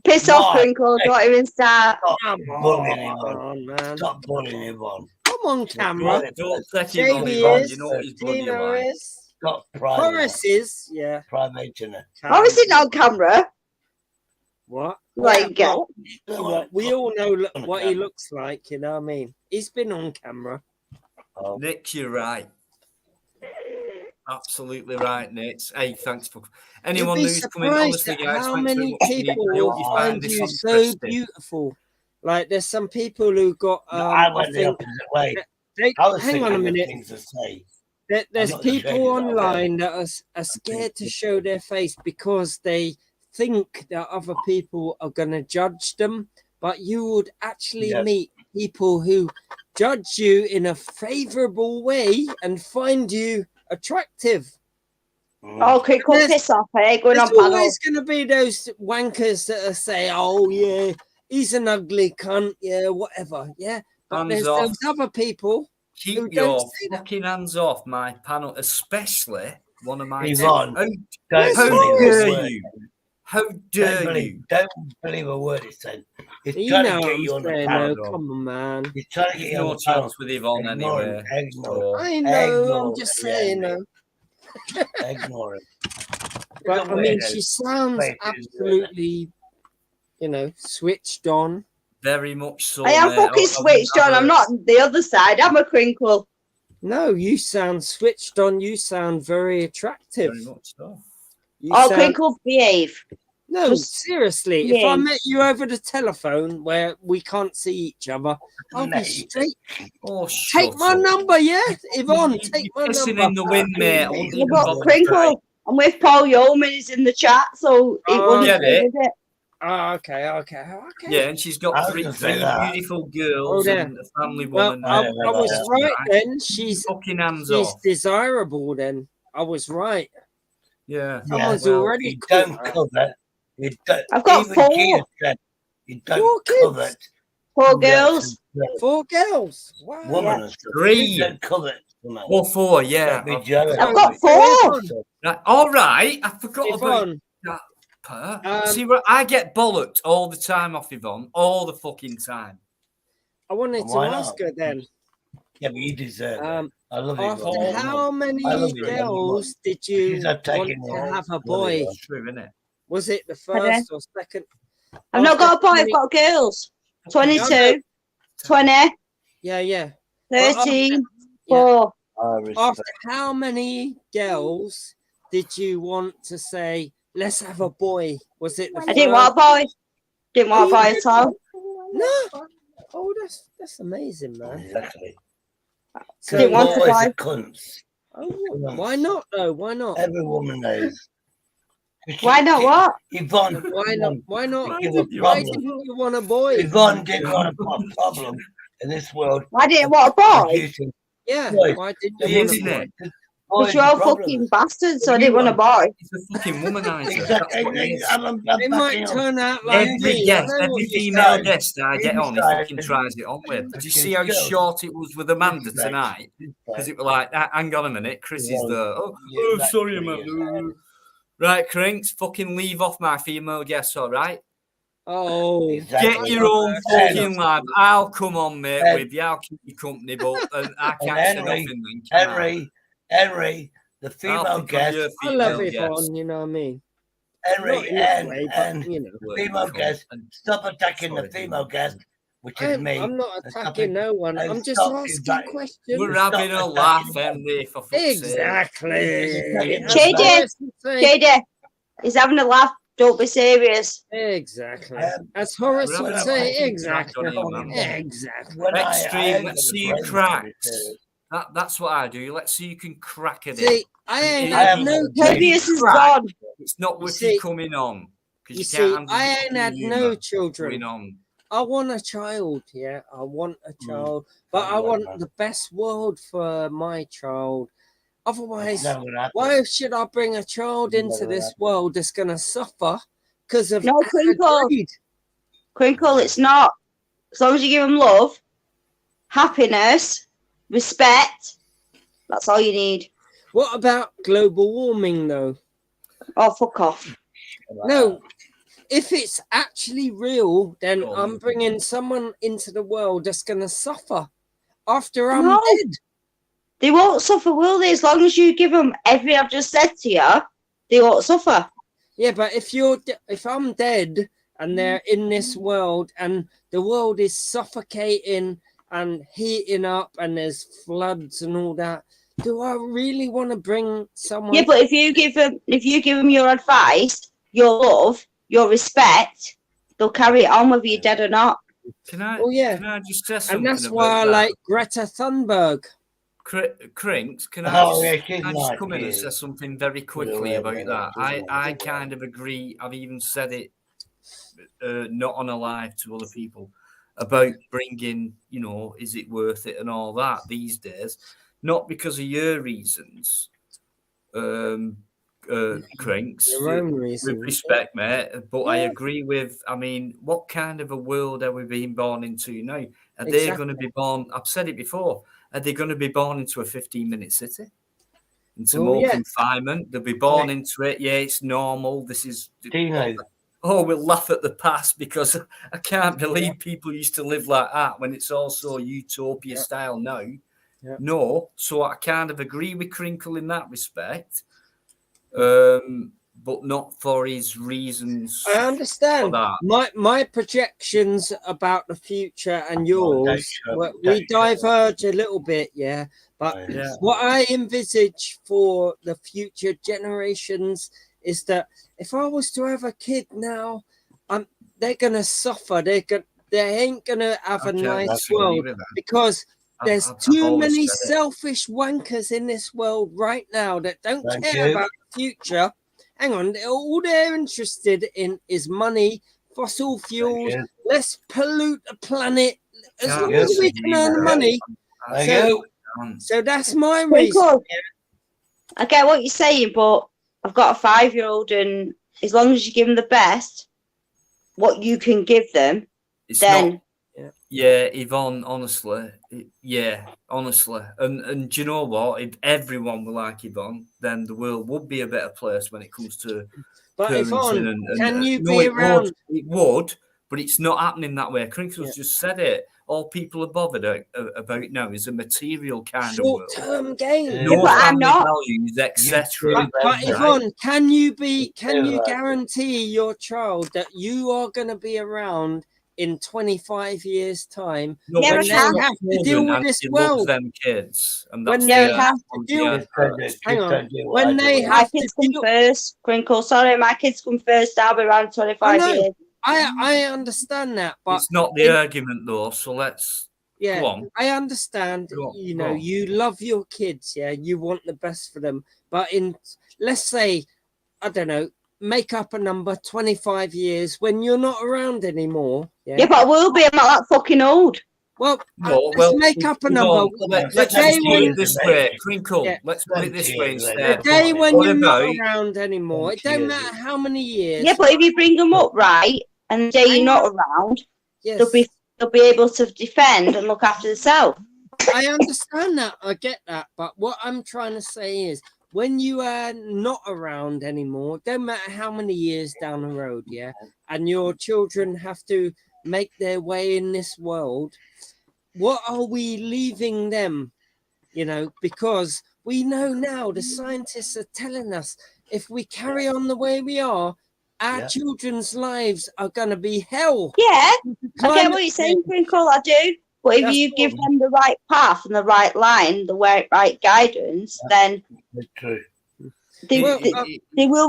Piss off, Why? Crinkle. Don't even start. Stop bullying Yvonne. man. Stop bullying Yvonne. I'm on camera. Don't take him on, Jamie Yvonne. is. You know what he's bloody Tino like. is. Stop private. Horace is. Yeah. Private dinner. How is it not on camera? What? Like, Yeah, what? We all know what he looks like, you know what I mean? He's been on camera. Nick, you're right. Absolutely right, Nick. Hey, thanks for anyone You'd be who's coming. surprised Honestly, at guys, how thanks very many much. Nick. people I hope you find find this you so interesting. beautiful. Like there's some people who got I I went the think opposite way. they, I was hang on a thinking of minute. things to say. There's not ashamed people of that, online that are scared to show their face because they think that other people are going to judge them. But you would actually Yes. meet people who judge you in a favorable way and find you attractive. Oh, Crinkle, There's- piss off, eh? Going There's on panel. always going to be those wankers that say, "Oh yeah, he's an ugly cunt, yeah, whatever, yeah." But Hands there's off. those other people who Keep don't your say that. fucking hands off my panel, especially one of my. Yvonne, How don't how believe a dare word. you? How dare you? Don't believe a word he said. He's You trying know to what get I'm you on the saying, panel. though. Come on, man. He's trying to get There's you on no the panel. chance with Yvonne Ignore him. anyway. Ignore him. I know. Ignore I'm just him. saying, though. Ignore him. But I mean, she sounds Faith is absolutely, you know, switched on. Very much so. I am mate. fucking switched on. I'm not the other side. I'm a Crinkle. No, you sound switched on. You sound very attractive. Very much so. You Oh, sound- Crinkle, behave. No, Just seriously. If I behave. met you over the telephone where we can't see each other, I'll be straight. Oh, Take my number, yeah? Yvonne, take my Pissing number. in the wind, mate. I wouldn't Yeah, even but bother Crinkle, I'm with Paul Yeoman. He's in the chat, so it Oh, wouldn't get be, it? would it? Oh, okay. Yeah, and she's I got was three gonna say that. beautiful Oh, girls there. and a family Well, woman. I and was that's right right. then. She's Fucking hands she's off. desirable then. I was right. Yeah. Someone's well, already you caught don't her. covet. You don't, I've got even 4. Keith said you don't 4 kids. covet. 4 girls. 4 girls. Wow. Woman and stuff. 3. You don't covet. Woman. Or 4, yeah. Don't be jealous. I've got 4. Right. All right. I forgot about Yvonne, that part. Um, See, I get bollocked all the time off Yvonne. All the fucking time. I wanted to Why ask not? her then. Yeah, but you deserve it. I love you. After Yvonne. how many I love you, Yvonne. girls did you She's not want taking to the have a whole boy? bloody It's true, isn't it? Was it the Pardon? first or second? I've not After got a boy. how I've many- got girls. 22, No, 20, Yeah. Well, 13, yeah. 4. After how many girls did you want to say, let's have a boy? Was it the I didn't want a boy. Didn't want a boy at all. No. Oh, that's amazing, man. Exactly. So, Didn't want a Boys boy. are cunts. oh, why not though? Why not? Every woman knows. Why not what? Yvonne, Why not? Why not? Give a Why problem. didn't you want a boy? Yvonne didn't want a problem in this world. I didn't want a boy. Producing Yeah. boys. Why didn't He you want is, a isn't boy? it? But Boys you're are all problems. fucking bastards, so I didn't want a boy. He's a fucking womanizer. That's Exactly. what he is. I'm It backing might up. turn out like Every me. I guest, know every what you're female saying. guest I get on, he Inside. fucking tries it on with. Did you see how Girls. short it was with Amanda Inside. tonight? Because Inside. it was like, hang on a minute, Chris is Yeah. there. Oh, Yeah, oh that's sorry, pretty Amanda. Right, Crinks, fucking leave off my female guests, all right? Oh, Exactly. Get your own fucking lab. I'll come on, mate, And- with you. I'll keep you company, but I And can't say Henry, nothing then, can I? Henry, the I'll female pick on guest, your I love female it guest. on, you know what I mean? Henry, Not in that way, but and you know. Look, female come guest, on. stop attacking Sorry, the female guest, which is me. I'm not and stop attacking it- no one. and I'm just stop asking invite- questions. We're Stop having a attacking laugh, them. Henry, for fuck's sake. Exactly. That's JJ, That's what I say. JJ, he's having a laugh. Don't be serious. Exactly. Um, As Horace we're would having say, a fucking exactly. crack on him, man. Exactly. When I Extreme, ain't let's got see the you brains to crack. be serious. That's what I do. Let's see you can crack at See, it. I ain't I had haven't no got the Tobias is Crack. gone. It's not You worth see- you coming on. 'cause You can't see, handle I the ain't had fucking no humour children. going on. I want a child. Yeah, I want a child, but I want the best world for my child. Otherwise, why should I bring a child into this world that's going to suffer because of No, Crinkle. greed? Crinkle, it's not. As long as you give them love, happiness, respect, that's all you need. What about global warming, though? Oh, fuck off. No, if it's actually real, then I'm bringing someone into the world that's going to suffer after I'm No. dead. They won't suffer, will they? As long as you give them everything I've just said to you, they won't suffer. Yeah, but if I'm dead and they're in this world and the world is suffocating and heating up and there's floods and all that, do I really want to bring someone? Yeah, but if you give them your advice, your love, your respect, they'll carry it on whether you're dead or not. Can I? Oh yeah. Can I just say something? And that's about why I that? like Greta Thunberg. Crinks, can I Oh, just, yeah, she's can I just nice, come in and she say is. something very quickly Yeah, about yeah, that? yeah, I kind of agree. I've even said it, not on a live to other people, about bringing, is it worth it and all that these days. Not because of your reasons, Crinks, Your own with reasons. respect, mate. But I Yeah. agree with, what kind of a world are we being born into now? Are they Exactly. going to be born? I've said it before. Are they going to be born into a 15-minute city? Into Well, more yeah. confinement? They'll be born into it. Yeah, it's normal. This is. Dino. Oh, we'll laugh at the past because I can't believe people used to live like that when it's also utopia style now. Yeah. No, so I kind of agree with Crinkle in that respect, but not for his reasons. I understand. For that. My projections about the future and yours, we diverge a little bit, yeah. But Yeah. what I envisage for the future generations is that if I was to have a kid now, they're gonna suffer. They ain't gonna have a Okay, nice that's agree world with that. because there's I've too always many said it. selfish wankers in this world right now that don't Thank care you. about the future. Hang on, all they're interested in is money, fossil fuels. you. Let's pollute the planet as Can't long as we disagree can earn with money. Thank So, you. so that's my Very reason. good. I get what you're saying, but I've got a 5-year-old, and as long as you give them the best, what you can give them, It's then not. Yeah, Yvonne. Honestly, and do you know what? If everyone were like Yvonne, then the world would be a better place when it comes to But parenting. Yvonne, can you no, be it around? It would, but it's not happening that way. Crinkle's just said it. All people are bothered about now is a material kind of world. Short-term gain. No but I'm family not. values, etc. But Yvonne, can you guarantee your child that you are going to be around in 25 years' time No, Yeah, when I they can. have to deal with this loves world? them kids, and When that's they the have to deal, hang on. When they My have to kids come deal, first. Crinkle, sorry, my kids come first. I'll be around I 25 know. years. I understand that, but It's not the argument though. So let's yeah, go on. I understand. Go on, You go know, on. you love your kids, yeah. You want the best for them, but let's say, I don't know, make up a number, 25 years when you're not around anymore. Yeah, but I will be. I'm not that fucking old. Well, No, let's make up a number. Let's The day put when it this way, Crinkle. Yeah. Let's put it this way the instead. day when What you're not about? around anymore, it don't matter how many years. Yeah, but if you bring them up right, and the day you're not around, Yes. they'll be able to defend and look after themselves. I understand that. I get that. But what I'm trying to say is when you are not around anymore, don't matter how many years down the road, yeah, and your children have to make their way in this world, what are we leaving them? You know, because we know now the scientists are telling us if we carry on the way we are, our children's lives are going to be hell. Yeah, I get Climate what you're saying, change. Crinkle. I do. But if That's you give all. them the right path and the right line, the right guidance, then they will be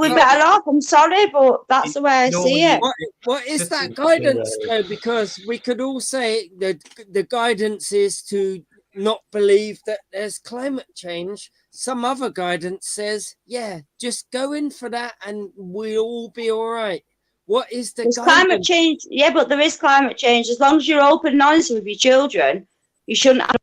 better off. I'm sorry, but that's the way I see it. What is that guidance though? Because we could all say that the guidance is to not believe that there's climate change. Some other guidance says, yeah, just go in for that and we'll all be all right. What is the There's guidance? climate change. Yeah, but there is climate change. As long as you're open and honest with your children, you shouldn't have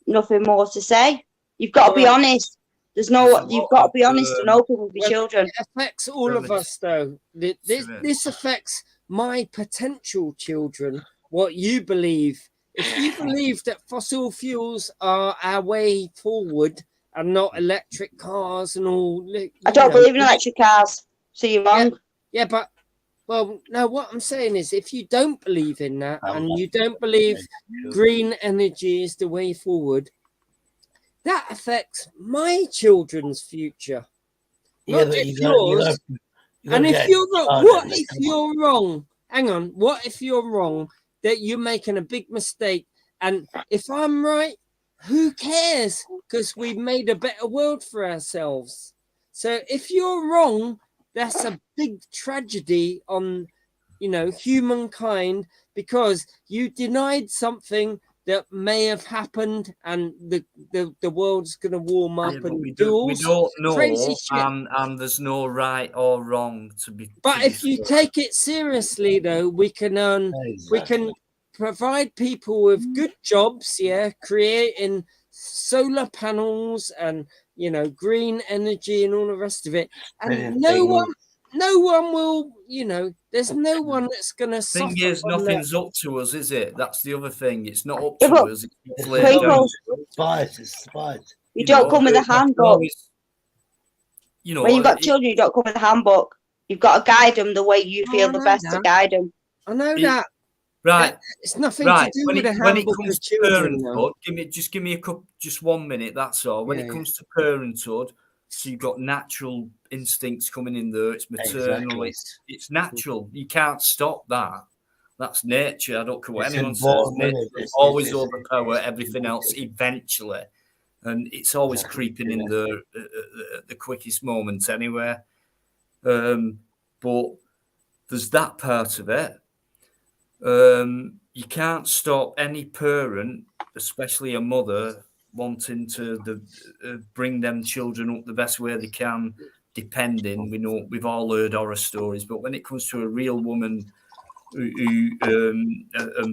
nothing more to say. You've got to be honest. You've got to be honest and open with your children. It affects all of us, though. This affects my potential children. What you believe. If you believe that fossil fuels are our way forward and not electric cars and all, I don't believe in electric cars. So you're wrong. Yeah, but well, no. What I'm saying is, if you don't believe in that and you don't believe green energy is the way forward, that affects my children's future, not just yours. And if you're wrong, what if you're wrong? Hang on. What if you're wrong? That you're making a big mistake, and if I'm right, who cares? Because we've made a better world for ourselves. So if you're wrong, that's a big tragedy on, humankind, because you denied something that may have happened, and the world's going to warm up we don't know, crazy shit. And there's no right or wrong to be. But if you take it seriously, though, we can provide people with good jobs, creating solar panels and green energy and all the rest of it, and no one will, there's no one that's gonna suffer. Thing is, from nothing's that. up to us, is it? That's the other thing. It's not up to us. It's laid down. You don't come with a handbook. When you've got children, you don't come with a handbook. You've got to guide them the way you feel the best to guide them. I know that. Right. It's nothing to do with a handbook. When it comes to children, parenthood, give me just 1 minute. That's all. When it comes to parenthood, so you've got natural instincts coming in there. It's maternal. Exactly. It's natural. You can't stop that. That's nature. I don't care what It's anyone says. involved, Nature isn't it? will always overpower everything else eventually, and it's always creeping in there at the quickest moments anyway. But there's that part of it. You can't stop any parent, especially a mother, wanting to bring them children up the best way they can, depending. We know we've all heard horror stories, but when it comes to a real woman and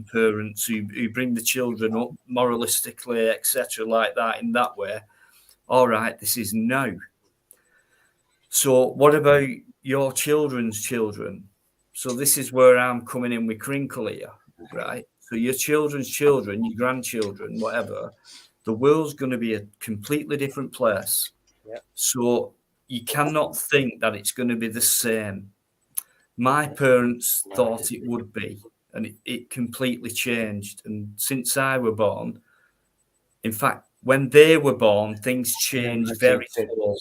parents who bring the children up moralistically, etc., like that, in that way, all right, this is no. So what about your children's children? So this is where I'm coming in with Crinkle here, right? So your children's children, your grandchildren, whatever, the world's going to be a completely different place. Yep. So you cannot think that it's going to be the same. My parents thought it would be, and it completely changed. And since I were born, in fact, when they were born, things changed very slowly.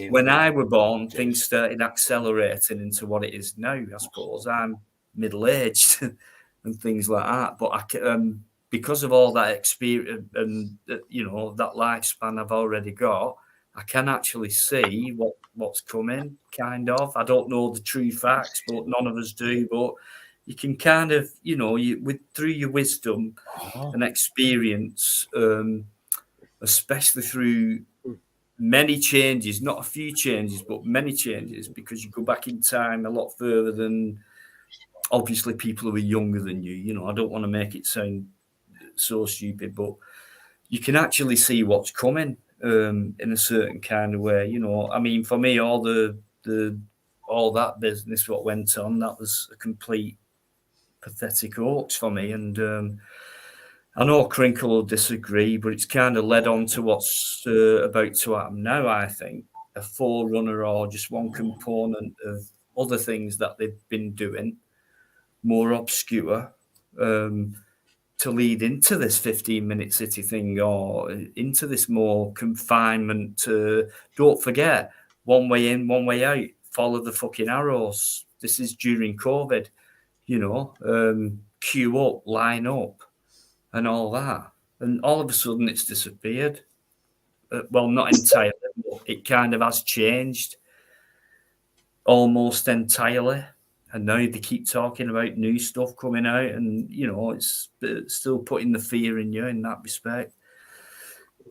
When I were born, things started accelerating into what it is now. I suppose I'm middle-aged and things like that. But because of all that experience and that lifespan I've already got, I can actually see what's coming. Kind of. I don't know the true facts, but none of us do. But you can kind of, through your wisdom and experience, especially through many changes, not a few changes, but many changes, because you go back in time a lot further than obviously people who are younger than you. I don't want to make it sound so stupid, but you can actually see what's coming in a certain kind of way. I mean, for me, all that business what went on, that was a complete pathetic hoax for me. And I know Crinkle will disagree, but it's kind of led on to what's about to happen now, I think. A forerunner or just one component of other things that they've been doing, more obscure, to lead into this 15-minute city thing or into this more confinement. Don't forget, one way in, one way out. Follow the fucking arrows. This is during COVID, queue up, line up, and all that. And all of a sudden it's disappeared. Well, not entirely, but it kind of has changed almost entirely. And now they keep talking about new stuff coming out, and it's still putting the fear in you in that respect.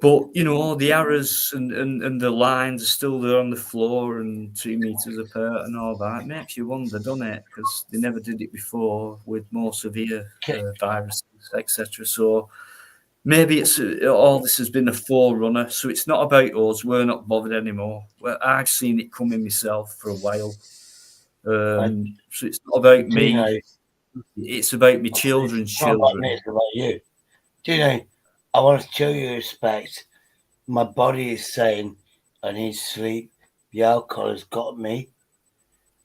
But you know, all the arrows and the lines are still there on the floor and 2 meters apart and all that. It makes you wonder, doesn't it? Because they never did it before with more severe viruses, etc. So maybe it's all this has been a forerunner. So it's not about us. We're not bothered anymore. Well, I've seen it coming myself for a while. So it's not about me. It's about my children's It's not about children. me, it's about you. Do you know, I want to show you respect. My body is saying I need sleep. The alcohol has got me.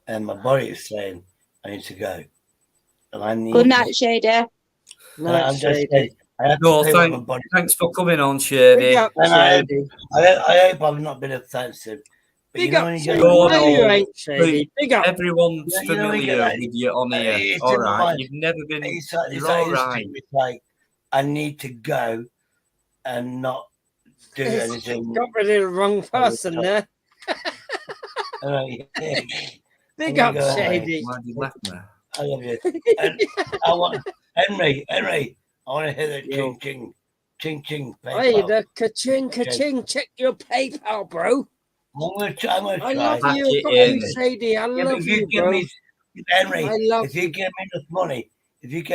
And my body is saying I need to go. And I need Good night, Shady. I'm just saying, I have to No, say what my body thanks for coming on, Shady. And I hope I've not been offensive. But you know when you get everyone's You know when you familiar get with you on here. it's All in my right, mind. you've never been. It's like, You're all right. instinct. It's like I need to go and not do anything. Got rid of the wrong person there. Big up, Shady. Why you left me? I love you. And I want Henry. I want to hear the ching ching, ching ching. Hey, PayPal. the ka-ching, ka-ching. Check your PayPal, bro. I'm gonna I try. love you, fucking Shady. I Yeah, but love if you, give bro. me, Henry, I love if you give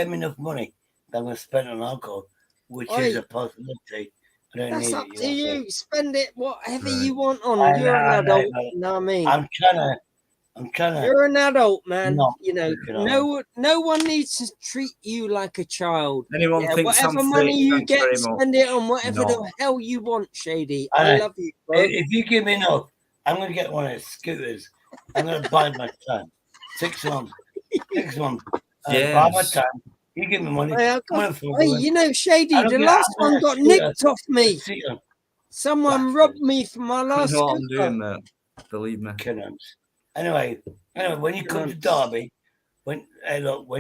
me enough money, I'm gonna spend on alcohol, which Oi. is a possibility. I don't That's need up it. to you. Spend it whatever Right. you want on. I You're know, an adult. but You know what I mean? I'm trying to. You're an adult, man. not You know, looking on. no one needs to treat you like a child. Anyone thinks whatever I'm money fake, you thanks get, very much. spend it on whatever No. the hell you want, Shady. I I know. love you, bro. If you give me enough, I'm gonna get one of those scooters. I'm gonna buy my time. 6 months. 6 months. Buy my time. You give me money. Hey, I'm gonna follow hey, it. you know, Shady, I don't the get- last I'm one gonna got scooter. nicked off me. Scooter. Someone robbed me for my I last know what I'm scooter. doing, mate. Believe me. Anyway, when you come to Derby, when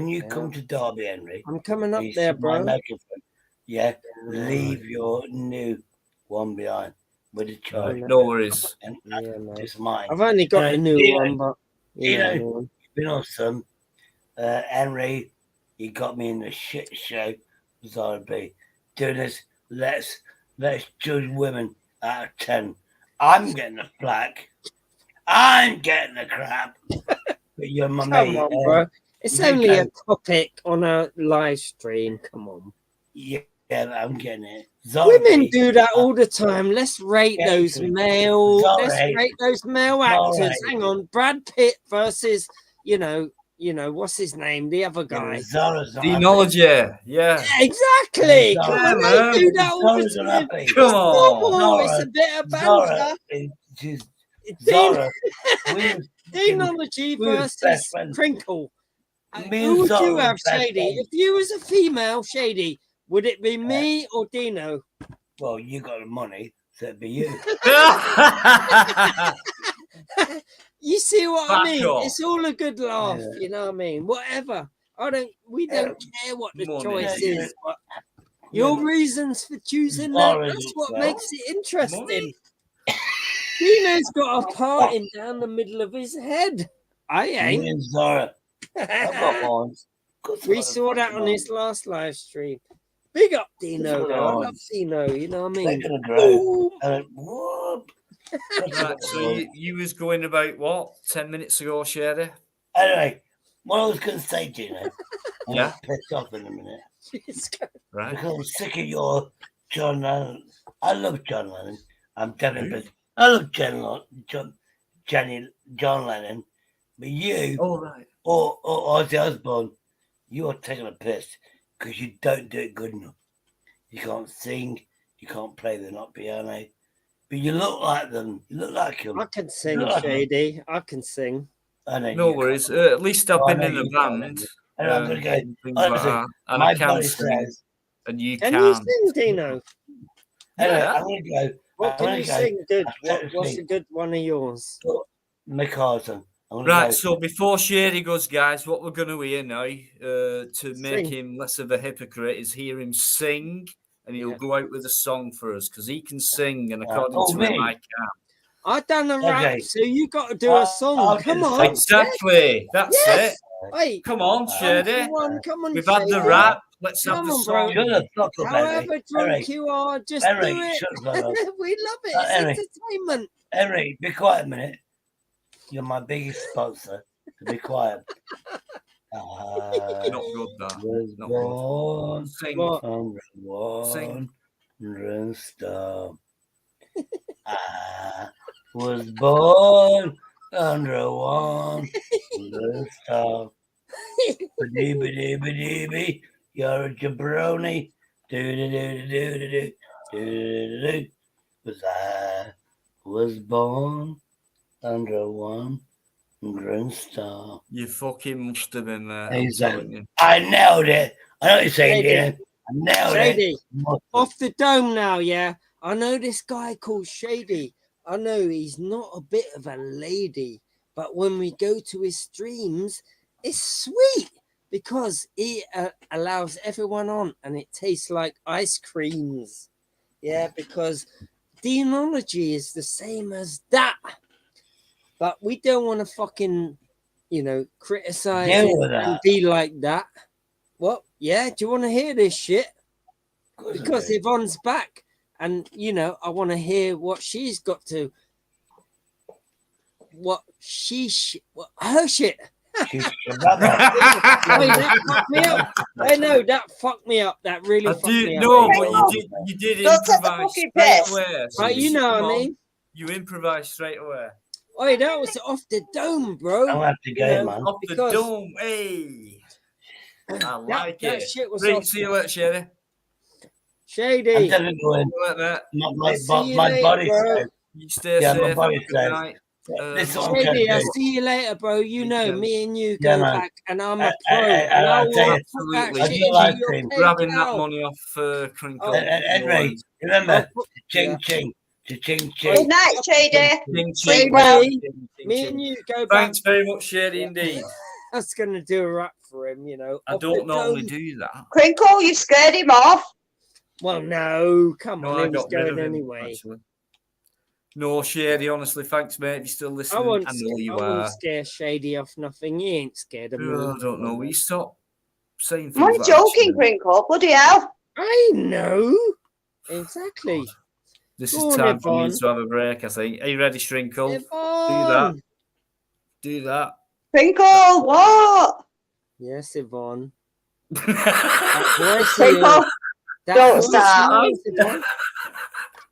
you come to Derby, Henry, I'm coming up you there, see my bro. microphone. Yeah, leave your new one behind with the charge. No worries. And it's mine. I've only got the new you one, but you know. it's been awesome. Henry, you got me in the shit shape as I'd be. Do this. Let's judge women out of 10. I'm getting the flack. I'm getting the crap. But you're my Come mate. on, bro. It's you only a go- topic on a live stream. Come on. Yeah, I'm getting it. Women do that all the time. Let's rate Yeah, those true. male. Let's Sorry. rate those male Sorry. actors. Hang on, Brad Pitt versus you know what's his name, the other guy. Zara's not Demonology, yeah. Yeah, exactly. Come on, man. they do that all the Zara's time. unhappy. It's Come normal. on. It's a bit of Zara, banter. she's Dean- Zara. Demonology we was best versus friends. Crinkle. Me Who and would Zara you were have, best Shady? friends. If you was a female, Shady, would it be me or Dino? Well, you got the money, so it'd be you. You see what I Fuck mean? off. It's all a good laugh, Yeah. you know what I mean? Whatever. We don't care what the money. choice Yeah, is. But your reasons for choosing that, Zara that's is what well. makes it interesting. Dino's got a parting down the middle of his head. I Me ain't. and Zara. I've got one. We saw that on his last live stream. Big up Dino, though. I love Dino, you know what I They're mean? gonna grow. Whoop. Right, so you was going about what 10 minutes ago, Shady? Anyway, what I was going to say, Gino, I'm Yeah. pissed off in a minute. Right. Because I'm sick of your John Lennon. I love John Lennon. I'm definitely pissed. I love John Lennon. But you, Oh, right. or Ozzy Osbourne, you are taking a piss because you don't do it good enough. You can't sing. You can't play the not piano. But you look like them. You look like them. I can sing, You look like them. Shady. I can sing. I know No you worries. can't. At least I've Oh, I been know in a you can't, band. And I'm going to go. and things like Honestly, that, and my I can body sing, says. and you Can can. you sing, Dino? Anyway, Yeah. I'm going to go. What I'm can gonna you go. sing good? I'm gonna What's a sing. good one of yours? Mick Carson. I'm gonna Right, go. so before Shady goes, guys, what we're going to hear now to make Sing. him less of a hypocrite is hear him sing, and he'll go out with a song for us because he can sing, and according Oh, to me? him, I can. I done a rap, Okay. so you got to do a song. I'll do Come the on. song. Exactly, that's Yes. it. Hey, Come on, one Shady. for one. Come on, We've had the Shady. rap. Let's have Come the on, bro. song. Shut the fuck up, However Eric. drunk Eric. you are, just Eric, do it. shut the fuck up. We love it. It's Eric. entertainment. Eric, be quiet a minute. You're my biggest sponsor. So be quiet. Not good, that. Was Not born good. Sing. on the Sing. wandering star. I was born under a wandering star. Ba-dee-ba-dee-ba-dee-bee, you're a jabroni. Do-do-do-do-do-do-do. Was I was born under a wandering star. You fucking must have been there. I'm Exactly. telling you. I nailed it. I know what you're saying, Shady. Dean. I nailed Shady. it. Off the dome now, yeah. I know this guy called Shady. I know he's not a bit of a lady, but when we go to his streams, it's sweet because he allows everyone on and it tastes like ice creams. Yeah, because demonology is the same as that. But we don't want to fucking, criticize Deal it with and that. be like that. What? Yeah, do you want to hear this shit? Because Yvonne's back and, I want to hear what she's got to, what her shit. She's your brother. Wait, that fucked me up. I know that fucked me up. That really I fucked do me up. no, but you did Don't take the improvise fucking straight piss. away. Right, you know Come what I on. mean? You improvised straight away. Oi, that was off the dome, bro. I'll have to go, man. Off the because- dome, hey. I like that it. shit was Great, off see you later, Sherry. Shady. I'm telling you, See you later, mate. my see you my later, body bro. says. You stay Yeah, my safe. body Have a good says. night. This is what I'm trying Shady, to I'll do. see you later, bro. You know, me and you Yeah, go man. back, and I'm a pro, Hey, and I I'll tell will you, put that absolutely. I shit do into like your him. Grabbing that PayPal. money off Crinkle. Henry, remember, ching ching, ching ching. Good night, Shady. Ching, Sleep ching, well. ching, ching, Me ching. and you go back. Thanks very much, Sherry, indeed. I was gonna do a rap for him, I don't normally do that. Crinkle, you scared him off. Well, no, come No, on, I he was got rid going of him, anyway. actually. No, Sherry, honestly, thanks, mate. If you're still I listening, won't, I know you I won't are. scare Shady off nothing. He ain't scared of me. I don't know. Will you stop saying I'm things only like joking, that? Crinkle. Bloody hell. I know. Exactly. This Go is on, time for me Yvonne. to have a break, I think. Are you ready, Shrinkle? Do that. Yvonne. Do that. Crinkle, what? Yes, Yvonne. That voice Crinkle, here. That don't voice start. here, Yvonne.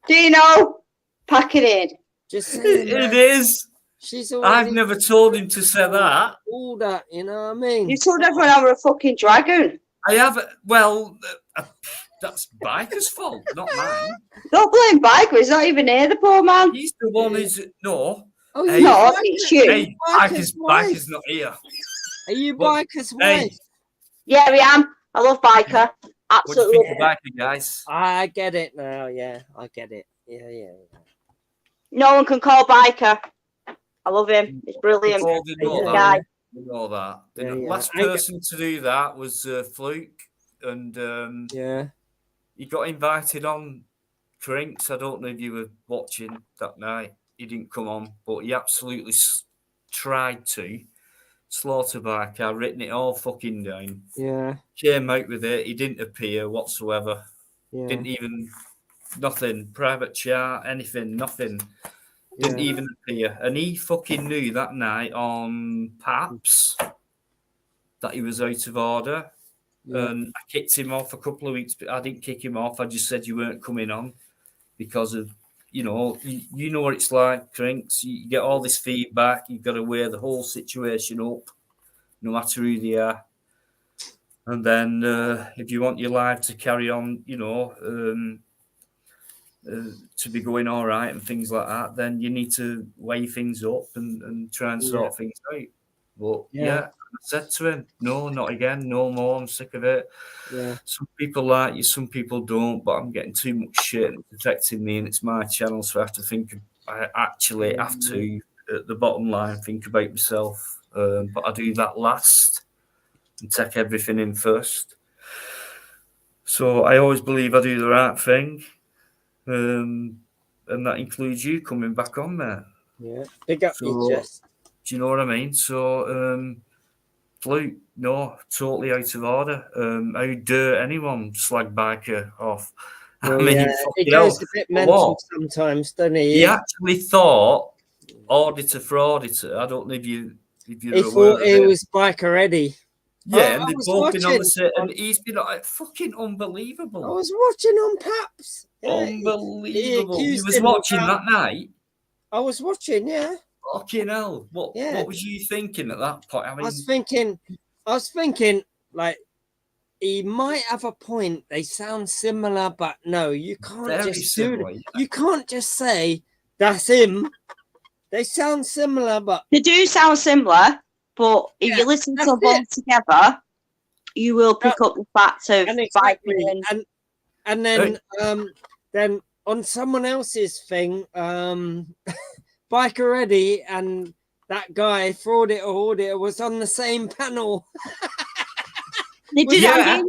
Dino, pack it in. Just saying, It man. is. She's already I've never told him to say that. all that, you know what I mean? You told everyone I were a fucking dragon. I have. Well, that's Biker's fault, not mine. Don't blame Biker. He's not even here, the poor man. He's the one who's. No. Oh, Hey, No, it's you. Hey, Biker's Biker's not here. Are you What- Biker's Hey, wife? Yeah, I am. I love Biker. what do you Absolutely. think of Biker, guys? I get it now. Yeah, I get it. Yeah. No one can call Biker. I love him. He's brilliant. Before they He's know a that. guy. We know that. The Yeah, yeah. last I get- person to do that was Fluke, and Yeah. he got invited on Drinks. I don't know if you were watching that night. He didn't come on, but he absolutely tried to. Slaughterback, I've written it all fucking down. Yeah. Came out with it. He didn't appear whatsoever. Yeah. Didn't even, nothing. Private chat, anything, nothing. Didn't Yeah. even appear. And he fucking knew that night on Paps that he was out of order. Yeah. And I kicked him off a couple of weeks, but I didn't kick him off. I just said you weren't coming on because of, you know what it's like, Drinks. You get all this feedback. You've got to wear the whole situation up, no matter who they are. And then if you want your life to carry on, to be going all right and things like that, then you need to weigh things up and try and sort things out. But Yeah. I said to him, no, not again, no more. I'm sick of it. Yeah. Some people like you, some people don't, but I'm getting too much shit and it's affecting me, and it's my channel, so I have to think. I actually have to, at the bottom line, think about myself. But I do that last and take everything in first. So I always believe I do the right thing, and that includes you coming back on there. Yeah. Big up your chest. Do you know what I mean? So Fluke, no, totally out of order. How dare anyone slag Biker off? I Well, mean, yeah, he fucking goes hell. a bit For mental what? sometimes, doesn't he? He actually thought auditor for auditor. I don't know if you're He aware thought of he it. was Bikereddie. Yeah, and I they've was both been on the watching. set, and he's been like fucking I unbelievable. was watching on Paps. Yeah, Unbelievable. You accused was him watching about- that night? I was watching, yeah. Fucking hell. What was you thinking at that point? I I mean, was thinking, like, he might have a point. They sound similar, but no, you can't very just do similar. it. You can't just say that's him. They sound similar, but They do sound similar, but if you listen to them together, you will pick up the fact of and exactly, Biker and then on someone else's thing, Bikereddie and that guy, Fraud It or Auditor, was on the same panel. They did Yeah.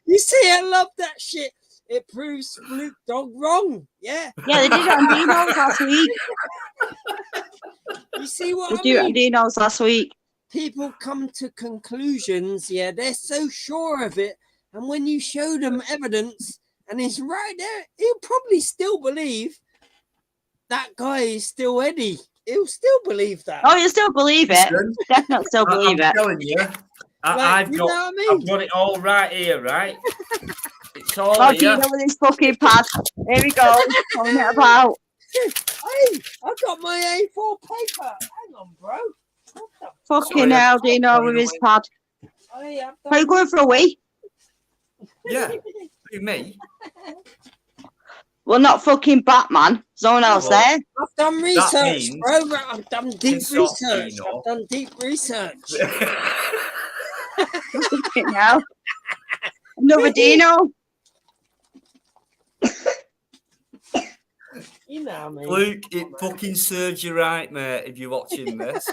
You see, I love that shit. It proves Fluke Dog wrong. Yeah. Yeah, they did it on Dino's last week. You see what They I did it on mean? Dino's last week. People come to conclusions, yeah, they're so sure of it. And when you show them evidence and it's right there, he'll probably still believe that guy is still Eddie. He'll still believe that. Oh, you still believe it? Listen, Definitely still believe I'm it. telling you, I've you got, know what I mean? I've got it all right here, right? It's all Oh, here. Dino with his fucking pad. Here we go. Telling it about. Hey, I've got my A4 paper. Hang on, bro. Fucking hell, Dino with his pad. Are you going for a wee? Yeah, who, me? Well, not fucking Batman. Someone else there. I've done research, means- bro. I've done deep Piss off, research. Dino. I've done deep research. Fucking hell. Another Dino. You know what I mean? Luke, it fucking serves you right, mate, if you're watching this.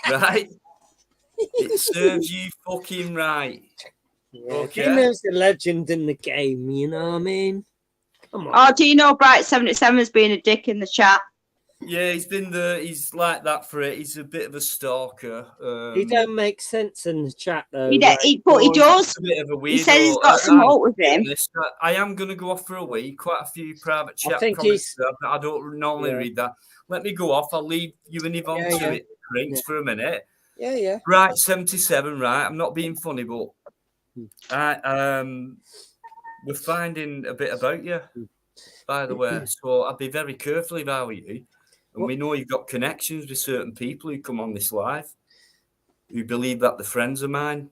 Right? It serves you fucking right. Yeah, Okay. Dino's a legend in the game, you know what I mean? Come on. Oh, Dino Bright 77 has been a dick in the chat. Yeah, he's been there. He's like that for it. He's a bit of a stalker. He don't make sense in the chat though. He like- but he does. A bit of a weirdo. He says he's got some hope with him. I am going to go off for a week. Quite a few private chat think comments there, but I don't normally Yeah. read that. Let me go off. I'll leave you and Yvonne Yeah, to yeah. it, Crinks, for a minute. Yeah, yeah. Right, 77, right. I'm not being funny, but we're finding a bit about you, by the way. So I'd be very careful if I were you. And we know you've got connections with certain people who come on this live who believe that they're friends of mine.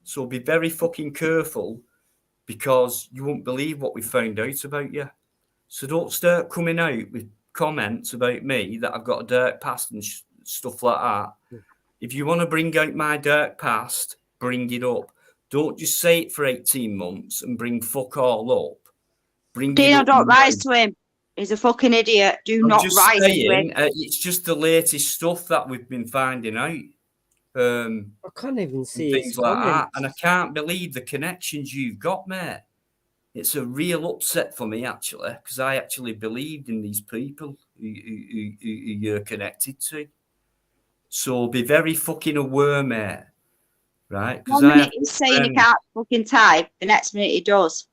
So be very fucking careful because you won't believe what we found out about you. So don't start coming out with comments about me that I've got a dark past and stuff like that. If you want to bring out my dark past, bring it up. Don't just say it for 18 months and bring fuck all up. Bring it Dino, up don't now. rise to him. He's a fucking idiot. Do I'm not just rise to saying, him. it's just the latest stuff that we've been finding out. I can't even and see things his like that. comments. And I can't believe the connections you've got, mate. It's a real upset for me, actually, because I actually believed in these people who you're connected to. So be very fucking aware, mate. Right? Because 1 minute he's saying he can't fucking type, the next minute he does.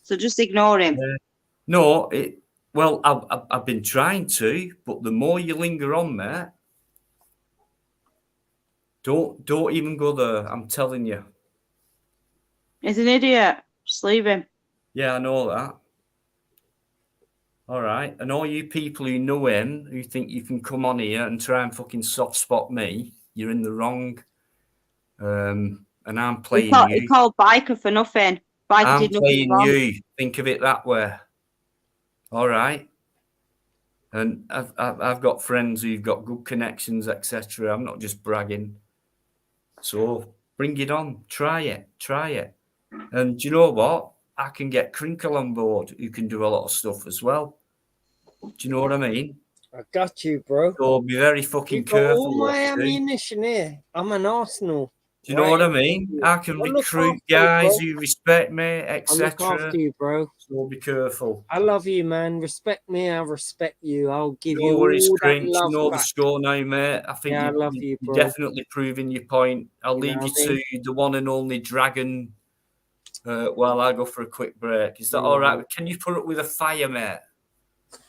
So just ignore him. No, well, I've been trying to, but the more you linger on, mate, don't even go there. I'm telling you. He's an idiot. Just leave him. Yeah, I know that. All right. And all you people who know him, who think you can come on here and try and fucking soft spot me, you're in the wrong. And I'm playing He you. called Biker for nothing. Biker I'm did nothing playing wrong. you. Think of it that way. All right. And I've got friends who've got good connections, etc. I'm not just bragging. So bring it on. Try it. And do you know what? I can get Crinkle on board who can do a lot of stuff as well. Do you know what I mean? I got you, bro. So be very fucking You've got careful. all what my you do. ammunition here. I'm an Arsenal. Do you know what I Right. mean? I can I'll look recruit after you, guys bro. who respect me, I'll look etc. after you, bro. So be careful. I love you, man. Respect me, I'll respect you. I'll give No you worries, all that Crinch. You love know the back. score now, mate. I think Yeah, I love you, you're bro. definitely proving your point. I'll You know leave you what I mean? to the one and only Dragon while I go for a quick break. Is that Yeah. all right? Can you put up with a fire, mate?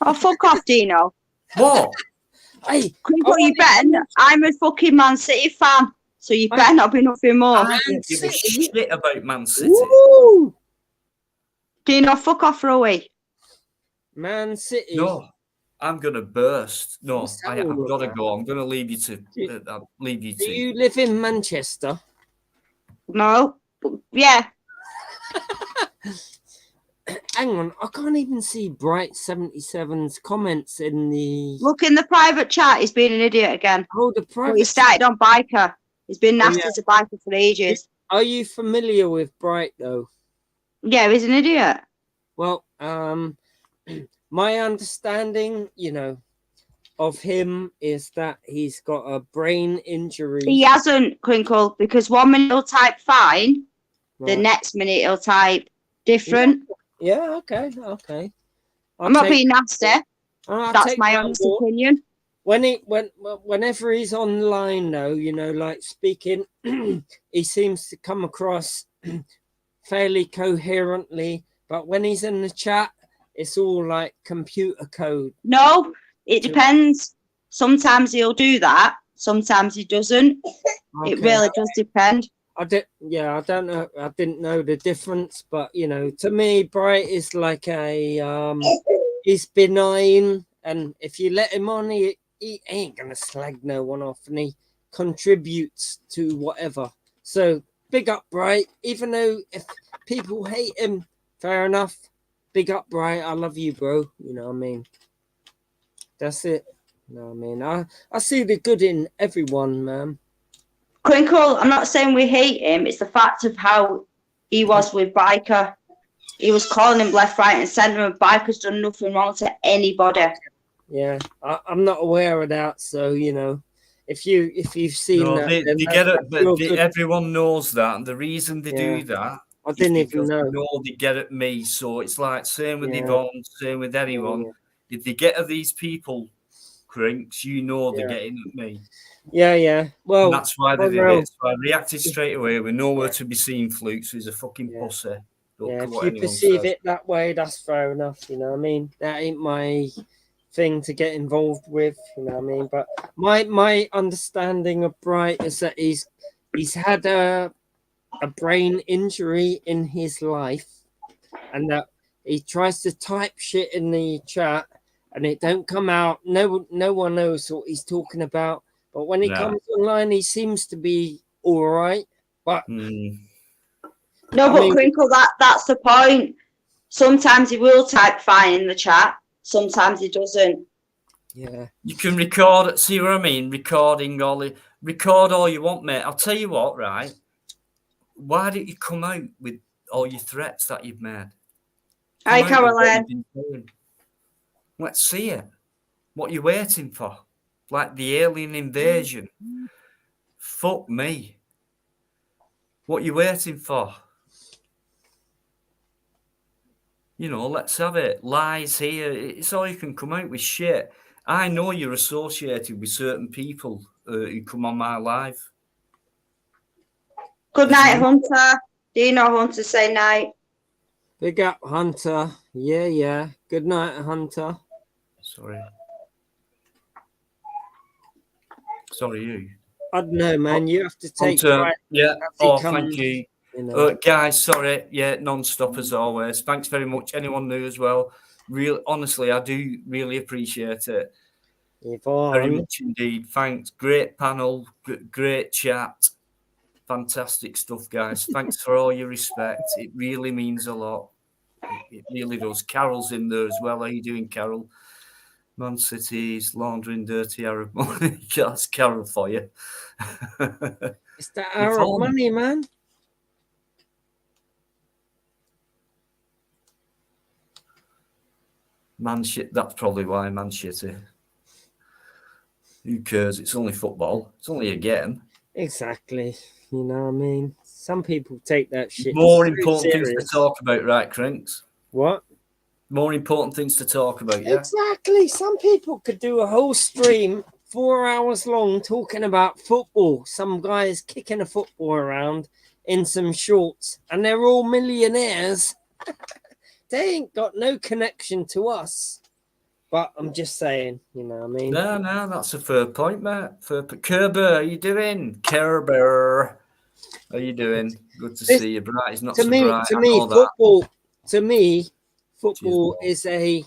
Oh, fuck off, Dino. What? Hey, Crinkle, you better. I'm a fucking Man City fan, so you better not be nothing more. I don't give a shit about Man City. Woo! Dino, fuck off for a week. Man City. No, I'm gonna burst. No, What's that I've all got to about? go. I'm gonna leave you to. I'll leave you Do to. you live in Manchester? No. Yeah. Hang on, I can't even see Bright 77's comments in the. Look in the private chat. He's been an idiot again. Oh, the But private. he started on Biker. He's been Oh, nasty yeah. to Biker for ages. Are you familiar with Bright though? Yeah, he's an idiot. Well, my understanding, of him is that he's got a brain injury. He hasn't, Crinkle, because 1 minute he'll type fine, the Right. next minute he'll type different. Yeah, okay. I'm not being nasty. I'll That's take my that on honest board. opinion. Whenever he's online though, like speaking, he seems to come across fairly coherently, but when he's in the chat, it's all like computer code. No, it depends. Sometimes he'll do that. Sometimes he doesn't. It Okay. really does depend. I don't know. I didn't know the difference, but to me, Bright is like a he's benign, and if you let him on, he ain't gonna slag no one off, and he contributes to whatever. So big up Bright, even though if people hate him, fair enough. Big up Bright, I love you, bro. You know what I mean? That's it. You know what I mean? I see the good in everyone, man. Crinkle, I'm not saying we hate him. It's the fact of how he was with Biker. He was calling him left, right, and centre, and Biker's done nothing wrong to anybody. Yeah, I'm not aware of that. So if you've seen No, that, they then get it, that's but real good. everyone knows that, and the reason they Yeah. do that, I didn't is even because know. they know they get at me. So it's like same with Yeah. Yvonne, same with anyone. Yeah. If they get at these people, Crinks, they're Yeah. getting at me. Yeah. Well, And that's why they did no. it. So I reacted straight away. We're nowhere to be seen, Fluke. So he's a fucking pussy. Don't Yeah, care if what you anyone perceive says. it that way, that's fair enough. You know what I mean? That ain't my thing to get involved with. You know what I mean? But my understanding of Bright is that he's had a brain injury in his life, and that he tries to type shit in the chat and it don't come out. No one knows what he's talking about. But when he No. comes online, he seems to be all right. But No, but Crinkle, that's the point. Sometimes he will type fine in the chat. Sometimes he doesn't. Yeah. You can record. See what I mean? Record all you want, mate. I'll tell you what, right? Why don't you come out with all your threats that you've made? Hi, Come out with what Caroline. you've been doing. Let's see it. What you waiting for? Like the alien invasion? Fuck me. What you waiting for? Let's have it. Lies here. It's all you can come out with shit. I know you're associated with certain people who come on my live. Good night, Hunter. Do you know Hunter say night? Big up, Hunter. Yeah. Good night, Hunter. Sorry, you. I don't know, man. You have to take Hunter, Bright yeah. as he Oh, comes, thank you. know. Guys, sorry. Yeah, non-stop as always. Thanks very much. Anyone new as well. Honestly, I do really appreciate it. Very much indeed. Thanks. Great panel. Great chat. Fantastic stuff, guys. Thanks for all your respect. It really means a lot. It really does. Carol's in there as well. How you doing, Carol? Man City's laundering dirty Arab money. That's Carol for you. It's that Arab money, man. That's probably why Man City. Who cares? It's only football. It's only a game. Exactly. You know what I mean? Some people take that shit More so important things to serious. talk about, right, Crinks? What? More important things to talk about, yeah? Exactly. Some people could do a whole stream 4 hours long talking about football. Some guys kicking a football around in some shorts, and they're all millionaires. They ain't got no connection to us. But I'm just saying, you know what I mean? No, that's a fair point, mate. Kerber, how you doing? Kerber, how you doing? Good to see you. Bright, he's not so bright. I know that. Football is a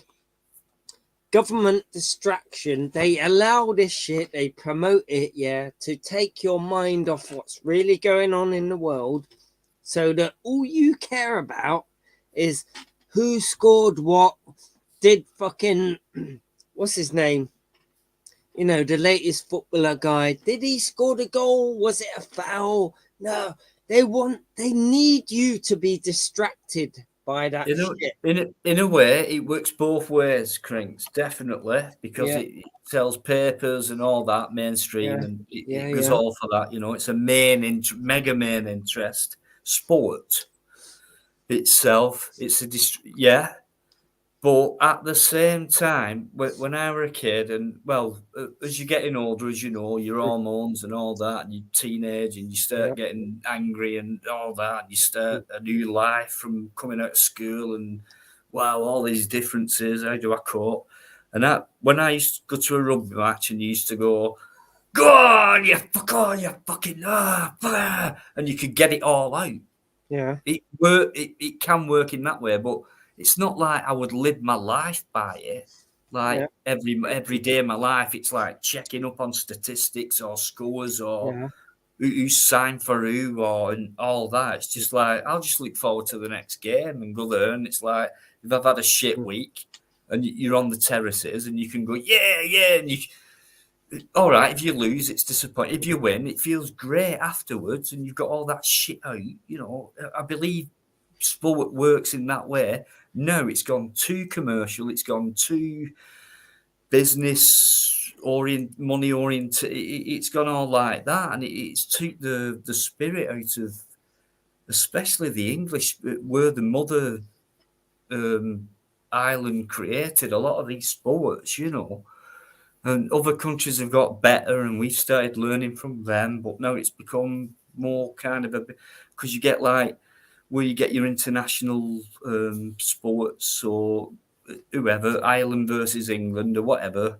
government distraction. They allow this shit, they promote it, yeah, to take your mind off what's really going on in the world, so that all you care about is who scored what, did fucking what's his name? You know, the latest footballer guy. Did he score the goal? Was it a foul? No. They need you to be distracted by that shit. In a way, it works both ways, Crinks, definitely, because Yeah. it sells papers and all that mainstream, Yeah. and it Yeah, goes yeah. all for that. You know, it's a mega main interest. Sport itself, it's yeah. But at the same time, when I were a kid, and well, as you're getting older, as you know, your hormones and all that, and you teenage, and you start getting angry and all that, and you start a new life from coming out of school, and wow, all these differences. How do I cope? And when I used to go to a rugby match, and you used to go on, you fucking and you could get it all out. Yeah. It can work in that way, but it's not like I would live my life by it. Like every day of my life, it's like checking up on statistics or scores or who signed for who and all that. It's just like I'll just look forward to the next game and go there. And it's like if I've had a shit week and you're on the terraces and you can go, and you. All right, if you lose, it's disappointing. If you win, it feels great afterwards, and you've got all that shit out. You know, I believe sport works in that way. No, it's gone too commercial. It's gone too business money oriented. It's gone all like that, and it's took the spirit out of, especially the English, were the mother island created a lot of these sports. You know. And other countries have got better, and we've started learning from them. But now it's become more kind of because you get like where you get your international sports or whoever, Ireland versus England or whatever.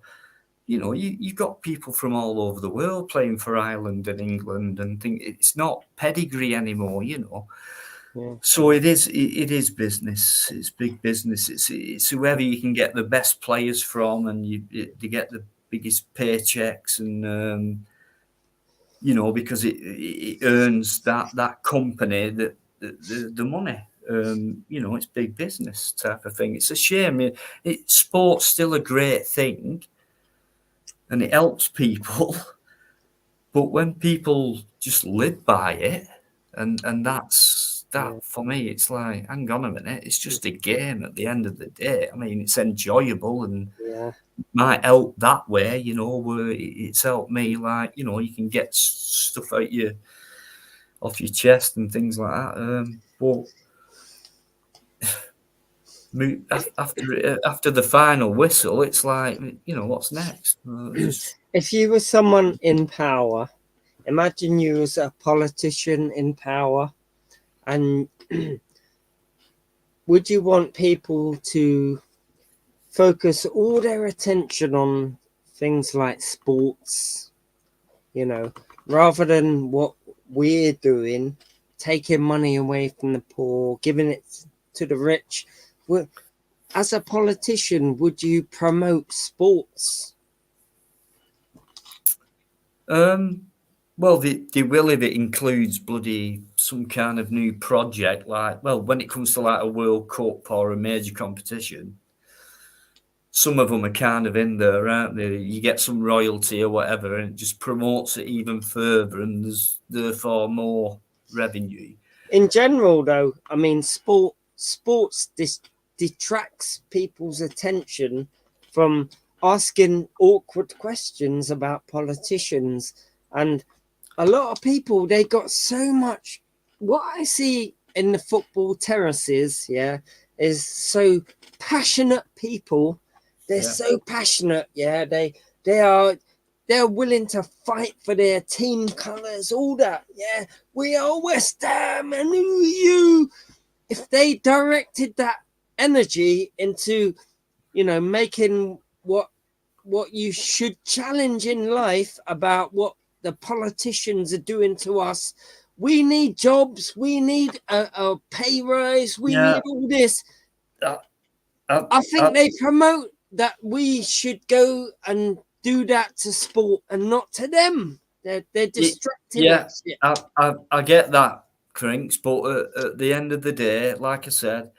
You know, you've got people from all over the world playing for Ireland and England, and think it's not pedigree anymore. You know. Yeah. So it is business. It's big business. It's whoever you can get the best players from, and you get the biggest paychecks, and you know, because it earns that company the money. You know, it's big business type of thing. It's a shame. Sport's still a great thing, and it helps people. But when people just live by it, and that's that for me, it's like, hang on a minute, it's just a game at the end of the day. I mean, it's enjoyable and might help that way, you know, where it's helped me, like, you know, you can get stuff off your chest and things like that. But after the final whistle, it's like, you know, what's next? If you were someone in power, imagine you as a politician in power, and would you want people to focus all their attention on things like sports, you know, rather than what we're doing, taking money away from the poor, giving it to the rich? As a politician, would you promote sports? Well, they will if it includes bloody some kind of new project, like, well, when it comes to like a World Cup or a major competition, some of them are kind of in there, aren't they? You get some royalty or whatever, and it just promotes it even further, and there's therefore more revenue. In general, though, I mean, sports detracts people's attention from asking awkward questions about politicians, and a lot of people, they got so much. What I see in the football terraces, yeah, is so passionate people. They're so passionate, yeah. They're willing to fight for their team colours, all that, yeah. We are West Ham, and who are you? If they directed that energy into, you know, making what you should challenge in life about what the politicians are doing to us. We need jobs. We need a pay rise. We need all this. I think they promote that we should go and do that to sport and not to them. They're distracting us. I get that, Crinks, but at the end of the day, like I said,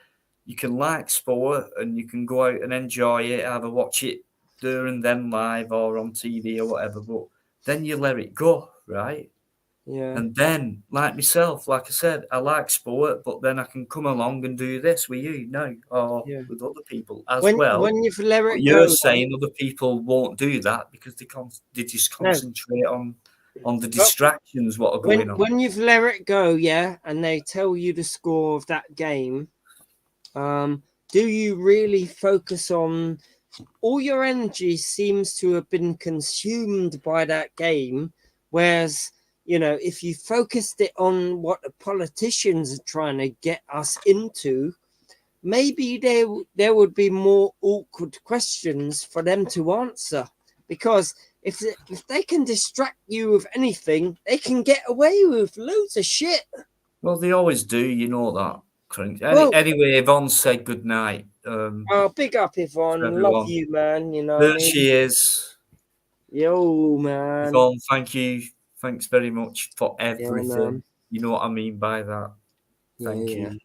you can like sport and you can go out and enjoy it, either watch it there and then live or on TV or whatever, but then you let it go, right? Yeah. And then, like myself, like I said, I like sport, but then I can come along and do this with you now or with other people as well. When you've let But it you're go, saying other people won't do that because they just concentrate on the distractions what are going on. When you've let it go, yeah, and they tell you the score of that game, do you really focus on? All your energy seems to have been consumed by that game, whereas, you know, if you focused it on what the politicians are trying to get us into, maybe there would be more awkward questions for them to answer. Because if they can distract you with anything, they can get away with loads of shit. Well, they always do, you know that. Crink. Well- Anyway, Yvonne said good night. Big up, Yvonne. everyone. Love you, man. You know There what I mean? she is. Yo, man. Yvonne, thank you. Thanks very much for everything. man. You know what I mean by that. Thank Yeah. you.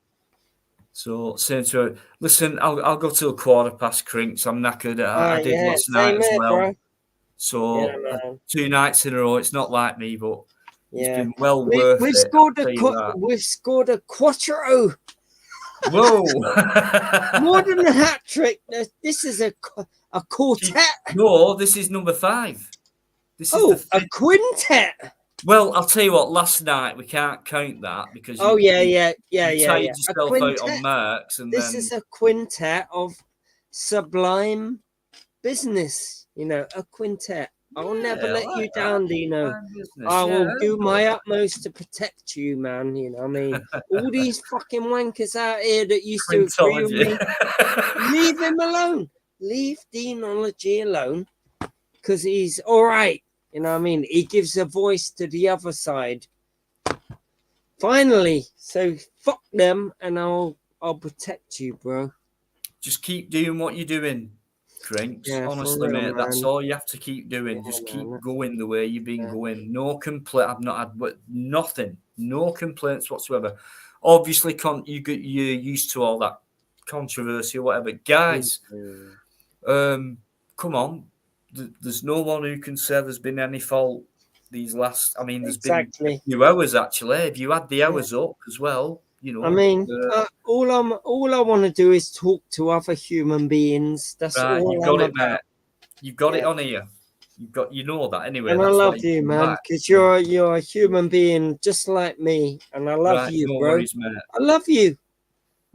So, saying to her, listen, I'll go till 15:15, Crinks. I'm knackered. I did last night as well. Bro. So, Yeah, man. 2 nights in a row. It's not like me, but it's Yeah. been well worth We've it. scored I'll tell you that. we've scored a quattro. Whoa! More than a hat trick. This is a quartet. No, this is number 5. This is the a quintet. Well, I'll tell you what. Last night we can't count that because you tied yourself out on marks, and this then is a quintet of sublime business. You know, a quintet. I'll never let you down, Dino. I will do my utmost to protect you, man. You know what I mean? All these fucking wankers out here that used to agree with me, leave him alone. Leave Deanology alone, because he's all right. You know what I mean? He gives a voice to the other side. Finally, so fuck them, and I'll protect you, bro. Just keep doing what you're doing, Crinks. Yeah, honestly, for real, mate, that's man. all you have to keep doing. Yeah, Just man. keep going the way you've been going. No complaint. I've not had nothing. No complaints whatsoever. Obviously, you're used to all that controversy or whatever, guys. Come on. There's no one who can say there's been any fault these last. I mean, there's been a few hours actually. If you had the hours up as well, you know. I mean, all I want to do is talk to other human beings. That's right, all you've got I'm it, about. mate. You've got it on here. You know that anyway. And I that's love why you, come man, back. because you're a human being just like me, and I love Right, you, no bro. worries, mate. I love you.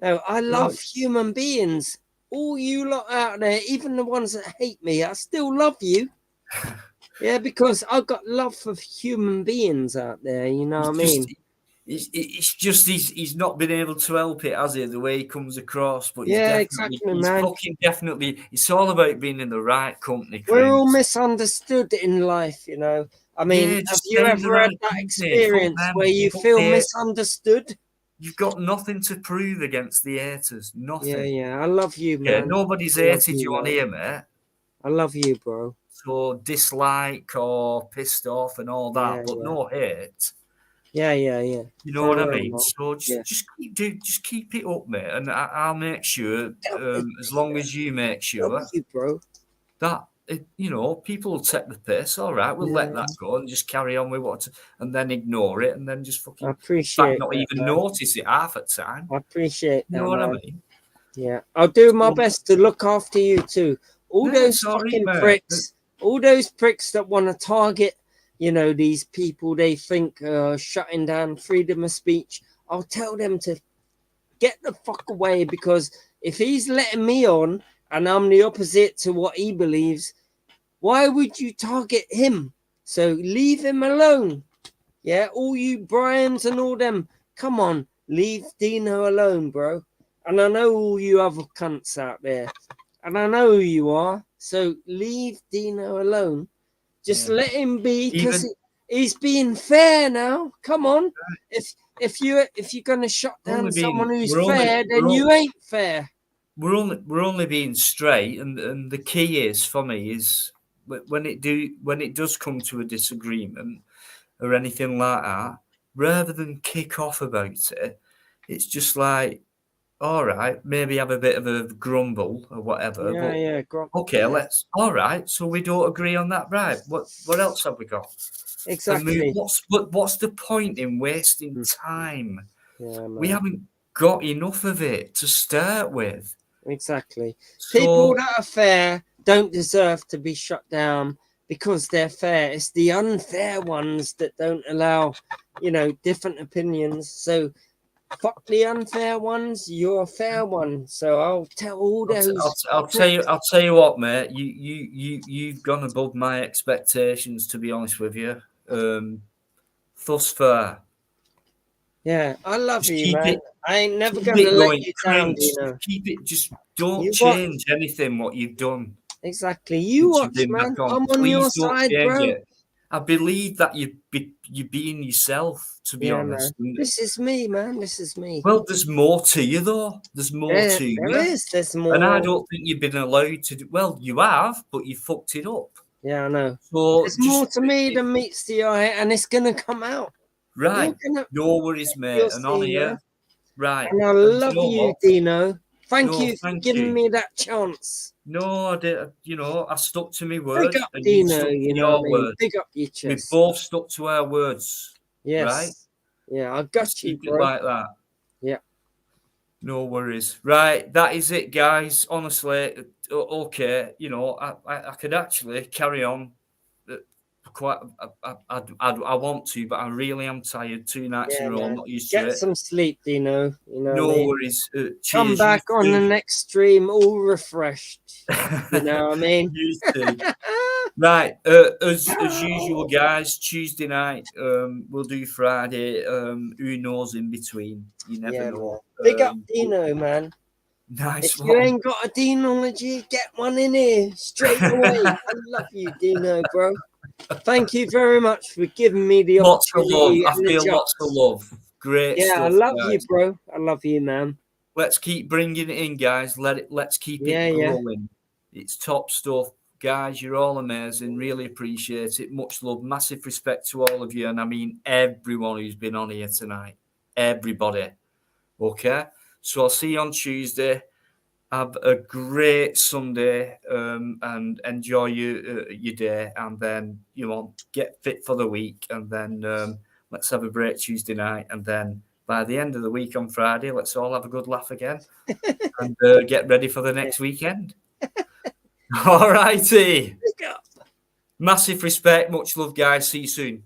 No, I love Right. human beings. All you lot out there, even the ones that hate me, I still love you. Yeah, because I've got love for human beings out there. You know what I mean? It's just he's not been able to help it, has he? The way he comes across, but Yeah, he's man. fucking definitely. It's all about being in the right company. We're all Crinks. misunderstood in life, you know. I mean, Yeah, have just you stay in the ever had right that company. experience Fuck them. where you Fuck feel it. misunderstood? You've got nothing to prove against the haters. Nothing. Yeah. I love you, Yeah, man. nobody's I love hated you on man. here, mate. I love you, bro. So dislike or pissed off and all that, but no hate. Yeah. You know For what I real, mean? man. So just keep it up, mate, and I'll make sure, as long as you make sure, Love you, bro. that people will take the piss. All right, we'll let that go and just carry on with and then ignore it, and then just fucking I appreciate not that, even man. notice it half the time. I appreciate You that, know what I man. mean? Yeah, I'll do my best to look after you too. All No, those it's all right, fucking mate. pricks, all those pricks that want to target you know, these people they think are shutting down freedom of speech, I'll tell them to get the fuck away, because if he's letting me on and I'm the opposite to what he believes, why would you target him? So leave him alone. Yeah, all you Brians and all them, come on, leave Dino alone, bro. And I know all you other cunts out there, and I know who you are. So leave Dino alone. Just let him be, because he's being fair now. Come on, if you're gonna shut down someone who's fair, then you ain't fair. We're only being straight, and the key is for me is when it does come to a disagreement or anything like that, rather than kick off about it, it's just like, all right, maybe have a bit of a grumble or whatever. Yeah, but okay, let's. All right, so we don't agree on that, right? What else have we got? Exactly. What's the point in wasting time? Yeah, We man. haven't got enough of it to start with. Exactly. So, People that are fair don't deserve to be shut down because they're fair. It's the unfair ones that don't allow, you know, different opinions. So fuck the unfair ones. You're a fair one. So I'll tell all those. I'll tell you what, mate. You've gone above my expectations, to be honest with you. Thus far. Yeah, I love Just you, keep man. it- I ain't never keep gonna it let going, you down, Prince. Dino. Keep it. Just don't You change anything what you've done. Exactly. You since watch, you've been man. back on. I'm on Please your don't side, change bro. it. I believe that you're being yourself, to be Yeah, honest. man. This is me, man. This is me. Well, there's more to you, though. There's more to you. There is. There's more. And I don't think you've been allowed to do. Well, you have, but you fucked it up. Yeah, I know. So There's more to me than meets the eye, and it's gonna come out. Right. You're gonna- No worries, mate. You'll And on see, here. man. Right. And I And love know you, what? Dino. Thank No, you for thank giving you. me that chance. No, I did. I stuck to my word, Big up, and you Dino. stuck to You know your what I mean? word. Big up your We chest. both stuck to our words. Yes. Right. Yeah, I Let's got you, keep it bro. like that. Yeah. No worries. Right, that is it, guys. Honestly, okay. I could actually carry on. Quite, I want to, but I really am tired. 2 nights in Yeah, a row, I'm man. not used to Get it. some sleep, Dino. You know No what I mean? worries. Come Cheers. back You on the too. next stream all refreshed. You know what I mean? You too. Right, as usual, guys. Tuesday night, we'll do Friday. Who knows in between? You never Yeah, know. man. Big up Dino, man. Nice If you one. ain't got a Denology, get one in here straight away. I love you, Dino, bro. Thank you very much for giving me the Lots of love. opportunity. I and the feel lots of chance. love. Great Yeah, stuff. I love guys. you, bro. I love you, man. Let's keep bringing it in, guys. Let's keep Yeah, it yeah. growing. It's top stuff, guys. You're all amazing. Really appreciate it. Much love, massive respect to all of you, and I mean everyone who's been on here tonight. Everybody. Okay, so I'll see you on Tuesday. Have a great Sunday and enjoy your day, and then get fit for the week, and then let's have a great Tuesday night, and then by the end of the week on Friday, let's all have a good laugh again and get ready for the next weekend. All righty. Massive respect, much love, guys. See you soon.